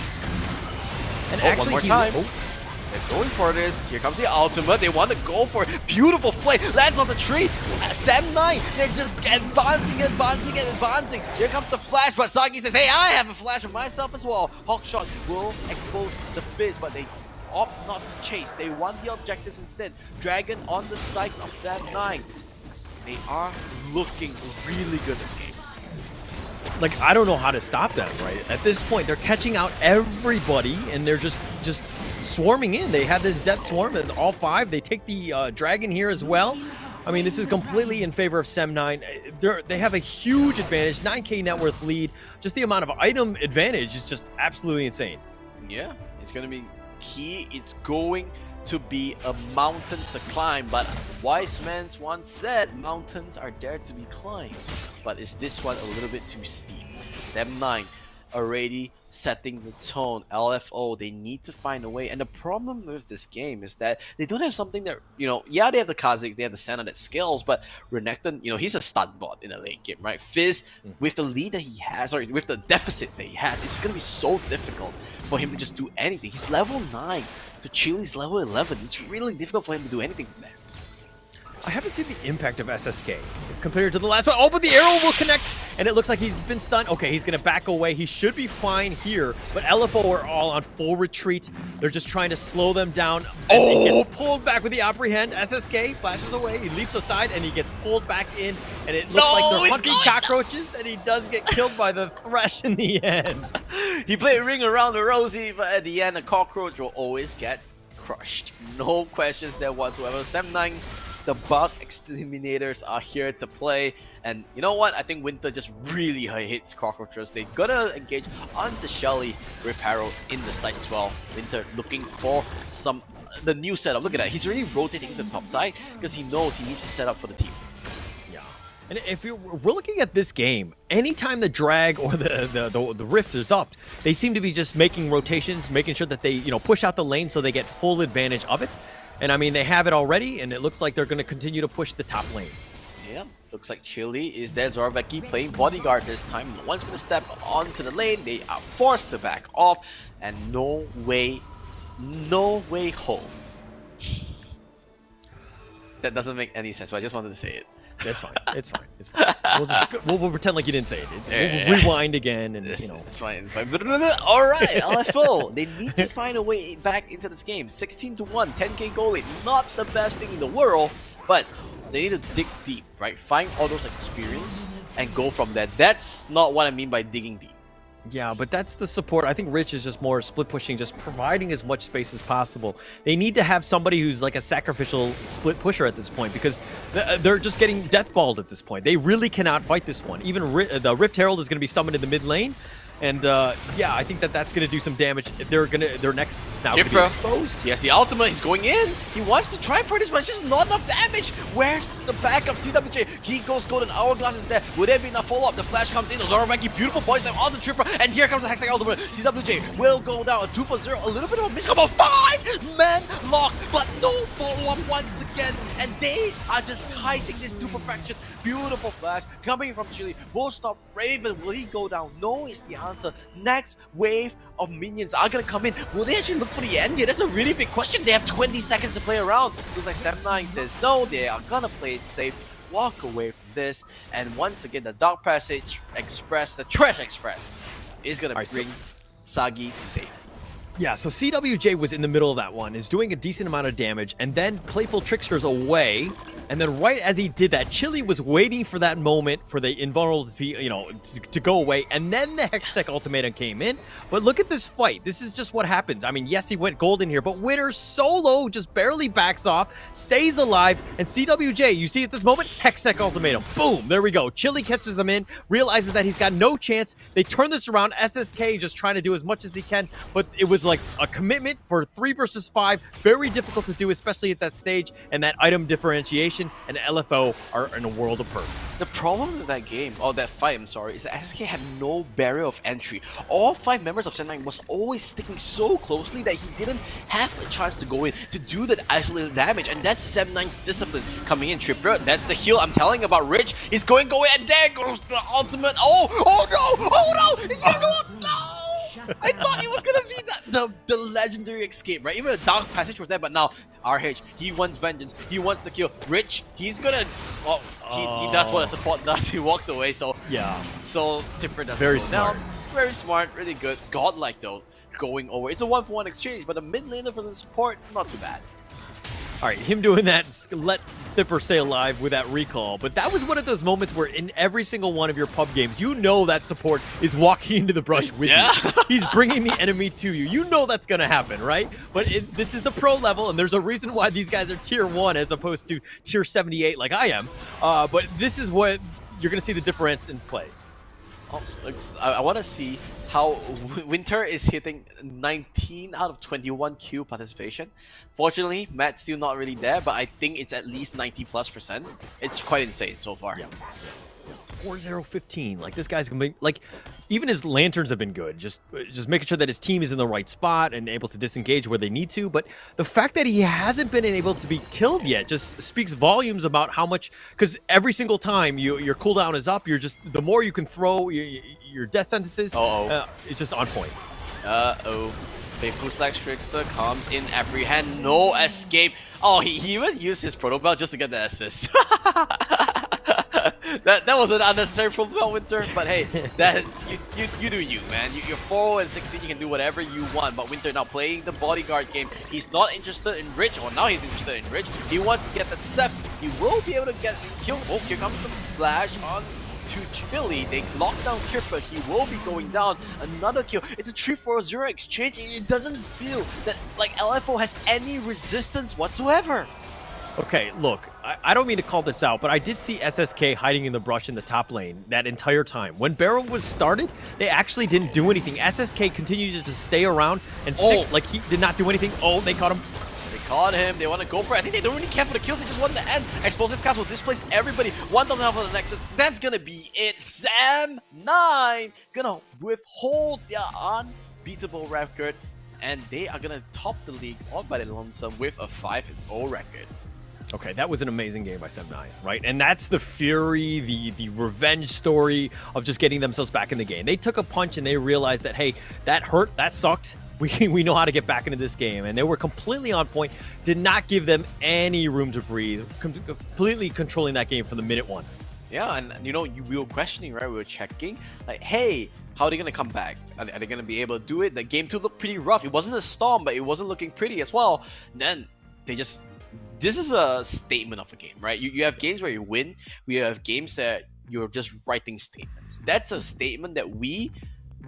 And actually, one more time. They're going for this. Here comes the ultimate. They want to go for it. Beautiful flame. Lands on the tree. SEM9. They're just advancing. Here comes the flash. But Saki says, hey, I have a flash of myself as well. Hawkshot will expose the fizz, but they opt not to chase. They want the objectives instead. Dragon on the sights of SEM9. They are looking really good this game. Like, I don't know how to stop them, right? At this point, they're catching out everybody, and they're just swarming in. They have this death swarm, and all 5. They take the dragon here as well. I mean, this is completely in favor of SEM9. They have a huge advantage, 9K net worth lead. Just the amount of item advantage is just absolutely insane. Yeah, it's going to be key. It's going to be a mountain to climb, but wise men once said mountains are there to be climbed. But is this one a little bit too steep? SEM9 already setting the tone. LFO, they need to find a way. And the problem with this game is that they don't have something that, they have the Kha'Zix, they have the Senna that scales, but Renekton, he's a stun bot in a late game, right? Fizz, with the lead that he has, or with the deficit that he has, it's going to be so difficult for him to just do anything. He's level 9 to Chile's level 11. It's really difficult for him to do anything from there. I haven't seen the impact of SSK compared to the last one. Oh, but the arrow will connect, and it looks like he's been stunned. Okay, he's going to back away. He should be fine here, but LFO are all on full retreat. They're just trying to slow them down. And he gets pulled back with the Apprehend. SSK flashes away. He leaps aside, and he gets pulled back in, and it looks like they're hunting cockroaches, and he does get killed by the Thresh in the end. He played ring around the rosy, but at the end, a cockroach will always get crushed. No questions there whatsoever. SEM9, the bug exterminators are here to play, and you know what? I think Winter just really hits cockroaches. They gotta engage onto Shelly with Harold in the site as well. Winter looking for the new setup. Look at that. He's already rotating to the top side because he knows he needs to set up for the team. And if we're looking at this game, anytime the drag or the rift is up, they seem to be just making rotations, making sure that they push out the lane so they get full advantage of it. And I mean, they have it already, and it looks like they're going to continue to push the top lane. Yeah, looks like Chile is there. Zorveki playing bodyguard this time. No one's going to step onto the lane. They are forced to back off, and no way home. That doesn't make any sense, but I just wanted to say it. It's fine. It's fine. we'll pretend like you didn't say it. We'll rewind again, and you know. It's fine. It's fine. All right, LFO. They need to find a way back into this game. 16-1, 10k goal lead. Not the best thing in the world, but they need to dig deep, right? Find all those experience and go from there. That's not what I mean by digging deep. Yeah, but that's the support. I think Rich is just more split pushing, just providing as much space as possible. They need to have somebody who's like a sacrificial split pusher at this point, because they're just getting deathballed at this point. They really cannot fight this one. Even the Rift Herald is going to be summoned in the mid lane. And yeah, I think that's going to do some damage. Their next is now going to be exposed. Yes, the ultimate is going in. He wants to try for this, but it's just not enough damage. Where's the backup? CWJ, he goes golden. Hourglass is there. Would there be enough follow-up? The flash comes in. Zoravanki, beautiful boys time on the Tripper. And here comes the Hextech ultimate. CWJ will go down. A 2-for-0. A little bit of a miscom. 5-man lock, but no follow-up once again. And they are just kiting this to perfection. Beautiful flash coming from Chile. Will stop Raven. Will he go down? No, it's the answer. Next wave of minions are gonna come in. Will they actually look for the end here? That's a really big question. They have 20 seconds to play around. Looks like SEM9 says no, they are gonna play it safe, walk away from this, and once again the Dark Passage Express, the Trash Express, is gonna bring Sagi to safety. Yeah, so CWJ was in the middle of that one, is doing a decent amount of damage, and then Playful Trickster's away, and then right as he did that, Chili was waiting for that moment for the invulnerable to be, you know, to go away, and then the Hextech ultimatum came in. But look at this fight. This is just what happens. I mean, yes, he went golden here, but Winner solo just barely backs off, stays alive, and CWJ, you see at this moment, Hextech ultimatum. Boom, there we go. Chili catches him in, realizes that he's got no chance. They turn this around. SSK just trying to do as much as he can, but it was like a commitment for 3 versus 5. Very difficult to do, especially at that stage, and that item differentiation, and LFO are in a world of hurt. The problem with that game, or that fight, I'm sorry, is that SSK had no barrier of entry. All 5 members of SEM9 was always sticking so closely that he didn't have a chance to go in to do that isolated damage, and that's SEM9's discipline coming in. Tripper, that's the heal I'm telling about. Rich, he's going, and there goes the ultimate. Oh no, it's gonna go, no! I thought it was gonna be the legendary escape, right? Even the Dark Passage was there, but now RH, he wants vengeance, he wants the kill. Rich, he's gonna, well, he does what a support does. He walks away, so yeah. So Tipper does very smart. Very smart, really good. Godlike though, going over. It's a 1-for-1 exchange, but the mid laner for the support, not too bad. All right, him doing that, let Thipper stay alive with that recall. But that was one of those moments where in every single one of your pub games, you know that support is walking into the brush with you. He's bringing the enemy to you. You know that's going to happen, right? But this is the pro level, and there's a reason why these guys are tier 1 as opposed to tier 78 like I am. But this is what you're going to see the difference in play. Oh, I want to see how Winter is hitting 19 out of 21 Q participation. Fortunately, Matt's still not really there, but I think it's at least 90+%. It's quite insane so far. Yeah. 4-0-15. Like, this guy's gonna be like, even his lanterns have been good. Just making sure that his team is in the right spot and able to disengage where they need to. But the fact that he hasn't been able to be killed yet just speaks volumes about how much. Because every single time your cooldown is up, you're just, the more you can throw your death sentences, it's just on point. Faithful Slack Trickster comes in every hand, no escape. Oh, he even used his protocol just to get the assist. That was an unnecessary protocol, Winter, but hey, that you do you, man. You're 4-16, you can do whatever you want, but Winter now playing the bodyguard game. He's not interested in Rich, or now he's interested in Rich. He wants to get that Seth. He will be able to get killed. Oh, here comes the flash on to Chili. They lock down Tripper. He will be going down. Another kill. It's a 3-4-0 exchange. It doesn't feel that like LFO has any resistance whatsoever. Okay, look, I don't mean to call this out, but I did see SSK hiding in the brush in the top lane that entire time. When Barrel was started, they actually didn't do anything. SSK continued to just stay around and stick like he did not do anything. Oh, they caught him. They caught him. They want to go for it. I think they don't really care for the kills. They just want the end. Explosive cast will displace everybody. 1,000 health for the Nexus. That's going to be it. SEM9 going to withhold their unbeatable record. And they are going to top the league all by the lonesome with a 5-0 record. Okay, that was an amazing game by SEM9, right? And that's the fury, the revenge story of just getting themselves back in the game. They took a punch and they realized that, hey, that hurt, that sucked. We know how to get back into this game. And they were completely on point, did not give them any room to breathe, completely controlling that game from the minute 1. Yeah, and we were questioning, right? We were checking, like, hey, how are they gonna come back? Are they gonna be able to do it? The game 2 looked pretty rough. It wasn't a storm, but it wasn't looking pretty as well. Then they just, this is a statement of a game, right? You have games where you win. We have games that you're just writing statements. That's a statement that we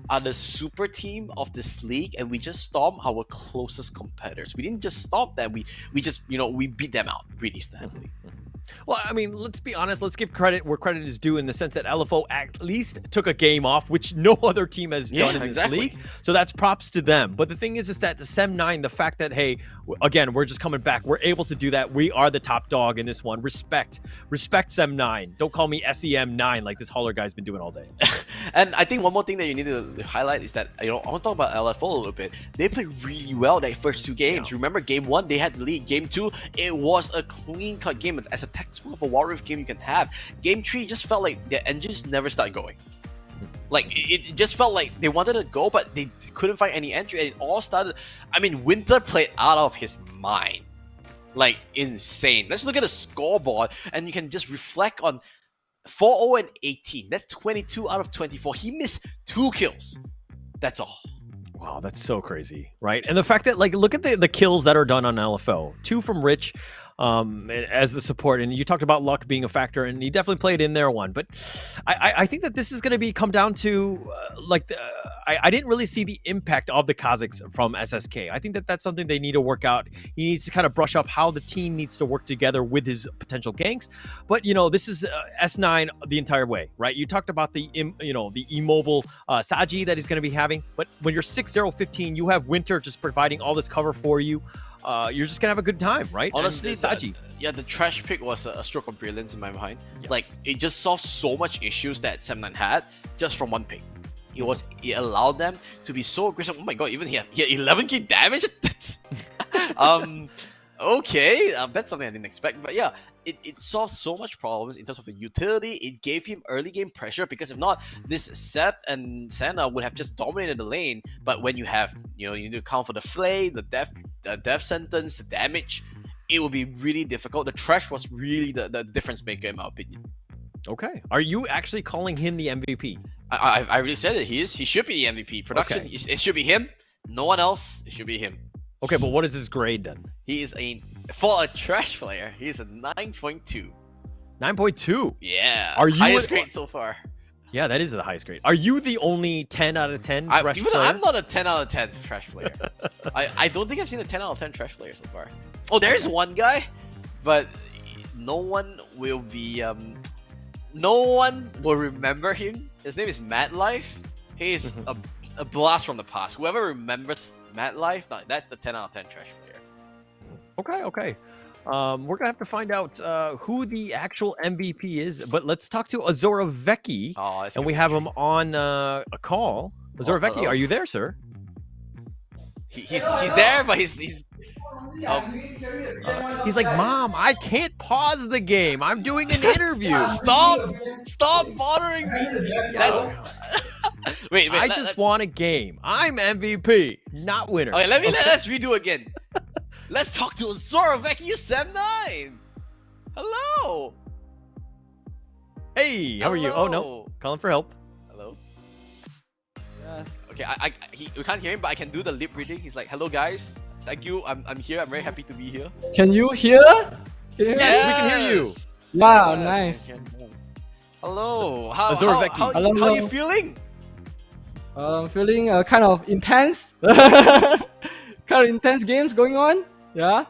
are the super team of this league, and we just storm our closest competitors. We didn't just stop them. We just we beat them out pretty standardly. Well, I mean, let's be honest. Let's give credit where credit is due in the sense that LFO at least took a game off, which no other team has done in this league. So that's props to them. But the thing is that the SEM9, the fact that, hey, again, we're just coming back. We're able to do that. We are the top dog in this one. Respect SEM9. Don't call me SEM9 like this hauler guy's been doing all day. And I think one more thing that you need to highlight is that, I want to talk about LFO a little bit. They played really well their first 2 games. Yeah. Remember, game 1, they had the lead. Game 2, it was a clean-cut game. As a textbook of a Wild Rift game you can have. Game 3 just felt like their engines never started going. Like, it just felt like they wanted to go, but they couldn't find any entry, and it all started. I mean, Winter played out of his mind. Like, insane. Let's look at the scoreboard, and you can just reflect on 4-0 and 18. That's 22 out of 24. He missed 2 kills. That's all. Wow, that's so crazy, right? And the fact that, like, look at the kills that are done on LFO. 2 from Rich as the support, and you talked about luck being a factor, and he definitely played in there one. But I think that this is going to come down to I didn't really see the impact of the Kazakhs from SSK. I think that that's something they need to work out. He needs to kind of brush up how the team needs to work together with his potential ganks. But this is S9 the entire way, right? You talked about the immobile Saji that he's going to be having, but when you're 6-0-15, you have Winter just providing all this cover for you. You're just gonna have a good time, right? Honestly, the trash pick was a stroke of brilliance in my mind. Yeah. Like, it just solved so much issues that SEM9 had just from one pick. It allowed them to be so aggressive. Oh my god, even he had 11k damage. That's okay. That's something I didn't expect. But yeah, it solved so much problems in terms of the utility. It gave him early game pressure, because if not, this Seth and Senna would have just dominated the lane. But when you have, you need to account for the flay, the death sentence, the damage, it will be really difficult. The trash was really the difference maker, in my opinion. Okay. Are you actually calling him the MVP? I already said it. He should be the MVP. Production, okay. It should be him. No one else. It should be him. Okay, but what is his grade then? He is for a trash player, he's a 9.2. 9.2? Yeah. Are you highest grade so far? Yeah, that is the highest grade. Are you the only 10 out of 10 trash player? I'm not a 10 out of 10 trash player. I don't think I've seen a 10 out of 10 trash player so far. Oh, there's one guy, but no one will be no one will remember him. His name is Mad Life. He is a blast from the past. Whoever remembers Mad Life, that's the 10 out of 10 trash player. Okay. We're gonna have to find out who the actual MVP is, but let's talk to Azora Vecchi, and we have him on a call. Azora Vecchi, are you there, sir? He's there, but he's like, Mom, I can't pause the game. I'm doing an interview. Stop bothering me. Wait. I just want a game. I'm MVP, not winner. Okay, let's redo again. Let's talk to Azora Vecchi SEM9. Hello. Hey, how are you? Oh no, calling for help. Hello. Okay, we can't hear him, but I can do the lip reading. He's like, "Hello guys, thank you. I'm here. I'm very happy to be here." Can you hear? Yes, we can hear you. Wow, nice. Hello. Azora Vecchi. How are you feeling? Feeling kind of intense. Kind of intense games going on. Yeah.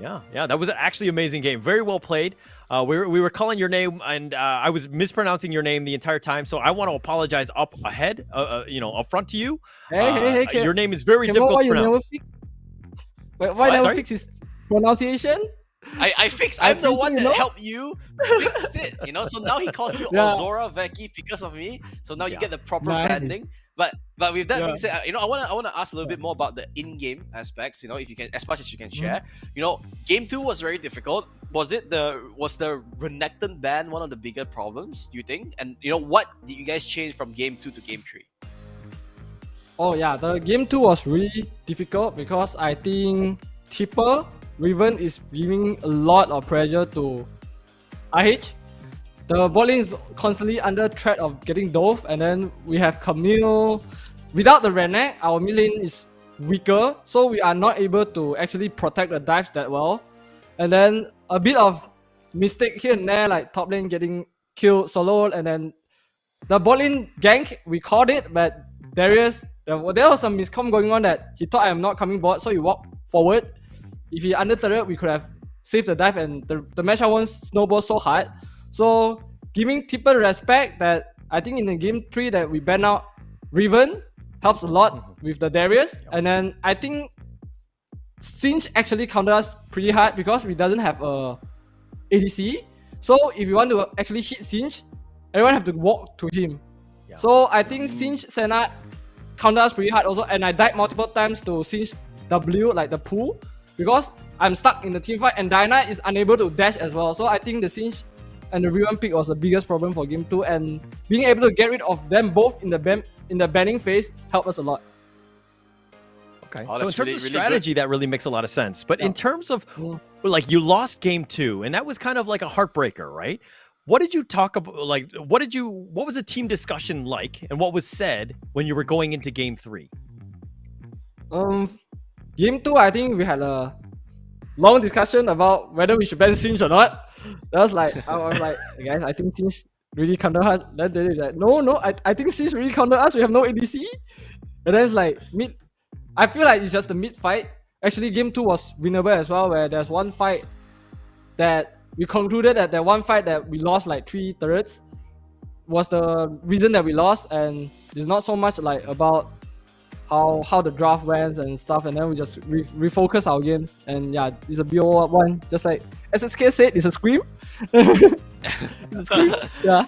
That was an actually amazing game. Very well played. We were calling your name, and I was mispronouncing your name the entire time. So I want to apologize up front to you. Hey. Your name is very difficult to pronounce. Why never fix his pronunciation? I fixed. I'm the one that helped you fix it. So now he calls you Azora Vecchi because of me. So now you get the proper branding. But with that being said, I want to ask a little bit more about the in-game aspects. If you can, as much as you can share. Game 2 was very difficult. Was the Renekton ban one of the bigger problems, do you think? And what did you guys change from Game 2 to Game 3? Oh yeah, the Game 2 was really difficult because I think Tipper Riven is giving a lot of pressure to IH. the bot lane is constantly under threat of getting dove, and then we have Camille. Without the Renekton, our mid lane is weaker, so we are not able to actually protect the dives that well. And then a bit of mistake here and there, like top lane getting killed solo, and then the bot lane gank, we called it, but Darius, there was some miscom going on that he thought I am not coming bot, so he walked forward. If he under turret, we could have saved the dive, and the match I won snowballed so hard. So giving people respect that I think in the game 3 that we ban out Riven helps a lot with the Darius, and then I think Singe actually countered us pretty hard because we doesn't have a ADC. So if you want to actually hit Singe, everyone have to walk to him. Yeah. So I think Singe Senna countered us pretty hard also, and I died multiple times to Singe W, like the pool, because I'm stuck in the team fight and Diana is unable to dash as well. So I think the Singe and the Riven pick was the biggest problem for game 2, and being able to get rid of them both in the banning phase helped us a lot. Okay. So in terms of strategy, that really makes a lot of sense. But in terms of, like, you lost game 2, and that was kind of like a heartbreaker, right? What did you talk about? Like, what was the team discussion like, and what was said when you were going into game 3? Game 2, I think we had a long discussion about whether we should ban Singe or not. That was like, I was like, guys, I think Singe really counter us. Then they like, no, I think Singe really counter us. We have no ADC. And then it's like I feel like it's just the mid fight. Actually, game 2 was winnable as well, where there's one fight that we concluded that the one fight that we lost like 3 turrets was the reason that we lost, and it's not so much like about how the draft went and stuff, and then we just refocus our games. And yeah, it's a BO1, just like SSK said, it's a scream. It's a scream. Yeah.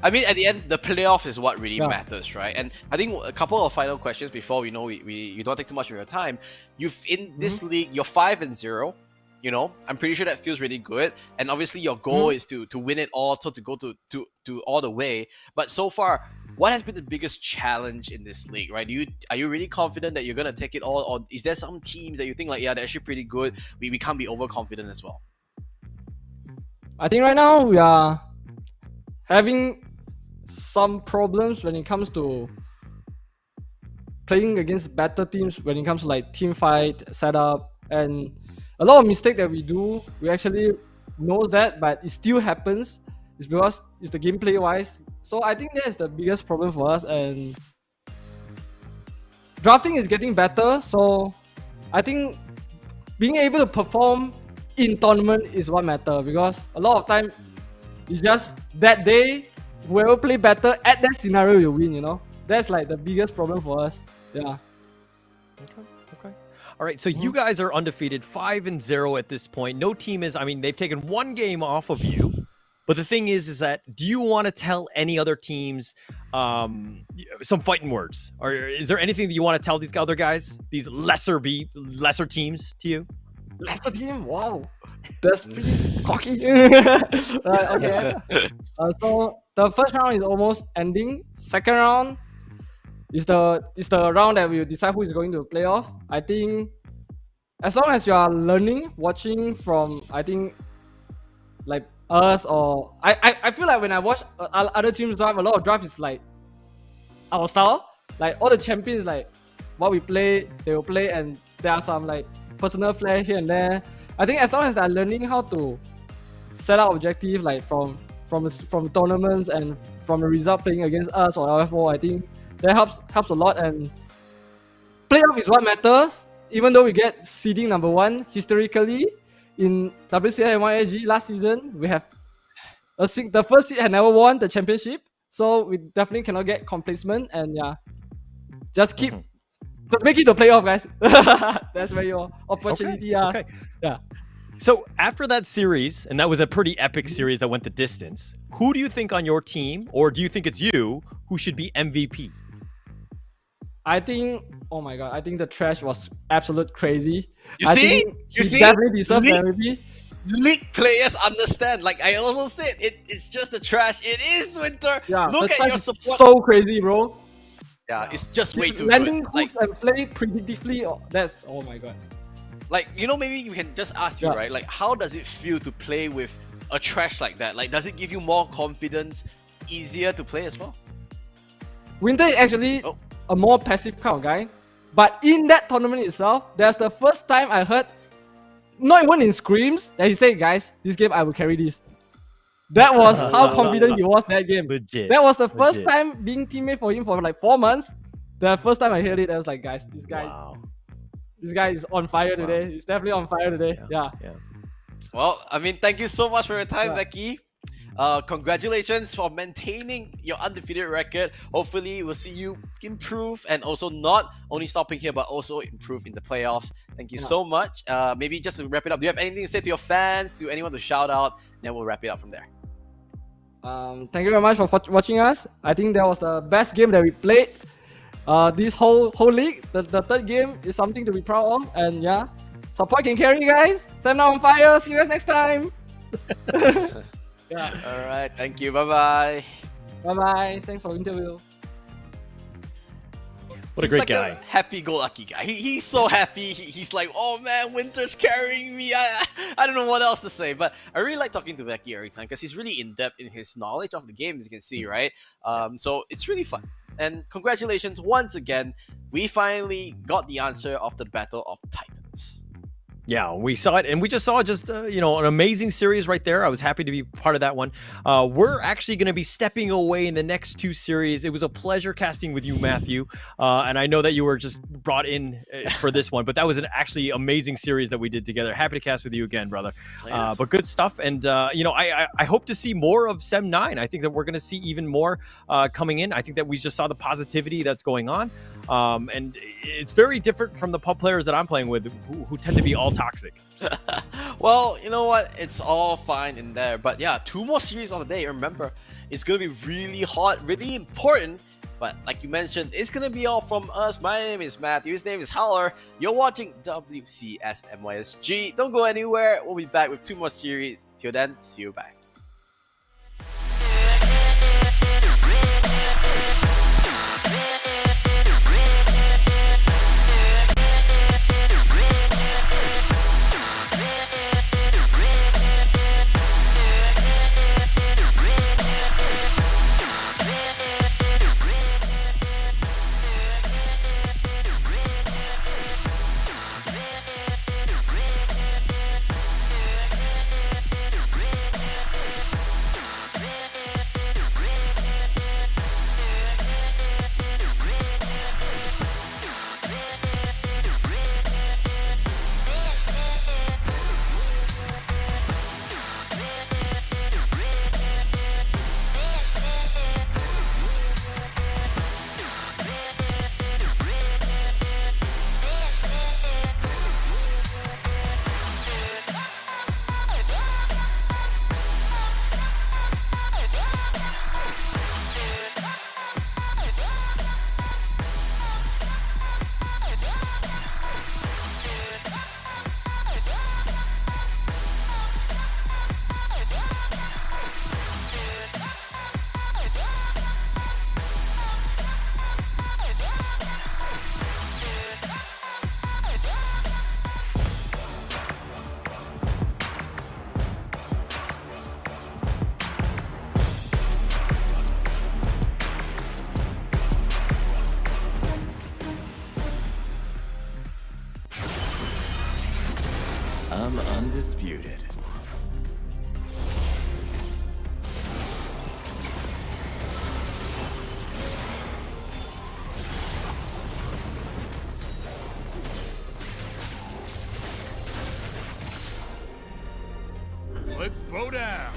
I mean, at the end, the playoff is what really matters, right? And I think a couple of final questions before we know you don't take too much of your time. You've in this league, you're 5-0. You know, I'm pretty sure that feels really good. And obviously, your goal is to win it all, so to go to all the way. But so far, what has been the biggest challenge in this league, right? Are you really confident that you're gonna take it all, or is there some teams that you think like, yeah, they're actually pretty good? We can't be overconfident as well. I think right now we are having some problems when it comes to playing against better teams, when it comes to like team fight, setup, and a lot of mistake that we do. We actually know that, but it still happens. It's because it's the gameplay wise. So I think that's the biggest problem for us, and drafting is getting better. So I think being able to perform in tournament is what matters, because a lot of time it's just that day, whoever play better at that scenario will win, you know? That's like the biggest problem for us. Yeah. Okay. All right, so you guys are undefeated, 5-0 at this point. No team is, I mean, they've taken one game off of you. But the thing is that, do you want to tell any other teams some fighting words? Or is there anything that you want to tell these other guys, these lesser teams to you? Lesser team? Wow. That's pretty cocky. Okay. So the first round is almost ending. Second round is the round that will decide who is going to playoff. I think as long as you are learning, watching from, I think, like us, or I feel like when I watch other teams draft, a lot of draft is like our style. Like all the champions, like what we play, they will play, and there are some like personal flair here and there. I think as long as they're learning how to set up objective, like from tournaments and from the result playing against us or LFO, I think that helps a lot. And playoff is what matters. Even though we get seeding number 1 historically in WCS MYSG last season, we have the first seed had never won the championship, so we definitely cannot get complacent. And yeah, just make it to playoff, guys. That's where your opportunity are. Okay. Yeah. So after that series, and that was a pretty epic series that went the distance, who do you think on your team, or do you think it's you, who should be MVP? I think, oh my god, I think the trash was absolute crazy. You see? Definitely deserves MVP. League players understand. Like I also said, it's just the trash. It is winter. Yeah, look at your support. So crazy, bro. Yeah, it's just way too landing good. Like and play predictively. That's, oh my god. Like, you know, maybe you can just ask you, right? Like, how does it feel to play with a trash like that? Like, does it give you more confidence, easier to play as well? Winter is actually a more passive kind of guy. But in that tournament itself, that's the first time I heard, not even in screams, that he said, guys, this game I will carry this. That was how confident he was that game. Legit. That was the first time being teammate for him for like 4 months. The first time I heard it, I was like, guys, this guy is on fire today. He's definitely on fire today. Yeah. Well, I mean, thank you so much for your time, Becky. Congratulations for maintaining your undefeated record. Hopefully, we'll see you improve and also not only stopping here, but also improve in the playoffs. Thank you so much. Maybe just to wrap it up, do you have anything to say to your fans, to anyone to shout out? Then we'll wrap it up from there. Thank you very much for watching us. I think that was the best game that we played. This whole league, the third game is something to be proud of. And yeah, support can carry, guys. SEM9 on fire. See you guys next time. All right. Thank you. Bye-bye. Bye-bye. Thanks for the interview. What a great guy. A happy-go-lucky guy. He's so happy. He's like, oh man, Winter's carrying me. I don't know what else to say. But I really like talking to Becky every time because he's really in-depth in his knowledge of the game, as you can see, right? So it's really fun. And congratulations once again. We finally got the answer of the Battle of Titans. Yeah, we saw it, and we just saw just an amazing series right there. I was happy to be part of that one. We're actually going to be stepping away in the next 2 series. It was a pleasure casting with you, Matthew, and I know that you were just brought in for this one, but that was an actually amazing series that we did together. Happy to cast with you again, brother. But good stuff, and I hope to see more of SEM9. I think that we're going to see even more coming in. I think that we just saw the positivity that's going on, and it's very different from the pub players that I'm playing with, who tend to be all toxic. Well, you know what? It's all fine in there. But yeah, 2 more series on the day. Remember, it's going to be really hot, really important. But like you mentioned, it's going to be all from us. My name is Matthew. His name is Howler. You're watching WCS MYSG. Don't go anywhere. We'll be back with 2 more series. Till then, see you back. I'm undisputed. Let's throw down.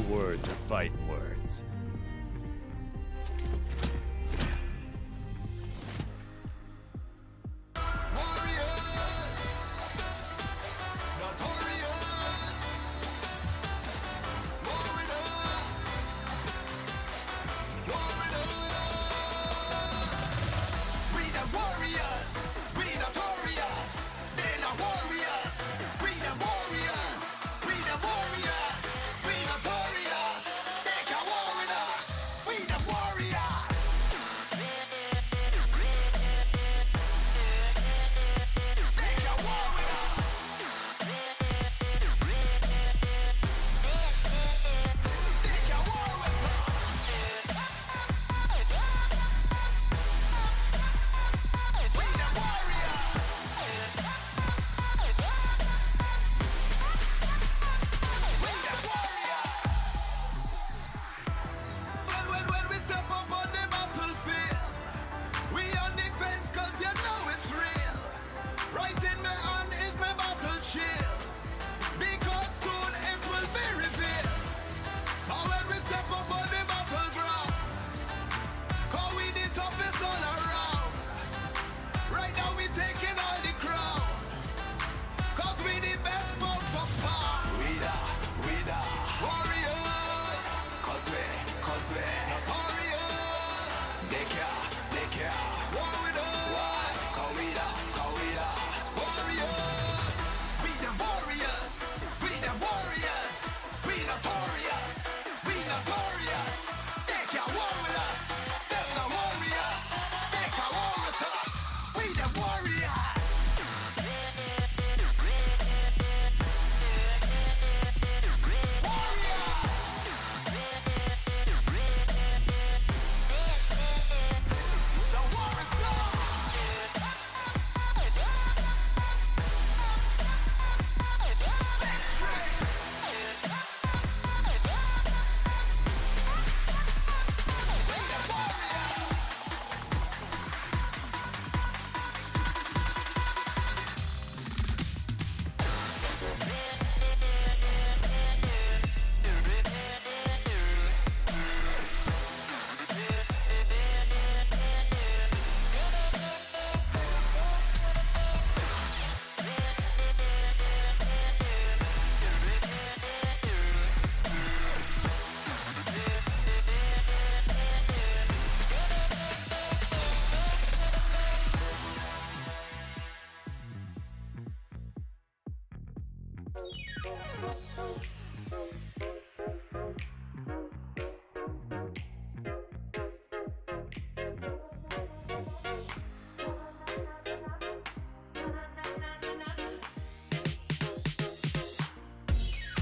words are fighting words.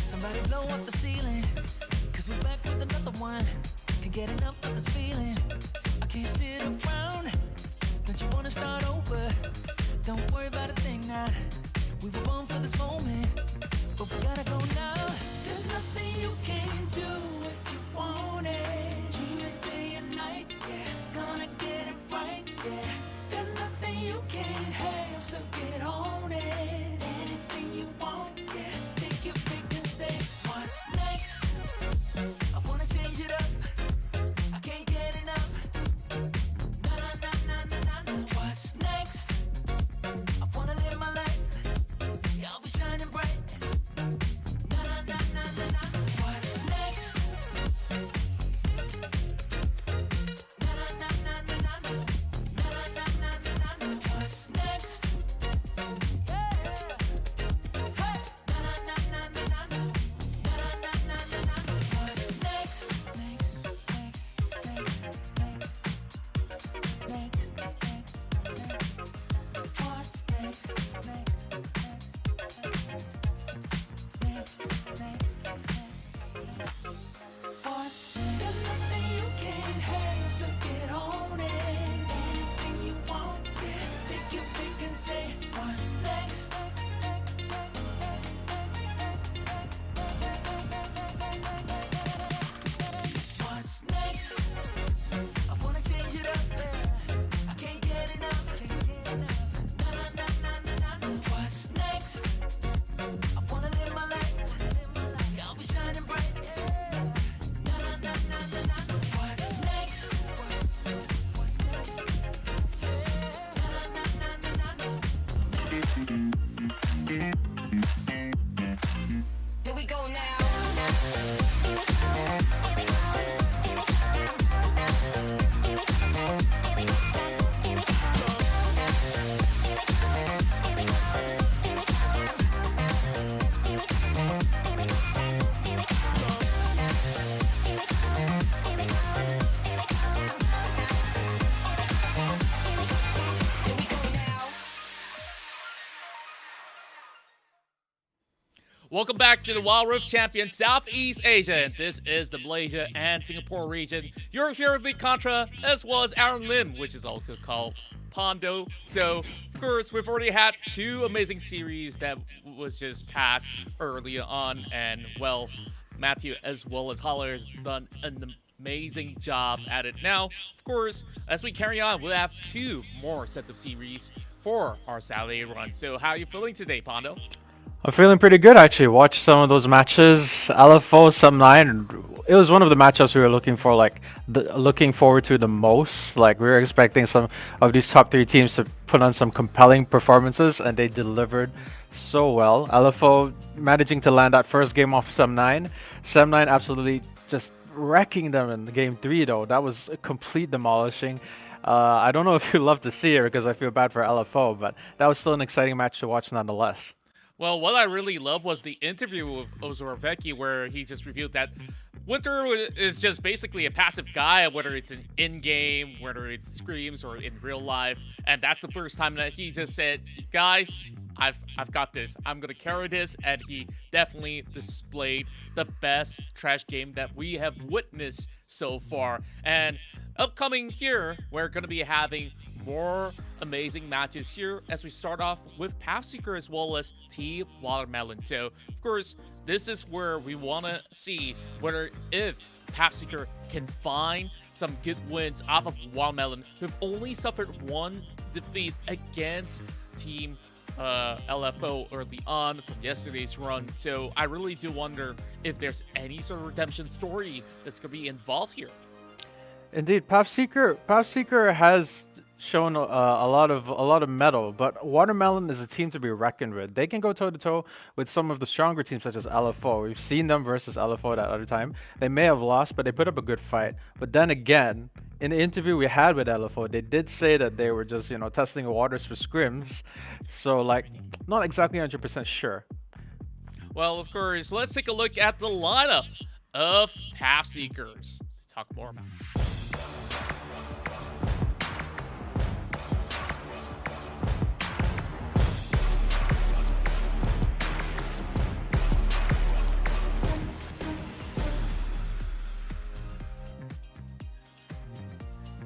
Somebody blow up the ceiling, cause we're back with another one. Can't get enough of this feeling. I can't sit around. Don't you wanna start over? Don't worry about a thing now. We were born for this moment, but we gotta go now. There's nothing you can't do if you want it. Dream it day and night, yeah. Gonna get it right, yeah. There's nothing you can't have, so get on it. Anything you want, yeah. Take your pick and say, what's next? I wanna change it up. I can't get enough. Here we go now. Welcome back to the Wild Rift Champion Southeast Asia. And this is the Malaysia and Singapore region. You're here with me, Contra, as well as Aaron Lim, which is also called Pondo. So, of course, we've already had 2 amazing series that was just passed early on. And, well, Matthew as well as Holler has done an amazing job at it. Now, of course, as we carry on, we'll have 2 more set of series for our Saturday run. So, how are you feeling today, Pondo? I'm feeling pretty good, actually. Watched some of those matches. LFO, SEM9. It was one of the matchups we were looking for, looking forward to the most. Like, we were expecting some of these top 3 teams to put on some compelling performances, and they delivered so well. LFO managing to land that first game off SEM9. SEM9 absolutely just wrecking them in game 3, though. That was a complete demolishing. I don't know if you love to see it because I feel bad for LFO, but that was still an exciting match to watch nonetheless. Well, what I really loved was the interview with Ozorvecki, where he just revealed that Winter is just basically a passive guy, whether it's in-game, whether it's scrims, or in real life. And that's the first time that he just said, guys, I've got this. I'm going to carry this. And he definitely displayed the best trash game that we have witnessed so far. And upcoming here, we're going to be having more amazing matches here as we start off with Pathseeker as well as Team Watermelon. So, of course, this is where we want to see whether if Pathseeker can find some good wins off of Watermelon, who've only suffered 1 defeat against Team LFO early on from yesterday's run. So I really do wonder if there's any sort of redemption story that's going to be involved here. Indeed, Pathseeker has shown a lot of mettle, but Watermelon is a team to be reckoned with. They can go toe-to-toe with some of the stronger teams such as LFO. We've seen them versus LFO that other time. They may have lost, but they put up a good fight. But then again, in the interview we had with LFO, they did say that they were just, testing the waters for scrims. So, not exactly 100% sure. Well, of course, let's take a look at the lineup of Pathseekers to talk more about.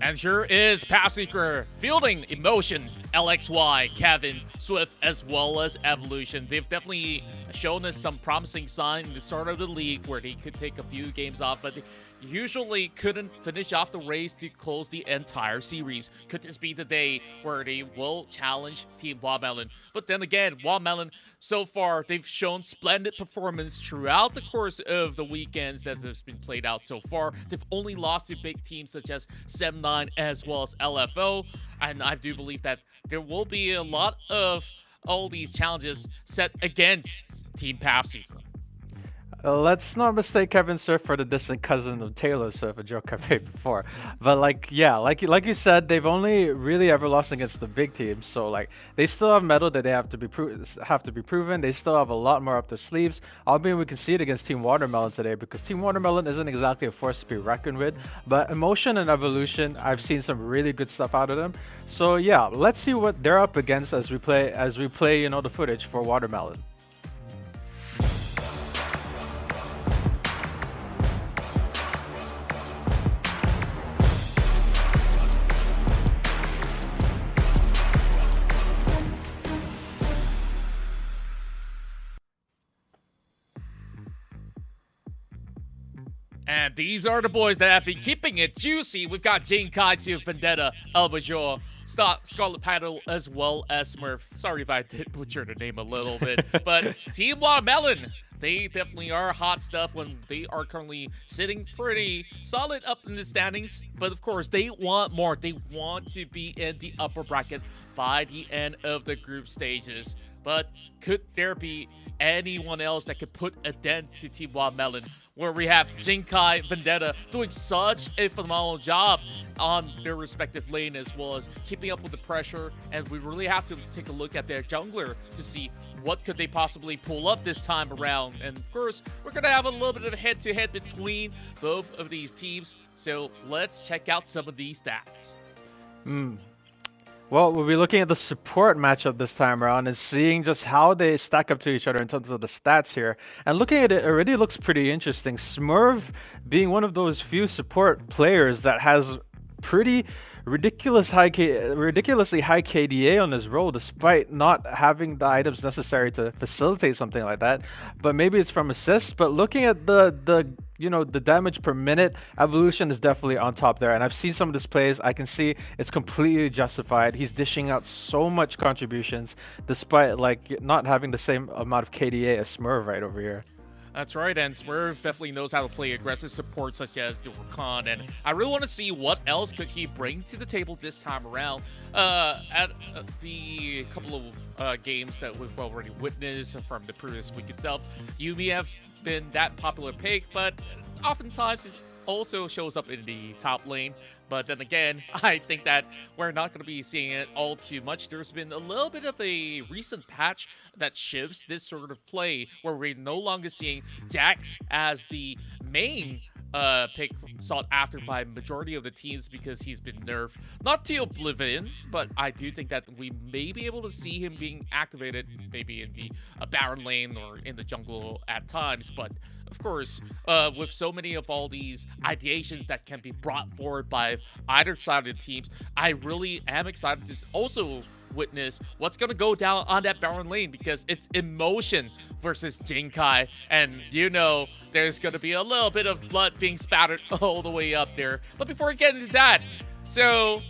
And here is Pathseeker fielding Emotion, LXY, Kevin, Swift, as well as Evolution. They've definitely shown us some promising signs in the start of the league where they could take a few games off, but they usually couldn't finish off the race to close the entire series. Could this be the day where they will challenge Team Watermelon? But then again, Watermelon, so far, they've shown splendid performance throughout the course of the weekends that has been played out so far. They've only lost to big teams such as SEM9 as well as LFO. And I do believe that there will be a lot of all these challenges set against Team Pathseeker. Let's not mistake Kevin Surf for the distant cousin of Taylor Surf, a joke I've made before. But like you said, they've only really ever lost against the big teams. So they still have mettle that they have to be proven. They still have a lot more up their sleeves. Albeit we can see it against Team Watermelon today, because Team Watermelon isn't exactly a force to be reckoned with. But Emotion and Evolution, I've seen some really good stuff out of them. So yeah, let's see what they're up against as we play the footage for Watermelon. And these are the boys that have been keeping it juicy. We've got Jane Kaiju, Vendetta, Albajor, Scarlet Paddle, as well as Smurf. Sorry if I did butcher the name a little bit. But Team Watermelon, they definitely are hot stuff when they are currently sitting pretty solid up in the standings. But of course, they want more. They want to be in the upper bracket by the end of the group stages. But could there be anyone else that could put a dent to Team Wild Melon, where we have Jinkai, Vendetta doing such a phenomenal job on their respective lane, as well as keeping up with the pressure, and we really have to take a look at their jungler to see what could they possibly pull up this time around. And of course, we're going to have a little bit of a head-to-head between both of these teams, so let's check out some of these stats. Well, we'll be looking at the support matchup this time around and seeing just how they stack up to each other in terms of the stats here. And looking at it already looks pretty interesting. Smurf being one of those few support players that has pretty ridiculously high KDA on his role, despite not having the items necessary to facilitate something like that. But maybe it's from assists. But looking at the damage per minute, Evolution is definitely on top there. And I've seen some of his plays. I can see it's completely justified. He's dishing out so much contributions, despite like not having the same amount of KDA as Smurf right over here. That's right, and Smurf definitely knows how to play aggressive support such as the Rakan, and I really want to see what else could he bring to the table this time around. At the couple of games that we've already witnessed from the previous week itself, Yuumi has been that popular pick, but oftentimes it also shows up in the top lane. But then again, I think that we're not going to be seeing it all too much. There's been a little bit of a recent patch that shifts this sort of play, where we're no longer seeing Jax as the main pick sought after by majority of the teams, because he's been nerfed. Not to oblivion, but I do think that we may be able to see him being activated maybe in the Baron lane or in the jungle at times. But of course, with so many of all these ideations that can be brought forward by either side of the teams, I really am excited to also witness what's going to go down on that Baron lane, because it's Emotion versus Jinkai, and there's going to be a little bit of blood being spattered all the way up there. But before we get into that, so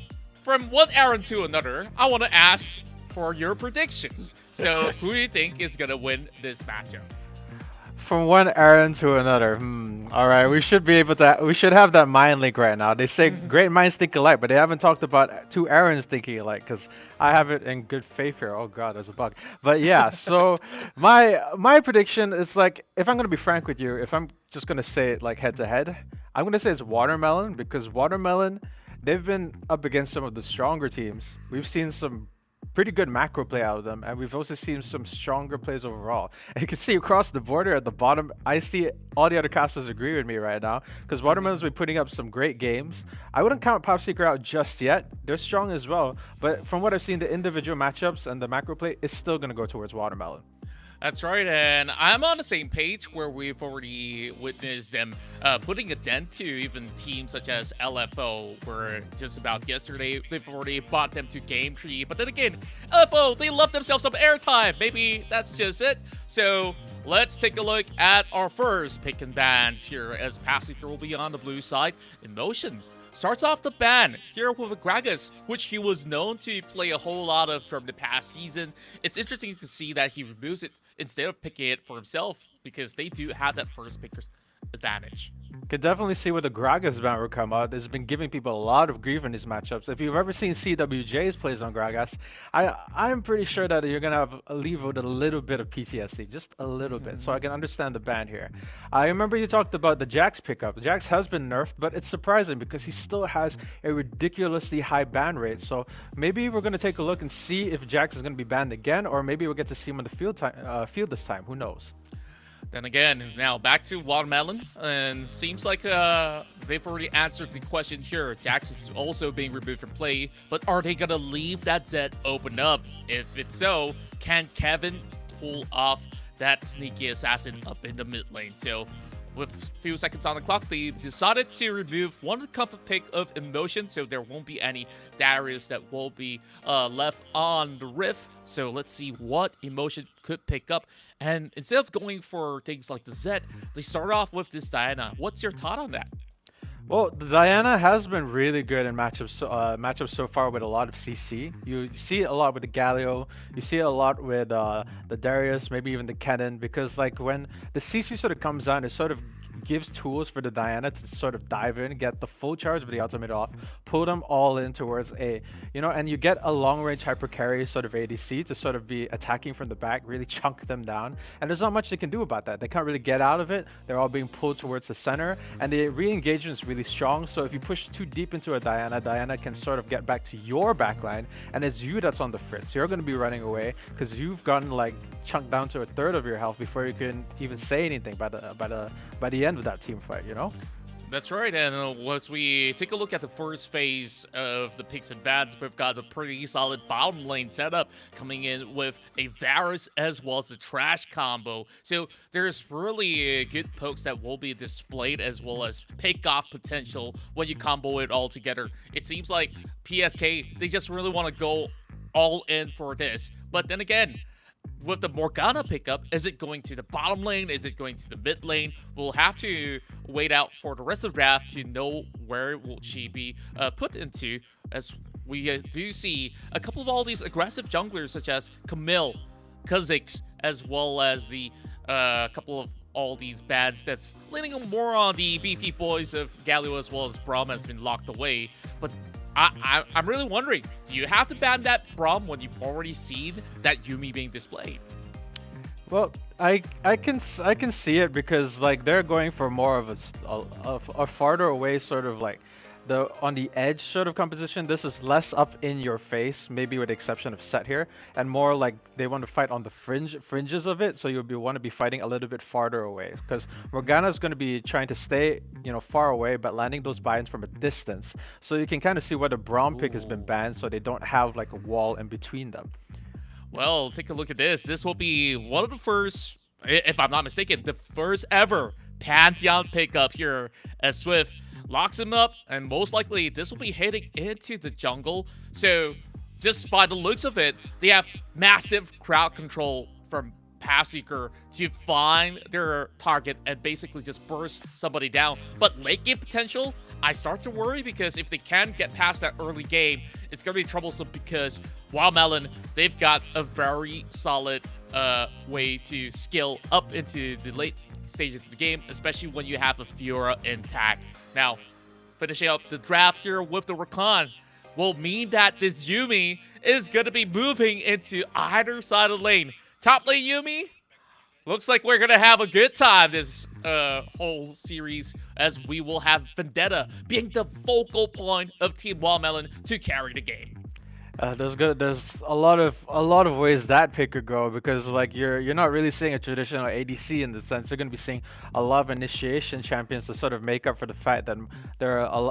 from one Aaron to another, I want to ask for your predictions. So who do you think is going to win this matchup? From one Aaron to another. All right, we should have that mind link right now. They say great minds think alike, but they haven't talked about two Aarons thinking alike, because I have it in good faith here. Oh god, there's a bug. But yeah, so my prediction is, like, if I'm gonna be frank with you, if I'm just gonna say it like head to head, I'm gonna say it's Watermelon, because Watermelon, they've been up against some of the stronger teams. We've seen some pretty good macro play out of them, and we've also seen some stronger plays overall. And you can see across the border at the bottom, I see all the other casters agree with me right now, because Watermelon's been putting up some great games. I wouldn't count Pathseeker out just yet. They're strong as well, but from what I've seen, the individual matchups and the macro play is still going to go towards Watermelon. That's right, and I'm on the same page, where we've already witnessed them putting a dent to even teams such as LFO, where just about yesterday they've already bought them to Game Tree. But then again, LFO, they love themselves some airtime. Maybe that's just it. So let's take a look at our first pick and bans here, as Pathseeker will be on the blue side. Emotion starts off the ban here with a Gragas, which he was known to play a whole lot of from the past season. It's interesting to see that he removes it instead of picking it for himself, because they do have that first picker's advantage. Could definitely see where the Gragas ban will come out. It's been giving people a lot of grief in these matchups. If you've ever seen CWJ's plays on Gragas, I'm pretty sure that you're going to leave with a little bit of PTSD, just a little bit, so I can understand the ban here. I remember you talked about the Jax pickup. Jax has been nerfed, but it's surprising because he still has a ridiculously high ban rate. So maybe we're going to take a look and see if Jax is going to be banned again, or maybe we'll get to see him on the field this time. Who knows? Then again, now back to Watermelon, and seems like they've already answered the question here. Jax is also being removed from play, but are they going to leave that Zed open up? If it's so, can Kevin pull off that sneaky assassin up in the mid lane? So with a few seconds on the clock, they decided to remove one comfort pick of Emotion, so there won't be any Darius that will be left on the Rift. So let's see what Emotion could pick up. And instead of going for things like the Zed, they start off with this Diana. What's your thought on that? Well, the Diana has been really good in matchups so far with a lot of CC. You see it a lot with the Galio, you see it a lot with the Darius, maybe even the Kennen, because like when the CC sort of comes on, it sort of gives tools for the Diana to sort of dive in, get the full charge of the ultimate off, pull them all in towards A, and you get a long range hyper carry sort of ADC to sort of be attacking from the back, really chunk them down. And there's not much they can do about that. They can't really get out of it. They're all being pulled towards the center, and the re-engagement is really strong. So if you push too deep into a Diana can sort of get back to your backline, and it's you that's on the fritz. You're going to be running away because you've gotten like chunked down to a third of your health before you can even say anything by the end of that team fight, That's right, and once we take a look at the first phase of the picks and bans, we've got a pretty solid bottom lane setup coming in with a Varus as well as the Trash combo. So there's really good pokes that will be displayed as well as pick-off potential when you combo it all together. It seems like PSK, they just really want to go all in for this. But then again, with the Morgana pickup, is it going to the bottom lane? Is it going to the mid lane? We'll have to wait out for the rest of the draft to know where will she be put into, as we do see a couple of all these aggressive junglers such as Camille, Kha'Zix, as well as the couple of all these bans that's leaning more on the beefy boys of Galio as well as Braum has been locked away. But I'm really wondering, do you have to ban that Braum when you've already seen that Yuumi being displayed? Well, I can see it because like they're going for more of a farther away sort of like on the edge sort of composition. This is less up in your face, maybe with the exception of Set here, and more like they want to fight on the fringes of it. So you'll want to be fighting a little bit farther away because Morgana is going to be trying to stay far away, but landing those buy-ins from a distance. So you can kind of see where the Braum pick has been banned, so they don't have like a wall in between them. Well, take a look at this. This will be one of the first, if I'm not mistaken, the first ever Pantheon pickup here as Swift locks him up, and most likely this will be heading into the jungle. So just by the looks of it, they have massive crowd control from Pathseeker to find their target and basically just burst somebody down. But late game potential, I start to worry because if they can get past that early game, it's going to be troublesome because Wild Melon, they've got a very solid way to skill up into the late stages of the game, especially when you have a Fiora intact. Now, finishing up the draft here with the Rakan will mean that this Yuumi is going to be moving into either side of the lane. Top lane Yuumi, looks like we're going to have a good time this whole series, as we will have Vendetta being the focal point of Team Wild Melon to carry the game. There's a lot of ways that pick could go, because like you're not really seeing a traditional ADC in the sense. You're going to be seeing a lot of initiation champions to sort of make up for the fact that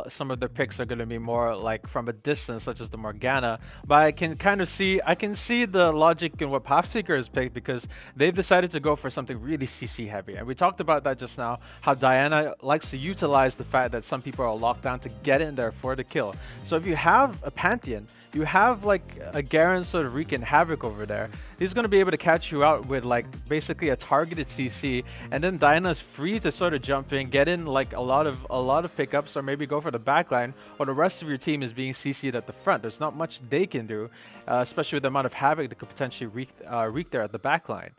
some of their picks are going to be more like from a distance, such as the Morgana. But I can see the logic in what Pathseeker has picked, because they've decided to go for something really CC heavy, and we talked about that just now. How Diana likes to utilize the fact that some people are locked down to get in there for the kill. So if you have a Pantheon, you have like a Garen sort of wreaking havoc over there. He's going to be able to catch you out with like basically a targeted CC, and then Diana's free to sort of jump in, get in like a lot of pickups, or maybe go for the backline, or the rest of your team is being CC'd at the front. There's not much they can do, especially with the amount of havoc that could potentially wreak there at the backline.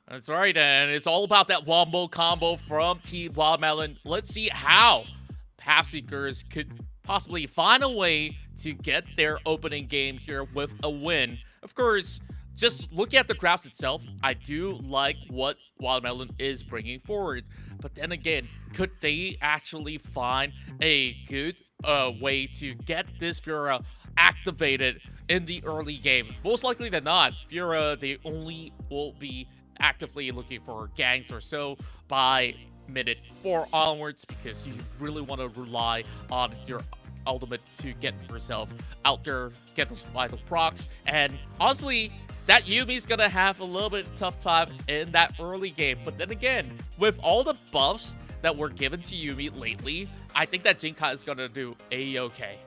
That's right, and it's all about that wombo combo from Team Wild Melon. Let's see how Pathseekers could possibly find a way to get their opening game here with a win. Of course, just looking at the graphs itself, I do like what Wild Melon is bringing forward. But then again, could they actually find a good way to get this Fiora activated in the early game? Most likely than not, Fiora, they only will be actively looking for ganks or so by minute 4 onwards, because you really want to rely on your ultimate to get yourself out there, get those vital procs. And honestly, that Yuumi's gonna have a little bit of tough time in that early game. But then again, with all the buffs that were given to Yuumi lately, I think that Jinkai is gonna do a-okay.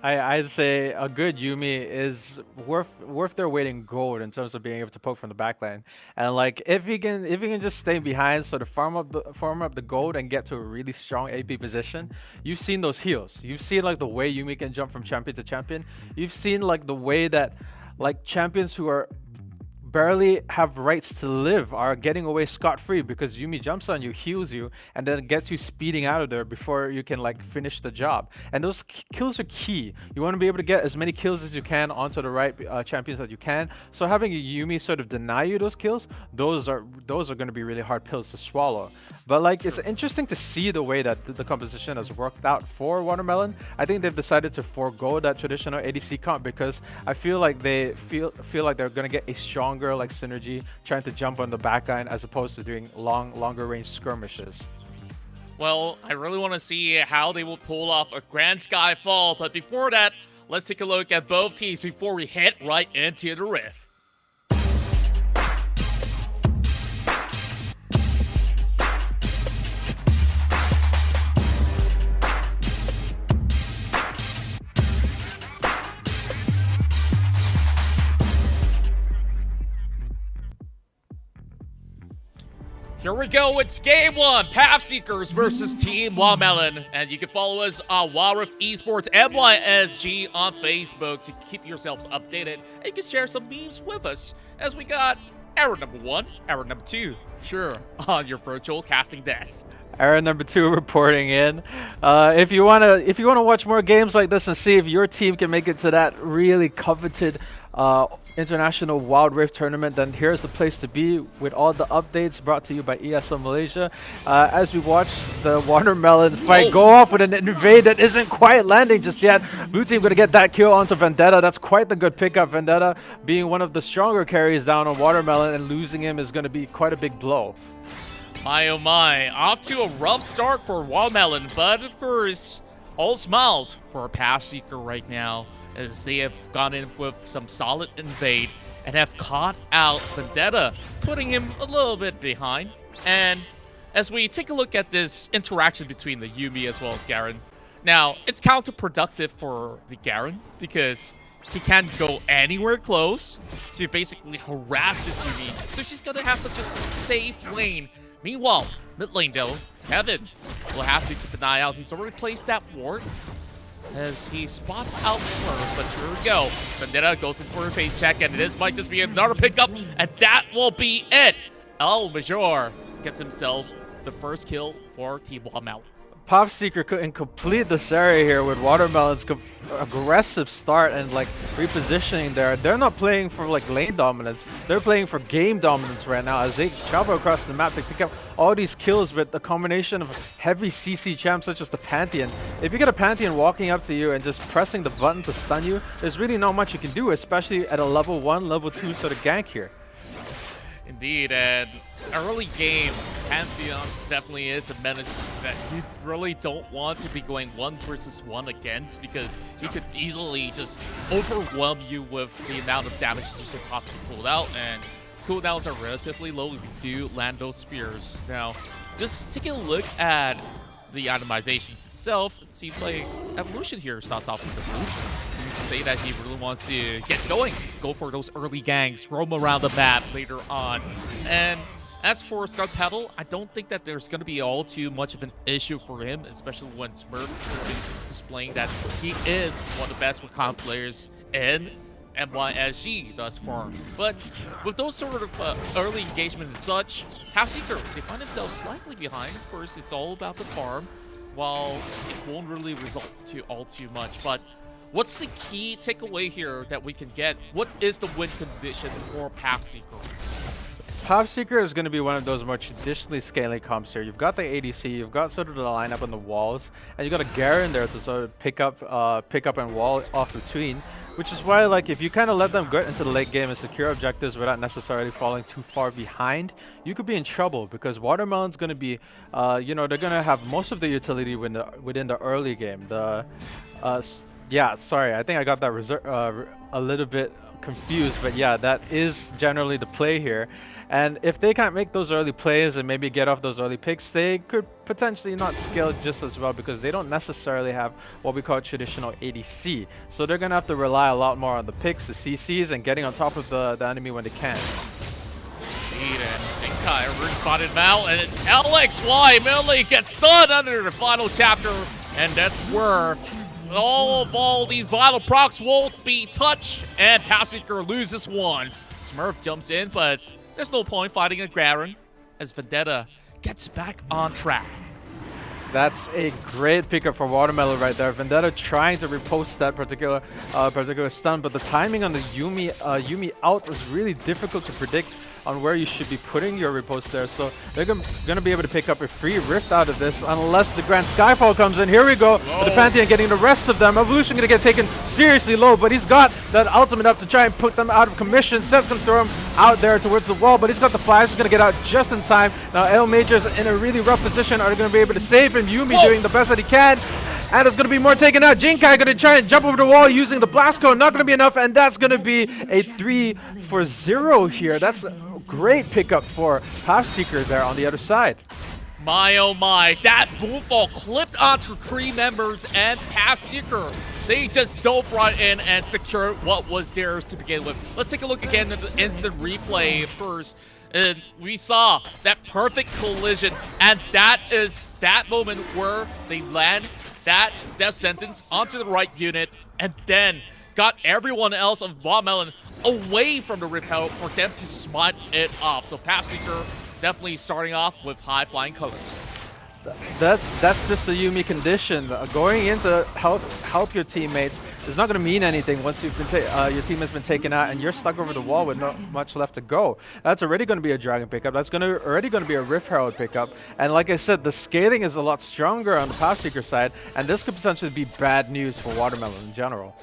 I'd say a good Yuumi is worth their weight in gold in terms of being able to poke from the backline. And like if he can just stay behind, sort of farm up the gold and get to a really strong AP position. You've seen those heals. You've seen like the way Yuumi can jump from champion to champion. You've seen like the way that like champions who are barely have rights to live are getting away scot-free because Yuumi jumps on you, heals you, and then gets you speeding out of there before you can like finish the job. And those kills are key. You want to be able to get as many kills as you can onto the right champions that you can. So having a Yuumi sort of deny you those kills, those are going to be really hard pills to swallow. But like it's interesting to see the way that the composition has worked out for Watermelon. I think they've decided to forego that traditional ADC comp because I feel like they feel like they're going to get a stronger like synergy trying to jump on the backline as opposed to doing longer range skirmishes. Well, I really want to see how they will pull off a Grand Skyfall, but before that, let's take a look at both teams before we head right into the Rift. Here we go, it's game one, Pathseekers versus Team Watermelon. And you can follow us on Wildrift Esports MYSG on Facebook to keep yourselves updated. And you can share some memes with us as we got error number 1, error number 2, sure, on your virtual casting desk. Error number 2 reporting in. If you wanna watch more games like this and see if your team can make it to that really coveted international Wild Rift tournament, then here's the place to be with all the updates brought to you by ESL Malaysia. As we watch the Watermelon fight go off with an invade that isn't quite landing just yet. Blue team gonna get that kill onto Vendetta. That's quite the good pickup. Vendetta being one of the stronger carries down on Watermelon, and losing him is gonna be quite a big blow. My oh my, off to a rough start for Watermelon, but of course, all smiles for Pathseeker right now, as they have gone in with some solid invade and have caught out Vendetta, putting him a little bit behind. And as we take a look at this interaction between the Yuumi as well as Garen, now it's counterproductive for the Garen because he can't go anywhere close to basically harass this Yuumi, so she's gonna have such a safe lane. Meanwhile, mid lane though, Kevin will have to keep an eye out. He's already placed that ward as he spots out first, but here we go. Vendetta goes in for a face check, and this might just be another pickup, and that will be it. El Major gets himself the first kill for Team Watermelon. Pathseeker couldn't complete this area here with Watermelon's aggressive start and like repositioning there. They're not playing for like lane dominance. They're playing for game dominance right now as they travel across the map to pick up all these kills with a combination of heavy CC champs such as the Pantheon. If you get a Pantheon walking up to you and just pressing the button to stun you, there's really not much you can do, especially at a level 1, level 2 sort of gank here. Indeed, and early game, Pantheon definitely is a menace that you really don't want to be going 1 versus 1 against, because he could easily just overwhelm you with the amount of damage you should possibly pull out, and cooldowns are relatively low if you do land those spears. Now, just taking a look at the itemizations itself, it seems like Evolution here starts off with the boost. You can say that he really wants to get going, go for those early gangs, roam around the map later on. And as for Scarlet Petal, I don't think that there's going to be all too much of an issue for him, especially when Smurf has been displaying that he is one of the best recon players in MYSG thus far. But with those sort of early engagement and such, Pathseeker, they find themselves slightly behind. Of course, it's all about the farm, while it won't really result to all too much. But what's the key takeaway here that we can get? What is the win condition for Pathseeker? Pathseeker is going to be one of those more traditionally scaling comps here. You've got the ADC, you've got sort of the lineup on the walls, and you've got a Garen there to sort of pick up and wall off between. Which is why, like, if you kind of let them get into the late game and secure objectives without necessarily falling too far behind, you could be in trouble, because Watermelon's going to be, you know, they're going to have most of the utility within the early game. Yeah, sorry, I think I got that a little bit confused, but yeah, that is generally the play here. And if they can't make those early plays and maybe get off those early picks, they could potentially not scale just as well because they don't necessarily have what we call traditional ADC. So they're going to have to rely a lot more on the picks, the CCs, and getting on top of the enemy when they can. And Kai spotted Mal, and LXY Millie gets stunned under the final chapter, and that's where all these vital procs won't be touched, and Pathseeker loses one. Smurf jumps in, but there's no point fighting a Garen as Vendetta gets back on track. That's a great pickup for Watermelon right there. Vendetta trying to repost that particular stun, but the timing on the Yuumi out is really difficult to predict on where you should be putting your riposte there. So they're going to be able to pick up a free rift out of this unless the Grand Skyfall comes in. Here we go with the Pantheon getting the rest of them. Evolution going to get taken seriously low, but he's got that ultimate up to try and put them out of commission. Seth's going to throw him out there towards the wall, but he's got the flash. He's going to get out just in time. Now L Majors in a really rough position are going to be able to save him. Yuumi doing the best that he can. And there's going to be more taken out. Jinkai going to try and jump over the wall using the blast cone. Not going to be enough, and that's going to be a 3-for-0 here. That's a great pickup for Pathseeker there on the other side. My oh my, that moonfall clipped onto tree members and Pathseeker. They just dove right in and secured what was theirs to begin with. Let's take a look again at the instant replay first. And we saw that perfect collision, and that is that moment where they land that death sentence onto the right unit and then got everyone else of Watermelon away from the Rift Herald for them to smite it off. So Pathseeker definitely starting off with high flying colors. That's just the Yuumi condition. Going in to help your teammates is not going to mean anything once you've been your team has been taken out and you're stuck over the wall with not much left to go. That's already going to be a Dragon pickup. That's already going to be a Rift Herald pickup. And like I said, the scaling is a lot stronger on the Pathseeker side, and this could potentially be bad news for Watermelon in general.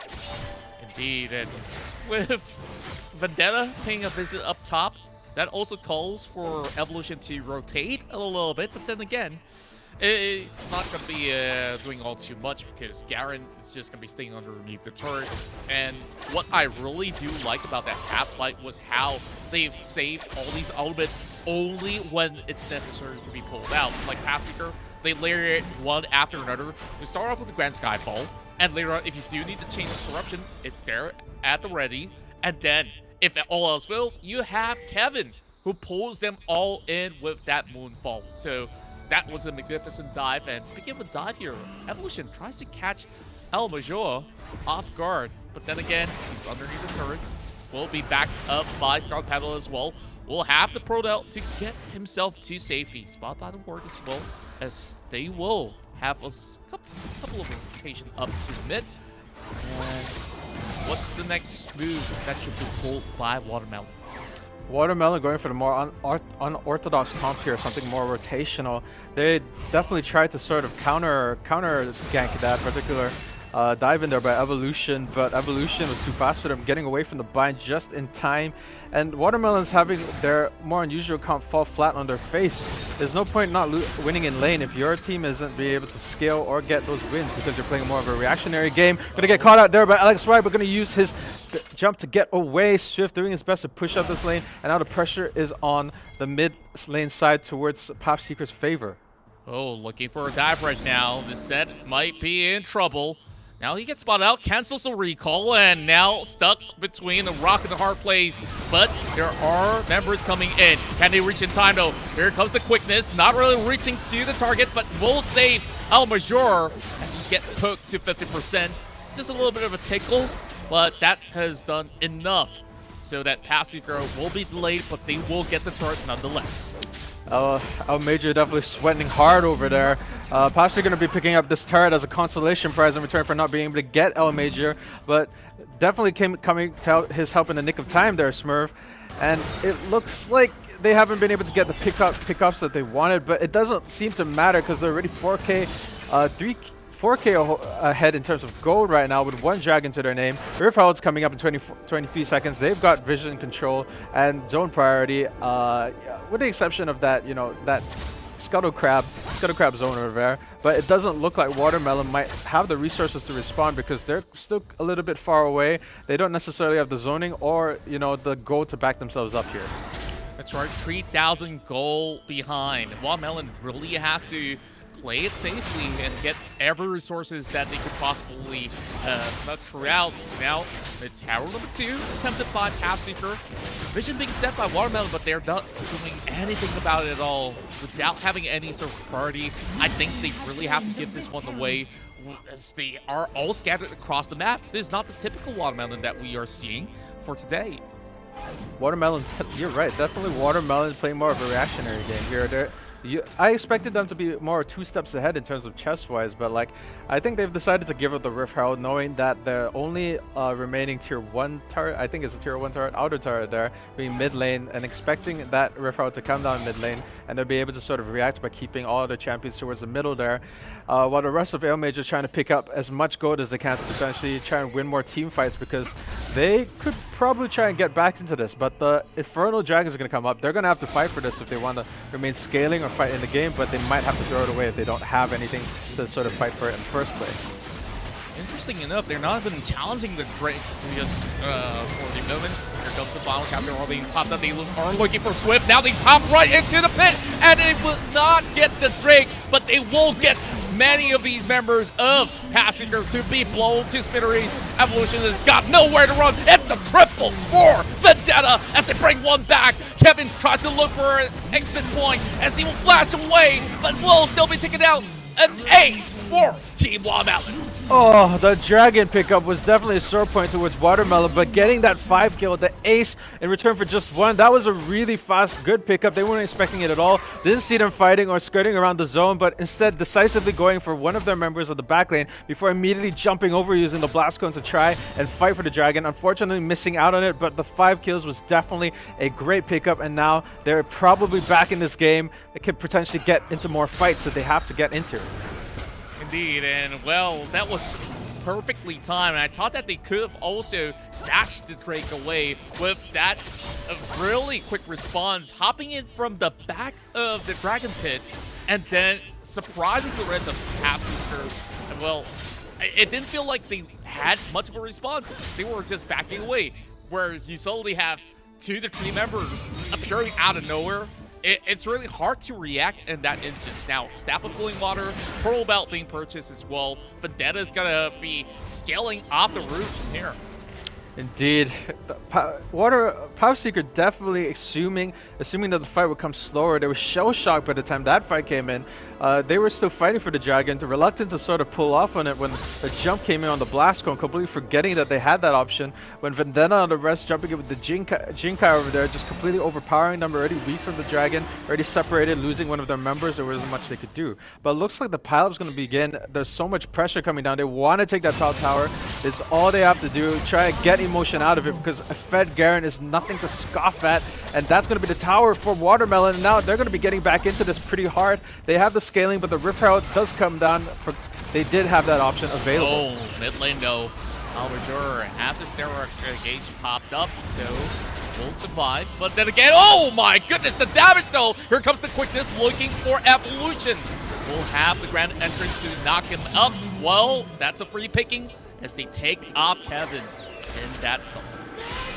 Indeed, and with Vendetta paying a visit up top, that also calls for Evolution to rotate a little bit, but then again, it's not going to be doing all too much because Garen is just going to be staying underneath the turret. And what I really do like about that past fight was how they've saved all these elements only when it's necessary to be pulled out. Like Pathseeker, they layer it one after another. We start off with the Grand Skyfall, and later on, if you do need to change the corruption, it's there at the ready. And then, if all else fails, you have Kevin, who pulls them all in with that Moonfall. So that was a magnificent dive. And speaking of a dive here, Evolution tries to catch El Major off guard. But then again, he's underneath the turret. Will be backed up by Scarlet Petal as well. Will have the Prodel to get himself to safety. Spot by the ward as well, as they will have a couple of rotation up to mid. And what's the next move that should be pulled by Watermelon? Watermelon going for the more unorthodox comp here, something more rotational. They definitely tried to sort of counter gank that particular dive in there by Evolution, but Evolution was too fast for them, getting away from the bind just in time. And Watermelon's having their more unusual comp fall flat on their face. There's no point not winning in lane if your team isn't being able to scale or get those wins because you're playing more of a reactionary game. Gonna get caught out there by LXY, but gonna use his jump to get away. Swift doing his best to push up this lane, and now the pressure is on the mid lane side towards Pathseeker's favor. Oh, looking for a dive right now. This set might be in trouble. Now he gets spotted out, cancels the recall, and now stuck between the rock and the hard place. But there are members coming in. Can they reach in time, though? Here comes the quickness. Not really reaching to the target, but will save El Major as he gets poked to 50%. Just a little bit of a tickle, but that has done enough so that Pathseeker will be delayed, but they will get the turret nonetheless. El Major definitely sweating hard over there. Pathseeker going to be picking up this turret as a consolation prize in return for not being able to get El Major, but definitely coming to his help in the nick of time there, Smurf. And it looks like they haven't been able to get the pickups that they wanted, but it doesn't seem to matter because they're already 4K ahead in terms of gold right now with one dragon to their name. Rift Herald's coming up in 23 seconds. They've got vision control and zone priority, with the exception of that, that scuttle crab zone over there, but it doesn't look like Watermelon might have the resources to respond because they're still a little bit far away. They don't necessarily have the zoning or, you know, the goal to back themselves up here. That's right, 3,000 goal behind. Watermelon really has to play it safely and get every resources that they could possibly snuck throughout. Now, it's tower number 2, attempted by Pathseeker. Vision being set by Watermelon, but they're not doing anything about it at all. Without having any sort of priority, I think they really have to give this one away, as they are all scattered across the map. This is not the typical Watermelon that we are seeing for today. Watermelon, you're right, definitely Watermelon playing more of a reactionary game here. I expected them to be more 2 steps ahead in terms of chest-wise, but like I think they've decided to give up the Rift Herald, knowing that the only remaining tier 1 turret, I think it's a tier 1 turret, outer turret there, being mid lane, and expecting that Rift Herald to come down mid lane, and they'll be able to sort of react by keeping all the champions towards the middle there, while the rest of AilMage is trying to pick up as much gold as they can to potentially try and win more team fights, because they could probably try and get back into this, but the Infernal Dragons are going to come up. They're going to have to fight for this if they want to remain scaling or fight in the game, but they might have to throw it away if they don't have anything to sort of fight for it in the first place. Interesting enough, they're not even challenging the Drake just for the moment. Here comes the final captain while being popped up. They are looking for Swift. Now they pop right into the pit, and they will not get the Drake, but they will get many of these members of Pathseeker to be blown to smithereens. Evolution has got nowhere to run. It's a triple for Vendetta as they bring one back. Kevin tries to look for an exit point as he will flash away, but will still be taken down. An ace for Team Watermelon. Oh, the dragon pickup was definitely a sore point towards Watermelon, but getting that 5 kill, the ace in return for just 1, that was a really fast, good pickup. They weren't expecting it at all. Didn't see them fighting or skirting around the zone, but instead decisively going for one of their members of the back lane before immediately jumping over using the blast cone to try and fight for the dragon. Unfortunately missing out on it, but the 5 kills was definitely a great pickup, and now they're probably back in this game. It could potentially get into more fights that they have to get into. Indeed, and well, that was perfectly timed. And I thought that they could have also snatched the Drake away with that really quick response, hopping in from the back of the Dragon Pit, and then surprising the rest of Pathseeker. And well, it didn't feel like they had much of a response. They were just backing away, where you suddenly have 2 to 3 members appearing out of nowhere. It's really hard to react in that instance. Now, Staff of Cooling Water, Pearl Belt being purchased as well. Vendetta's gonna be scaling off the roof from here. Indeed. Pathseeker definitely assuming that the fight would come slower. They were shell-shocked by the time that fight came in. They were still fighting for the dragon, reluctant to sort of pull off on it when the jump came in on the blast cone, completely forgetting that they had that option. When Vendetta and the rest jumping in with the Jinkai over there, just completely overpowering them, already weak from the dragon, already separated, losing one of their members. There wasn't much they could do. But it looks like the pile-up's going to begin. There's so much pressure coming down. They want to take that top tower. It's all they have to do. Try and get emotion out of it, because a fed Garen is nothing to scoff at, and that's going to be the tower for Watermelon. And now they're going to be getting back into this pretty hard. They have the scaling, but the Rift Herald does come down. They did have that option available. Oh, mid lane go. Albert has his steroid gauge popped up, so will survive. But then again, oh my goodness, the damage though! Here comes the quickness looking for Evolution. Will have the grand entrance to knock him up. Well, that's a free picking as they take off Kevin. And that's the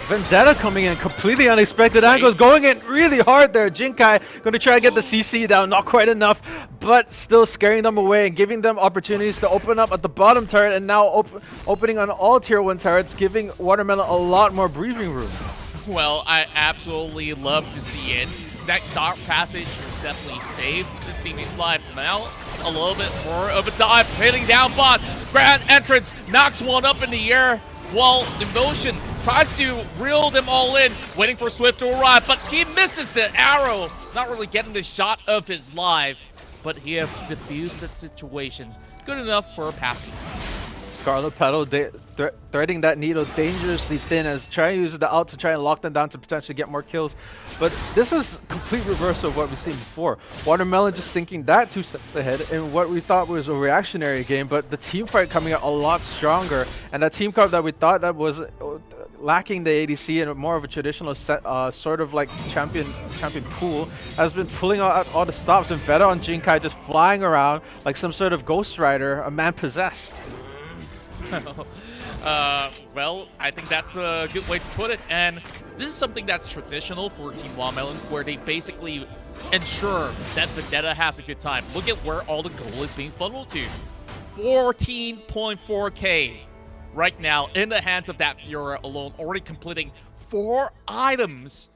Vendetta coming in completely unexpected angles, going in really hard there. Jinkai going to try to get the CC down, not quite enough, but still scaring them away and giving them opportunities to open up at the bottom turret, and now opening on all tier 1 turrets, giving Watermelon a lot more breathing room. Well, I absolutely love to see it. That dark passage is definitely saved this teammate's life. Now, a little bit more of a dive, hitting down bot. Grand entrance knocks one up in the air, while Emotion tries to reel them all in, waiting for Swift to arrive, but he misses the arrow. Not really getting the shot of his life, but he has diffused that situation. Good enough for a passing. Scarlet Petal threading that needle dangerously thin, as trying to use the ult to try and lock them down to potentially get more kills. But this is complete reversal of what we've seen before. Watermelon just thinking that 2 steps ahead in what we thought was a reactionary game, but the team fight coming out a lot stronger, and that team card that we thought that was lacking the ADC and more of a traditional sort of like champion pool, has been pulling out all the stops, and Veta on Jinkai just flying around like some sort of ghost rider, a man possessed. Well, I think that's a good way to put it, and this is something that's traditional for Team Watermelon, where they basically ensure that Vendetta has a good time. Look at where all the gold is being funneled to. 14.4k right now in the hands of that Fiora alone, already completing 4 items.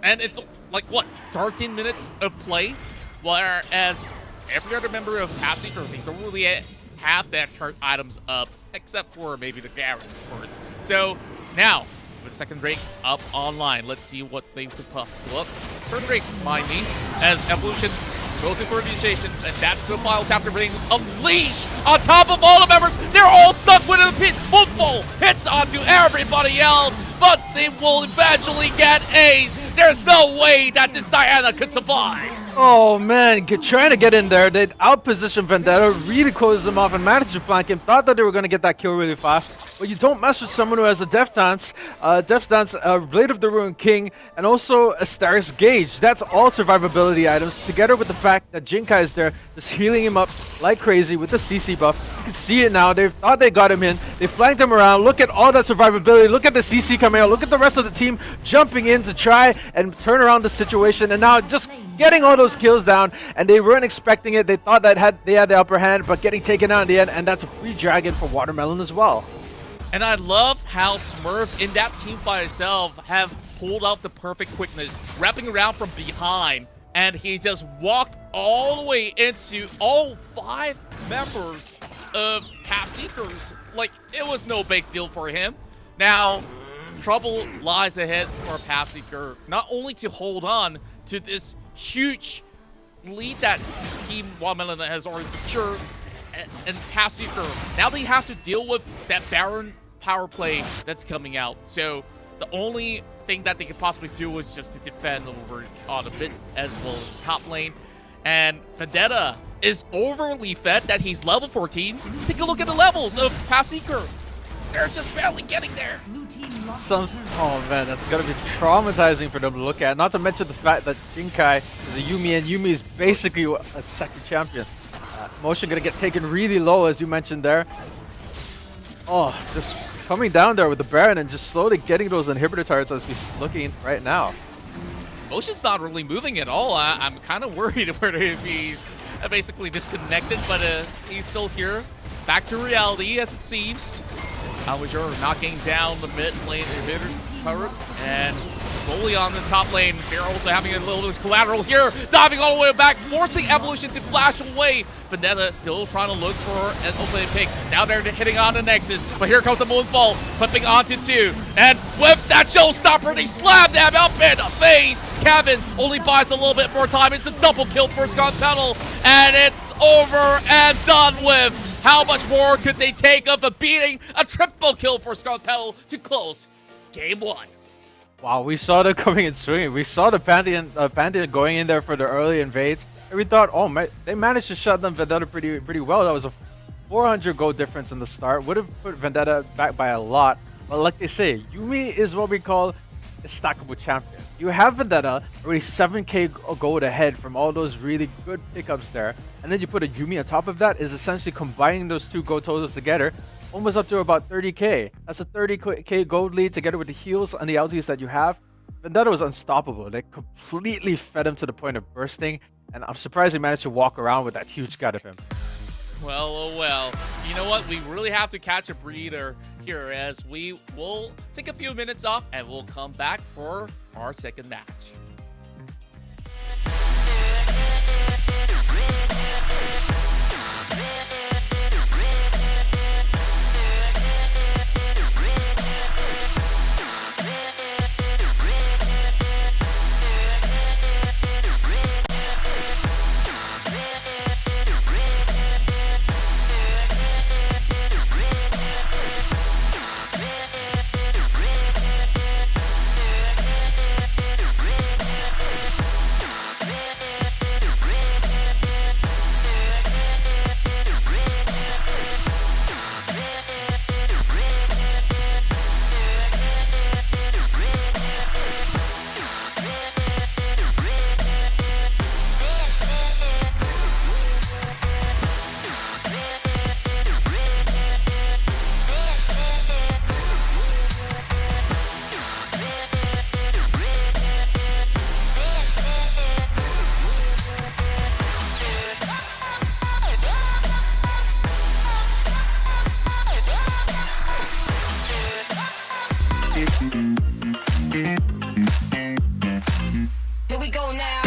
And it's like, what, 13 minutes of play? Whereas every other member of Pathseeker, they don't really have their items up, except for maybe the Garrus, of course. So now, with second Drake up online, let's see what they could possibly pull up. Third Drake, mind me, as Evolution goes in for initiation, and that's the final chapter being unleashed on top of all the members. They're all stuck with a pit. Football hits onto everybody else, but they will eventually get Ace. There's no way that this Diana could survive. Oh man, trying to get in there. They outpositioned Vendetta, really closed them off and managed to flank him. Thought that they were going to get that kill really fast. But you don't mess with someone who has a Death Dance, Blade of the Ruined King, and also a Star's Gauge. That's all survivability items, together with the fact that Jinkai is there, just healing him up like crazy with the CC buff. You can see it now. They thought they got him in. They flanked him around. Look at all that survivability. Look at the CC coming out. Look at the rest of the team jumping in to try and turn around the situation. And now just getting all those kills down, and they weren't expecting it. They thought that they had the upper hand, but getting taken out in the end, and that's a free dragon for Watermelon as well. And I love how Smurf in that team fight itself have pulled off the perfect quickness, wrapping around from behind, and he just walked all the way into all 5 members of Pathseekers. Like, it was no big deal for him. Now, trouble lies ahead for Pathseeker, not only to hold on to this huge lead that Team Watermelon has already secured, and Pathseeker, now they have to deal with that Baron power play that's coming out. So the only thing that they could possibly do is just to defend over on the mid as well as top lane. And Vendetta is overly fed that he's level 14. Take a look at the levels of Pathseeker. They're just barely getting there. Oh man, that's gonna be traumatizing for them to look at. Not to mention the fact that Jinkai is a Yuumi, and Yuumi is basically a second champion. Motion gonna get taken really low, as you mentioned there. Oh, just coming down there with the Baron and just slowly getting those inhibitor turrets as we're looking right now. Motion's not really moving at all. I'm kind of worried whether if he's basically disconnected, but he's still here. Back to reality, as it seems. However, knocking down the mid lane inhibitor turret, and slowly on the top lane. They're also having a little bit of collateral here, diving all the way back, forcing Evolution to flash away. Vendetta still trying to look for an opening pick. Now they're hitting on the Nexus, but here comes the Moonfall, flipping onto 2. And with that showstopper, they slam them up in the face. Kevin only buys a little bit more time. It's a double kill for Scott Petal, and it's over and done with. How much more could they take of a beating? A triple kill for Scott Petal to close game 1. Wow, we saw them coming and swinging. We saw the Pantheon going in there for the early invades. And we thought, oh, man, they managed to shut them Vendetta pretty well. That was a 400 gold difference in the start. Would have put Vendetta back by a lot. But like they say, Yuumi is what we call a stackable champion. You have Vendetta already 7k gold ahead from all those really good pickups there. And then you put a Yuumi on top of that, is essentially combining those 2 gold totals together. Almost up to about 30k. That's a 30k gold lead together with the heals and the LTs that you have. Vendetta was unstoppable. They completely fed him to the point of bursting. And I'm surprised he managed to walk around with that huge gut of him. Well, oh well. You know what? We really have to catch a breather here, as we will take a few minutes off and we'll come back for our second match. Here we go now.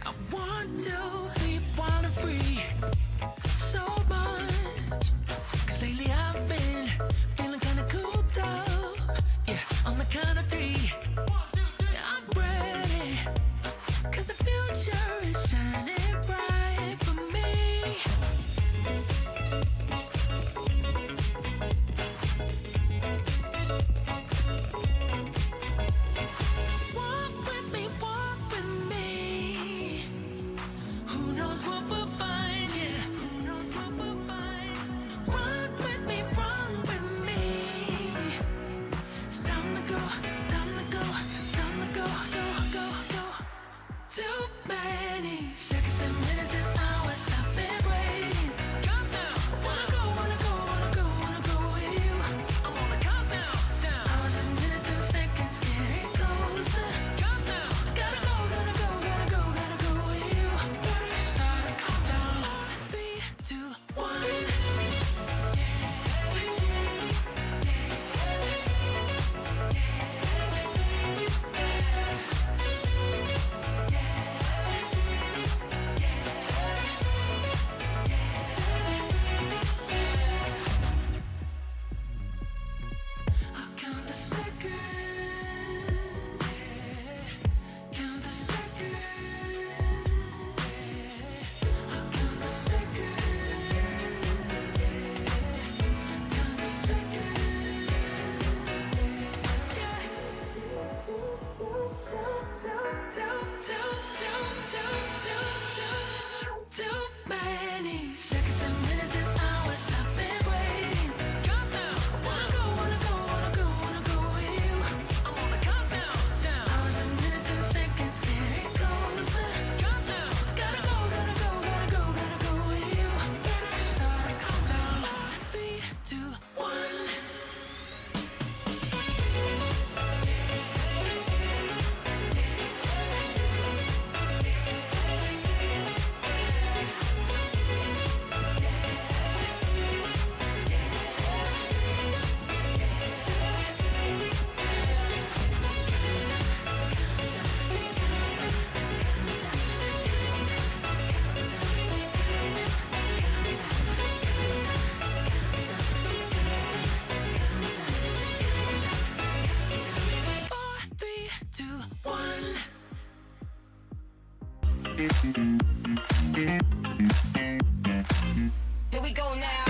I want to be wild and free so much. 'Cause lately I've been feeling kinda cooped up. Yeah, on the count of three. I'm ready. 'Cause the future is shining bright for me. Walk with me. Who knows what we'll find, yeah. Run with me, run with me. It's time to go, time to go, time to go, go, go, go. Too many seconds and minutes and hours I've been waiting. Countdown. Wanna go, wanna go, wanna go, wanna go with you. I'm on the countdown, down. Hours and minutes and seconds getting closer. Countdown. Gotta go, gotta go, gotta go, gotta go with you. Better start a countdown. 3, 2, 1. I'll count the seconds. Count the seconds. I'll count the seconds. Count the seconds. Too many seconds and minutes and hours I've been waiting. Countdown. Wanna go, wanna go, wanna go, wanna go with you. I'm on the countdown, down. Hours and minutes and seconds getting closer. Countdown. Gotta go, gotta go, gotta go, gotta go with you. Better start a countdown. 3, 2, 1. Four, three, two, one. Here we go now.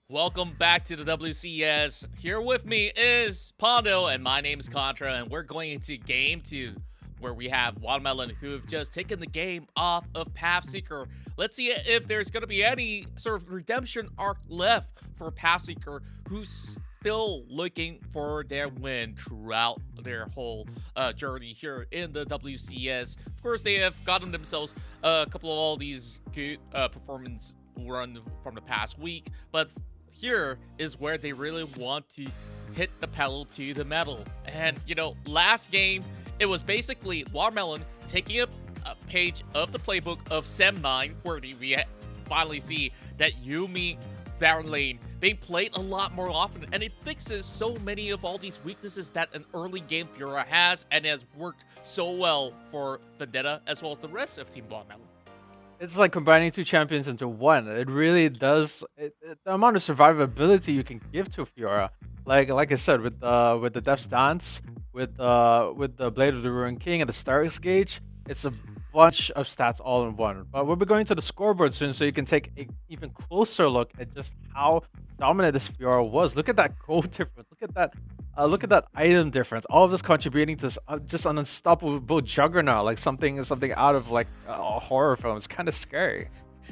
Welcome back to the WCS. Here with me is Pondo, and my name is Contra, and we're going into game 2, where we have Watermelon, who have just taken the game off of Pathseeker. Let's see if there's going to be any sort of redemption arc left for Pathseeker, who's still looking for their win throughout their whole journey here in the WCS. Of course, they have gotten themselves a couple of all these good performance run from the past week, but here is where they really want to hit the pedal to the metal. And, you know, last game, it was basically Watermelon taking a page of the playbook of SEM9, where we finally see that Yumi Baron lane being played a lot more often, and it fixes so many of all these weaknesses that an early game Fiora has, and has worked so well for Vendetta as well as the rest of Team Watermelon. It's like combining two champions into one. It really does. The amount of survivability you can give to Fiora, like I said, with the Death's Dance, with the Blade of the Ruined King and the Starix Gauge, it's a bunch of stats all in one. But we'll be going to the scoreboard soon, so you can take an even closer look at just how dominant this Fiora was. Look at that gold difference. Look at that item difference. All of this contributing to just an unstoppable juggernaut, like something out of like a horror film. It's kind of scary.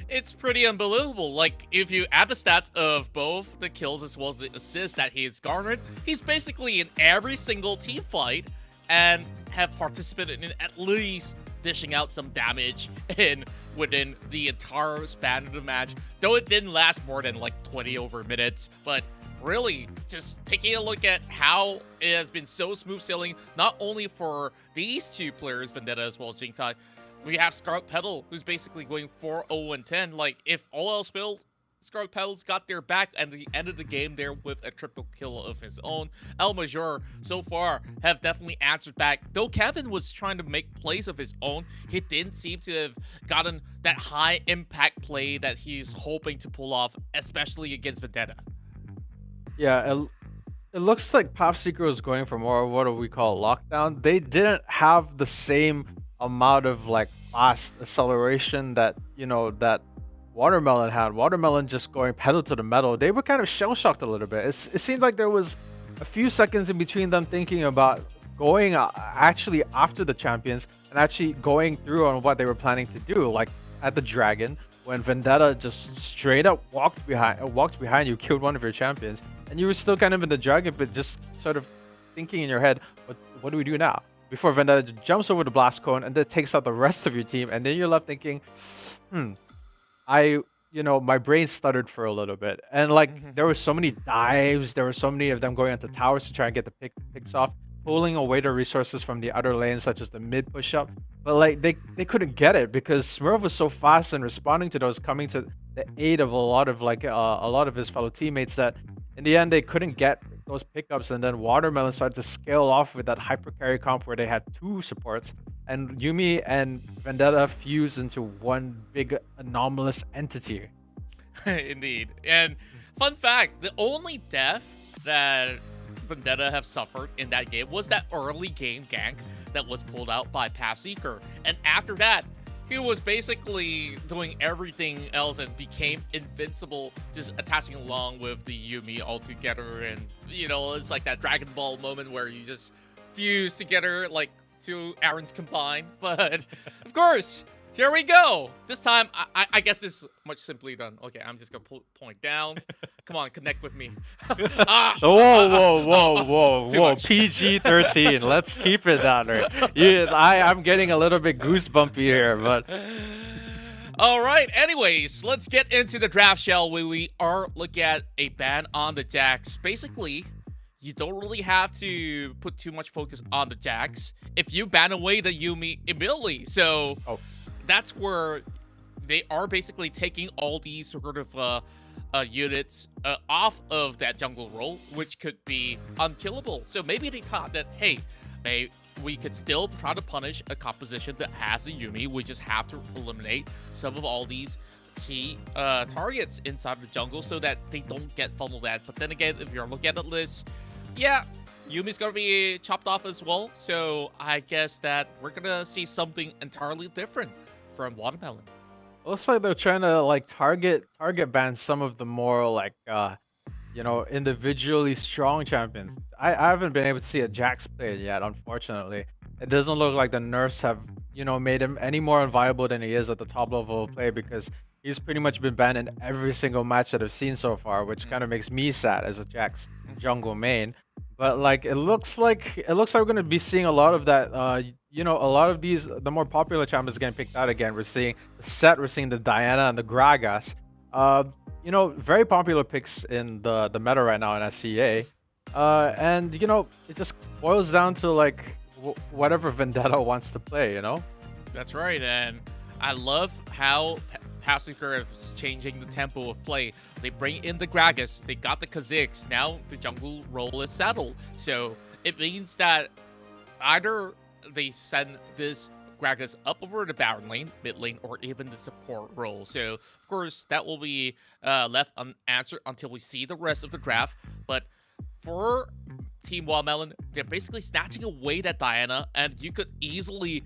It's pretty unbelievable. Like, if you add the stats of both the kills as well as the assists that he's garnered, he's basically in every single team fight and have participated in at least dishing out some damage within the entire span of the match, though it didn't last more than like 20 over minutes. But really, just taking a look at how it has been so smooth sailing, not only for these two players, Vendetta as well as Jingtai. We have Scarlet Petal, who's basically going 4-0-10. Like, if all else failed, Scarlet Petal's got their back at the end of the game there with a triple kill of his own. El Major, so far, have definitely answered back. Though Kevin was trying to make plays of his own, he didn't seem to have gotten that high impact play that he's hoping to pull off, especially against Vendetta. Yeah, it looks like Pathseeker was going for more of what do we call lockdown. They didn't have the same amount of like fast acceleration that that Watermelon had. Watermelon just going pedal to the metal. They were kind of shell-shocked a little bit. It seemed like there was a few seconds in between them thinking about going actually after the champions and actually going through on what they were planning to do, like at the Dragon, when Vendetta just straight up walked behind you, killed one of your champions, and you were still kind of in the Dragon, but just sort of thinking in your head, what do we do now? Before Vendetta jumps over the blast cone and then takes out the rest of your team, and then you're left thinking, my brain stuttered for a little bit. And like there were so many dives, there were so many of them going onto towers to try and get the picks off, pulling away the resources from the other lanes, such as the mid push-up. But like they couldn't get it because Smurf was so fast in responding to those, coming to the aid of a lot of his fellow teammates, that in the end they couldn't get those pickups. And then Watermelon started to scale off with that hyper carry comp where they had two supports, and Yuumi and Vendetta fused into one big anomalous entity. Indeed. And fun fact, the only death that Vendetta have suffered in that game was that early game gank that was pulled out by Pathseeker. And after that, he was basically doing everything else and became invincible, just attaching along with the Yuumi all together. And, it's like that Dragon Ball moment where you just fuse together like two Aarons combined. But, of course, here we go. This time, I guess this is much simply done. Okay, I'm just going to point down. Come on, connect with me. Whoa. PG-13. Let's keep it down there. I'm getting a little bit goosebumpy here, but... All right, anyways, let's get into the draft, shall we? We are looking at a ban on the Jax. Basically, you don't really have to put too much focus on the Jax if you ban away the Yuumi immediately. So that's where they are basically taking all these sort of units off of that jungle role, which could be unkillable. So maybe they thought that, hey, we could still try to punish a composition that has a Yuumi. We just have to eliminate some of all these key targets inside the jungle so that they don't get funneled at. But then again, if you're looking at the list, yeah, Yuumi's gonna be chopped off as well. So I guess that we're gonna see something entirely different from Watermelon. Looks like they're trying to like target ban some of the more like individually strong champions. I haven't been able to see a Jax play yet, unfortunately. It doesn't look like the nerfs have made him any more unviable than he is at the top level of play, because he's pretty much been banned in every single match that I've seen so far, which kind of makes me sad as a Jax jungle main. But like it looks like we're gonna be seeing a lot of that. A lot of the more popular champions getting picked out again. We're seeing the Set, we're seeing the Diana and the Gragas. Very popular picks in the meta right now in SCA. And it just boils down to like whatever Vendetta wants to play. That's right, and I love how Pathseeker is changing the tempo of play. They bring in the Gragas, they got the Kha'Zix. Now the jungle role is settled. So it means that either they send this Gragas up over the Baron lane, mid lane, or even the support role. So of course that will be left unanswered until we see the rest of the draft. But for Team Watermelon, they're basically snatching away that Diana, and you could easily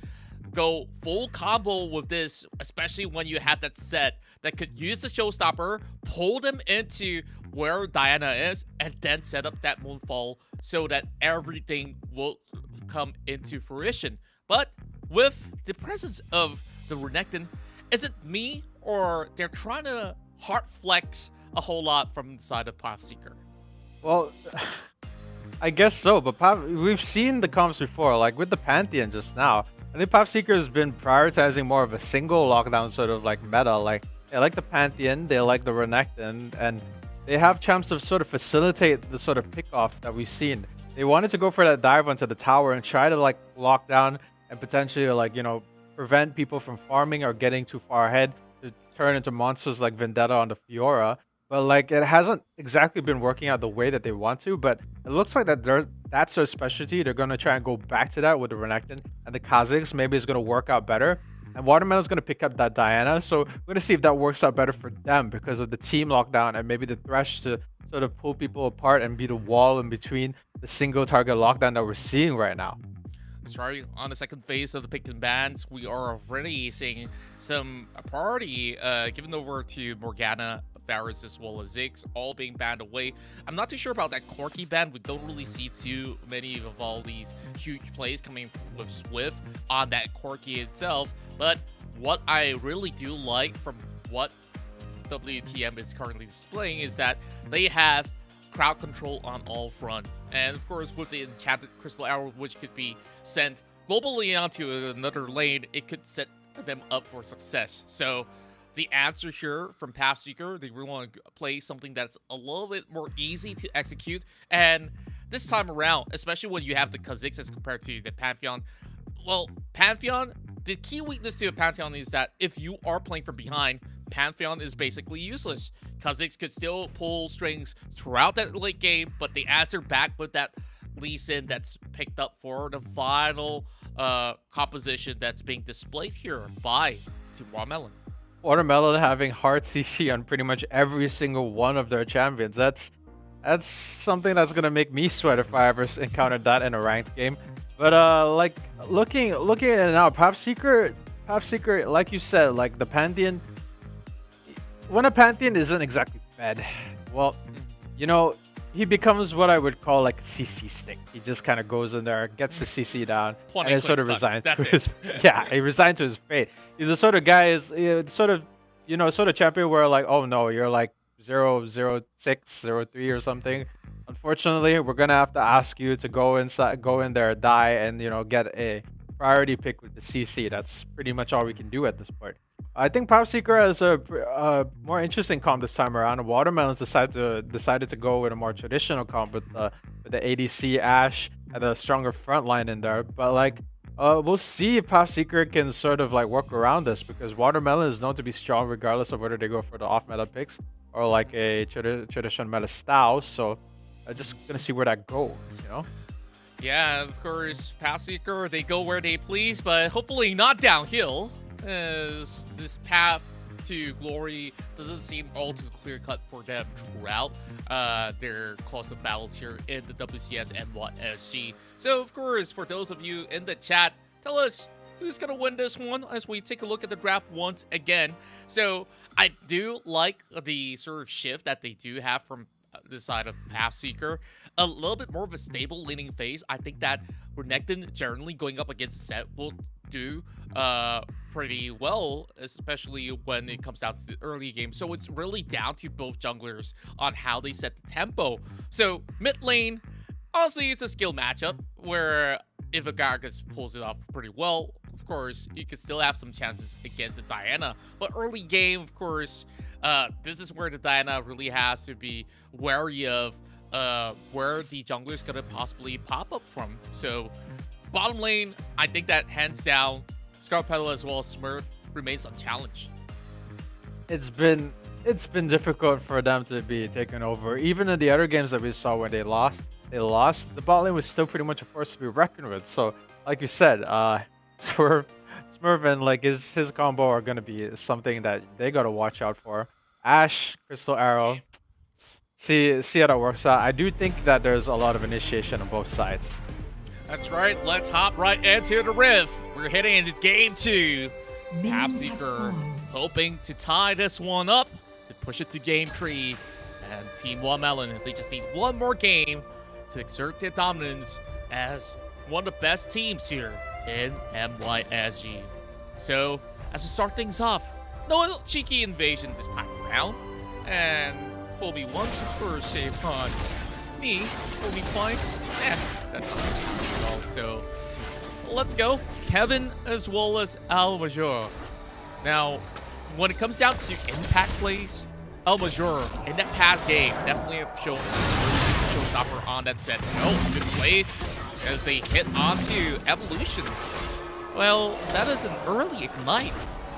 go full combo with this, especially when you have that set that could use the showstopper, pull them into where Diana is, and then set up that Moonfall so that everything will come into fruition. But with the presence of the Renekton, is it me, or they're trying to hard flex a whole lot from the side of Pathseeker? Well, I guess so, but we've seen the comps before, like with the Pantheon just now. I think Pathseeker has been prioritizing more of a single lockdown sort of like meta. Like they like the Pantheon, they like the Renekton, and they have champs to sort of facilitate the sort of pickoff that we've seen. They wanted to go for that dive onto the tower and try to like lock down and potentially like, you know, prevent people from farming or getting too far ahead to turn into monsters like Vendetta on the Fiora. But like it hasn't exactly been working out the way that they want to, but it looks like that's their specialty. They're going to try and go back to that with the Renekton and the Kha'Zix. Maybe it's going to work out better. And Watermelon's going to pick up that Diana. So we're going to see if that works out better for them because of the team lockdown and maybe the Thresh to sort of pull people apart and be the wall in between the single target lockdown that we're seeing right now. Sorry, on the second phase of the pick and bans, we are already seeing some priority given over to Morgana, Varus, as well as Ziggs, all being banned away. I'm not too sure about that Corki ban. We don't really see too many of all these huge plays coming with Swift on that Corki itself. But what I really do like from what WTM is currently displaying is that they have crowd control on all front. And of course, with the enchanted crystal arrow, which could be sent globally onto another lane, it could set them up for success. So the answer here from Pathseeker, they really want to play something that's a little bit more easy to execute. And this time around, especially when you have the Kha'Zix as compared to the Pantheon, well, Pantheon, the key weakness to a Pantheon is that if you are playing from behind, Pantheon is basically useless. Kha'Zix could still pull strings throughout that late game, but they answer back with that Lee Sin that's picked up for the final composition that's being displayed here by Team Watermelon. Watermelon having hard CC on pretty much every single one of their champions. That's something that's gonna make me sweat if I ever encountered that in a ranked game. But like looking at it now, Pathseeker, like you said, like the Pantheon. When a Pantheon isn't exactly fed, well, you know, he becomes what I would call like a CC stick. He just kind of goes in there, gets the CC down, and then sort of resigns to his he resigned to his fate. He's the sort of guy sort of champion where like, oh no, you're like 006, 03 or something. Unfortunately, we're gonna have to ask you to go in there, die, and you know, get a priority pick with the CC. That's pretty much all we can do at this point. I think Pathseeker has a more interesting comp this time around. Watermelons decided to go with a more traditional comp with the ADC Ashe and a stronger front line in there. But like, we'll see if Pathseeker can sort of like work around this, because Watermelon is known to be strong regardless of whether they go for the off meta picks or like a traditional meta style. So I'm just gonna see where that goes, you know. Yeah, of course, Pathseeker, they go where they please, but hopefully not downhill, as this path to glory doesn't seem all too clear-cut for them throughout their course of battles here in the WCS MYSG. So, of course, for those of you in the chat, tell us who's going to win this one as we take a look at the draft once again. So, I do like the sort of shift that they do have from the side of Pathseeker. A little bit more of a stable leaning phase. I think that Renekton generally going up against the set will do pretty well, especially when it comes down to the early game. So it's really down to both junglers on how they set the tempo. So mid lane, honestly, it's a skill matchup where if a Gargus pulls it off pretty well, of course, you could still have some chances against the Diana. But early game, of course, this is where the Diana really has to be wary of where the jungler is going to possibly pop up from. So bottom lane, I think that hands down, Scarpello as well as Smurf remains unchallenged. it's been difficult for them to be taken over. Even in the other games that we saw when they lost. The bot lane was still pretty much a force to be reckoned with. So, like you said, Smurf and like his combo are gonna be something that they gotta watch out for. Ashe, Crystal Arrow. See how that works out. I do think that there's a lot of initiation on both sides. That's right. Let's hop right into the riff. We're heading into game 2. Pathseeker hoping to tie this one up to push it to game 3. And Team Watermelon, they just need one more game to exert their dominance as one of the best teams here in MYSG. So, as we start things off, no cheeky invasion this time around. And Phoebe once, first save on me. Phoebe twice. That's not all. So, let's go. Kevin as well as Al Major. Now, when it comes down to impact plays, Al Major in that past game definitely have shown showstopper on that set. Good play as they hit onto Evolution. Well, that is an early ignite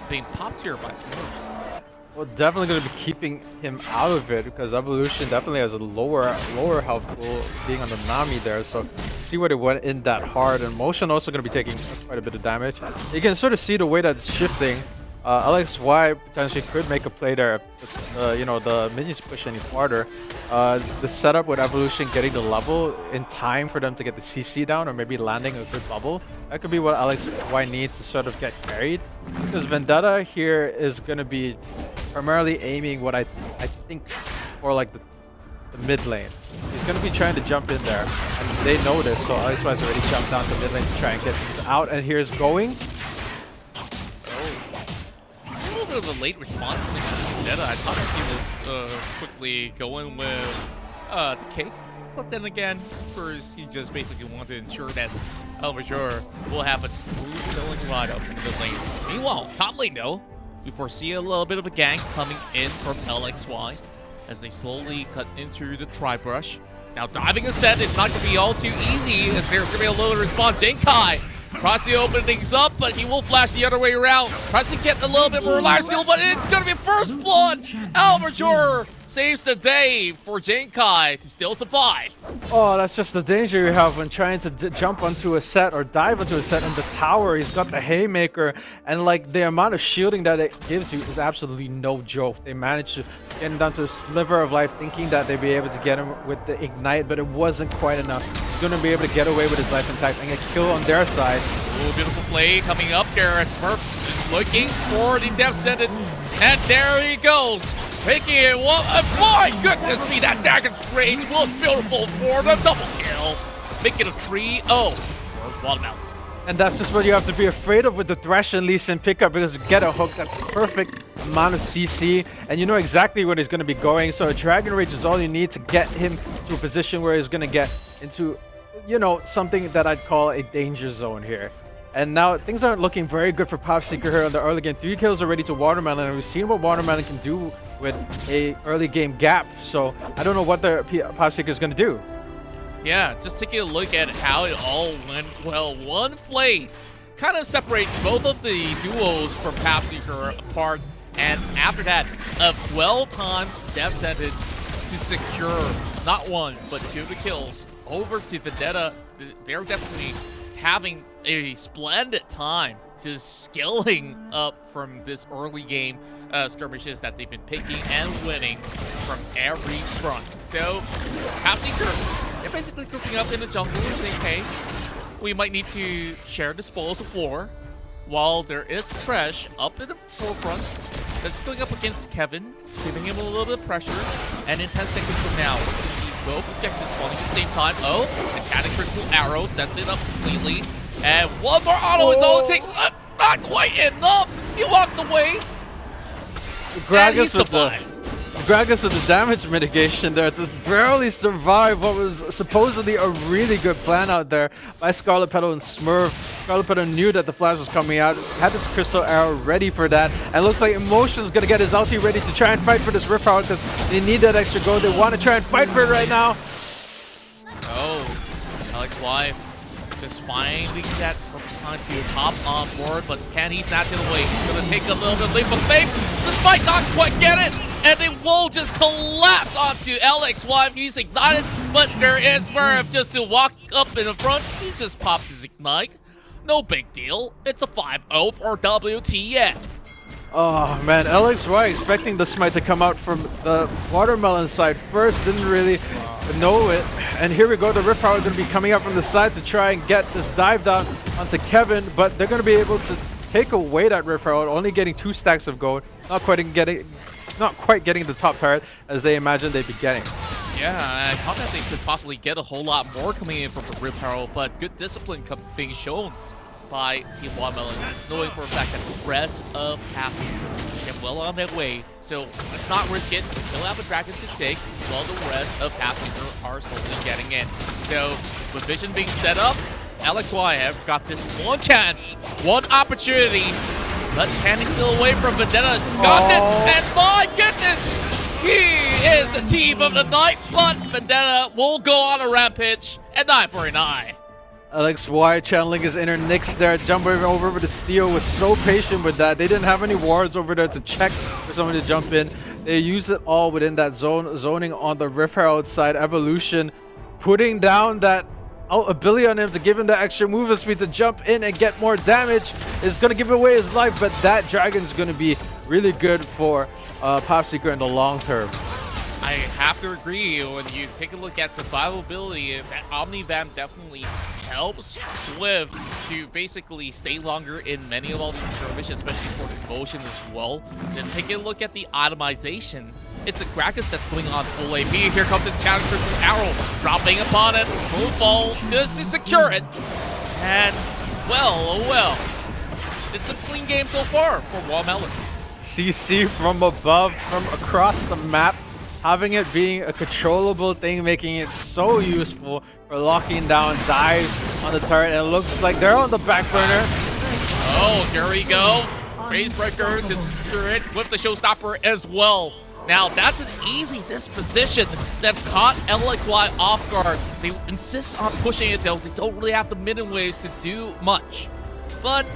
being popped here by Smurf. Well, definitely going to be keeping him out of it because Evolution definitely has a lower health pool being on the Nami there. So see where they went in that hard, and Motion also going to be taking quite a bit of damage. You can sort of see the way that it's shifting. LXY potentially could make a play there if the minions push any farther. The setup with Evolution getting the level in time for them to get the CC down or maybe landing a good bubble. That could be what LXY needs to sort of get carried. Because Vendetta here is going to be primarily aiming what I think for like the mid lanes. He's going to be trying to jump in there. And they know this, so LXY's already jumped down to mid lane to try and get things out. And here's going. A little bit of a late response from Vendetta. I thought he was quickly going with the cake. But then again, first he just basically wanted to ensure that El Major will have a smooth sailing ride up into the lane. Meanwhile, top lane though, we foresee a little bit of a gank coming in from LXY as they slowly cut into the tri-brush. Now diving ascent is not going to be all too easy as there's going to be a little response. Jinkai tries to open things up, but he will flash the other way around. Tries to get a little bit more life steal, but it's going to be first blood. El Major saves the day for Jinkai to still survive. Oh, that's just the danger you have when trying to jump onto a set or dive onto a set in the tower. He's got the Haymaker, and like the amount of shielding that it gives you is absolutely no joke. They managed to get him down to a sliver of life, thinking that they'd be able to get him with the Ignite, but it wasn't quite enough. He's going to be able to get away with his life intact and get killed on their side. Ooh, beautiful play coming up here as Smurf is looking for the death sentence, and there he goes. Taking it, my goodness me, that dagger range was beautiful for the double kill. Making a 3-0 for Watermelon. And that's just what you have to be afraid of with the Thresh and Lee Sin pickup, because to get a hook, that's perfect amount of CC, and you know exactly where he's going to be going. So a Dragon Rage is all you need to get him to a position where he's going to get into, you know, something that I'd call a danger zone here. And now things aren't looking very good for Pathseeker here in the early game. 3 kills already to Watermelon, and we've seen what Watermelon can do with a early game gap. So I don't know what the Pathseeker is going to do. Yeah, just taking a look at how it all went well. One play kind of separates both of the duos from Pathseeker apart, and after that, a well-timed death sentence to secure not one, but 2 of the kills over to Vendetta. They're definitely having a splendid time to scaling up from this early game skirmishes that they've been picking and winning from every front. So, Pathseeker, they're basically grouping up in the jungle and saying, hey, we might need to share the spoils of war, while there is Thresh up in the forefront that's going up against Kevin, giving him a little bit of pressure, and in 10 seconds from now, we're going to see both objectives falling at the same time. Oh, and Tactic Crystal Arrow sets it up completely, and one more auto is all it takes. Not quite enough. He walks away, and he survives. Gragas with the damage mitigation there to barely survive what was supposedly a really good plan out there by Scarlet Petal and Smurf. Scarlet Petal knew that the flash was coming out, had its Crystal Arrow ready for that, and looks like Emotion's gonna get his ulti ready to try and fight for this Rift Hour because they need that extra gold. They want to try and fight for it right now. Oh, LXY just finding that perfect time to hop on board, but can he snatch it away? He's gonna take a little bit leap of faith, despite not quite get it, and it will just collapse onto LXY. He's ignited, but there is Smurf just to walk up in the front. He just pops his ignite. No big deal. It's a 5-0 for WTN. Oh man, LXY expecting the smite to come out from the watermelon side first, didn't really know it. And here we go, the Rift Herald going to be coming out from the side to try and get this dive down onto Kevin, but they're going to be able to take away that Rift Herald, only getting 2 stacks of gold, not quite getting the top turret as they imagined they'd be getting. Yeah, I thought that they could possibly get a whole lot more coming in from the Rift Herald, but good discipline being shown by Team Watermelon, knowing for a fact that the rest of Pathseeker get well on their way. So let's not risk it. We still have a dragon to take, while the rest of Pathseeker are slowly getting in. So with vision being set up, LXY have got this one chance, one opportunity. But can he still away from Vendetta? He's gotten it, and my goodness, he is the team of the night. But Vendetta will go on a rampage and 9-49. LXY channeling his inner Nyx there, jumping over with the Steel, was so patient with that. They didn't have any wards over there to check for someone to jump in. They used it all within that zoning on the Rift Herald side. Evolution putting down that ability on him to give him the extra movement speed to jump in and get more damage is going to give away his life, but that dragon is going to be really good for Pathseeker in the long term. I have to agree. When you take a look at survivability, that Omni Vamp definitely helps Swift to basically stay longer in many of all these skirmishes, especially for motion as well. Then take a look at the itemization. It's a Gragas that's going on full AP. Here comes the Challenge Crystal Arrow, dropping upon it. Full fall just to secure it. And, well, oh well. It's a clean game so far for Watermelon. CC from above, from across the map. Having it being a controllable thing, making it so useful for locking down dives on the turret. And it looks like they're on the back burner. Oh, here we go. Phasebreaker to secure it with the Showstopper as well. Now, that's an easy disposition that caught LXY off guard. They insist on pushing it though. They don't really have the mid waves to do much. But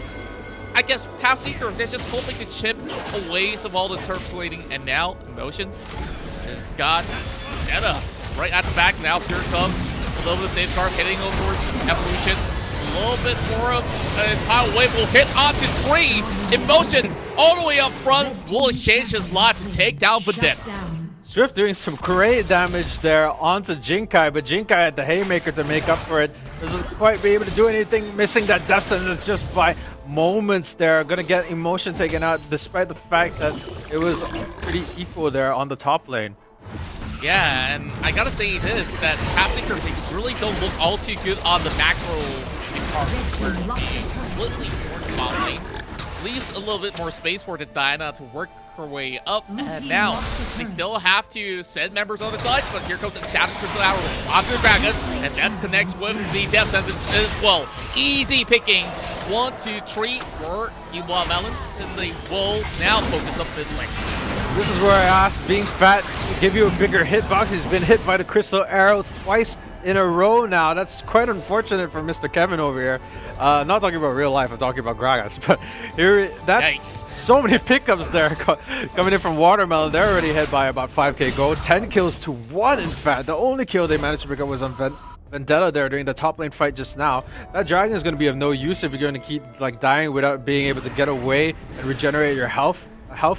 I guess Pathseeker, they're just hoping to chip away some of all the turf plating. And now, Emotion has got Netta right at the back now. Here comes a little bit of safeguard heading over towards Evolution. A little bit more of a tidal wave will hit onto 3. Emotion all the way up front will exchange his life to take down Vendetta. Swift doing some great damage there onto Jinkai, but Jinkai had the Haymaker to make up for it. Doesn't quite be able to do anything, missing that death sentence just by moments there. Gonna get Emotion taken out despite the fact that it was pretty equal there on the top lane. Yeah, and I gotta say this, that Pathseeker, they really don't look all too good on the macro department, where the completely forward bot lane leaves a little bit more space for the Diana to work her way up, and now they still have to send members on the side, but here comes the Challenge Crystal Arrow onto the Gragas, and that connects with the Death Sentence as well. Easy picking. 1, 2, 3 for Team Watermelon as they will now focus up mid lane. This is where I asked, being fat will give you a bigger hitbox. He's been hit by the Crystal Arrow twice in a row now. That's quite unfortunate for Mr. Kevin over here. Not talking about real life, I'm talking about Gragas. But here, that's Yikes. So many pickups there coming in from Watermelon. They're already hit by about 5k gold. 10 kills to 1 in fact. The only kill they managed to pick up was on Vendetta there during the top lane fight just now. That dragon is going to be of no use if you're going to keep like dying without being able to get away and regenerate your health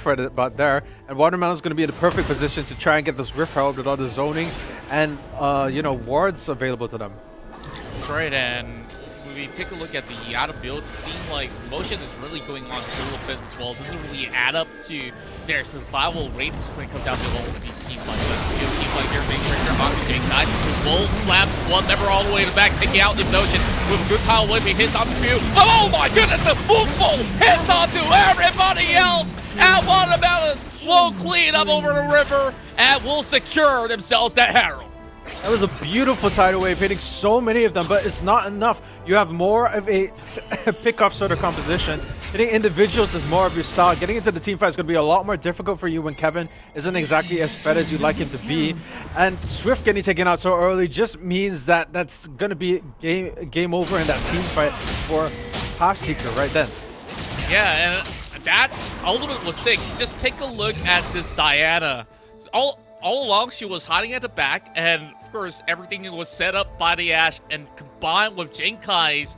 right about there. And Watermelon is going to be in the perfect position to try and get this Rift Herald with all the zoning and you know, wards available to them. That's right, and when we take a look at the Yada builds, it seems like Motion is really going on full offense as well. It doesn't really add up to their survival rate when it comes down to all of these teams like this. You know, teams like they're being pressure on the J9. Will slap one member all the way to the back, taking out Emotion with a good pile wave. He hits on the few. Oh my goodness, the full hits onto everybody else. And Watermelon will clean up over the river and will secure themselves that Herald. That was a beautiful tidal wave, hitting so many of them, but it's not enough. You have more of a pick-off sort of composition. Hitting individuals is more of your style. Getting into the team fight is going to be a lot more difficult for you when Kevin isn't exactly as fed as you'd like him to be. And Swift getting taken out so early just means that that's going to be game over in that team fight for Pathseeker right then. Yeah, and that ultimate was sick. Just take a look at this Diana. All along, she was hiding at the back, and of course, everything was set up by the Ashe, and combined with Jinkai's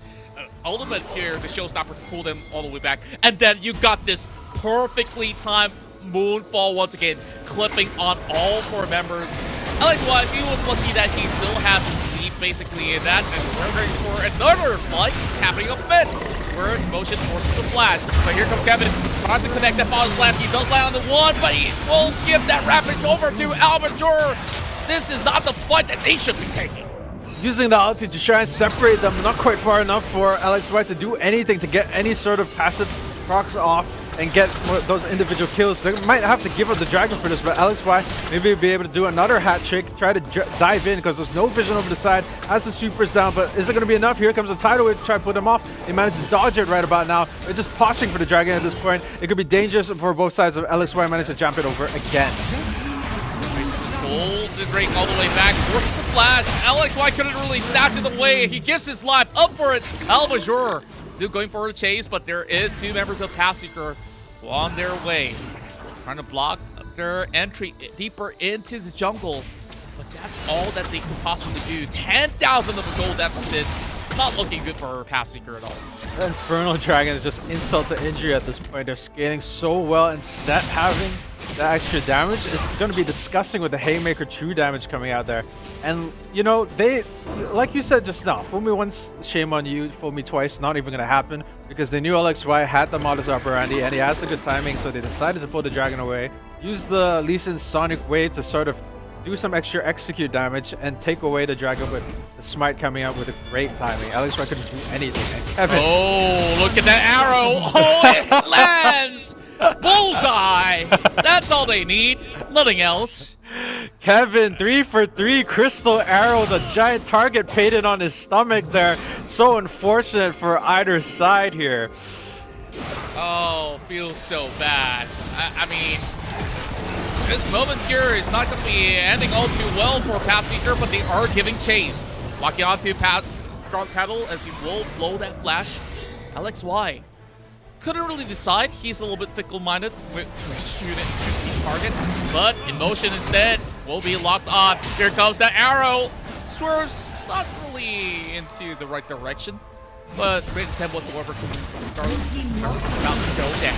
ultimate here, the showstopper to pull them all the way back. And then you got this perfectly timed Moonfall once again, clipping on all 4 members. LXY, he was lucky that he still had his lead basically in that, and we're ready for another fight happening up mid. We're in motion towards the flash, but here comes Kevin, trying to connect that Father's Land. He does land on the one, but he will give that Rapid over to Almajor. This is not the fight that they should be taking. Using the ulti to try and separate them, not quite far enough for LXY to do anything to get any sort of passive procs off and get those individual kills. They might have to give up the dragon for this, but LXY maybe be able to do another hat trick, try to dive in because there's no vision over the side as the super's down, but is it going to be enough? Here comes the tidal wave to try to put them off. They managed to dodge it right about now. They're just posturing for the dragon at this point. It could be dangerous for both sides of LXY managed to jump it over again. Pull the Drake all the way back, forces the flash. LXY couldn't really snatch it away. He gives his life up for it. Almajor still going for a chase, but there is 2 members of Pathseeker on their way, trying to block their entry deeper into the jungle. But that's all that they could possibly do. 10,000 of a gold deficit. Not looking good for Pathseeker at all. The Infernal Dragon is just insult to injury at this point. They're scaling so well, and Set having the extra damage is going to be disgusting with the Haymaker true damage coming out there. And, you know, they, like you said just now, fool me once, shame on you, fool me twice, not even going to happen, because they knew LXY had the modus operandi and he has a good timing, so they decided to pull the dragon away, use the Lee Sin's Sonic Wave to sort of do some extra execute damage and take away the dragon with the smite coming out with a great timing. LXY couldn't do anything. And Kevin. Oh, look at that arrow. Oh, it lands. Bullseye. That's all they need. Nothing else. Kevin, 3 for 3 crystal arrow, the giant target painted on his stomach there. So unfortunate for either side here. Oh, feels so bad. I mean, this moment here is not going to be ending all too well for Pathseeker, but they are giving chase. Locking onto Scarlet Petal as he will blow that flash. LXY couldn't really decide. He's a little bit fickle-minded with shooting target, but in motion instead will be locked on. Here comes that arrow. Swerves not really into the right direction, but great attempt whatsoever coming from Scarlet. Scarlet's about to go down.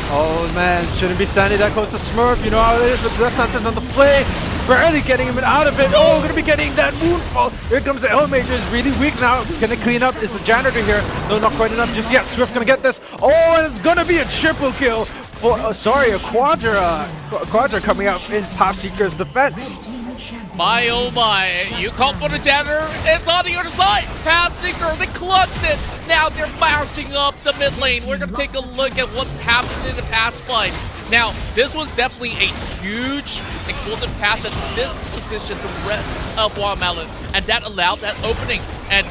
Oh man, shouldn't be standing that close to Smurf. You know how it is with Death Sentence on the play. Barely getting him out of it. Oh, gonna be getting that Moonfall. Here comes the L-Major. Is really weak now. Gonna clean up. Is the janitor here? No, not quite enough just yet. Swift gonna get this. Oh, and it's gonna be a triple kill. For, sorry, a quadra coming out in Pathseeker's defense. My oh my, you called for the janitor, it's on the other side. Pathseeker, they clutched it. Now they're marching up the mid lane. We're gonna take a look at what happened in the past fight. Now, this was definitely a huge explosive pass that dispositioned the rest of Watermelon, and that allowed that opening. And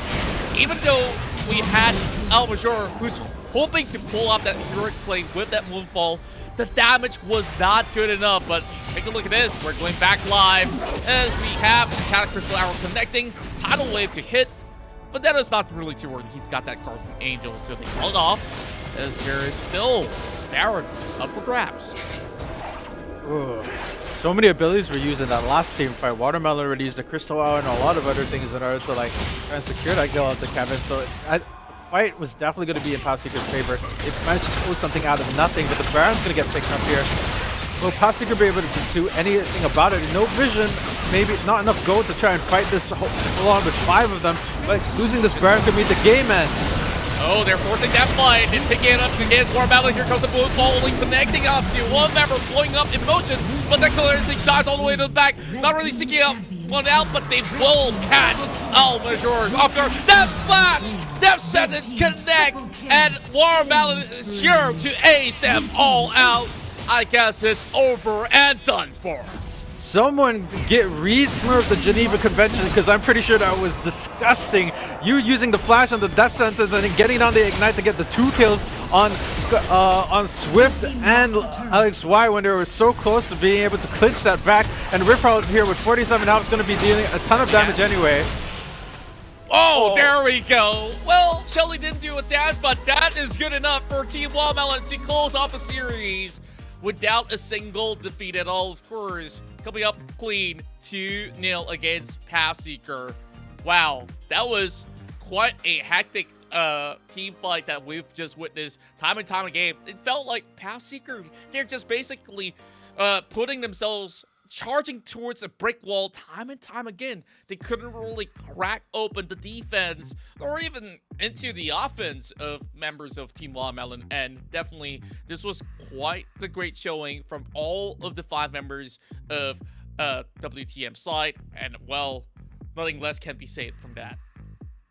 even though we had Almajor, who's hoping to pull off that heroic play with that Moonfall, the damage was not good enough. But take a look at this. We're going back live as we have the TODAK Crystal Arrow connecting. Tidal Wave to hit. But that is not really too worried. He's got that Guardian Angel, so they call it off as there is still Baron up for grabs. Ooh. So many abilities were used in that last team fight. Watermelon already used the Crystal Hour and a lot of other things in order to like try and secure that kill out to Kevin. So fight was definitely going to be in Pathseeker's favor. They managed to pull something out of nothing, but the Baron's going to get picked up here. Will Pathseeker be able to do anything about it? No vision, maybe not enough gold to try and fight this along with 5 of them, but losing this Baron could mean the game end. Oh, they're forcing that fight and picking it up against War Battle. Here comes the Moonfall, only connecting onto one member, blowing up in motion, but that Cleansing dives all the way to the back. Not really seeking up one out, but they will catch Almajor's off guard. That flash! Death Sentence connect, and Watermelon is sure to ace them all out. I guess it's over and done for. Someone read Smurf the Geneva Convention, because I'm pretty sure that was disgusting. You using the flash on the Death Sentence and then getting on the Ignite to get the 2 kills on Swift and LXY when they were so close to being able to clinch that back. And Riffraud here with 47 health is going to be dealing a ton of damage anyway. Oh, there we go. Well, Shelly didn't do a dance, but that is good enough for Team Watermelon to close off the series without a single defeat at all. Of course, coming up clean 2-0 against Pathseeker. Wow, that was quite a hectic team fight that we've just witnessed time and time again. It felt like Pathseeker, they're just basically putting themselves, charging towards a brick wall time and time again. They couldn't really crack open the defense or even into the offense of members of Team Watermelon, and definitely this was quite the great showing from all of the 5 members of WTM side, and well, nothing less can be said from that.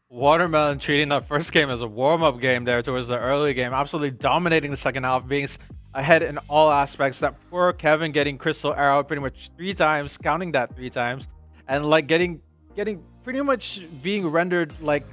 Watermelon treating that first game as a warm-up game there towards the early game, absolutely dominating the second half, being ahead in all aspects. That poor Kevin getting Crystal Arrow pretty much 3 times, counting that 3 times, and like getting pretty much being rendered like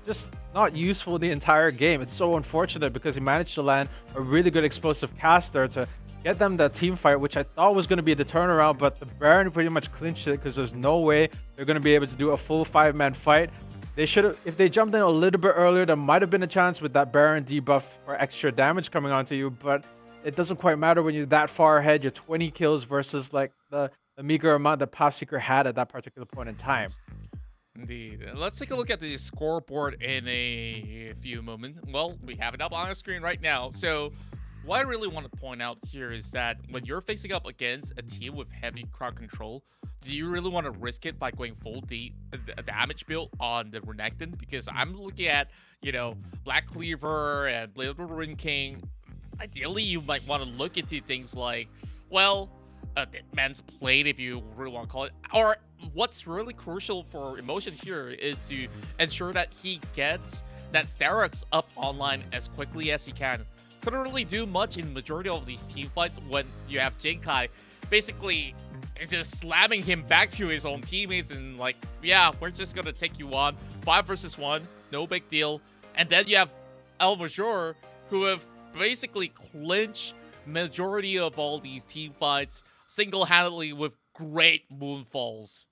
just not useful the entire game. It's so unfortunate because he managed to land a really good explosive caster to get them that team fight, which I thought was going to be the turnaround, but the Baron pretty much clinched it because there's no way they're going to be able to do a full 5-man fight. They should have, if they jumped in a little bit earlier, there might have been a chance with that Baron debuff or extra damage coming onto you, but it doesn't quite matter when you're that far ahead. You're 20 kills versus like the meager amount that Pathseeker had at that particular point in time. Indeed. Let's take a look at the scoreboard in a few moments. Well, we have it up on our screen right now. So what I really want to point out here is that when you're facing up against a team with heavy crowd control, do you really want to risk it by going full damage build on the Renekton? Because I'm looking at, you know, Black Cleaver and Blade of the Ruin King. Ideally, you might want to look into things like, well, Deadman's Blade, if you really want to call it. Or what's really crucial for Emotion here is to ensure that he gets that Sterak's up online as quickly as he can. Couldn't really do much in majority of these team fights when you have Jinkai basically just slamming him back to his own teammates and like, yeah, we're just gonna take you on 5 versus 1, no big deal. And then you have El Major, who have basically clinched majority of all these team fights single-handedly with great moonfalls.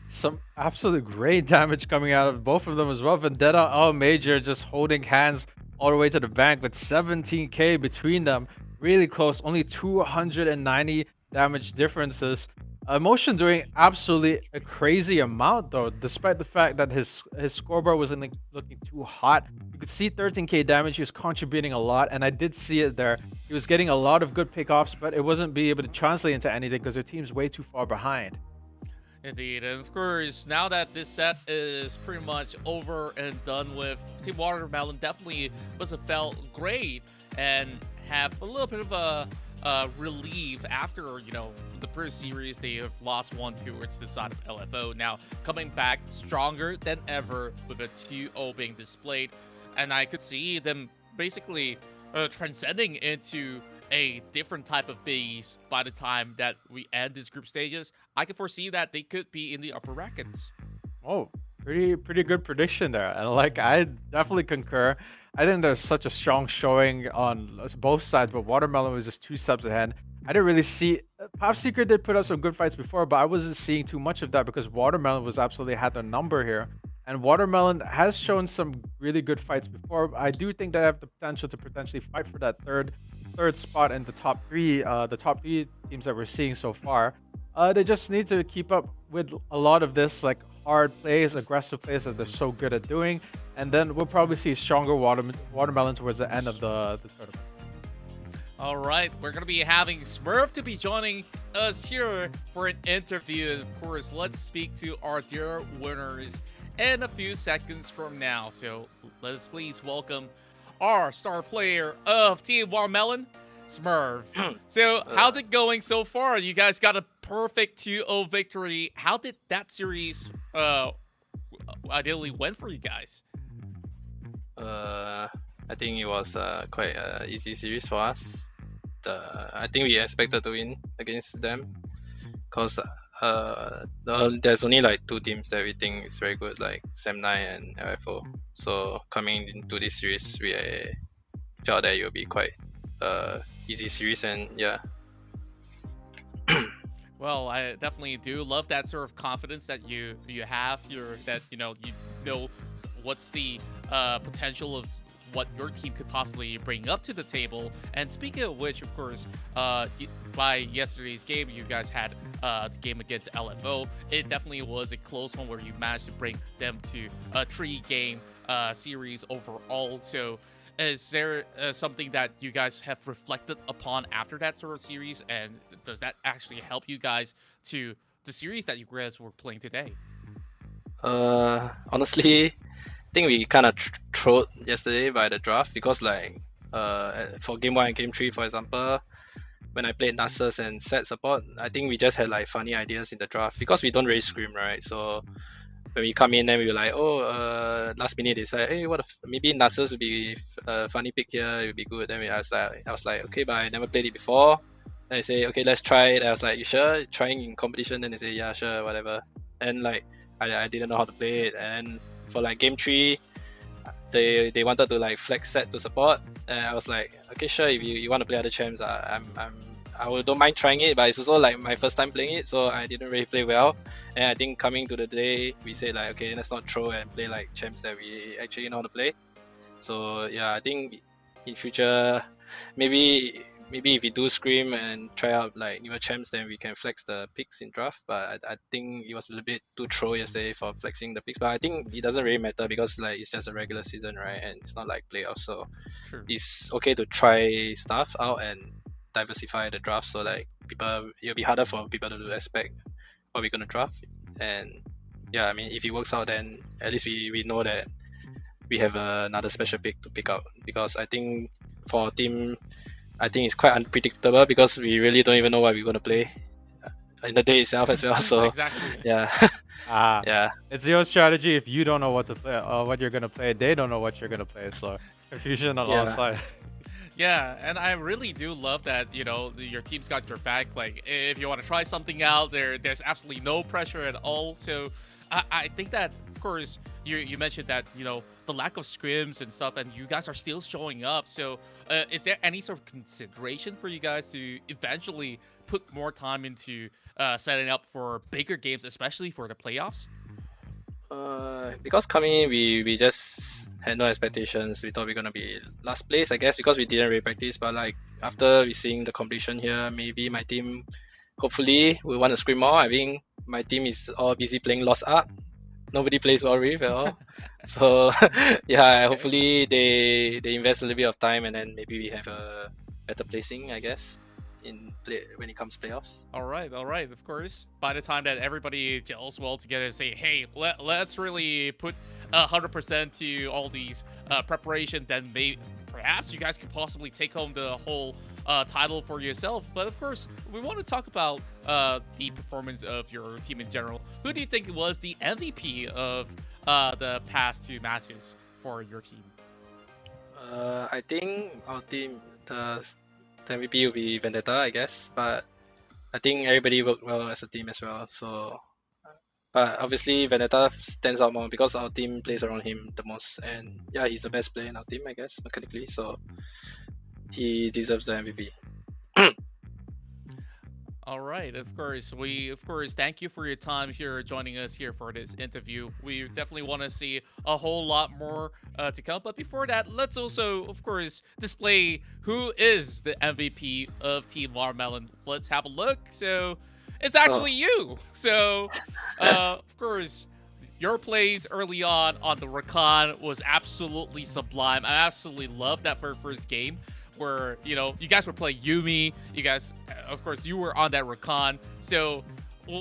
Some absolute great damage coming out of both of them as well. Vendetta, El Major just holding hands all the way to the bank with 17k between them. Really close, only 290 damage differences. Emotion doing absolutely a crazy amount though, despite the fact that his scoreboard wasn't like, looking too hot. You could see 13k damage, he was contributing a lot, and I did see it there. He was getting a lot of good pickoffs, but it wasn't being able to translate into anything because their team's way too far behind. Indeed, and of course, now that this set is pretty much over and done with, Team Watermelon definitely must have felt great and have a little bit of a relief after, you know, the previous series. They have lost 1-2 towards the side of LFO. Now coming back stronger than ever with a 2-0 being displayed, and I could see them basically transcending into a different type of beast by the time that we end these group stages. I can foresee that they could be in the upper brackets. Oh, pretty good prediction there, and like I definitely concur. I think there's such a strong showing on both sides, but Watermelon was just 2 subs ahead. I didn't really see Pathseeker did put up some good fights before, but I wasn't seeing too much of that because Watermelon was absolutely had their number here. And Watermelon has shown some really good fights before. I do think they have the potential to potentially fight for that third spot in the top 3 teams that we're seeing so far. They just need to keep up with a lot of this like hard plays, aggressive plays that they're so good at doing, and then we'll probably see stronger Watermelon towards the end of the tournament. All right, we're going to be having Smurf to be joining us here for an interview. And of course, let's speak to our dear winners in a few seconds from now. So let us please welcome our star player of Team Watermelon, Smurf. So how's it going so far? You guys got a perfect 2-0 victory. How did that series ideally went for you guys? I think it was quite an easy series for us. I think we expected to win against them because there's only like 2 teams that we think is very good, like SEM9 and LFO. So coming into this series, we felt that it would be quite easy series, and yeah. Well, I definitely do love that sort of confidence that you have. That you know what's the potential of what your team could possibly bring up to the table. And speaking of which, of course, by yesterday's game, you guys had the game against LFO. It definitely was a close one where you managed to bring them to a 3-game series overall. So is there something that you guys have reflected upon after that sort of series? And does that actually help you guys to the series that you guys were playing today? Honestly, I think we kind of throwed yesterday by the draft because like for game 1 and game 3, for example, when I played Nasus and set support, I think we just had like funny ideas in the draft because we don't really scream, right? So when we come in, then we were like, last minute they said, hey, maybe Nasus would be a funny pick here, it would be good. Then I was like, okay, but I never played it before. Then they say, okay, let's try it. I was like, you sure? Trying in competition? Then they say, yeah, sure, whatever. And like I didn't know how to play it. And for like game 3, they wanted to like flex set to support, and I was like, okay, sure, if you want to play other champs, don't mind trying it, but it's also like my first time playing it, so I didn't really play well. And I think coming to the day, we said like, okay, let's not throw and play like champs that we actually know how to play. So yeah, I think in future, maybe if we do scream and try out like newer champs, then we can flex the picks in draft. But I think it was a little bit too throw yesterday for flexing the picks. But I think it doesn't really matter because like it's just a regular season, right? And it's not like playoffs, so it's okay to try stuff out and diversify the draft. So like it'll be harder for people to expect what we're gonna draft. And yeah, I mean, if it works out, then at least we know that we have another special pick to pick out. Because I think for our team, I think it's quite unpredictable because we really don't even know what we're going to play in the day itself as well. So exactly. Yeah. Yeah. It's your strategy if you don't know what to play or what you're going to play. They don't know what you're going to play. So confusion on all sides. Yeah, and I really do love that, your team's got your back. Like, if you want to try something out, there's absolutely no pressure at all. So I think that, of course, you mentioned that, the lack of scrims and stuff, and you guys are still showing up. So is there any sort of consideration for you guys to eventually put more time into setting up for bigger games, especially for the playoffs? Because coming in, we just had no expectations. We thought we were gonna be last place, I guess, because we didn't really practice. But like after we seeing the competition here, maybe my team, hopefully, will want to scream more. I think my team is all busy playing Lost Ark. Nobody plays Wild Rift at all. So yeah, hopefully they invest a little bit of time, and then maybe we have a better placing, I guess, when it comes to playoffs. All right. Of course, by the time that everybody gels well together and say, hey, let's really put 100% to all these preparation, then perhaps you guys could possibly take home the whole title for yourself. But of course, we want to talk about the performance of your team in general. Who do you think was the MVP of the past 2 matches for your team? I think our team, the MVP will be Vendetta, I guess. But I think everybody worked well as a team as well. So, but obviously Vendetta stands out more because our team plays around him the most, and yeah, he's the best player in our team, I guess, mechanically. So he deserves the MVP. All right, of course. We, thank you for your time here, joining us here for this interview. We definitely want to see a whole lot more to come. But before that, let's also, of course, display who is the MVP of Team Watermelon. Let's have a look. So, it's actually you. So, of course, your plays early on the Rakan was absolutely sublime. I absolutely loved that for first game, where you guys were playing Yumi. You guys, of course, you were on that Rakan. So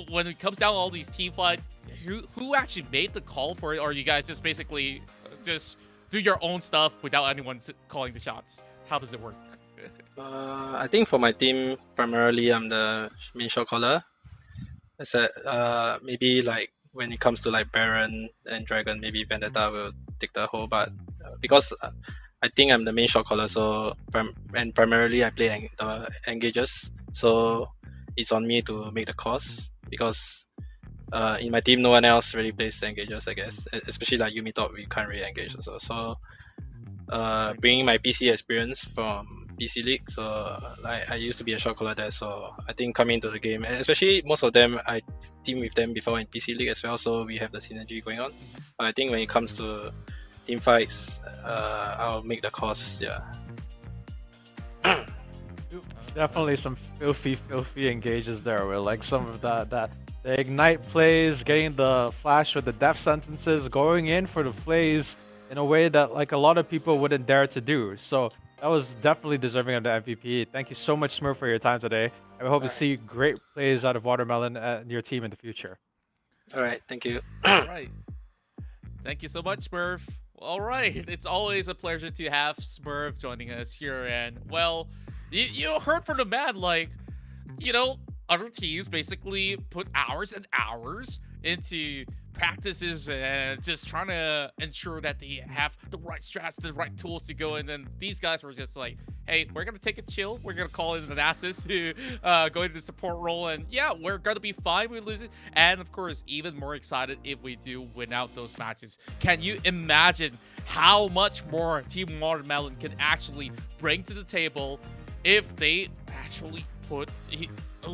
when it comes down to all these team fights, who actually made the call for it, or you guys just basically just do your own stuff without anyone calling the shots? How does it work? I think for my team, primarily I'm the main shot caller. I said maybe like when it comes to like Baron and Dragon, maybe Vendetta will take the whole. But because I think I'm the main shot caller, so primarily I play the engages, so it's on me to make the calls because in my team no one else really plays engages, I guess, especially like Yumi top we can't really engage also. So bringing my PC experience from PC League, so I used to be a shot caller there. So I think coming into the game, and especially most of them, I teamed with them before in PC League as well. So we have the synergy going on. But I think when it comes to team fights, I'll make the calls. Yeah. It's definitely some filthy engages there. Where like some of the ignite plays, getting the flash with the death sentences, going in for the plays in a way that like a lot of people wouldn't dare to do. So that was definitely deserving of the MVP. Thank you so much, Smurf, for your time today. I hope to see great plays out of Watermelon and your team in the future. All right, thank you. All right. Thank you so much, Smurf. All right, it's always a pleasure to have Smurf joining us here. And well, you heard from the man, like, you know, other teams basically put hours and hours into practices and just trying to ensure that they have the right strats, the right tools to go. And then these guys were just like, hey, we're gonna take a chill. We're gonna call in an assist to go into the support role, and yeah, we're gonna be fine with losing. And of course, even more excited if we do win out those matches. Can you imagine how much more Team Watermelon can actually bring to the table if they actually put a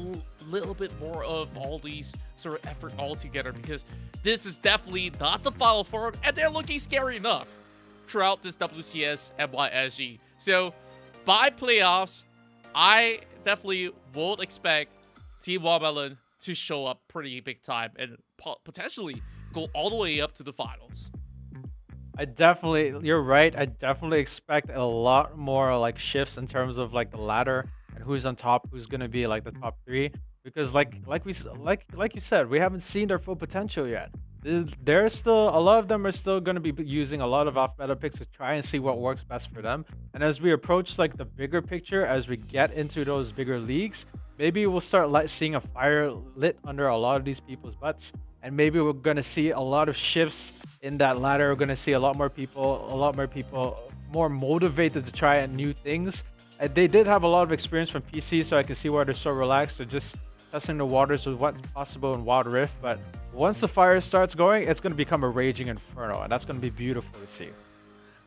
little bit more of all these sort of effort all together? Because this is definitely not the final form, and they're looking scary enough throughout this WCS MYSG. So by playoffs, I definitely won't expect Team Watermelon to show up pretty big time and potentially go all the way up to the finals. You're right. I definitely expect a lot more like shifts in terms of like the ladder and who's on top, who's gonna be like the top three. Because like you said, we haven't seen their full potential yet. There's still a lot of them are still going to be using a lot of off meta picks to try and see what works best for them. And as we approach like the bigger picture, as we get into those bigger leagues, maybe we'll start seeing a fire lit under a lot of these people's butts, and maybe we're going to see a lot of shifts in that ladder. We're going to see a lot more people more motivated to try new things. And they did have a lot of experience from PC, so I can see why they're so relaxed. They're just testing the waters with what's possible in Wild Rift. But once the fire starts going, it's going to become a raging inferno, and that's going to be beautiful to see.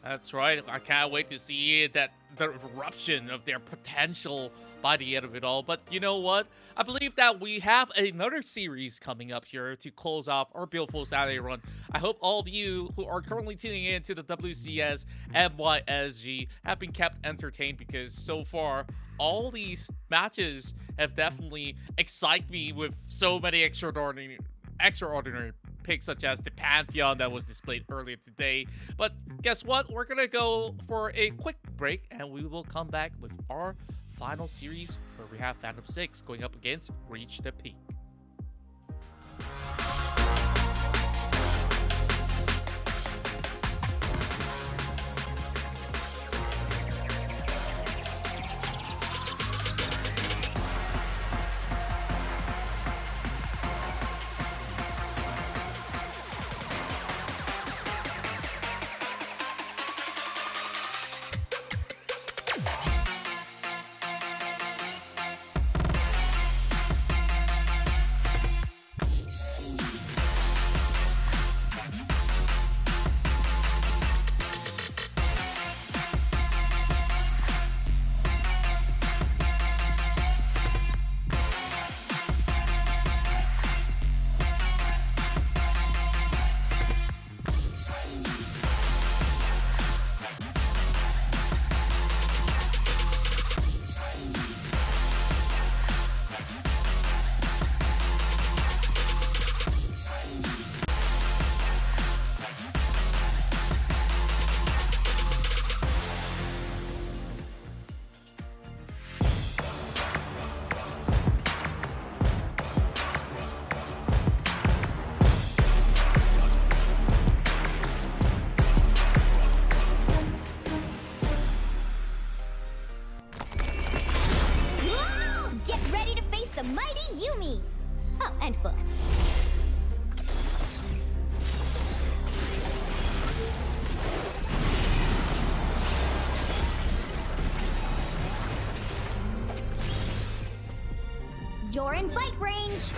That's right. I can't wait to see the eruption of their potential by the end of it all. But you know what? I believe that we have another series coming up here to close off our Beautiful Saturday run. I hope all of you who are currently tuning in to the WCS MYSG have been kept entertained, because so far, all these matches have definitely excited me with so many extraordinary picks, such as the Pantheon that was displayed earlier today. But guess what? We're gonna go for a quick break, and we will come back with our final series where we have Phantom 6 going up against Reach the Peak. You're in bite range.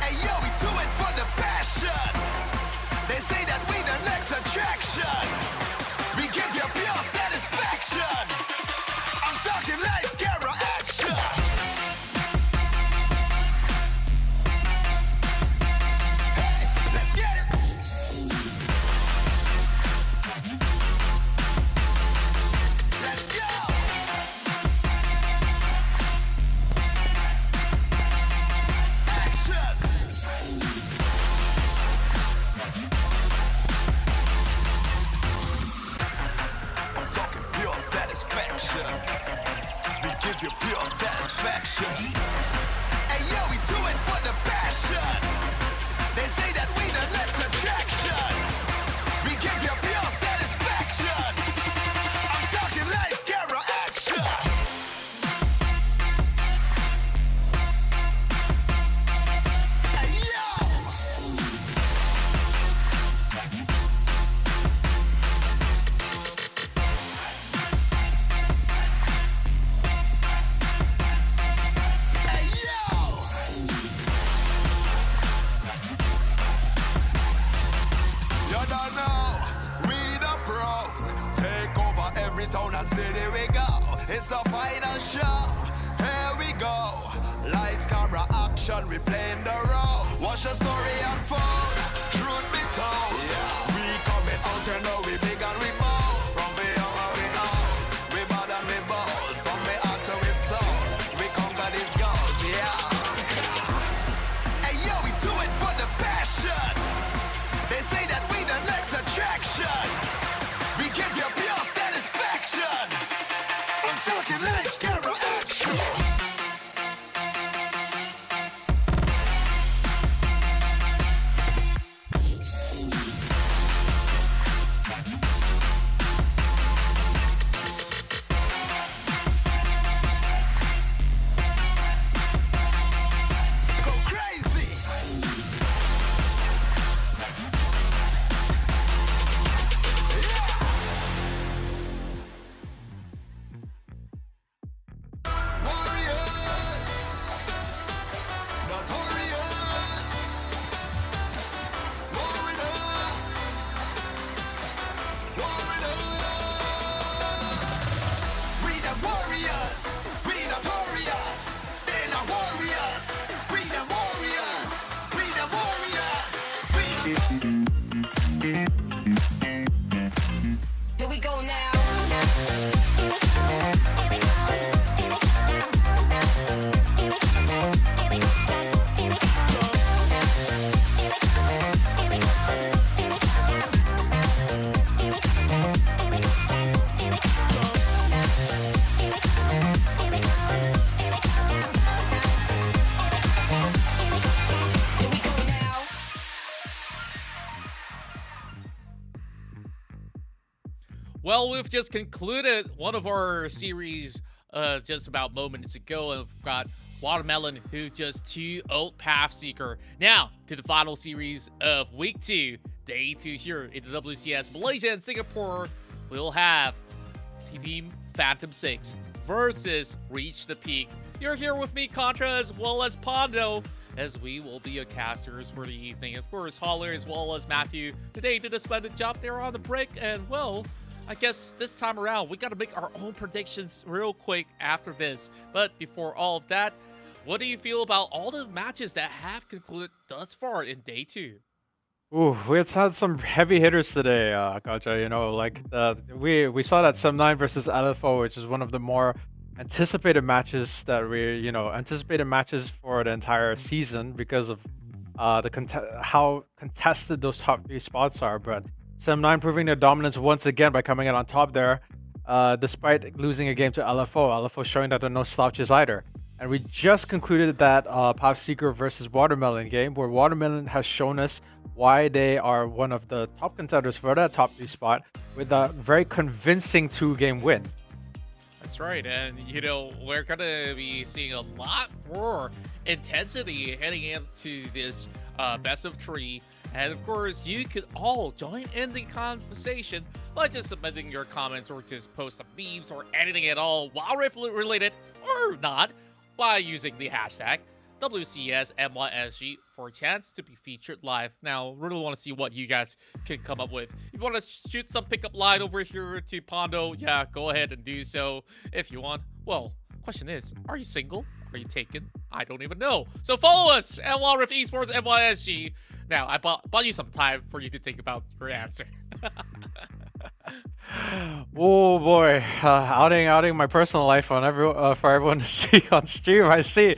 Hey yo, we do it for the passion. They say that we the next attraction. We give you pure satisfaction. I'm talking lights, camera, action. Hey, let's get it. Let's go. Action. I'm talking pure satisfaction. We give you pure satisfaction. Hey yo, we do it for the passion. They say that we the next attraction. We give you pure satisfaction. I'm talking lights, camera, action. Hey yo. Hey yo. You don't know, we the pros. Take over every town and city we go. It's the final show. Here we go. Lights, camera, action, we playing the role. Watch the story unfold. Truth be told, we coming out and know we big and we bold. From beyond where we old, we bad and we bold. From we heart to we soul, we conquer these goals, yeah. Hey yo, we do it for the passion. They say that we the next attraction. We give you pure satisfaction. I'm talking lights, camera, action. Go crazy. Warriors, notorious, war with us, war with us. We the warriors, we notorious, they the warriors, we the warriors, we the warriors, we the Here we go now. Here we go now. Well, we've just concluded one of our series just about moments ago, and we've got Watermelon, who just 2-0 Pathseeker. Now, to the final series of Week 2, Day 2 here in the WCS Malaysia and Singapore. We'll have Team Phantom 6 versus Reach the Peak. You're here with me, Contra, as well as Pondo, as we will be your casters for the evening. Of course, Holler as well as Matthew. Today did a splendid job there on the break, and well, I guess this time around, we got to make our own predictions real quick after this. But before all of that, what do you feel about all the matches that have concluded thus far in Day 2? Ooh, we had some heavy hitters today, Gacha. You know, like we saw that SEM9 versus LFO, which is one of the more anticipated matches that anticipated matches for the entire season because of how contested those top 3 spots are. But SEM9 proving their dominance once again by coming out on top there, despite losing a game to LFO. LFO showing that they're no slouches either. And we just concluded that Pathseeker versus Watermelon game, where Watermelon has shown us why they are one of the top contenders for that top 3 spot with a very convincing 2-game win. That's right, and you know, we're gonna be seeing a lot more intensity heading into this best of 3. And of course, you could all join in the conversation. by just submitting your comments or just post some memes or anything at all, Wild Rift related or not, by using the hashtag WCS MYSG for a chance to be featured live. Now, really want to see what you guys can come up with. If you want to shoot some pickup line over here to Pondo, yeah, go ahead and do so if you want. Well, question is, are you single? Are you taken? I don't even know. So follow us at Wild Rift Esports MYSG. Now, I bought you some time for you to think about your answer. Oh boy, outing my personal life on for everyone to see on stream. I see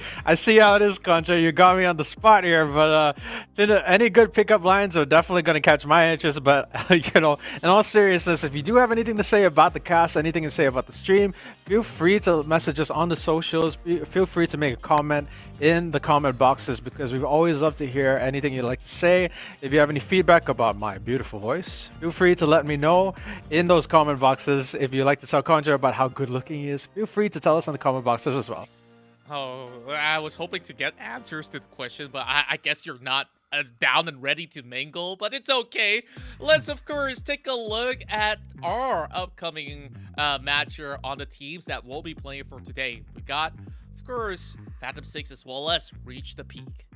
how it is, Contra. You got me on the spot here, but any good pickup lines are definitely going to catch my interest. But in all seriousness, if you do have anything to say about the cast, anything to say about the stream, feel free to message us on the socials. Feel free to make a comment in the comment boxes, because we always love to hear anything you'd like to say. If you have any feedback about my beautiful voice, feel free to let me know in those comment boxes. If you'd like to tell Conjure about how good looking he is, feel free to tell us in the comment boxes as well. Oh, I was hoping to get answers to the question, but I guess you're not down and ready to mingle, but it's okay. Let's, of course, take a look at our upcoming match here on the teams that we'll be playing for today. We got, of course, Phantom 6 as well as Reach the Peak.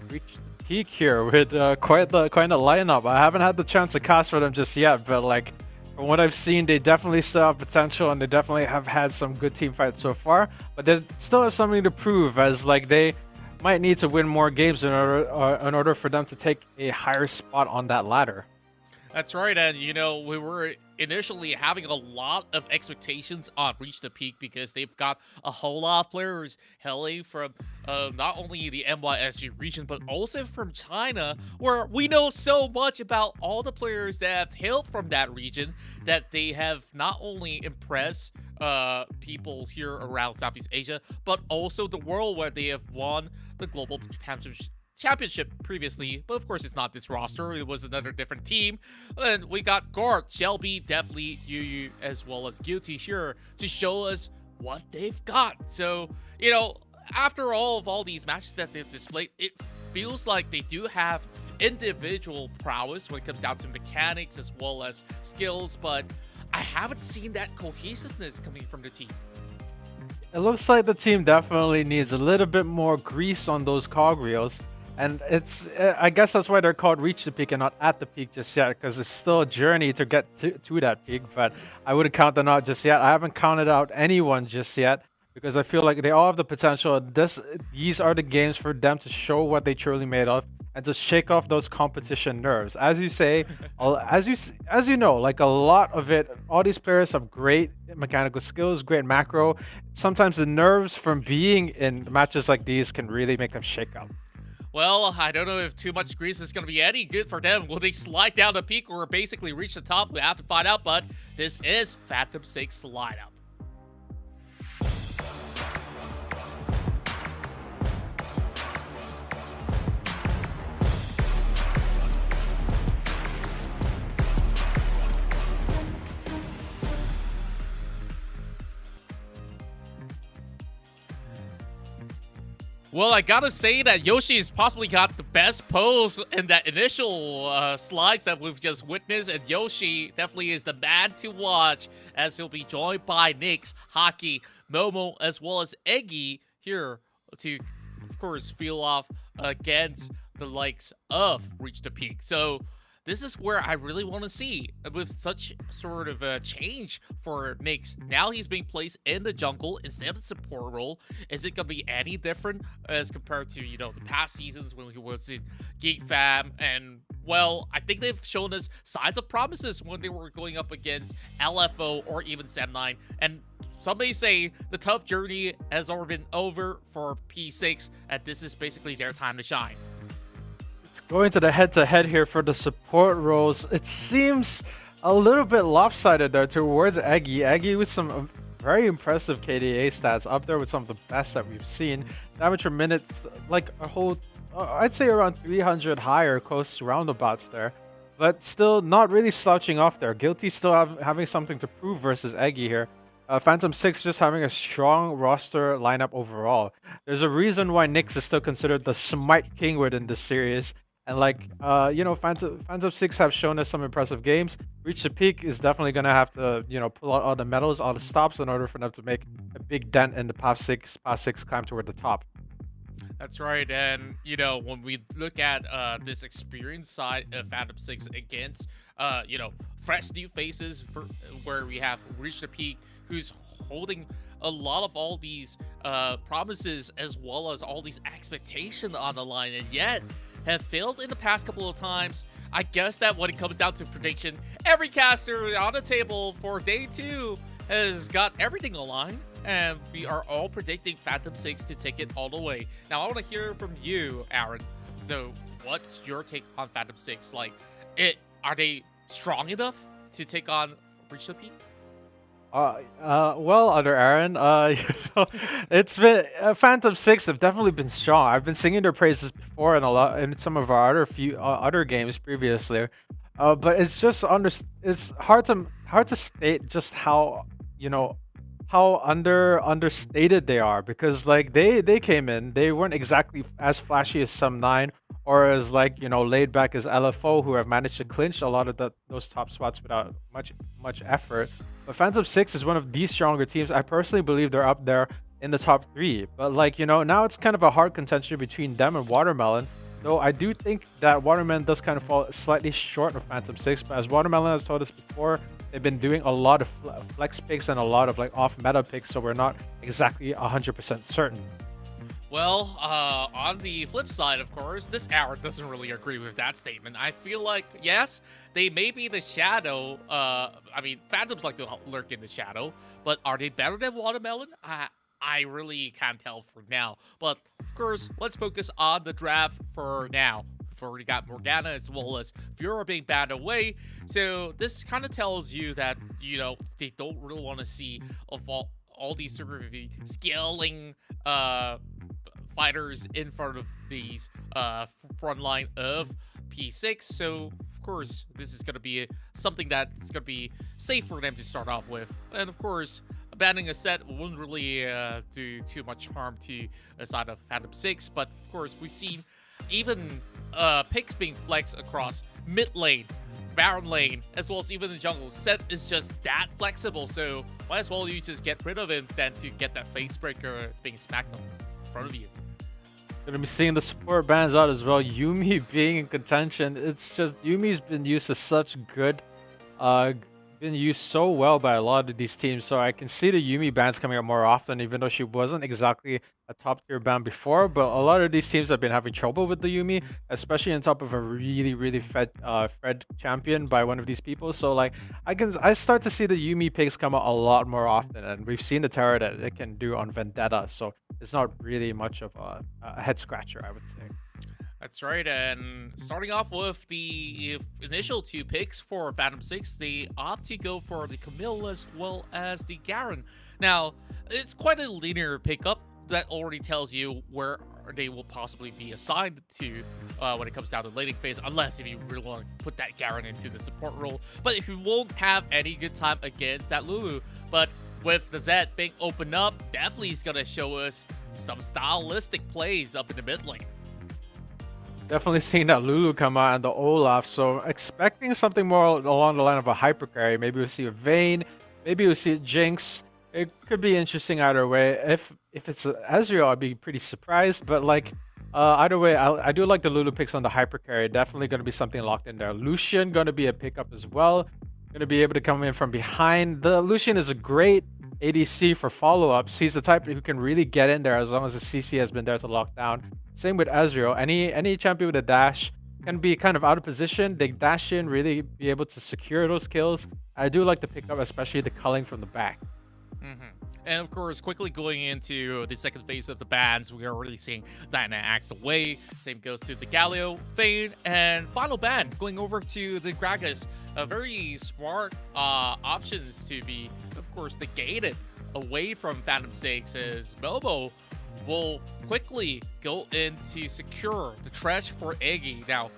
Reach the peak here with quite the lineup. I haven't had the chance to cast for them just yet, but like from what I've seen, they definitely still have potential, and they definitely have had some good team fights so far. But they still have something to prove, as like they might need to win more games in order for them to take a higher spot on that ladder. That's right, and we were initially having a lot of expectations on Reach the Peak because they've got a whole lot of players hailing from not only the MYSG region, but also from China, where we know so much about all the players that have hailed from that region, that they have not only impressed people here around Southeast Asia, but also the world, where they have won the Global Championship previously. But of course, it's not this roster. It was another different team. And we got Gork, Shelby, Deathly, Yu, as well as Guilty here to show us what they've got. So, after all these matches that they've displayed, it feels like they do have individual prowess when it comes down to mechanics as well as skills, but I haven't seen that cohesiveness coming from the team. It looks like the team definitely needs a little bit more grease on those cogwheels. And I guess that's why they're called Reach the Peak and not At the Peak just yet, because it's still a journey to get to that peak. But I wouldn't count them out just yet. I haven't counted out anyone just yet, because I feel like they all have the potential. These are the games for them to show what they truly made of, and to shake off those competition nerves. As you say, as you know, like a lot of it, all these players have great mechanical skills, great macro. Sometimes the nerves from being in matches like these can really make them shake up. Well, I don't know if too much grease is going to be any good for them. Will they slide down the peak or basically reach the top? We have to find out, but this is Phantom 6 lineup. Well, I gotta say that Yoshi's possibly got the best pose in that initial slides that we've just witnessed, and Yoshi definitely is the man to watch, as he'll be joined by Nyx, Haki, Momo, as well as Eggy here to, of course, feel off against the likes of Reach the Peak. So this is where I really want to see, with such sort of a change for Nyx. Now he's being placed in the jungle instead of the support role. Is it going to be any different as compared to, the past seasons when he was in Geek Fam? And, well, I think they've shown us signs of promises when they were going up against LFO or even SEM9. And some may say the tough journey has already been over for P6, and this is basically their time to shine. Going to the head-to-head here for the support roles, it seems a little bit lopsided there towards Eggy. Eggy with some very impressive KDA stats, up there with some of the best that we've seen. Damage per minute, like a whole I'd say around 300 higher, close roundabouts there. But still not really slouching off there. Guilty still having something to prove versus Eggy here. Phantom 6 just having a strong roster lineup overall. There's a reason why Nyx is still considered the Smite King within this series. And like, Phantom 6 have shown us some impressive games. Reach the Peak is definitely going to have to, pull out all the medals, all the stops in order for them to make a big dent in the Path 6 climb toward the top. That's right, and when we look at this experience side of Phantom 6 against fresh new faces where we have Reach the Peak, who's holding a lot of all these promises as well as all these expectations on the line, and yet have failed in the past couple of times. I guess that when it comes down to prediction, every caster on the table for day 2 has got everything aligned, and we are all predicting Phantom 6 to take it all the way. Now, I want to hear from you, Aaron. So, what's your take on Phantom 6? Like, are they strong enough to take on Reach the Peak? Well, under Aaron, it's been Phantom 6 have definitely been strong. I've been singing their praises before in some of our other games previously, but it's just it's hard to state just how understated they are, because like they came in, they weren't exactly as flashy as SEM9 or as laid back as LFO, who have managed to clinch a lot of those top spots without much effort. But Phantom 6 is one of the stronger teams. I personally believe they're up there in the top 3. But now it's kind of a hard contention between them and Watermelon. Though I do think that Watermelon does kind of fall slightly short of Phantom 6. But as Watermelon has told us before, they've been doing a lot of flex picks and a lot of off-meta picks, so we're not exactly 100% certain. Well, on the flip side, of course, this Aaron doesn't really agree with that statement. I feel like, yes, they may be the shadow. Phantoms like to lurk in the shadow, but are they better than Watermelon? I really can't tell for now. But, of course, let's focus on the draft for now. We've already got Morgana as well as Fiora being banned away. So this kind of tells you that, they don't really want to see all these sort of scaling fighters in front of these front line of P6. So, of course, this is going to be something that's going to be safe for them to start off with. And, of course, banning a set wouldn't really do too much harm to the side of Phantom 6. But, of course, we've seen even picks being flexed across mid lane, Baron lane, as well as even the jungle. Set is just that flexible, so might as well you just get rid of it than to get that face breaker being smacked in front of you. Gonna be seeing the support bans out as well. Yuumi being in contention. It's just Yumi's been used as such good, been used so well by a lot of these teams. So I can see the Yuumi bans coming out more often, even though she wasn't exactly a top tier ban before. But a lot of these teams have been having trouble with the Yuumi, especially on top of a really fed champion by one of these people. So I start to see the Yuumi picks come out a lot more often, and we've seen the terror that it can do on Vendetta. So it's not really much of a head scratcher, I would say. That's right, and starting off with the initial 2 picks for Phantom 6, they opt to go for the Camille as well as the Garen. Now, it's quite a linear pickup that already tells you where they will possibly be assigned to when it comes down to the laning phase, unless if you really want to put that Garen into the support role. But if you won't have any good time against that Lulu, but with the Zed being opened up, definitely is going to show us some stylistic plays up in the mid lane. Definitely seeing that Lulu come out and the Olaf, so expecting something more along the line of a hyper carry. Maybe we'll see a Vayne, maybe we'll see a Jinx. It could be interesting either way. If it's Ezreal, I'd be pretty surprised, but either way, I do like the Lulu picks on the hyper carry. Definitely going to be something locked in there. Lucian going to be a pickup as well. Going to be able to come in from behind. The Lucian is a great ADC for follow-ups. He's the type who can really get in there as long as the CC has been there to lock down. Same with Ezreal. Any champion with a dash can be kind of out of position. They dash in, really be able to secure those kills. I do like the pickup, especially the culling from the back. And of course, quickly going into the second phase of the bans, we are already seeing Diana Axe away. Same goes to the Galio, Vayne, and final ban going over to the Gragas. Very smart options to be, of course, negated away from Phantom 6 as Bobo will quickly go in to secure the trash for Eggy. Now,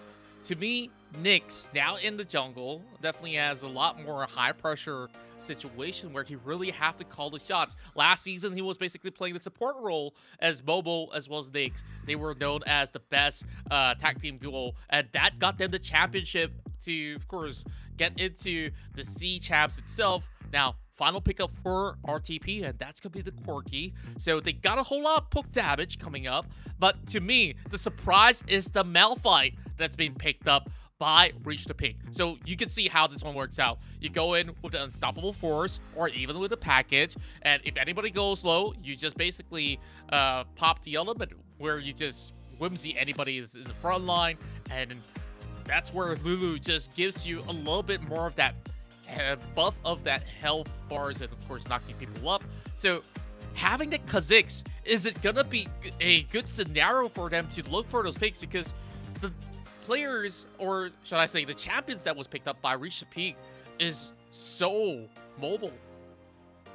to me, Nyx, now in the jungle, definitely has a lot more high pressure situation where he really have to call the shots. Last season, he was basically playing the support role as Mobo as well as Nyx. They were known as the best tag team duo, and that got them the championship to, of course, get into the C champs itself. Now, final pickup for RTP, and that's gonna be the Quirky. So they got a whole lot of poke damage coming up, but to me, the surprise is the Malphite that's being picked up by Reach the Peak. So you can see how this one works out. You go in with the Unstoppable Force or even with a package, and if anybody goes low, you just basically pop the element where you just whimsy anybody is in the front line, and that's where Lulu just gives you a little bit more of that buff of that health bars and of course knocking people up. So having the Kha'Zix, is it gonna be a good scenario for them to look for those picks? Because the players, or should I say the champions that was picked up by Reach the Peak, is so mobile.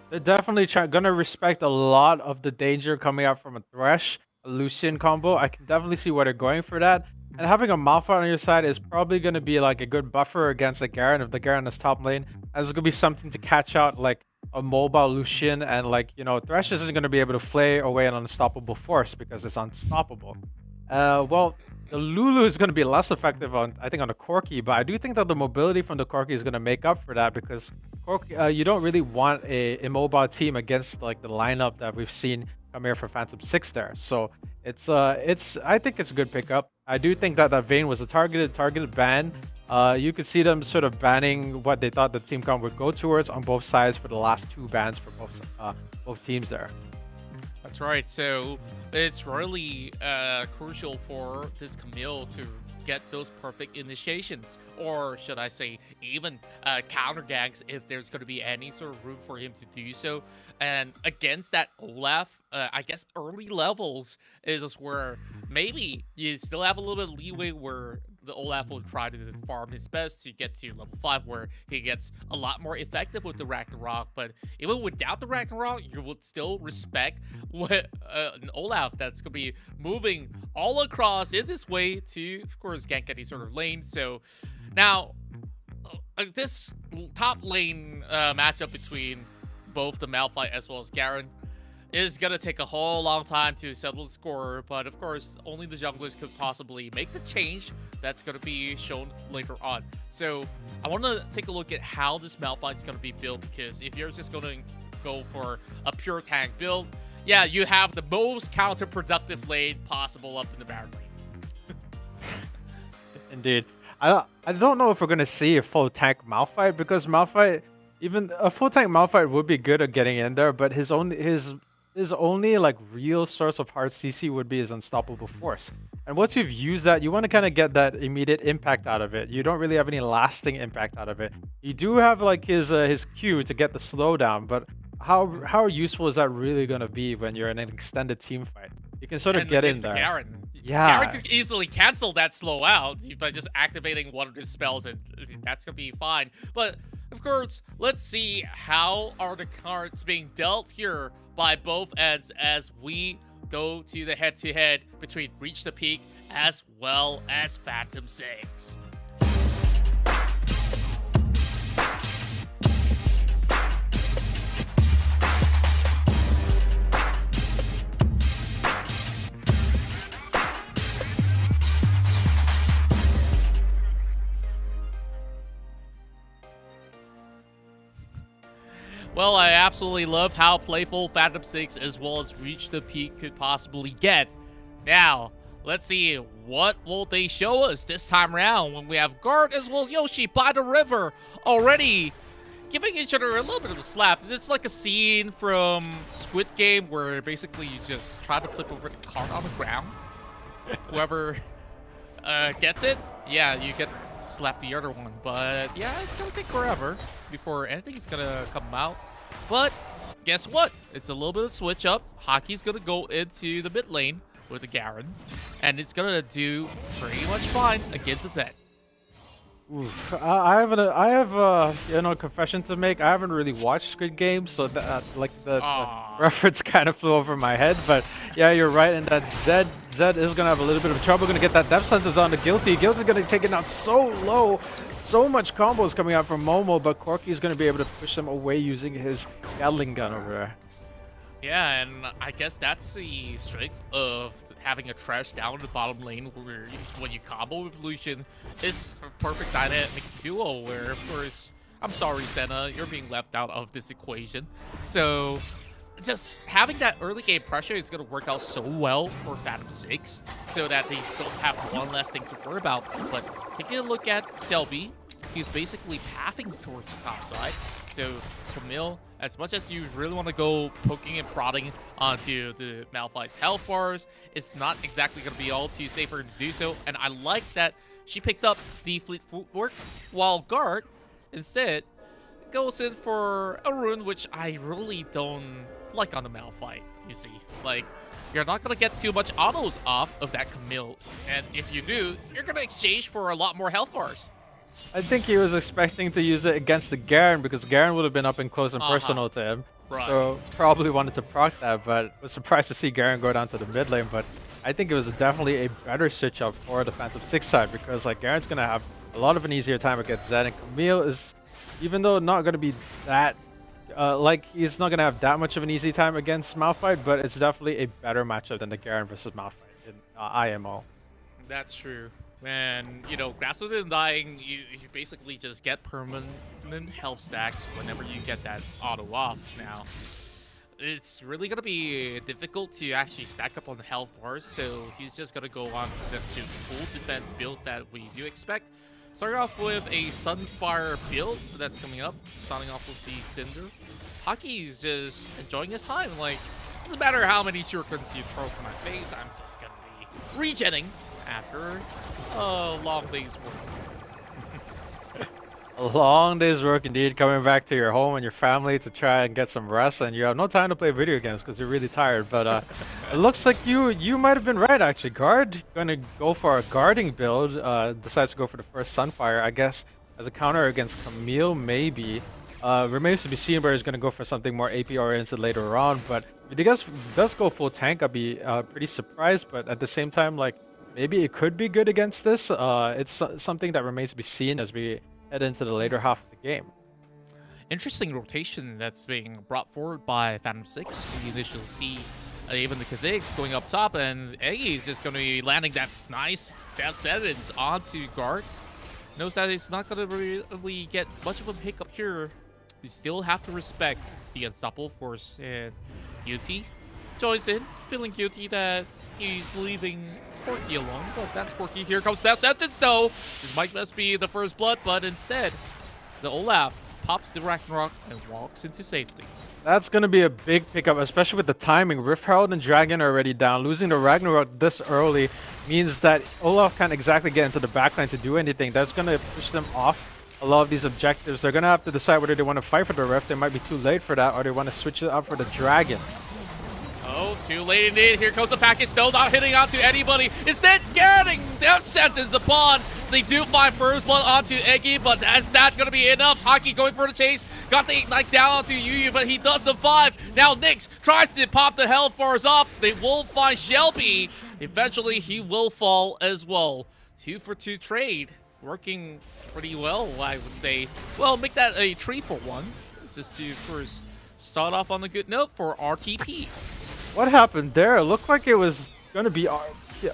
They're definitely gonna respect a lot of the danger coming out from a Thresh, a Lucian combo. I can definitely see why they're going for that. And having a Malphite on your side is probably going to be like a good buffer against a Garen if the Garen is top lane. As it's going to be something to catch out like a mobile Lucian, and like, you know, Thresh isn't going to be able to flay away an unstoppable force because it's unstoppable. Well, the Lulu is going to be less effective on, I think, on the Corki, but I do think that the mobility from the Corki is going to make up for that, because Corki, you don't really want a immobile team against like the lineup that we've seen come here for Phantom 6 there. So it's I think it's a good pickup. I do think that that Vayne was a targeted ban. You could see them sort of banning what they thought the team comp would go towards on both sides for the last 2 bans for both teams there. That's right. So it's really crucial for this Camille to get those perfect initiations, or should I say even counter ganks if there's going to be any sort of room for him to do so. And against that Olaf, I guess early levels is where maybe you still have a little bit of leeway where the Olaf will try to farm his best to get to level 5, where he gets a lot more effective with the Ragnarok. But even without the Ragnarok, you would still respect what an Olaf that's going to be moving all across in this way to, of course, gank any sort of lane. So now, this top lane matchup between both the Malphite as well as Garen is going to take a whole long time to settle the score, but of course, only the junglers could possibly make the change that's going to be shown later on. So I want to take a look at how this Malphite is going to be built, because if you're just going to go for a pure tank build, yeah, you have the most counterproductive lane possible up in the Baron lane. Indeed. I don't know if we're going to see a full tank Malphite, because Malphite, even a full tank Malphite would be good at getting in there, but his only like real source of hard CC would be his unstoppable force. And once you've used that, you want to kind of get that immediate impact out of it. You don't really have any lasting impact out of it. You do have like his Q to get the slowdown, but how useful is that really going to be when you're in an extended team fight? You can sort of get in there. Garen. Yeah. Garen could easily cancel that slow out by just activating one of his spells, and that's going to be fine. But of course, let's see how are the cards being dealt here by both ends as we go to the head-to-head between Reach the Peak as well as Phantom 6. Well, I absolutely love how playful Phantom 6 as well as Reach the Peak could possibly get. Now, let's see what will they show us this time around when we have Guard as well as Yoshi by the river already giving each other a little bit of a slap. It's like a scene from Squid Game where basically you just try to flip over the card on the ground. Whoever gets it, yeah, you get slap the other one. But yeah, it's gonna take forever before anything's gonna come out. But guess what? It's a little bit of switch up. Hockey's gonna go into the mid lane with a Garen, and it's gonna do pretty much fine against the set. Oof. I have a confession to make. I haven't really watched Squid Game, so that the reference kind of flew over my head. But yeah, you're right in that Zed is gonna have a little bit of trouble. Gonna get that depth sentence on the Guilty. Guilty's gonna take it down so low. So much combos coming out from Momo, but Corky's gonna be able to push them away using his Gatling gun over there. Yeah, and I guess that's the strength of having a trash down in the bottom lane where when you combo with Lucian, it's a perfect dynamic duo where, of course, I'm sorry, Senna, you're being left out of this equation. So, just having that early game pressure is going to work out so well for Phantom 6 so that they don't have one less thing to worry about. But taking a look at Selby, he's basically pathing towards the top side. So, Camille, as much as you really want to go poking and prodding onto the Malphite's health bars, it's not exactly going to be all too safe for her to do so. And I like that she picked up the fleet footwork, while Guard instead goes in for a rune, which I really don't like on the Malphite, you see. Like, you're not going to get too much autos off of that Camille. And if you do, you're going to exchange for a lot more health bars. I think he was expecting to use it against the Garen because Garen would have been up and close and personal to him. Right. So probably wanted to proc that, but was surprised to see Garen go down to the mid lane. But I think it was definitely a better switch up for the Phantom 6 side because like Garen's going to have a lot of an easier time against Zed, and Camille is, even though not going to be that, he's not going to have that much of an easy time against Malphite, but it's definitely a better matchup than the Garen versus Malphite in IMO. That's true. And, you know, Grasswood and Dying, you basically just get permanent health stacks whenever you get that auto off. Now, it's really going to be difficult to actually stack up on the health bars, so he's just going to go on to the full defense build that we do expect. Starting off with a Sunfire build that's coming up, starting off with the Cinder. Hockey's just enjoying his time. Like, it doesn't matter how many shurikens you throw to my face, I'm just going to be regenning after a long day's work. A long day's work indeed, coming back to your home and your family to try and get some rest, and you have no time to play video games because you're really tired. But it looks like you might have been right actually. Guard gonna go for a guarding build, decides to go for the first Sunfire, I guess as a counter against Camille maybe. Remains to be seen where he's gonna go for something more AP oriented later on, but if he does go full tank, I'd be pretty surprised, but at the same time, like, maybe it could be good against this. It's something that remains to be seen as we head into the later half of the game. Interesting rotation that's being brought forward by Phantom 6. We initially see even the Kazakhs going up top, and Eggy is just going to be landing that nice death sentence onto Guard. Knows that it's not going to really get much of a hiccup here. We still have to respect the unstoppable force, and Guilty joins in, feeling guilty that he's leaving Corky alone, but that's Corky. Here comes that sentence though. This might just be the first blood, but instead, the Olaf pops the Ragnarok and walks into safety. That's going to be a big pickup, especially with the timing. Rift Herald and Dragon are already down. Losing the Ragnarok this early means that Olaf can't exactly get into the backline to do anything. That's going to push them off a lot of these objectives. They're going to have to decide whether they want to fight for the Rift. They might be too late for that, or they want to switch it up for the Dragon. Oh, too late indeed. Here comes the package. No, not hitting onto anybody. Instead, getting death sentence upon. They do find first blood onto Eggy, but that's not going to be enough. Hockey going for the chase. Got the Ignite down onto Yu, but he does survive. Now Nyx tries to pop the health bars off. They will find Shelby. Eventually, he will fall as well. 2-for-2 trade. Working pretty well, I would say. Well, make that a 3-for-1. Just to first start off on a good note for RTP. What happened there? It looked like it was going to be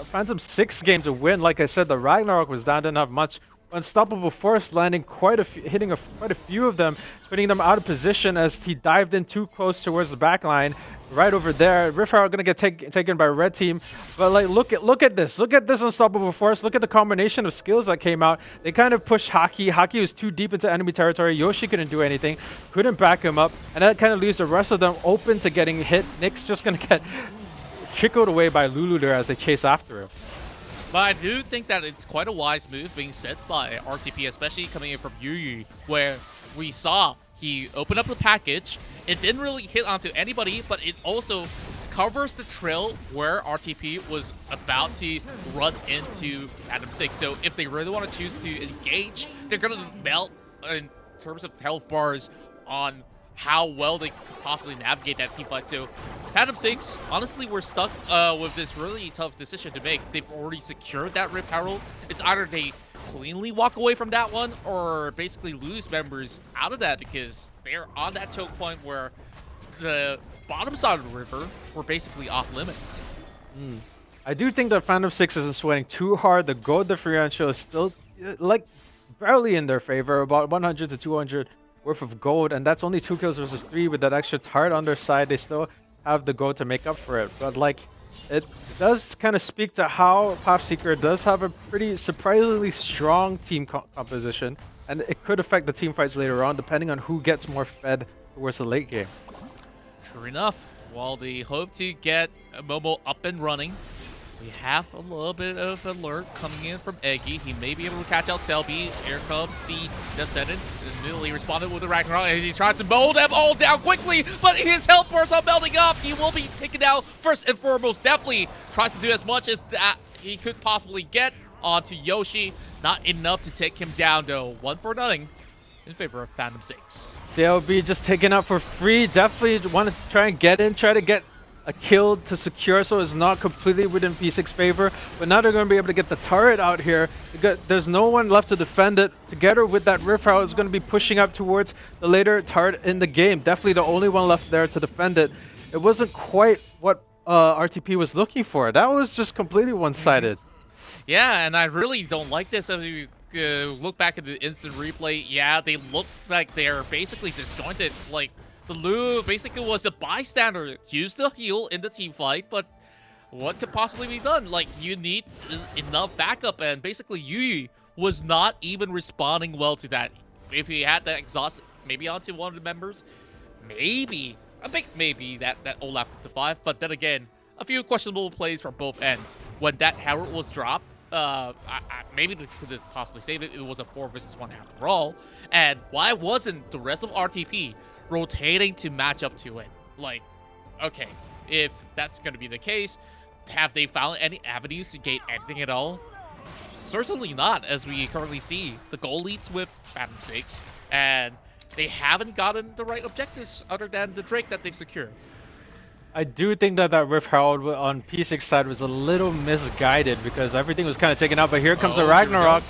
Phantom 6 game to win. Like I said, the Ragnarok was down, didn't have much. Unstoppable Force landing quite a few of them, putting them out of position as he dived in too close towards the back line. Right over there, Rift are gonna get taken by red team, but like look at this Unstoppable Force. Look at the combination of skills that came out. They kind of pushed Hockey. Hockey was too deep into enemy territory. Yoshi couldn't do anything, couldn't back him up, and that kind of leaves the rest of them open to getting hit. Nick's just gonna get trickled away by Lulu there as they chase after him. But I do think that it's quite a wise move being set by RTP, especially coming in from Yu, where we saw he opened up the package. It didn't really hit onto anybody, but it also covers the trail where RTP was about to run into Phantom 6. So if they really want to choose to engage, they're going to melt in terms of health bars on how well they could possibly navigate that team fight. So Phantom 6, honestly, we're stuck with this really tough decision to make. They've already secured that Rift Herald. It's either they cleanly walk away from that one or basically lose members out of that, because they're on that choke point where the bottom side of the river were basically off limits. I do think that Phantom 6 isn't sweating too hard. The gold differential is still like barely in their favor, about 100 to 200 worth of gold, and that's only 2 kills versus 3 with that extra turret on their side. They still have the gold to make up for it, but like it does kind of speak to how Pathseeker does have a pretty surprisingly strong team composition, and it could affect the team fights later on depending on who gets more fed towards the late game. Sure enough, while they hope to get Momo up and running, we have a little bit of alert coming in from Eggy. He may be able to catch out Selby. Here comes the Descendants. Immediately responded with the Ragnarok as he tries to mow them all down quickly, but his health bars are melting up. He will be taken out first and foremost. Definitely tries to do as much as that he could possibly get onto Yoshi. Not enough to take him down though. 1-0 in favor of Phantom 6. CLB just taken out for free. Definitely want to try and get in, try to get a kill to secure so it's not completely within P6 favor. But now they're going to be able to get the turret out here. There's no one left to defend it. Together with that Rift Herald is going to be pushing up towards the later turret in the game. Definitely the only one left there to defend it. It wasn't quite what RTP was looking for. That was just completely one-sided. Yeah, and I really don't like this. As you look back at the instant replay, yeah, they look like they're basically disjointed. Like, the Lu basically was a bystander, used the heal in the team fight, but what could possibly be done? Like, you need enough backup, and basically Yu was not even responding well to that. If he had that exhaust maybe onto one of the members, maybe, a big maybe that Olaf could survive, but then again, a few questionable plays from both ends. When that Herald was dropped, maybe they could have possibly saved it. It was a 4 versus 1 after all. And why wasn't the rest of RTP rotating to match up to it? Like, okay, if that's going to be the case, have they found any avenues to gain anything at all? Certainly not, as we currently see. The goal leads with Phantom 6, and they haven't gotten the right objectives other than the Drake that they've secured. I do think that Rift Herald on P6 side was a little misguided because everything was kind of taken out, but here comes the Ragnarok.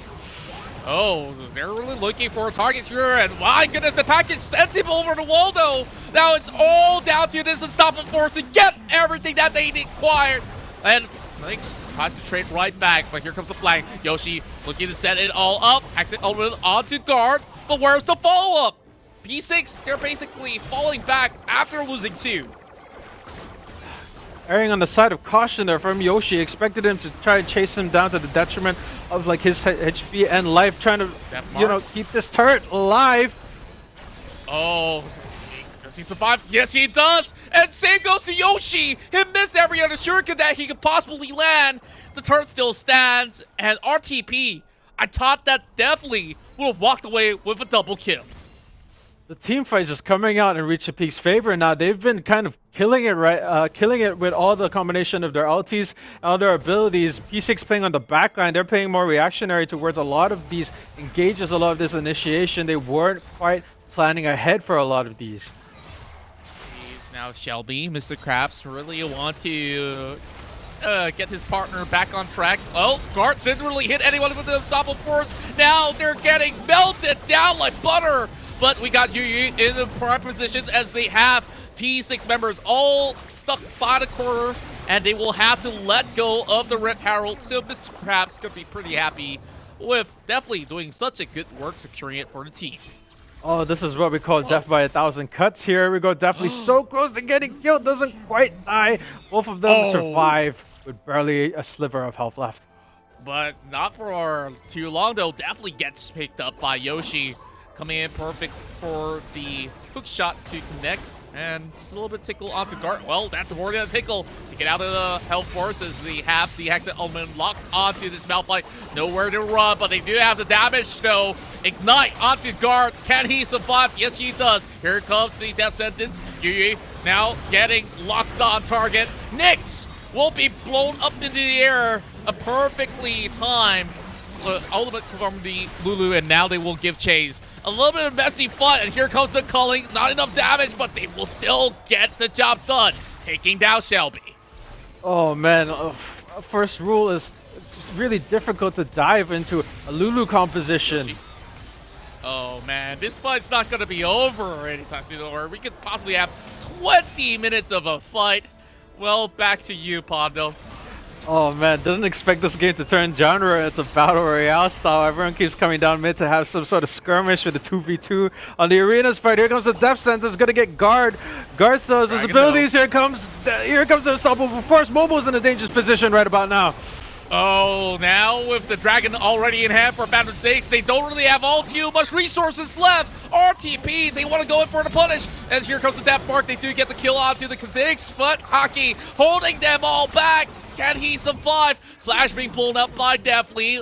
Oh, they're really looking for a target here, and my goodness, the package sends him over to Waldo. Now it's all down to this unstoppable force to get everything that they required. And Lynx tries to trade right back, but here comes the flank. Yoshi looking to set it all up, exit over onto guard, but where's the follow-up? P6, they're basically falling back after losing 2. Erring on the side of caution there from Yoshi. Expected him to try and chase him down to the detriment of like his HP and life, trying to, you know, keep this turret alive. Oh, does he survive? Yes, he does. And same goes to Yoshi. He missed every other shuriken that he could possibly land. The turret still stands, and RTP, I thought that definitely would have walked away with a double kill. The team fight is just coming out and reaching Peak's favor now. They've been kind of killing it, killing it with all the combination of their ultis, all their abilities. P6 playing on the backline. They're playing more reactionary towards a lot of these engages, a lot of this initiation. They weren't quite planning ahead for a lot of these. Now Shelby, Mr. Krabs, really want to get his partner back on track. Oh, Gart didn't really hit anyone with the unstoppable force. Now they're getting melted down like butter. But we got Yu in the prime position as they have P6 members all stuck by the corner, and they will have to let go of the Rift Herald. So Mr. Krabs could be pretty happy with definitely doing such a good work securing it for the team. Oh, this is what we call death by 1,000 cuts. Here we go, definitely so close to getting killed, doesn't quite die. Both of them survive with barely a sliver of health left. But not for too long though, definitely gets picked up by Yoshi. Coming in perfect for the hook shot to connect. And just a little bit tickle onto Gart. Well, that's more than a tickle to get out of the health force as they have the Hexed Element locked onto this Malphite. Nowhere to run, but they do have the damage though. Ignite onto Gart. Can he survive? Yes, he does. Here comes the death sentence. Yui now getting locked on target. Nyx will be blown up into the air. A perfectly timed ultimate from the Lulu, and now they will give chase. A little bit of messy fun, and here comes the culling. Not enough damage, but they will still get the job done, taking down Shelby. Oh man, first rule is it's really difficult to dive into a Lulu composition. Oh man, this fight's not going to be over anytime soon, or we could possibly have 20 minutes of a fight. Well, back to you, Pondo. Oh man, didn't expect this game to turn genre. It's a battle royale style. Everyone keeps coming down mid to have some sort of skirmish with a 2v2 on the arenas fight. Here comes the death sentence, gonna get guard. Guard sells his abilities. Here comes the unstoppable force. Momo's in a dangerous position right about now. Oh, now with the dragon already in hand for Phantom 6, they don't really have all too much resources left. RTP, they want to go in for the punish. And here comes the death mark. They do get the kill onto the Kha'Zix, but Hockey holding them all back. Can he survive? Flash being blown up by Deathly.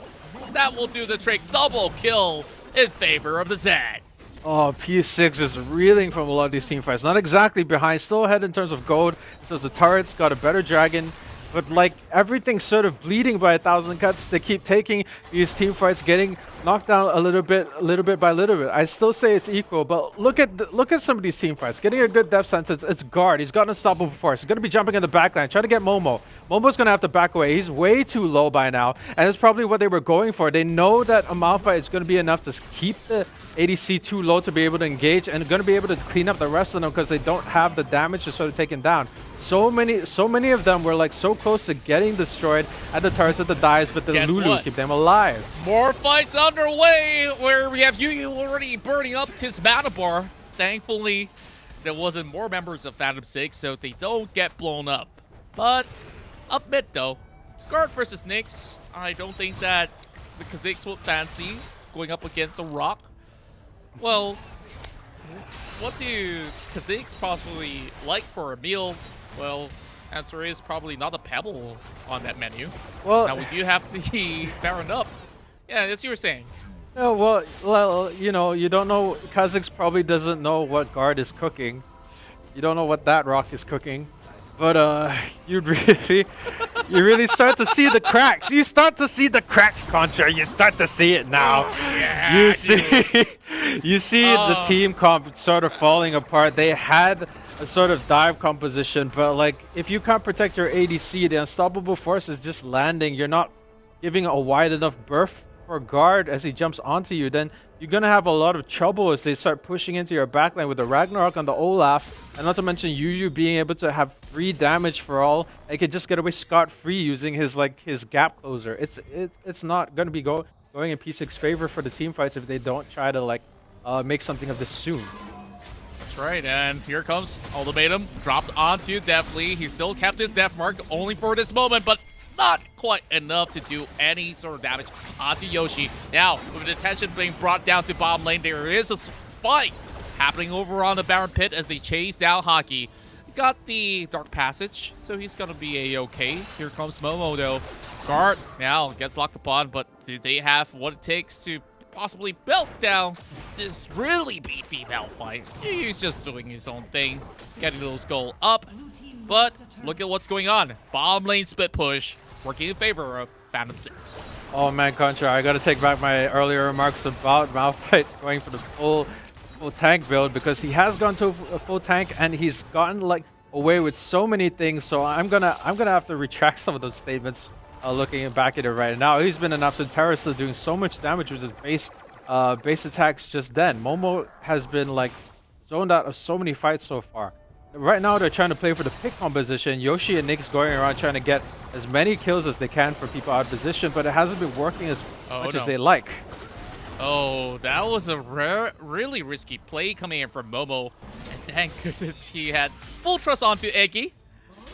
That will do the trick. Double kill in favor of the Zed. Oh, P6 is reeling from a lot of these team fights. Not exactly behind, still ahead in terms of gold. In terms of turrets, got a better dragon. But like everything's sort of bleeding by 1,000 cuts. They keep taking these team fights, getting knocked down a little bit by little bit. I still say it's equal, but look at some of these team fights. Getting a good death sentence. It's guard. He's got an unstoppable force. He's gonna be jumping in the backline, trying to get Momo. Momo's gonna have to back away. He's way too low by now, and it's probably what they were going for. They know that a Malphite is gonna be enough to keep the ADC too low to be able to engage, and gonna be able to clean up the rest of them because they don't have the damage to sort of take him down. So many of them were like so close to getting destroyed at the turrets, at the dives, but the Lulu keep them alive. More fights underway where we have Yu already burning up his mana bar. Thankfully, there wasn't more members of Phantom 6, so they don't get blown up. But up mid though, Guard versus Nyx, I don't think that the Kha'Zix will fancy going up against a rock. Well, what do Kha'Zix possibly like for a meal? Well, answer is probably not a pebble on that menu. Well, now we do have the Baron up. Yeah, that's what you were saying. Oh, well, you know, you don't know. Kha'Zix probably doesn't know what Guard is cooking. You don't know what that rock is cooking. But you really start to see the cracks. You start to see the cracks, Contra. You start to see it now. Yeah, you see the team comp sort of falling apart. They had a sort of dive composition, but like if you can't protect your ADC, the unstoppable force is just landing. You're not giving a wide enough berth for Guard as he jumps onto you, then you're gonna have a lot of trouble as they start pushing into your backline with the Ragnarok on the Olaf, and not to mention Yu being able to have free damage for all. They could just get away scot-free using his gap closer. It's not gonna be going in P6's favor for the team fights if they don't try to make something of this soon. That's right, and here comes Ultimatum, dropped onto Deathly. He still kept his death mark only for this moment, but not quite enough to do any sort of damage onto Yoshi. Now, with the attention being brought down to bottom lane, there is a fight happening over on the Baron Pit as they chase down Hockey. Got the Dark Passage, so he's gonna be a-okay. Here comes Momo though. Guard now gets locked upon, but do they have what it takes to possibly belt down this really beefy Malphite? He's just doing his own thing, getting those gold up. But look at what's going on. Bottom lane split push, working in favor of Phantom 6. Oh man, Contra, I gotta take back my earlier remarks about Malphite going for the full tank build, because he has gone to a full tank and he's gotten away with so many things. So I'm gonna have to retract some of those statements. Looking back at it right now, he's been an absolute terrorist, doing so much damage with his base attacks just then. Momo has been zoned out of so many fights so far. Right now they're trying to play for the pick composition. Yoshi and Nyx going around trying to get as many kills as they can for people out of position, but it hasn't been working as much as they like. Oh, that was a really risky play coming in from Momo. And thank goodness he had full trust onto Eggy,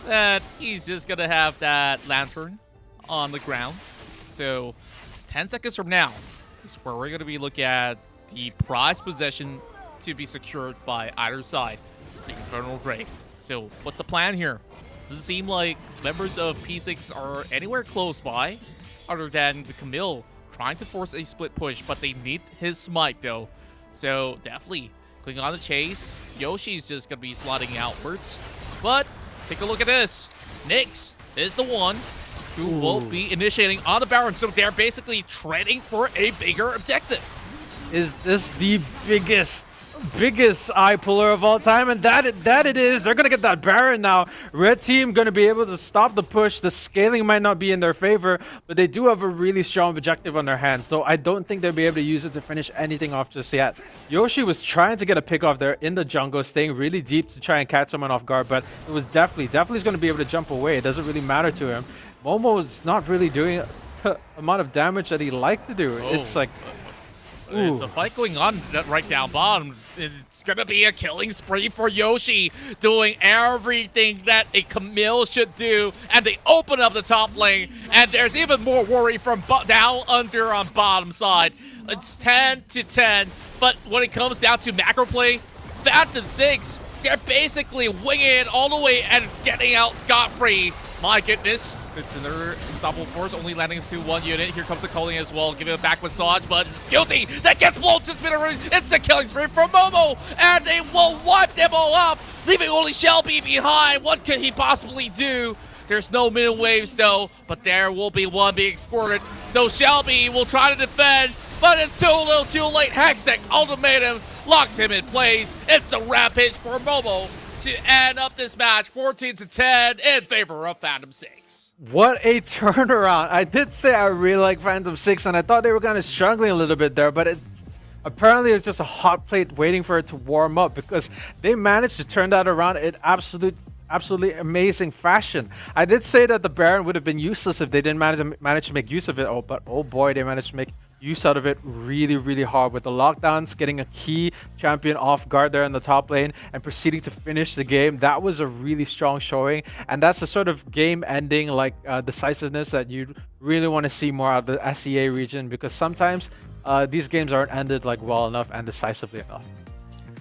that he's just gonna have that lantern on the ground. So 10 seconds from now is where we're gonna be looking at the prize possession to be secured by either side. The Infernal Drake. So what's the plan here? Doesn't seem like members of P6 are anywhere close by, other than the Camille trying to force a split push, but they need his smite though. So definitely going on the chase. Yoshi's just gonna be sliding outwards. But take a look at this. Nyx is the one who will be initiating on the Baron. So they're basically trading for a bigger objective. Is this the biggest eye puller of all time? And that it is. They're gonna get that Baron now. Red team gonna be able to stop the push. The scaling might not be in their favor, but they do have a really strong objective on their hands, though I don't think they'll be able to use it to finish anything off just yet. Yoshi was trying to get a pick off there in the jungle, staying really deep to try and catch someone off guard, but it was definitely's gonna be able to jump away. It doesn't really matter to him. Momo's not really doing the amount of damage that he liked to do. It's like It's a fight going on right down bottom. It's gonna be a killing spree for Yoshi, doing everything that a Camille should do, and they open up the top lane, and there's even more worry from down under on bottom side. It's 10-10, but when it comes down to macro play, Phantom 6, they're basically winging it all the way and getting out scot-free. My goodness. It's another Ensemble Force only landing to one unit. Here comes the culling as well, giving a back massage, but it's guilty. That gets blown to spinner. It's a killing spree from Momo, and they will wipe them all up, leaving only Shelby behind. What could he possibly do? There's no middle waves though, but there will be one being squirted. So Shelby will try to defend, but it's too little too late. Hextech ultimatum locks him in place. It's a rampage for Momo to end up this match 14-10 in favor of Phantom 6. What a turnaround. I did say I really like Phantom 6, and I thought they were kind of struggling a little bit there, but apparently it's just a hot plate waiting for it to warm up, because they managed to turn that around in absolutely amazing fashion. I did say that the Baron would have been useless if they didn't manage to make use of it. But oh boy, they managed to make use out of it really hard, with the lockdowns, getting a key champion off guard there in the top lane and proceeding to finish the game. That was a really strong showing, and that's the sort of game ending decisiveness that you really want to see more out of the SEA region, because sometimes these games aren't ended well enough and decisively enough.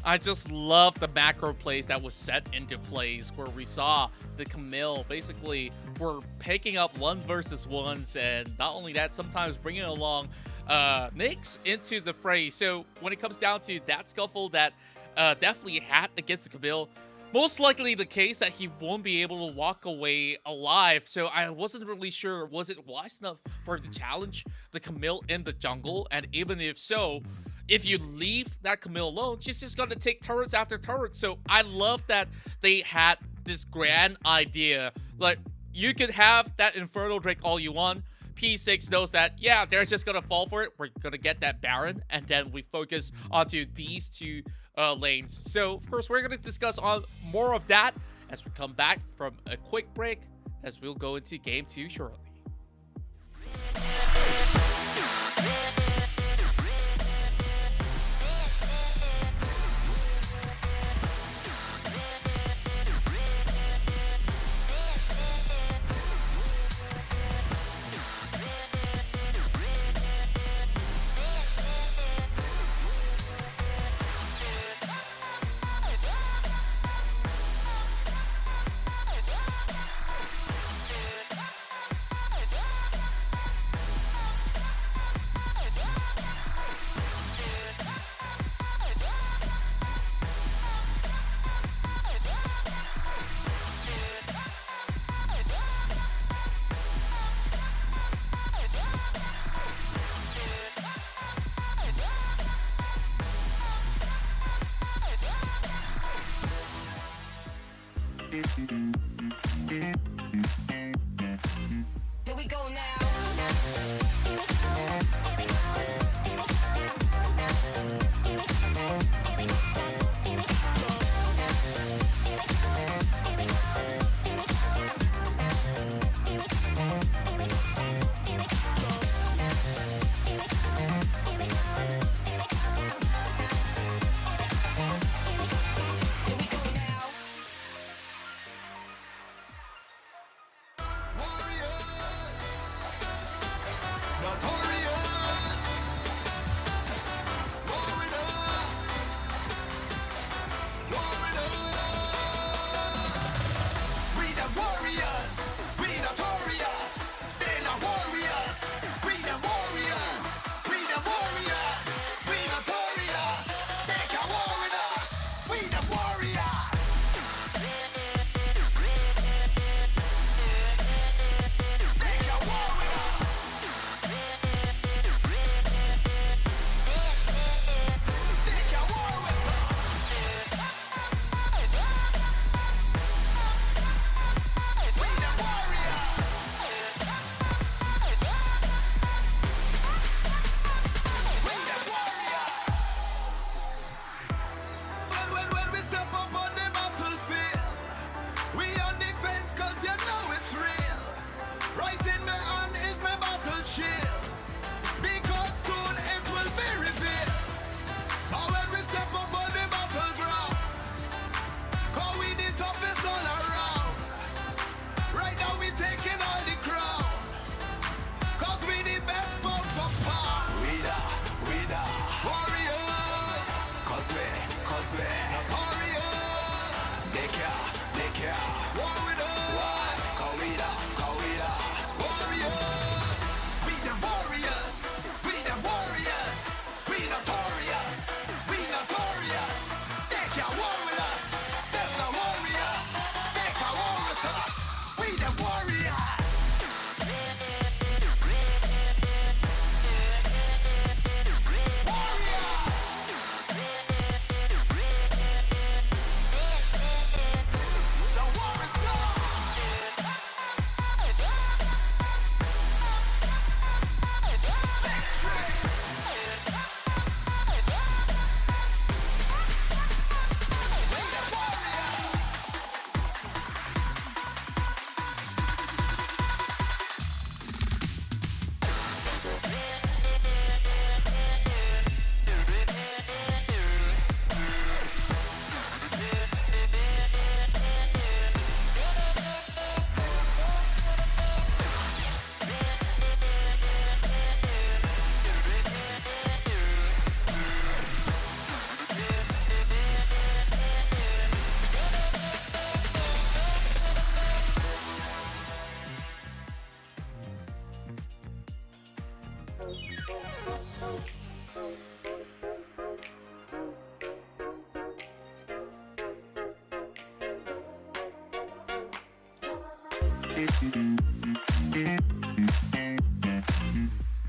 I just love the macro plays that was set into plays where we saw the Camille basically were picking up 1v1s, and not only that, sometimes bringing along Nyx into the fray. So when it comes down to that scuffle that definitely had against the Camille, most likely the case that he won't be able to walk away alive. So I wasn't really sure, was it wise enough for him to challenge the Camille in the jungle? And even if so, if you leave that Camille alone, she's just going to take turrets after turrets. So I love that they had this grand idea. Like, you could have that Infernal Drake all you want. P6 knows that, yeah, they're just going to fall for it. We're going to get that Baron, and then we focus onto these two lanes. So, of course, we're going to discuss on more of that as we come back from a quick break, as we'll go into Game 2 shortly. Here we go now.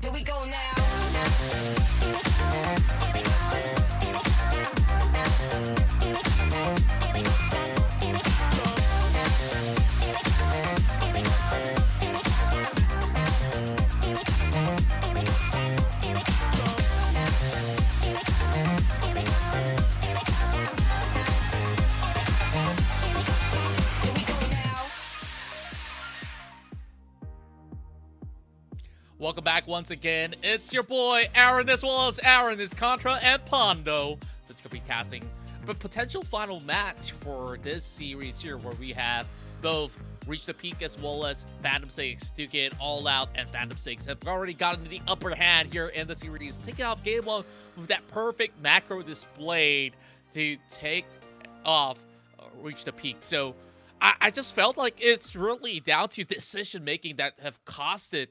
Here we go now. Welcome back once again. It's your boy Aaron, as well as Aaron is Contra and Pondo. That's gonna be casting a potential final match for this series here, where we have both Reach the Peak as well as Phantom 6 to get all out, and Phantom 6 have already gotten the upper hand here in the series, taking off game one with that perfect macro displayed to take off Reach the Peak. So I just felt like it's really down to decision making that have costed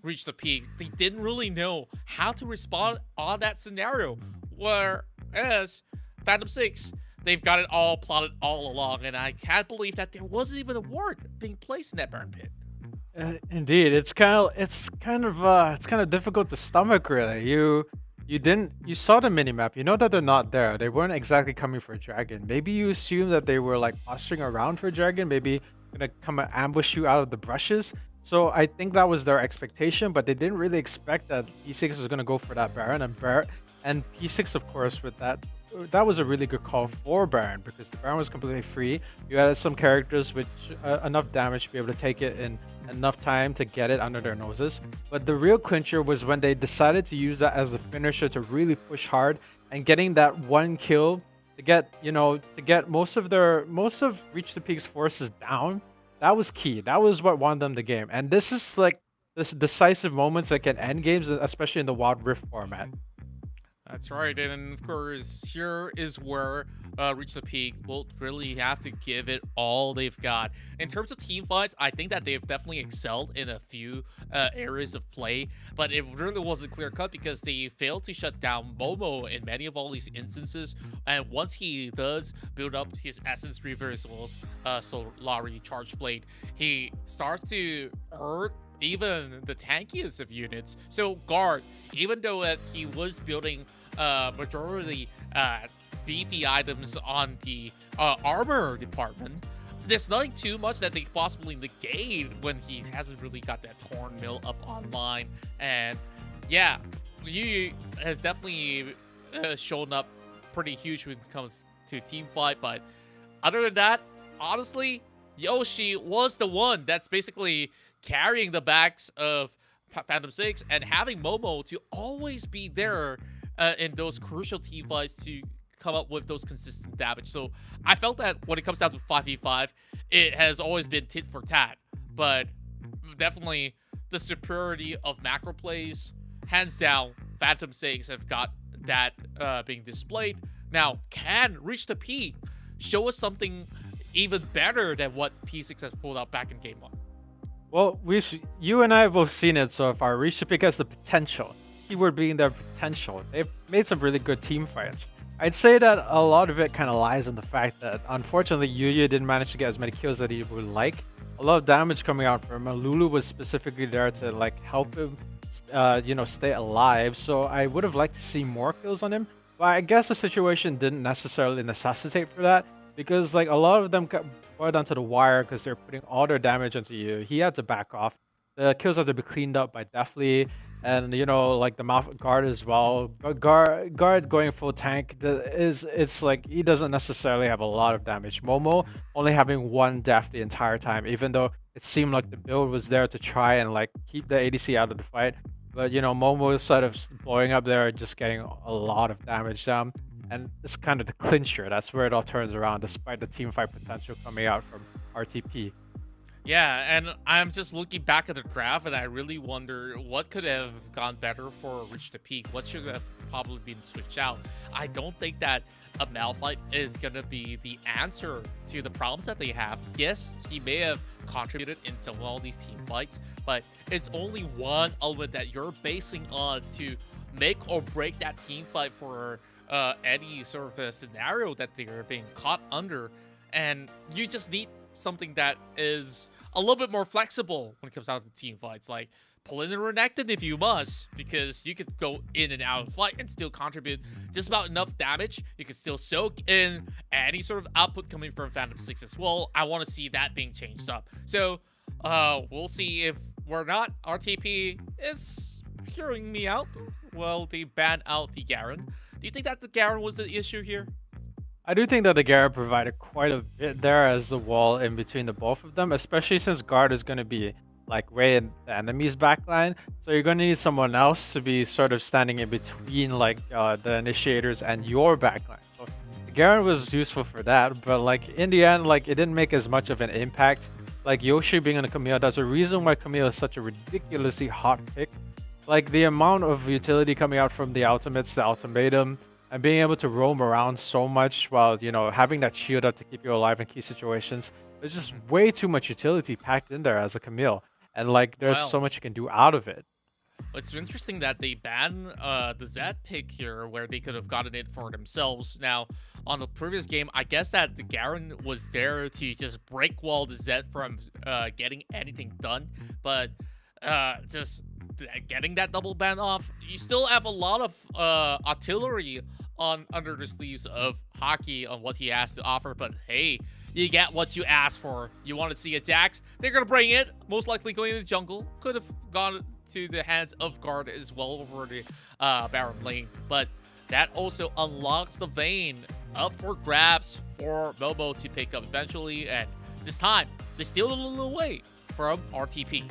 Reach the Peak. They didn't really know how to respond on that scenario, whereas Phantom 6, they've got it all plotted all along, and I can't believe that there wasn't even a ward being placed in that burn pit. Indeed, it's kind of difficult to stomach, really. You saw the minimap, you know that they're not there. They weren't exactly coming for a dragon. Maybe you assume that they were like posturing around for a dragon, maybe gonna come and ambush you out of the brushes. So I think that was their expectation, but they didn't really expect that P6 was gonna go for that Baron, and P6, of course, with that was a really good call for Baron, because the Baron was completely free. You added some characters with enough damage to be able to take it in enough time to get it under their noses. But the real clincher was when they decided to use that as the finisher to really push hard, and getting that one kill to get most of Reach the Peak's forces down. That was key. That was what won them the game. And this is like this decisive moments that can end games, especially in the Wild Rift format. That's right, and of course, here is where Reach the Peak will really have to give it all they've got. In terms of team fights, I think that they've definitely excelled in a few areas of play, but it really wasn't clear-cut because they failed to shut down Momo in many of all these instances, and once he does build up his Essence Reversals, Solari Charge Blade, he starts to hurt even the tankiest of units. So Guard, even though he was building majority beefy items on the armor department, there's nothing too much that they possibly negate when he hasn't really got that Torn Mill up online. And yeah, Yu has definitely shown up pretty huge when it comes to team fight, but other than that, honestly, Yoshi was the one that's basically carrying the backs of Phantom 6 and having Momo to always be there in those crucial team fights to come up with those consistent damage. So I felt that when it comes down to 5v5, it has always been tit for tat, but definitely the superiority of macro plays, hands down, Phantom 6 have got that being displayed. Now, can Reach the Peak show us something even better than what P6 has pulled out back in Game 1? Well, you and I have both seen it so far. Reach the Peak has the potential. Keyword being their potential. They've made some really good team fights. I'd say that a lot of it kind of lies in the fact that, unfortunately, Yuya didn't manage to get as many kills that he would like. A lot of damage coming out from him. Lulu was specifically there to like help him, stay alive. So I would have liked to see more kills on him. But I guess the situation didn't necessarily necessitate for that, because like a lot of them got brought down to the wire because they're putting all their damage into you. He had to back off. The kills had to be cleaned up by Deathly. And like the mouth guard as well. Guard going full tank it's like he doesn't necessarily have a lot of damage. Momo only having one death the entire time, even though it seemed like the build was there to try and like keep the ADC out of the fight. But Momo is sort of blowing up there, just getting a lot of damage down. And it's kind of the clincher. That's where it all turns around, despite the team fight potential coming out from RTP. Yeah, and I'm just looking back at the draft, and I really wonder what could have gone better for Reach the Peak. What should have probably been switched out? I don't think that a Malphite is going to be the answer to the problems that they have. Yes, he may have contributed in some of all these team fights, but it's only one element that you're basing on to make or break that team fight for any sort of a scenario that they're being caught under. And you just need something that is a little bit more flexible when it comes out to team fights, like pull in a Renekton if you must, because you could go in and out of fight and still contribute just about enough damage. You can still soak in any sort of output coming from Phantom 6 as well. I want to see that being changed up. So we'll see if we're not. RTP is hearing me out. Well, they banned out the Garen. Do you think that the Garen was the issue here? I do think that the Garen provided quite a bit there as the wall in between the both of them, especially since guard is going to be like way in the enemy's backline. So you're going to need someone else to be sort of standing in between like the initiators and your backline. So the Garen was useful for that, but like in the end, like it didn't make as much of an impact. Like Yoshi being on a Camille, there's a reason why Camille is such a ridiculously hot pick. Like the amount of utility coming out from the ultimates, the ultimatum, and being able to roam around so much while, having that shield up to keep you alive in key situations. There's just way too much utility packed in there as a Camille. And like, there's so much you can do out of it. It's interesting that they banned the Zed pick here, where they could have gotten it for themselves. Now, on the previous game, I guess that the Garen was there to just break wall the Zed from getting anything done. But just getting that double ban off, you still have a lot of artillery under the sleeves of Hockey on what he has to offer. But hey, you get what you ask for. You want to see attacks? They're going to bring it. Most likely going in the jungle. Could have gone to the hands of guard as well over the Baron lane. But that also unlocks the Vayne up for grabs for Momo to pick up eventually. And this time, they steal a little away from RTP.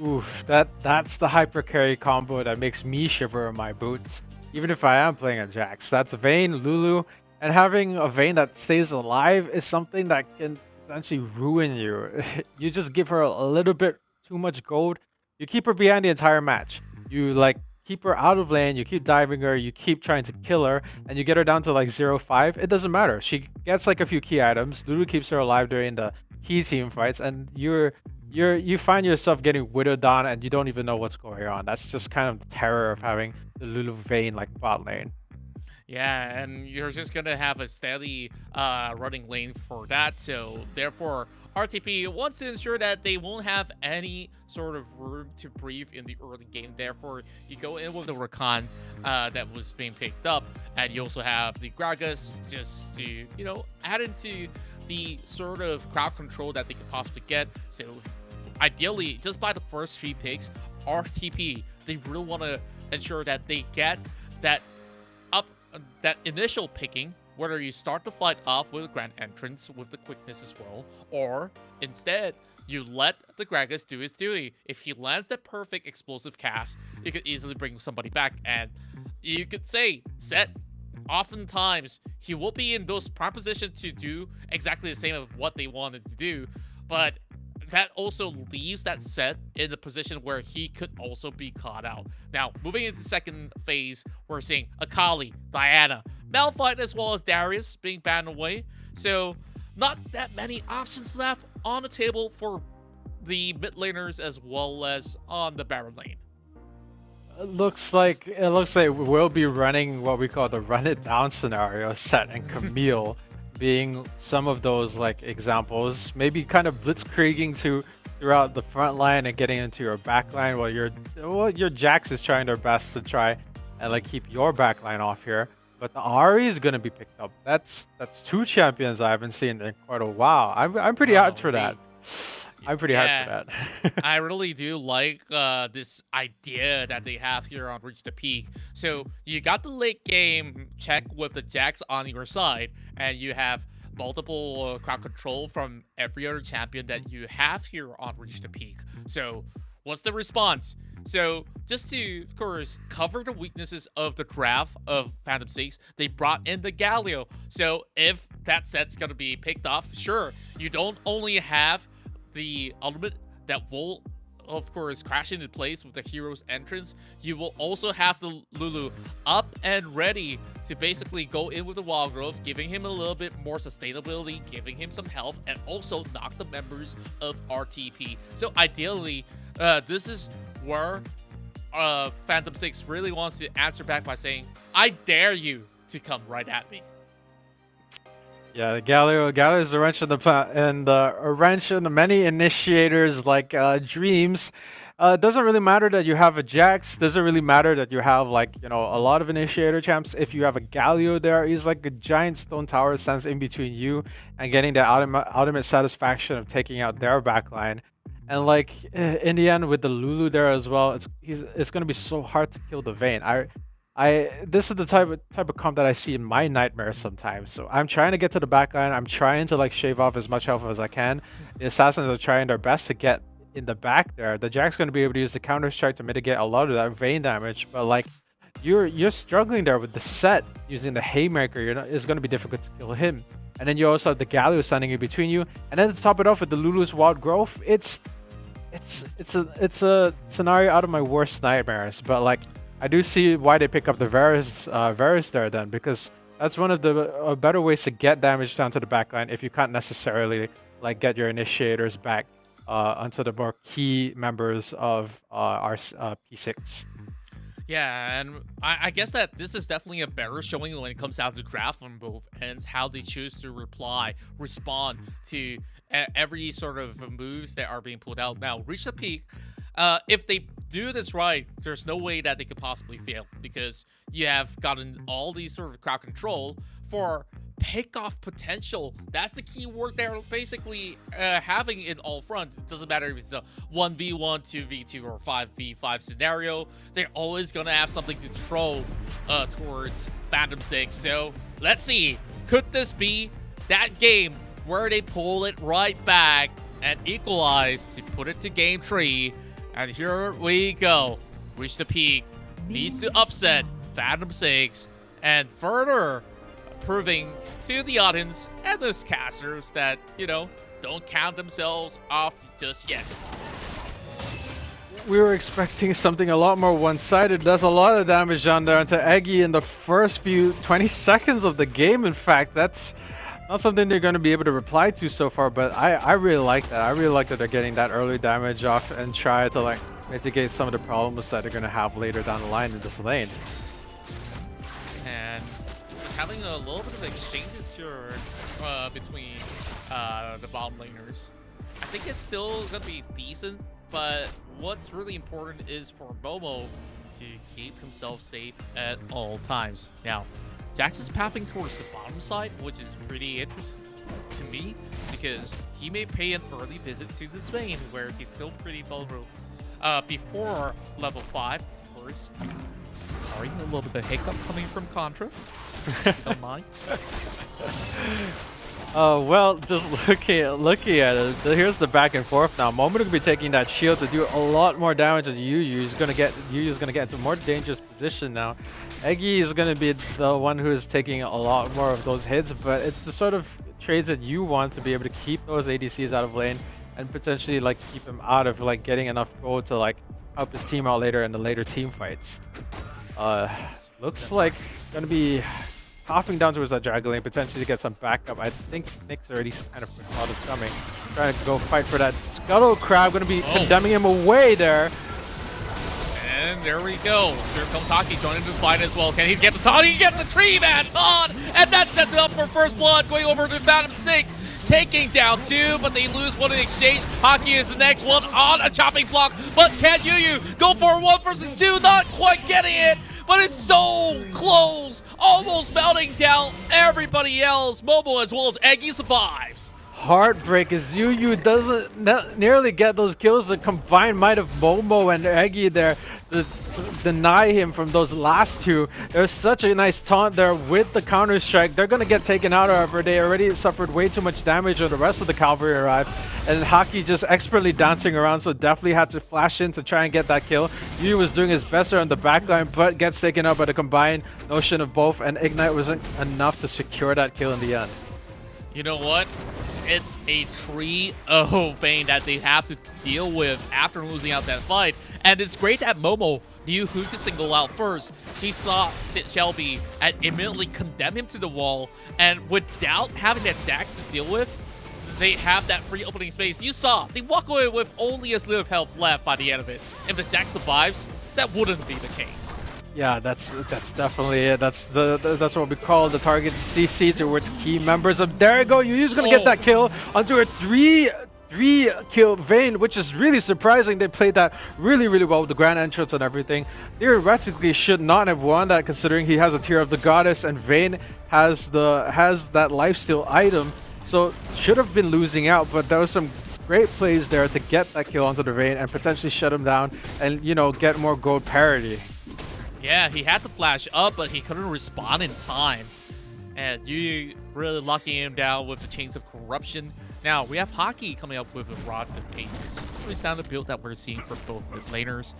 Oof, that's the hyper carry combo that makes me shiver in my boots. Even if I am playing a Jax, that's Vayne, Lulu, and having a Vayne that stays alive is something that can potentially ruin you. You just give her a little bit too much gold. You keep her behind the entire match. You like keep her out of lane, you keep diving her, you keep trying to kill her, and you get her down to like 0-5. It doesn't matter. She gets like a few key items. Lulu keeps her alive during the key team fights, and you find yourself getting widowed down and you don't even know what's going on. That's just kind of the terror of having the Lulu Vayne like bot lane. Yeah, and you're just gonna have a steady running lane for that. So therefore, RTP wants to ensure that they won't have any sort of room to breathe in the early game. Therefore, you go in with the Rakan that was being picked up, and you also have the Gragas just to add into the sort of crowd control that they could possibly get. So ideally, just by the first 3 picks, RTP, they really want to ensure that they get that initial picking, whether you start the fight off with a grand entrance with the quickness as well, or instead you let the Gragas do his duty. If he lands that perfect explosive cast, you could easily bring somebody back, and you could say Zed, oftentimes he will be in those prime positions to do exactly the same of what they wanted to do, but that also leaves that Zed in the position where he could also be caught out. Now, moving into the second phase, we're seeing Akali, Diana, Malphite as well as Darius being banned away. So not that many options left on the table for the mid laners as well as on the Baron lane. It looks like we'll be running what we call the run it down scenario. Set and Camille being some of those like examples. Maybe kind of blitzkrieging throughout the front line and getting into your back line while your Jax is trying their best to try and like keep your back line off here. But the Ahri is gonna be picked up. That's 2 champions I haven't seen in quite a while. I'm pretty hyped for that. I'm pretty hyped for that. I really do like this idea that they have here on Reach the Peak. So you got the late game check with the Jax on your side, and you have multiple crowd control from every other champion that you have here on Reach the Peak. So what's the response? So just to, of course, cover the weaknesses of the draft of Phantom 6, they brought in the Galio. So if that set's going to be picked off, sure, you don't only have the ultimate that will, of course, crash into place with the hero's entrance, you will also have the Lulu up and ready to basically go in with the Wild Growth, giving him a little bit more sustainability, giving him some health, and also knock the members of RTP. So ideally, this is where Phantom 6 really wants to answer back by saying, I dare you to come right at me. Yeah, the Galio is a wrench in a wrench in the many initiators like Dreams. It doesn't really matter that you have a Jax. Doesn't really matter that you have like a lot of initiator champs. If you have a Galio there, he's like a giant stone tower that stands in between you and getting the ultimate satisfaction of taking out their backline. And like in the end with the Lulu there as well, it's gonna be so hard to kill the Vayne. This is the type of comp that I see in my nightmares sometimes. So I'm trying to get to the backline. I'm trying to like shave off as much health as I can. The assassins are trying their best to get in the back there. The Jack's going to be able to use the counter strike to mitigate a lot of that Vayne damage. But like you're struggling there with the set using the Haymaker. It's going to be difficult to kill him. And then you also have the Galio standing in between you. And then to top it off with the Lulu's Wild Growth, it's a scenario out of my worst nightmares. But like, I do see why they pick up the Varus there then, because that's one of the better ways to get damage down to the backline if you can't necessarily like get your initiators back onto the more key members of our P6. Yeah, and I guess that this is definitely a better showing when it comes down to draft on both ends, how they choose to respond to every sort of moves that are being pulled out. Now, Reach the Peak, if they do this right, there's no way that they could possibly fail, because you have gotten all these sort of crowd control for pick-off potential. That's the key word they're basically having in all fronts. It doesn't matter if it's a 1v1, 2v2, or 5v5 scenario. They're always going to have something to throw towards Phantom 6. So let's see. Could this be that game where they pull it right back and equalize to put it to game 3? And here we go. Reach the Peak needs to upset Phantom 6 and further proving to the audience and the casters that, don't count themselves off just yet. We were expecting something a lot more one-sided. There's a lot of damage down there into Eggy in the first 20 seconds of the game. In fact, that's not something they're going to be able to reply to so far, but I really like that. I really like that they're getting that early damage off and try to like mitigate some of the problems that they're going to have later down the line in this lane. And just having a little bit of exchanges here between the bottom laners. I think it's still going to be decent, but what's really important is for Momo to keep himself safe at all times. Now, Jax is pathing towards the bottom side, which is pretty interesting to me, because he may pay an early visit to this Vayne where he's still pretty vulnerable before level 5, of course. Sorry, a little bit of hiccup coming from Contra. If you don't mind. Well, just looking at it, here's the back and forth now. Momo going to be taking that shield to do a lot more damage than Yu. He's going to get into a more dangerous position now. Eggy is going to be the one who is taking a lot more of those hits, but it's the sort of trades that you want to be able to keep those ADCs out of lane and potentially like keep him out of like getting enough gold to like help his team out later in the later team fights. Looks like going to be coughing down towards that dragon lane, potentially to get some backup. I think Nick's already kind of saw this coming. Trying to go fight for that Scuttle Crab, going to be condemning him away there. And there we go. Here comes Hockey joining the fight as well. Can he get the Todd? He gets the tree, man, Todd! And that sets it up for first blood, going over to Phantom 6. Taking down 2, but they lose 1 in exchange. Hockey is the next one on a chopping block, but can Yu go for 1 versus 2? Not quite getting it, but it's so close. Almost melting down everybody else. Momo as well as Eggy survives. Heartbreak as Yu doesn't nearly get those kills. The combined might of Momo and Eggy there to deny him from those last 2. There's such a nice taunt there with the counter strike. They're gonna get taken out, however. They already suffered way too much damage when the rest of the cavalry arrived, and Hockey just expertly dancing around, so definitely had to flash in to try and get that kill. Yu was doing his best there on the backline, but gets taken out by the combined notion of both, and Ignite wasn't enough to secure that kill in the end. You know what? It's a trio Vayne that they have to deal with after losing out that fight. And it's great that Momo knew who to single out first. He saw Shelby and immediately condemn him to the wall. And without having that Jax to deal with, they have that free opening space. You saw, they walk away with only a slip of health left by the end of it. If the Jax survives, that wouldn't be the case. Yeah, that's definitely it. That's what we call the target CC towards key members of. There you go. Yu's gonna get that kill onto a three kill Vayne, which is really surprising. They played that really well with the grand entrance and everything. Theoretically should not have won that, considering he has a Tear of the Goddess and Vayne has that lifesteal item. So should have been losing out, but there was some great plays there to get that kill onto the Vayne and potentially shut him down and, you know, get more gold parity. Yeah, he had to flash up, but he couldn't respond in time. And you really locking him down with the Chains of Corruption. Now, we have Hockey coming up with a Rod of Ages. Pretty standard build that we're seeing for both mid laners,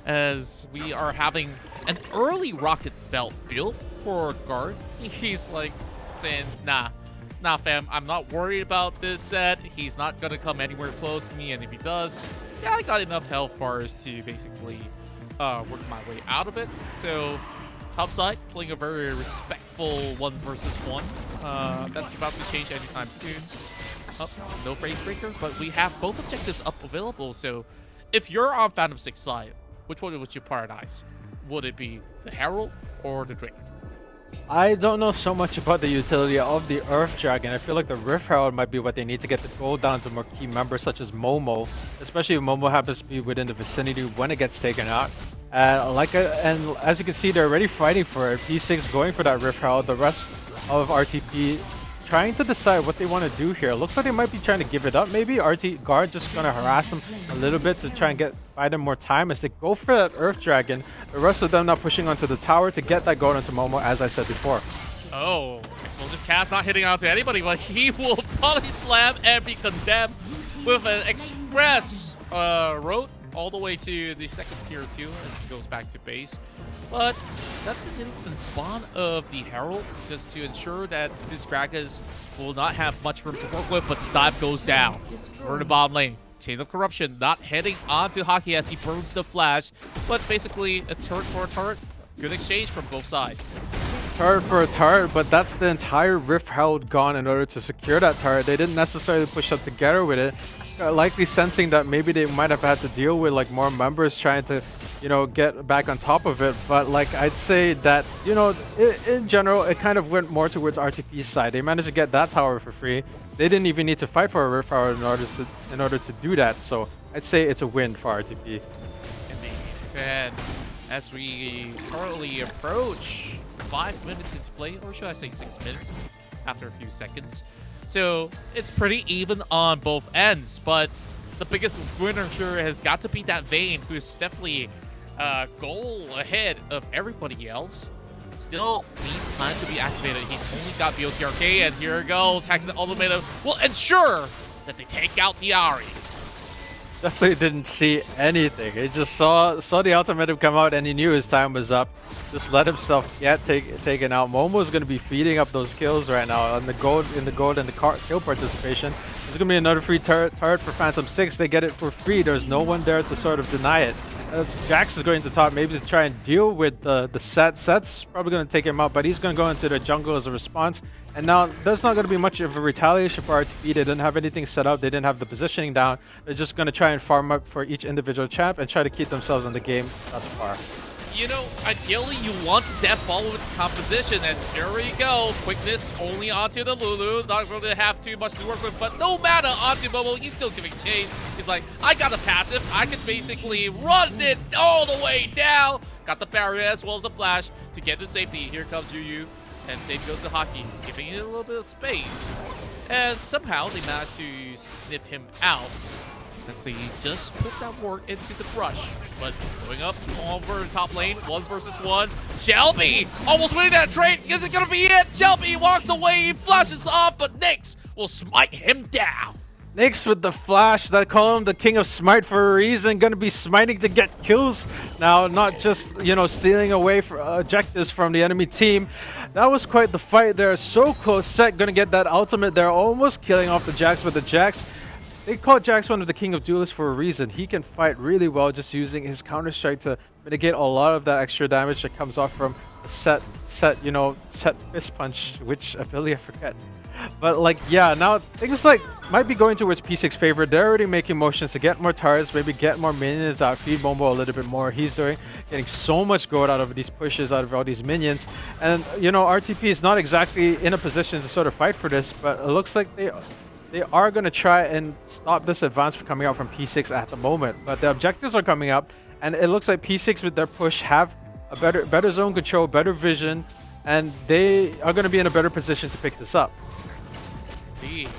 as we are having an early Rocket Belt build for Guard. He's like saying, nah fam, I'm not worried about this set. He's not gonna come anywhere close to me, and if he does, yeah, I got enough health bars to basically work my way out of it. So top side playing a very respectful 1 versus 1. That's about to change anytime soon. No phrase breaker, but we have both objectives up available. So if you're on Phantom 6 side, which one would you prioritize? Would it be the Herald or the Drake? I don't know so much about the utility of the Earth Dragon. I feel like the Rift Herald might be what they need to get the gold down to more key members such as Momo, especially if Momo happens to be within the vicinity when it gets taken out. And as you can see, they're already fighting for it. P6 going for that Rift Herald. The rest of RTP trying to decide what they want to do here. Looks like they might be trying to give it up. Maybe RT Guard just going to harass them a little bit to try and buy them more time as they go for that Earth Dragon. The rest of them now pushing onto the tower to get that gold into Momo, as I said before. Oh, Explosive Cast not hitting onto anybody, but he will body slam and be condemned with an express road all the way to the second tier 2 as he goes back to base. But that's an instant spawn of the Herald, just to ensure that these Gragas will not have much room to work with, but the dive goes down. We're in the bottom lane. Chain of Corruption not heading onto Hockey as he burns the flash, but basically a turret for a turret. Good exchange from both sides. Turret for a turret, but that's the entire Rift Herald gone in order to secure that turret. They didn't necessarily push up together with it, likely sensing that maybe they might have had to deal with like more members trying to, you know, get back on top of it. But like I'd say that, you know, in general, it kind of went more towards RTP's side. They managed to get that tower for free. They didn't even need to fight for a Rift Herald in order to do that. So I'd say it's a win for RTP. Indeed. And as we currently approach 5 minutes into play, or should I say 6 minutes after a few seconds. So it's pretty even on both ends, but the biggest winner here has got to be that Vayne, who's definitely a goal ahead of everybody else. Still needs time to be activated. He's only got BOTRK, and here it goes. Hexen Ultimatum will ensure that they take out the Ahri. Definitely didn't see anything. He just saw the ultimatum come out and he knew his time was up. Just let himself get taken out. Momo's going to be feeding up those kills right now on the gold and the kill participation. There's going to be another free turret for Phantom 6. They get it for free. There's no one there to sort of deny it. as Jax is going to top, maybe to try and deal with the set. Set's probably going to take him out, but he's going to go into the jungle as a response. And now there's not going to be much of a retaliation for RTP. They didn't have anything set up. They didn't have the positioning down. They're just going to try and farm up for each individual champ and try to keep themselves in the game thus far. You know, ideally you want to death follow its composition, and there we go. Quickness only onto the Lulu. Not going to have too much to work with, but no matter onto Momo, he's still giving chase. He's like, I got a passive. I can basically run it all the way down. Got the barrier as well as the flash to get to safety. Here comes Yu, and safe goes to Hockey, giving it a little bit of space. And somehow they managed to sniff him out. Let's see, just put that ward into the brush. But going up over the top lane, 1 versus 1. Shelby almost winning that trade. Is it going to be it? Shelby walks away, he flashes off, but Nyx will smite him down. Nyx with the flash, that call him the king of smite for a reason, gonna be smiting to get kills now, not just, you know, stealing away for objectives from the enemy team. That was quite the fight there, so close. Set gonna get that ultimate there, almost killing off the Jax, but the Jax, they call Jax one of the king of duelists for a reason. He can fight really well just using his counter strike to mitigate a lot of that extra damage that comes off from the set fist punch, which ability I forget. But like, yeah, now things like might be going towards P6 favor. They're already making motions to get more turrets, maybe get more minions out, feed Momo a little bit more. He's getting so much gold out of these pushes, out of all these minions. And you know, RTP is not exactly in a position to sort of fight for this, but it looks like they are going to try and stop this advance from coming out from P6 at the moment. But the objectives are coming up, and it looks like P6 with their push have a better zone control, better vision, and they are going to be in a better position to pick this up. Indeed.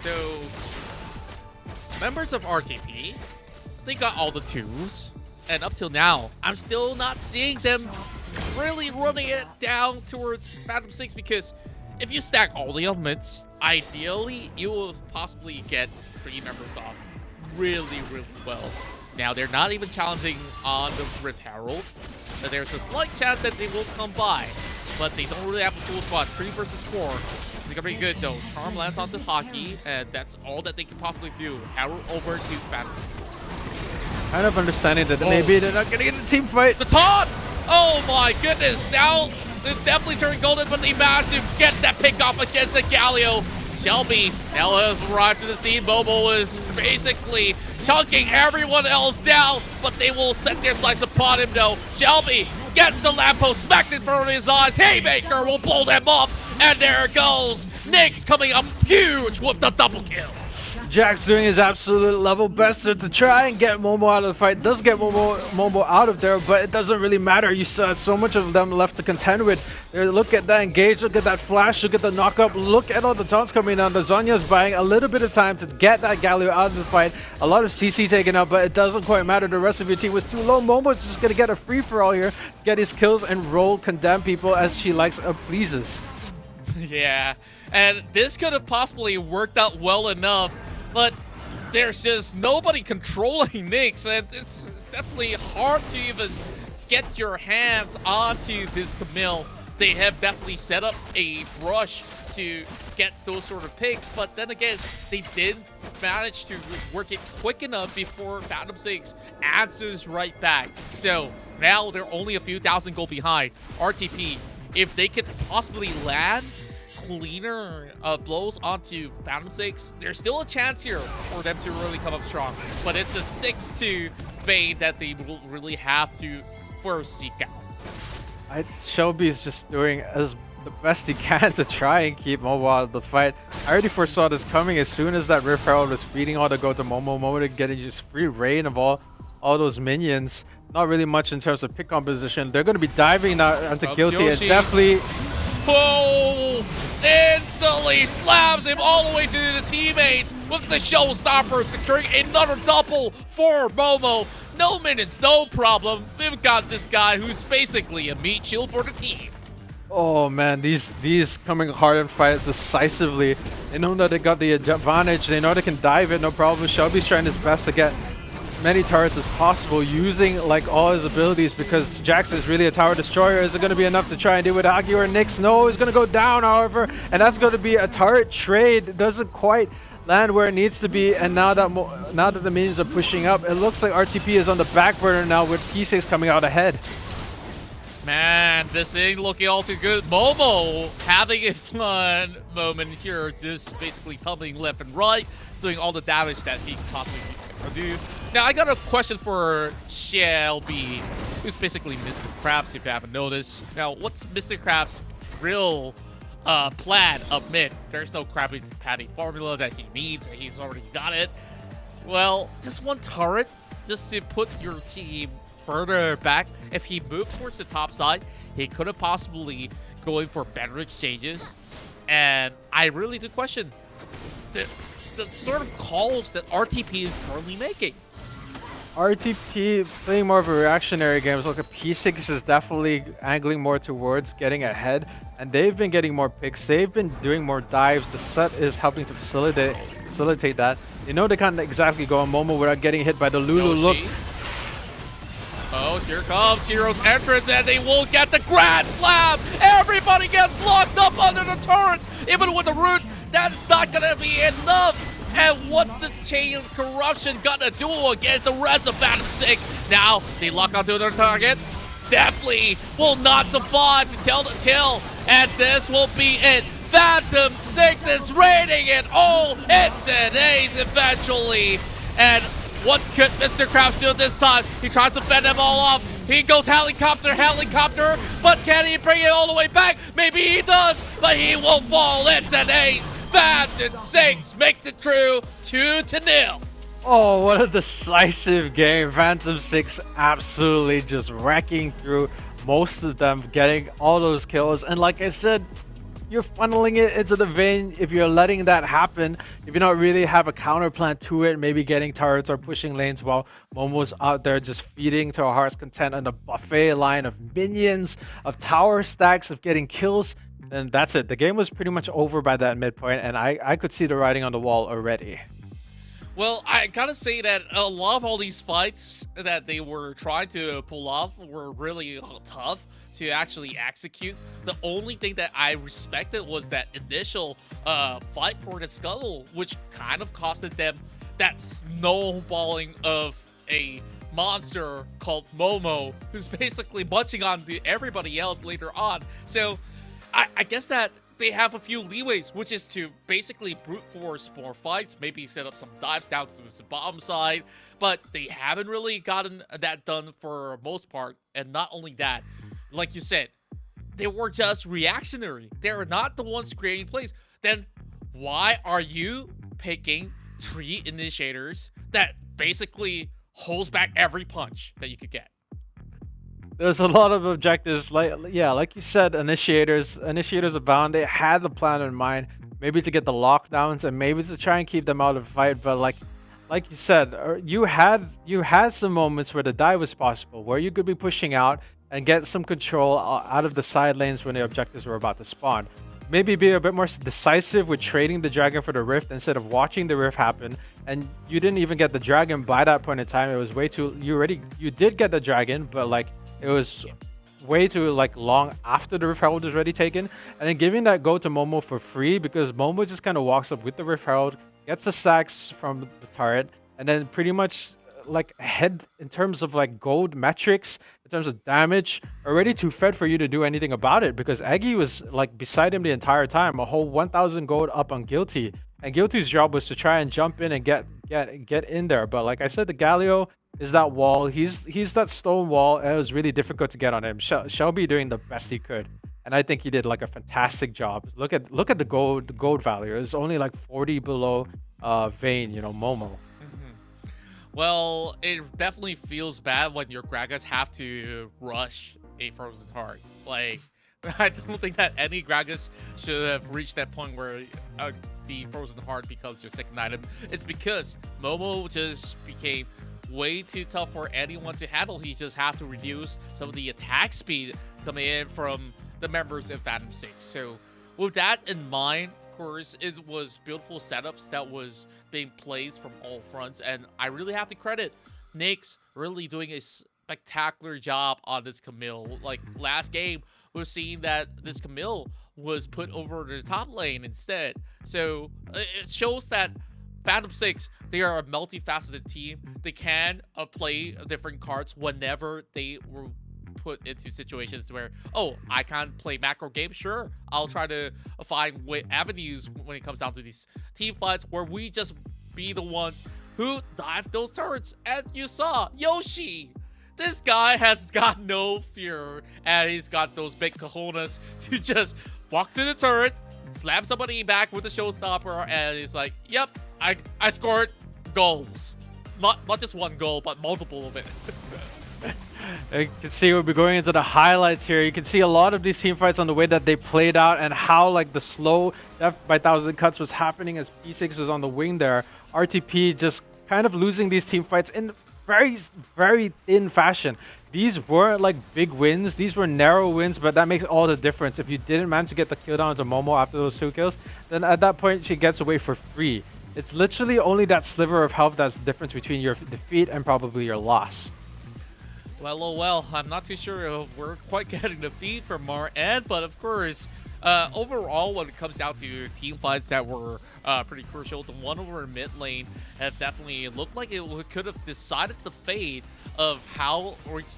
So, members of RTP, they got all the twos, and up till now, I'm still not seeing them really running it down towards Phantom 6, because if you stack all the elements, ideally, you will possibly get 3 members off really, really well. Now, they're not even challenging on the Rift Herald. There's a slight chance that they will come by, but they don't really have a full squad. 3 versus 4. It's gonna be good though. Charm lands onto Hockey, and that's all that they can possibly do. Herald over to Phantom 6. Kind of understanding that maybe they're not getting in a team fight. The taunt! Oh my goodness! Now it's definitely turning golden, but they managed to get that pick off against the Galio. Shelby now has arrived to the scene. Bobo is basically chunking everyone else down, but they will set their sights upon him though. Shelby gets the lamppost smacked in front of his eyes. Haymaker will blow them up, and there it goes. Nyx coming up huge with the double kill. Jax doing his absolute level best to try and get Momo out of the fight. Does get Momo out of there, but it doesn't really matter. You saw so much of them left to contend with. Look at that engage, look at that flash, look at the knockup, look at all the taunts coming down. The Zonya's buying a little bit of time to get that Galio out of the fight. A lot of CC taken out, but it doesn't quite matter. The rest of your team was too low. Momo's just gonna get a free-for-all here to get his kills and roll, condemn people as she likes or pleases. Yeah, and this could have possibly worked out well enough, but there's just nobody controlling Nyx, and it's definitely hard to even get your hands onto this Camille. They have definitely set up a rush to get those sort of picks, but then again, they did manage to work it quick enough before Phantom 6 answers right back. So now they're only a few thousand gold behind. RTP, if they could possibly land cleaner blows onto Phantom 6, there's still a chance here for them to really come up strong. But it's a 6-2 fade that they will really have to first seek out. Shelby's just doing the best he can to try and keep Momo out of the fight. I already foresaw this coming as soon as that Rift Herald was feeding all the go to Momo. Momo getting just free reign of all those minions. Not really much in terms of pick composition. They're going to be diving now onto Guilty and definitely... Oh! Instantly slams him all the way to the teammates with the showstopper, securing another double for Momo. No minutes, no problem. We've got this guy who's basically a meat shield for the team. Oh man, these coming hard and fight decisively. They know that they got the advantage. They know they can dive it, no problem. Shelby's trying his best to get many turrets as possible, using like all his abilities, because Jax is really a tower destroyer. Is it going to be enough to try and deal with Agi or Nyx? No, he's going to go down, however, and that's going to be a turret trade. It doesn't quite land where it needs to be, and now that the minions are pushing up, it looks like RTP is on the back burner now with P6 coming out ahead. Man, this ain't looking all too good. Momo having a fun moment here, just basically tumbling left and right, doing all the damage that he can possibly do. Now, I got a question for Shelby, who's basically Mr. Krabs, if you haven't noticed. Now, what's Mr. Krabs' real plan up mid? There's no Krabby Patty formula that he needs, and he's already got it. Well, just one turret, just to put your team further back. If he moved towards the top side, he could have possibly going for better exchanges. And I really do question the sort of calls that RTP is currently making. RTP playing more of a reactionary game. So like P6 is definitely angling more towards getting ahead, and they've been getting more picks. They've been doing more dives. The set is helping to facilitate that. They know they can't exactly go on Momo without getting hit by the Lulu look. Oh, here comes Hero's entrance, and they will get the Grand Slam! Everybody gets locked up under the turret! Even with the root, that's not gonna be enough! And what's the Chain of Corruption gonna do against the rest of Phantom 6? Now, they lock onto their target. Definitely will not survive to tell the tale, and this will be it. Phantom 6 is raiding it! Oh, it's an ace eventually! And what could Mr. Krabs do this time? He tries to fend them all off. He goes helicopter, but can he bring it all the way back? Maybe he does, but he won't fall. It's an ace. Phantom 6 makes it through 2-0. Oh, what a decisive game. Phantom 6 absolutely just wrecking through most of them, getting all those kills. And like I said, you're funneling it into the vein. If you're letting that happen, if you don't really have a counter plan to it, maybe getting turrets or pushing lanes while Momo's out there just feeding to our heart's content on the buffet line of minions, of tower stacks, of getting kills, then that's it. The game was pretty much over by that midpoint, and I could see the writing on the wall already. Well, I gotta say that a lot of all these fights that they were trying to pull off were really tough to actually execute. The only thing that I respected was that initial fight for the scuttle, which kind of costed them that snowballing of a monster called Momo, who's basically munching onto everybody else later on. So I guess that they have a few leeways, which is to basically brute force more fights, maybe set up some dives down to the bottom side, but they haven't really gotten that done for most part. And not only that, like you said, they were just reactionary. They're not the ones creating plays. Then why are you picking 3 initiators that basically holds back every punch that you could get? There's a lot of objectives, like you said, initiators abound. They had the plan in mind, maybe to get the lockdowns and maybe to try and keep them out of the fight. But like you said, you had some moments where the dive was possible, where you could be pushing out and get some control out of the side lanes when the objectives were about to spawn. Maybe be a bit more decisive with trading the dragon for the rift instead of watching the rift happen. And you didn't even get the dragon by that point in time. It was way too. You did get the dragon, but like it was way too long after the Rift Herald was already taken. And then giving that go to Momo for free, because Momo just kind of walks up with the Rift Herald, gets the sacks from the turret, and then pretty much ahead in terms of gold metrics, in terms of damage, already too fed for you to do anything about it, because Eggy was beside him the entire time, a whole 1,000 gold up on Guilty. And Guilty's job was to try and jump in and get in there. But like I said, the Galio is that wall. He's that stone wall, and it was really difficult to get on him. Shelby doing the best he could, and I think he did a fantastic job. Look at the gold value. It's only 40 below Vayne, Momo. Well, it definitely feels bad when your Gragas have to rush a Frozen Heart. I don't think that any Gragas should have reached that point where the Frozen Heart becomes your second item. It's because Momo just became way too tough for anyone to handle. He just have to reduce some of the attack speed coming in from the members in Phantom 6. So with that in mind, of course, it was beautiful setups that was being placed from all fronts, and I really have to credit Nyx really doing a spectacular job on this Camille. Last game, we're seeing that this Camille was put over the top lane instead. So it shows that Phantom 6, they are a multifaceted team. They can play different cards whenever they were put into situations where, oh, I can't play macro games. Sure, I'll try to find avenues when it comes down to these team fights where we just be the ones who dive those turrets. And you saw Yoshi. This guy has got no fear, and he's got those big cojones to just walk to the turret, slam somebody back with the showstopper, and he's like, yep, I scored goals. Not just one goal, but multiple of it. You can see we'll be going into the highlights here. You can see a lot of these team fights on the way that they played out and how like the slow death by 1,000 cuts was happening as P6 was on the wing there. RTP just kind of losing these team fights in very, very thin fashion. These weren't like big wins. These were narrow wins, but that makes all the difference. If you didn't manage to get the kill down to Momo after those 2 kills, then at that point she gets away for free. It's literally only that sliver of health that's the difference between your defeat and probably your loss. Well, oh well, I'm not too sure if we're quite getting the feed from our end, but of course, overall, when it comes down to team fights that were pretty crucial, the one over in mid lane have definitely looked like it could have decided the fate of how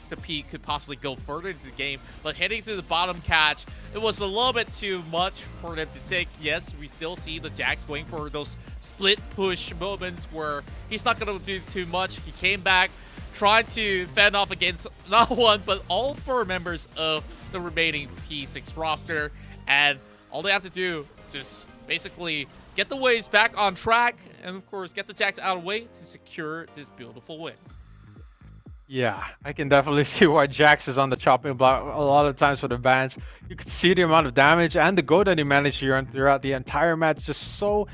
the P could possibly go further into the game. But heading to the bottom catch, it was a little bit too much for them to take. Yes, we still see the Jax going for those split push moments where he's not going to do too much. He came back, tried to fend off against not one, but all 4 members of the remaining P6 roster. And all they have to do is just basically get the waves back on track and, of course, get the Jax out of the way to secure this beautiful win. Yeah, I can definitely see why Jax is on the chopping block a lot of times for the bans. You can see the amount of damage and the gold that he managed to earn throughout the entire match. Just so...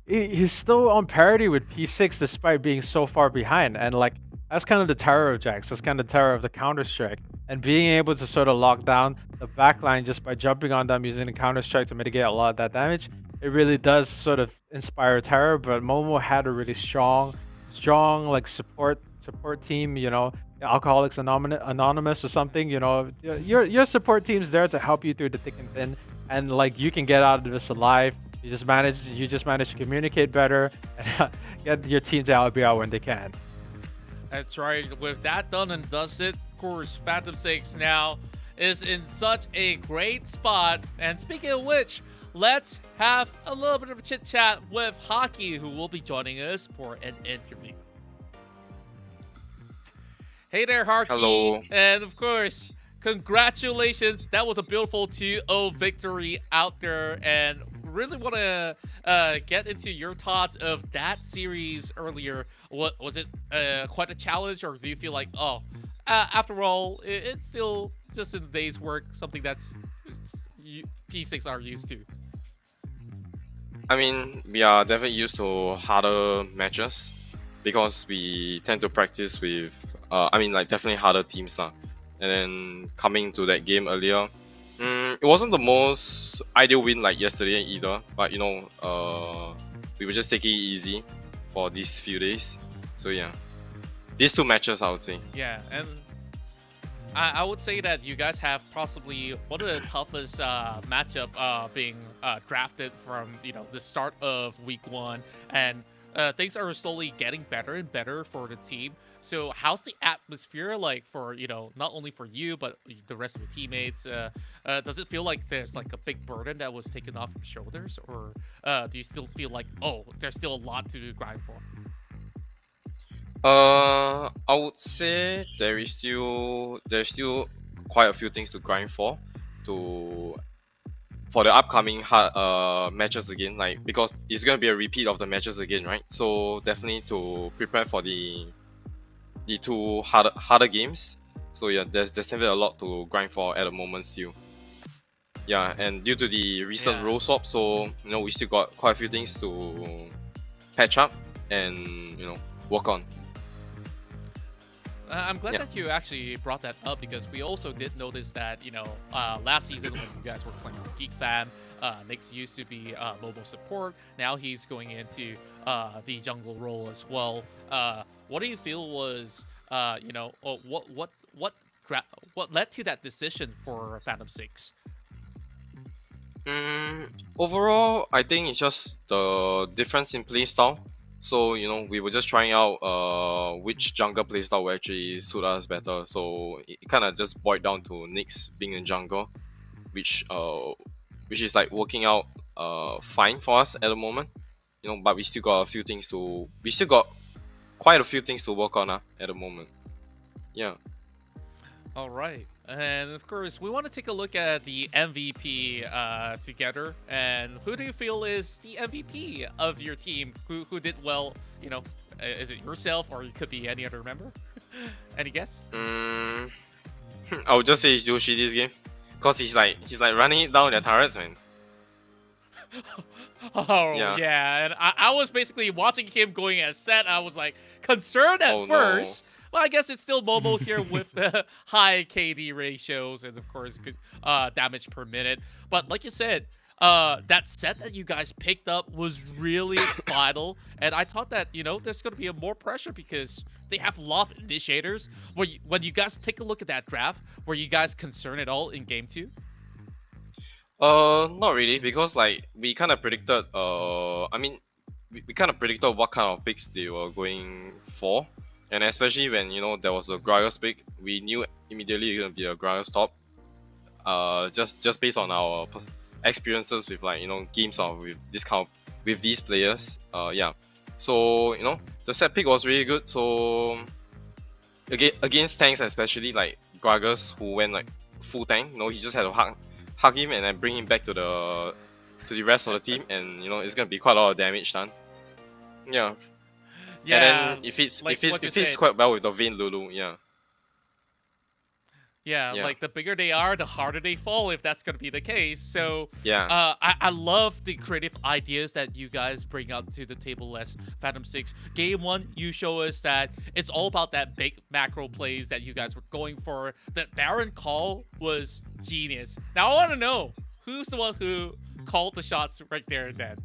He's still on parity with P6 despite being so far behind. And, like, that's kind of the terror of Jax. That's kind of the terror of the Counter-Strike. And being able to sort of lock down the backline just by jumping on them using the Counter-Strike to mitigate a lot of that damage, it really does sort of inspire terror. But Momo had a really strong like support team, you know, Alcoholics Anonymous or something, you know. Your support team's there to help you through the thick and thin. And like you can get out of this alive. You just manage to communicate better and get your team to help you out when they can. That's right. With that done and dusted, of course, Phantom 6 now is in such a great spot. And speaking of which, let's have a little bit of a chit chat with Hockey, who will be joining us for an interview. Hey there, Hockey. Hello. And of course, congratulations. That was a beautiful 2-0 victory out there. And really want to get into your thoughts of that series earlier. What was it quite a challenge, or do you feel like, after all, it's still just in the day's work, something that's P6 are used to? I mean, we are definitely used to harder matches because we tend to practice with, definitely harder teams now. And then coming to that game earlier, it wasn't the most ideal win like yesterday either, but you know, we will just take it easy for these few days. So yeah, these 2 matches I would say. Yeah, and I would say that you guys have possibly one of the toughest matchup being drafted from, you know, the start of week 1, and things are slowly getting better and better for the team. So how's the atmosphere like for, you know, not only for you, but the rest of the teammates? Does it feel like there's like a big burden that was taken off your shoulders? Or do you still feel like, oh, there's still a lot to grind for? I would say there's still quite a few things to grind for the upcoming hard matches again, like because it's gonna be a repeat of the matches again, right? So definitely to prepare for the 2 harder games. So yeah, there's definitely a lot to grind for at the moment still. Yeah, and due to the recent role swap, so you know we still got quite a few things to patch up and you know work on. I'm glad that you actually brought that up, because we also did notice that, you know, last season when you guys were playing with Geek Fam, Nick's used to be mobile support. Now he's going into the jungle role as well. What do you feel was, you know, what led to that decision for Phantom 6? Overall, I think it's just the difference in play style. So we were just trying out which jungle playstyle will actually suit us better. So it kind of just boiled down to Nyx being in jungle, which is like working out fine for us at the moment. But we still got quite a few things to work on at the moment. Yeah. All right. And of course, we want to take a look at the MVP together. And who do you feel is the MVP of your team? Who did well? Is it yourself or it could be any other member? Any guess? I would just say it's Yoshi this game, cause he's like running it down their turrets, man. Oh Yeah. and I was basically watching him going as set. I was like concerned at first. Well, I guess it's still Momo here with the high KD ratios and of course good damage per minute. But like you said, that set that you guys picked up was really vital, and I thought that there's going to be more pressure because they have a lot of initiators. When you guys take a look at that draft, were you guys concerned at all in game 2? Not really, because like we kind of predicted. We kind of predicted what kind of picks they were going for, and especially when there was a Gragas pick, we knew immediately it was gonna be a Gragas top. Just based on our experiences with games with these players. Yeah. So the set pick was really good. So against tanks, especially like Gragas, who went like full tank, he just had to hug him and then bring him back to the rest of the team, and it's gonna be quite a lot of damage done. Yeah. Yeah. And then it fits quite well with the Vayne Lulu. Yeah. Yeah, like the bigger they are, the harder they fall if that's going to be the case. So yeah, I love the creative ideas that you guys bring up to the table as Phantom 6. Game 1, you show us that it's all about that big macro plays that you guys were going for. That Baron call was genius. Now I want to know, who's the one who called the shots right there and then?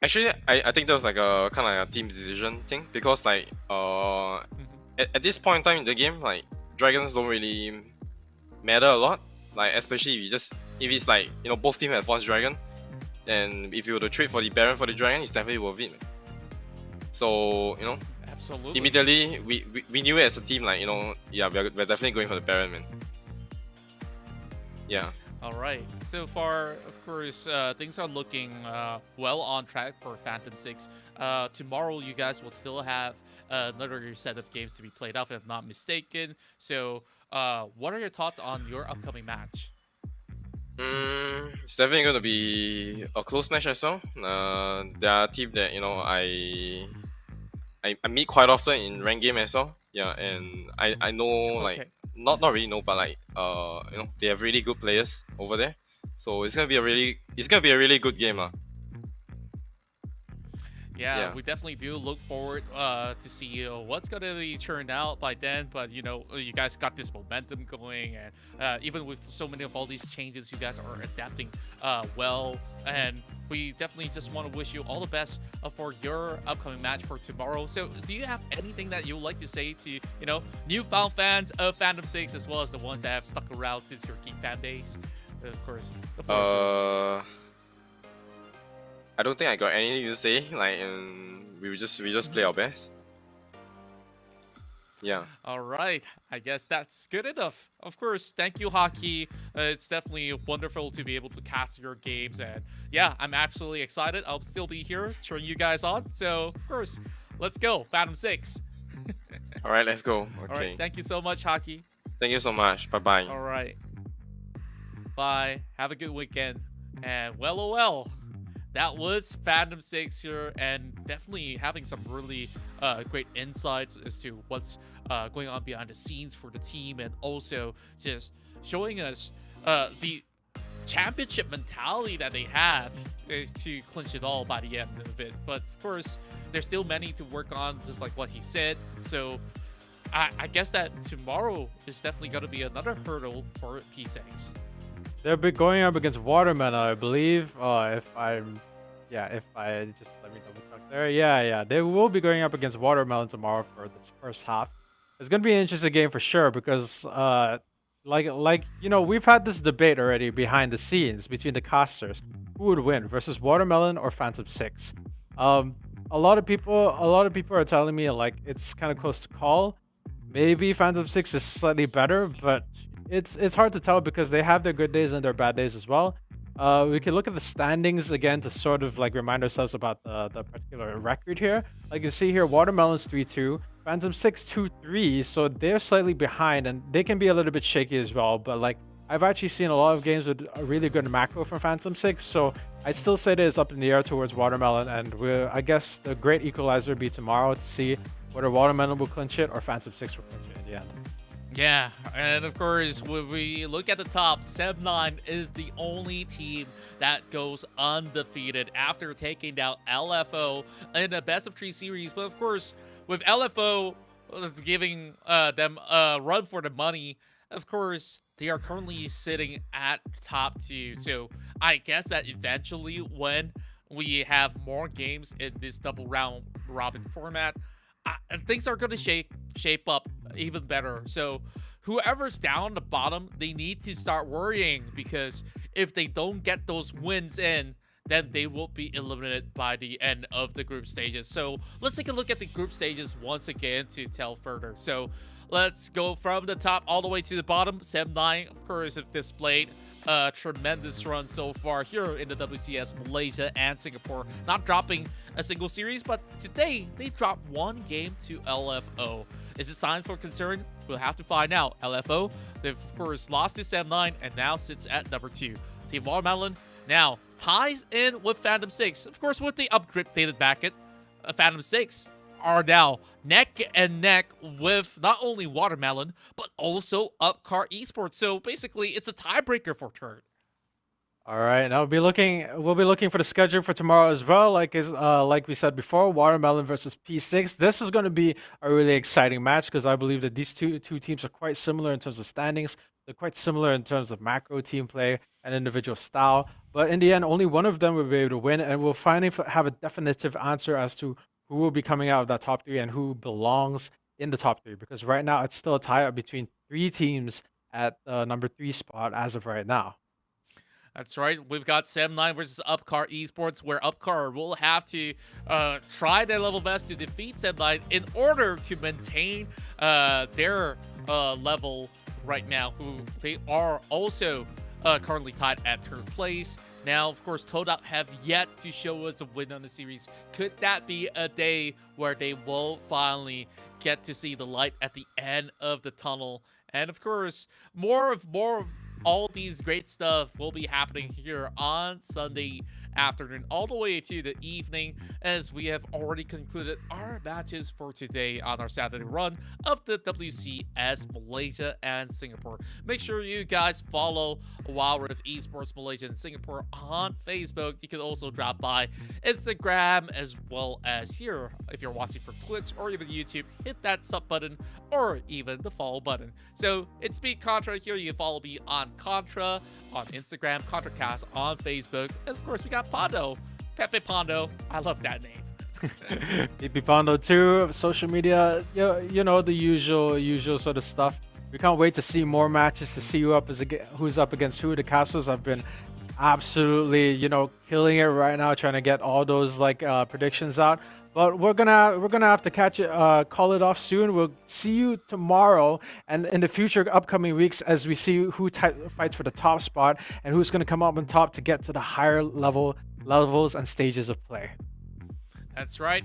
Actually, I think that was like a kind of like a team decision thing, because like at this point in time in the game, like dragons don't really matter a lot, like especially if it's like both teams have one dragon, and if you were to trade for the Baron for the dragon, it's definitely worth it. So absolutely, immediately we knew it as a team, like yeah, we're definitely going for the Baron, man. Yeah. All right. So far, of course, things are looking well on track for Phantom 6. Tomorrow, you guys will still have another set of games to be played out, if I'm not mistaken. So, what are your thoughts on your upcoming match? It's definitely going to be a close match as well. There are teams that I meet quite often in ranked game as well. Yeah, and I know like not really know, but like they have really good players over there. So it's gonna be a really good game, Yeah, we definitely do look forward to see what's gonna be turned out by then. But you guys got this momentum going, and even with so many of all these changes, you guys are adapting well. And we definitely just want to wish you all the best for your upcoming match for tomorrow. So, do you have anything that you would like to say to newfound fans of Phantom 6, as well as the ones that have stuck around since your Geek Fan days? Of course. The floor is yours. I don't think I got anything to say. Like, we just play our best. Yeah. All right. I guess that's good enough. Of course, thank you, Hockey. It's definitely wonderful to be able to cast your games, and yeah, I'm absolutely excited. I'll still be here cheering you guys on. So, of course, let's go, Phantom 6. All right, let's go. Okay. All right. Thank you so much, Hockey. Thank you so much. Bye bye. All right. Bye. Have a good weekend. And well. That was Phantom 6 here, and definitely having some really great insights as to what's going on behind the scenes for the team, and also just showing us the championship mentality that they have to clinch it all by the end of it. But of course, there's still many to work on, just like what he said. So I guess that tomorrow is definitely going to be another hurdle for P6. They'll be going up against Watermelon, I believe. If I just let me double check there. Yeah, they will be going up against Watermelon tomorrow for this first half. It's gonna be an interesting game for sure, because we've had this debate already behind the scenes between the casters, who would win versus Watermelon or Phantom 6. a lot of people are telling me like it's kind of close to call. Maybe Phantom 6 is slightly better, but it's hard to tell because they have their good days and their bad days as well. We can look at the standings again to sort of like remind ourselves about the particular record here. Like you see here, Watermelon's 3-2, Phantom 6 2-3, so they're slightly behind and they can be a little bit shaky as well. But like I've actually seen a lot of games with a really good macro from Phantom 6, so I'd still say that it's up in the air towards Watermelon, and I guess the great equalizer will be tomorrow to see whether Watermelon will clinch it or Phantom 6 will clinch it in the end. Yeah, and of course, when we look at the top, SEM9 is the only team that goes undefeated after taking down LFO in a best-of-3 series. But of course, with LFO giving them a run for the money, of course, they are currently sitting at top 2. So I guess that eventually when we have more games in this double round robin format, things are going to shape up even better. So whoever's down the bottom, they need to start worrying, because if they don't get those wins in, then they will be eliminated by the end of the group stages. So let's take a look at the group stages once again to tell further. So let's go from the top all the way to the bottom. SEM9, of course, have displayed a tremendous run so far here in the WCS Malaysia and Singapore, not dropping a single series, but today they dropped one game to LFO. Is it signs for concern? We'll have to find out. LFO, they've of course lost to SEM9 and now sits at number 2. Team Watermelon now ties in with Phantom 6. Of course, with the upgraded bracket, Phantom 6 are now neck and neck with not only Watermelon, but also Upcar Esports. So basically, it's a tiebreaker for third. All right, now we'll be looking for the schedule for tomorrow as well. Like we said before, Watermelon versus P6. This is going to be a really exciting match because I believe that these two teams are quite similar in terms of standings. They're quite similar in terms of macro team play and individual style. But in the end, only one of them will be able to win, and we'll finally have a definitive answer as to who will be coming out of that top 3 and who belongs in the top 3. Because right now, it's still a tie-up between 3 teams at the number 3 spot as of right now. That's right. We've got SEM9 versus Upcar Esports, where Upcar will have to try their level best to defeat SEM9 in order to maintain their level right now, who they are also currently tied at 3rd place. Now, of course, TODAK have yet to show us a win on the series. Could that be a day where they will finally get to see the light at the end of the tunnel? And of course, more of all these great stuff will be happening here on Sunday afternoon all the way to the evening, as we have already concluded our matches for today on our Saturday run of the WCS Malaysia and Singapore. Make sure you guys follow Wild Rift Esports Malaysia and Singapore on Facebook. You can also drop by Instagram as well as here. If you're watching from Twitch or even YouTube, hit that sub button or even the follow button. So it's me, Contra, here. You can follow me on Contra on Instagram, ContraCast on Facebook, and of course we got Pondo, Pepe Pondo. I love that name. Pepe Pondo too. Social media, you know the usual sort of stuff. We can't wait to see more matches, to see who's up against who. The castles have been absolutely, killing it right now, trying to get all those predictions out. But we're gonna have to call it off soon. We'll see you tomorrow and in the future upcoming weeks as we see who fights for the top spot and who's gonna come up on top to get to the higher levels and stages of play. That's right.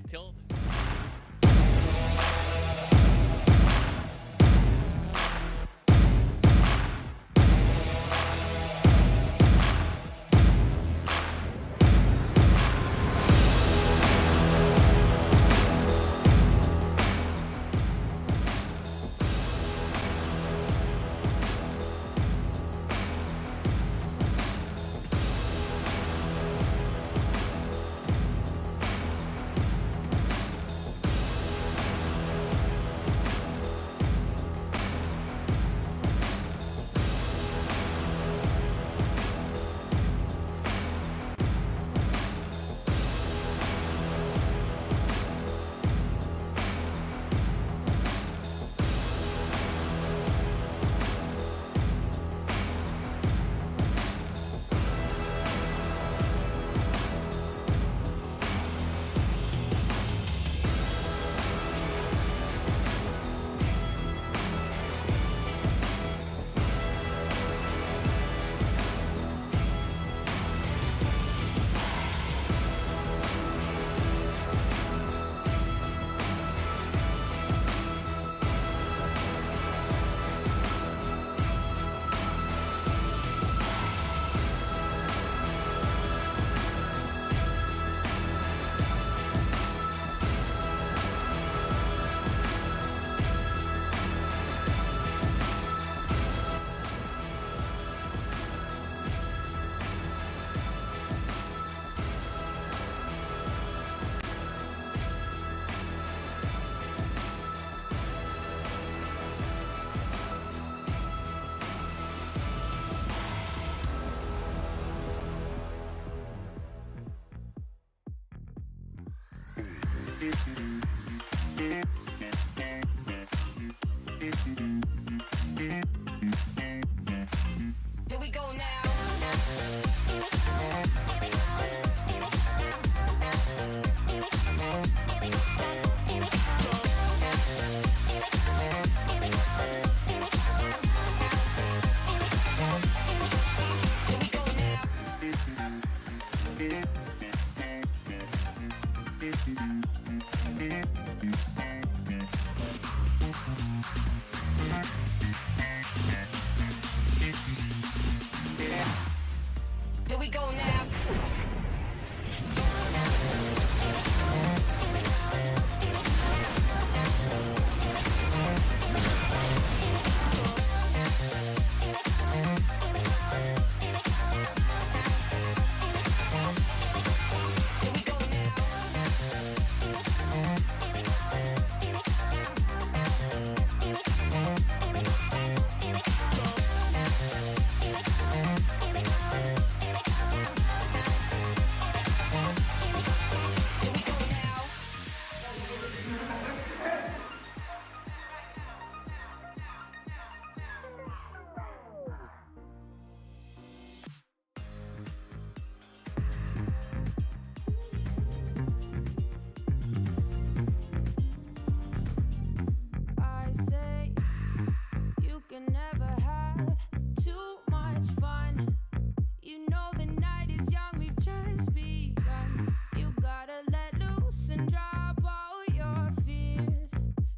Here we go now. Here we go now. I say you can never have too much fun. You know the night is young, we've just begun. You gotta let loose and drop all your fears.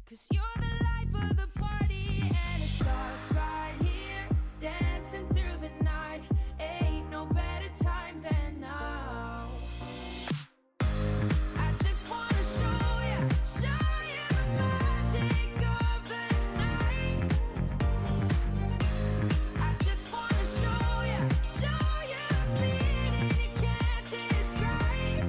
Cause you're the life of the party, and it starts right here. Dancing through the night, ain't no better time than now. I just wanna show you the magic of the night. I just wanna show you the feeling you can't describe.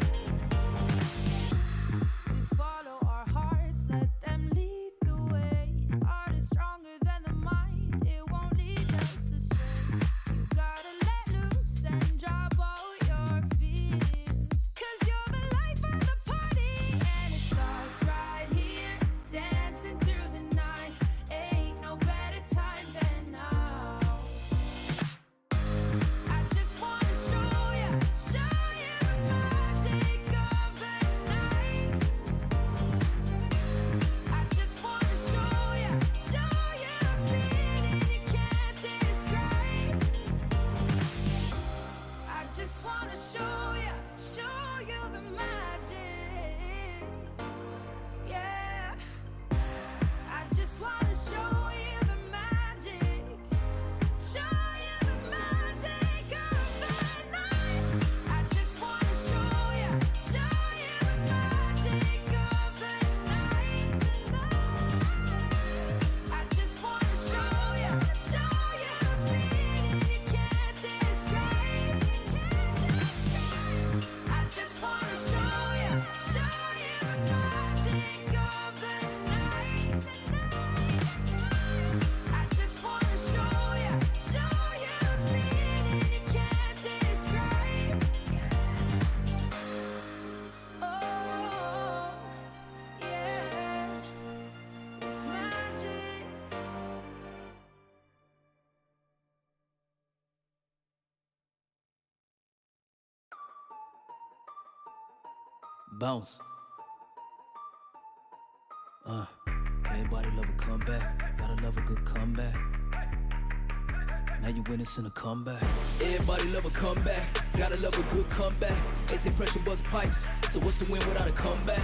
We follow our hearts, let them lead the way. Heart is stronger than the mind, it won't lead us astray. You gotta let loose and drop all your fears. Cause you're the life of the party, and it starts right here. Dancing through the night, ain't no better time than now. I just wanna show you the magic of the night. I just wanna show you the feeling you can't describe. I just wanna show you the magic. Yeah. I just wanna show you the magic. Show you the magic of the night. I just wanna show you the magic of the night. I just wanna show you the feeling you can't describe. I just wanna show you the magic of the night. I just wanna show you the feeling you can't describe. Oh, yeah, it's magic. Bounce. Everybody love a comeback. Gotta love a good comeback. Now you witnessing a comeback. Everybody love a comeback. Gotta love a good comeback. They say pressure bust pipes. So what's the win without a comeback?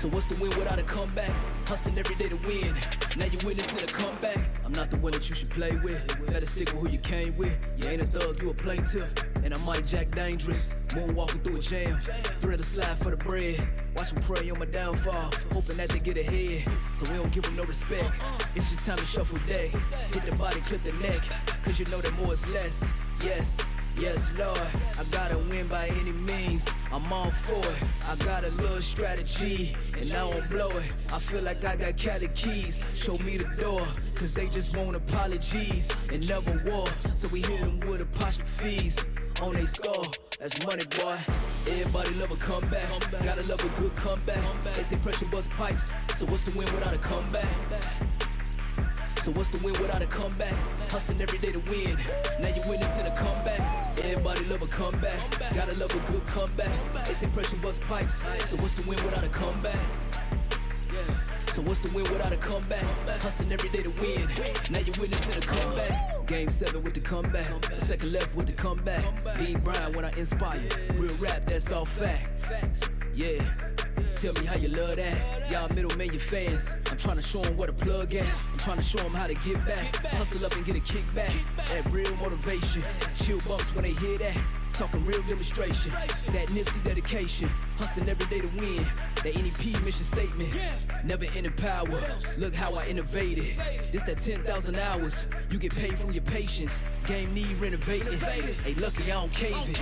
So what's the win without a comeback? Hustling every day to win. Now you witnessing a comeback. I'm not the one that you should play with. Better stick with who you came with. You ain't a thug, you a plaintiff. And I might jack dangerous. Moonwalking through a jam. Thread a slide for the bread. Watch them pray on my downfall. Hoping that they get ahead. So we don't give them no respect. It's just time to shuffle deck. Hit the body, clip the neck. Cause you know that more is less. Yes, yes, Lord. I gotta win by any means. I'm all for it. I got a little strategy, and I won't blow it. I feel like I got Cali keys. Show me the door, cause they just want apologies and never war. So we hit them with apostrophes on they score. That's money, boy. Everybody love a comeback. Gotta love a good comeback. They say pressure bust pipes, so what's the win without a comeback? So what's the win without a comeback? Hustling every day to win. Now you witnessing a comeback. Everybody love a comeback. Gotta love a good comeback. They say pressure bust pipes, so what's the win without a comeback? So what's the win without a comeback? Hustling every day to win. Now you witnessing a comeback. Game 7 with the comeback. Second left with the comeback. Be Brian when I inspire. Real rap, that's all fact. Yeah. Tell me how you love that. Y'all middlemen, your fans. I'm trying to show them where to plug at. I'm trying to show them how to get back. Hustle up and get a kickback. That real motivation. Chill bumps when they hear that. Talking real demonstration. That Nipsey dedication. Hustling every day to win. That NEP mission statement. Never ending power. Look how I innovated. This that 10,000 hours. You get paid from your patience. Game need renovating. Hey, lucky I don't cave it.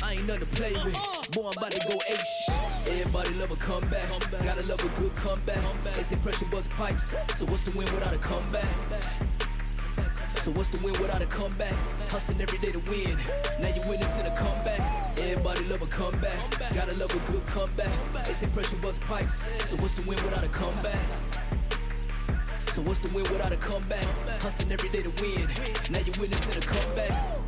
I ain't nothing to play with. Boy, I'm about to go ape shit. Everybody love a comeback. Gotta love a good comeback. They say pressure bust pipes. So what's the win without a comeback? So what's the win without a comeback? Hustling every day to win. Now you witnessing a comeback. Everybody love a comeback. Gotta love a good comeback. They say pressure bust pipes. So what's the win without a comeback? So what's the win without a comeback? Hustling every day to win. Now you witnessing a comeback.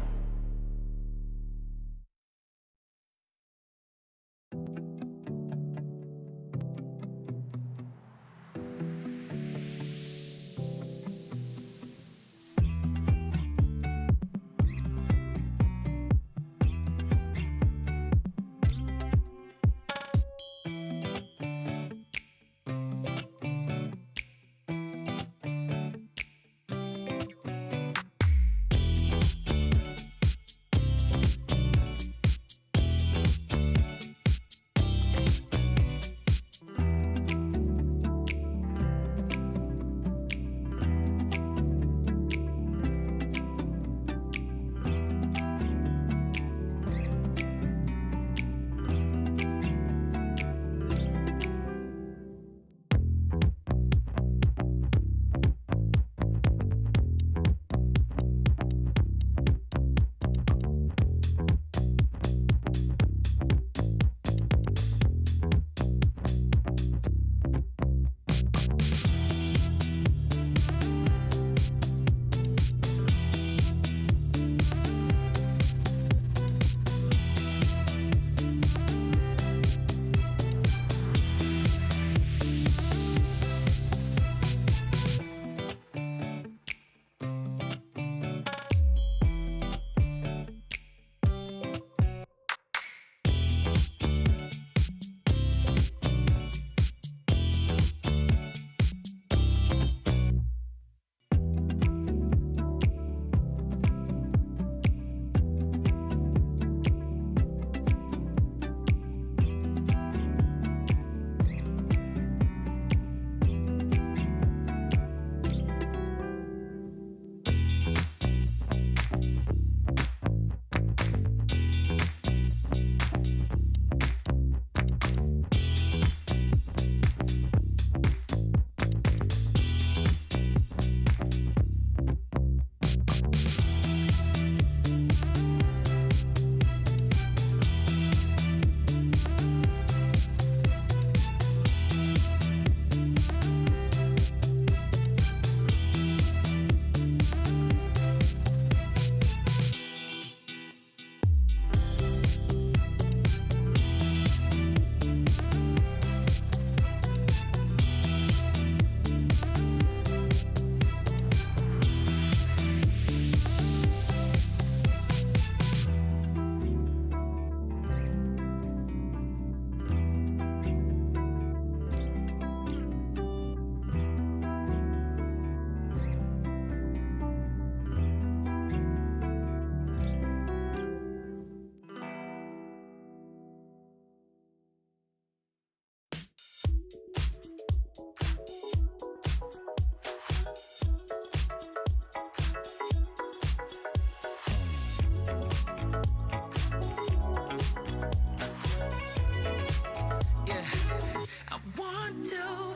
want to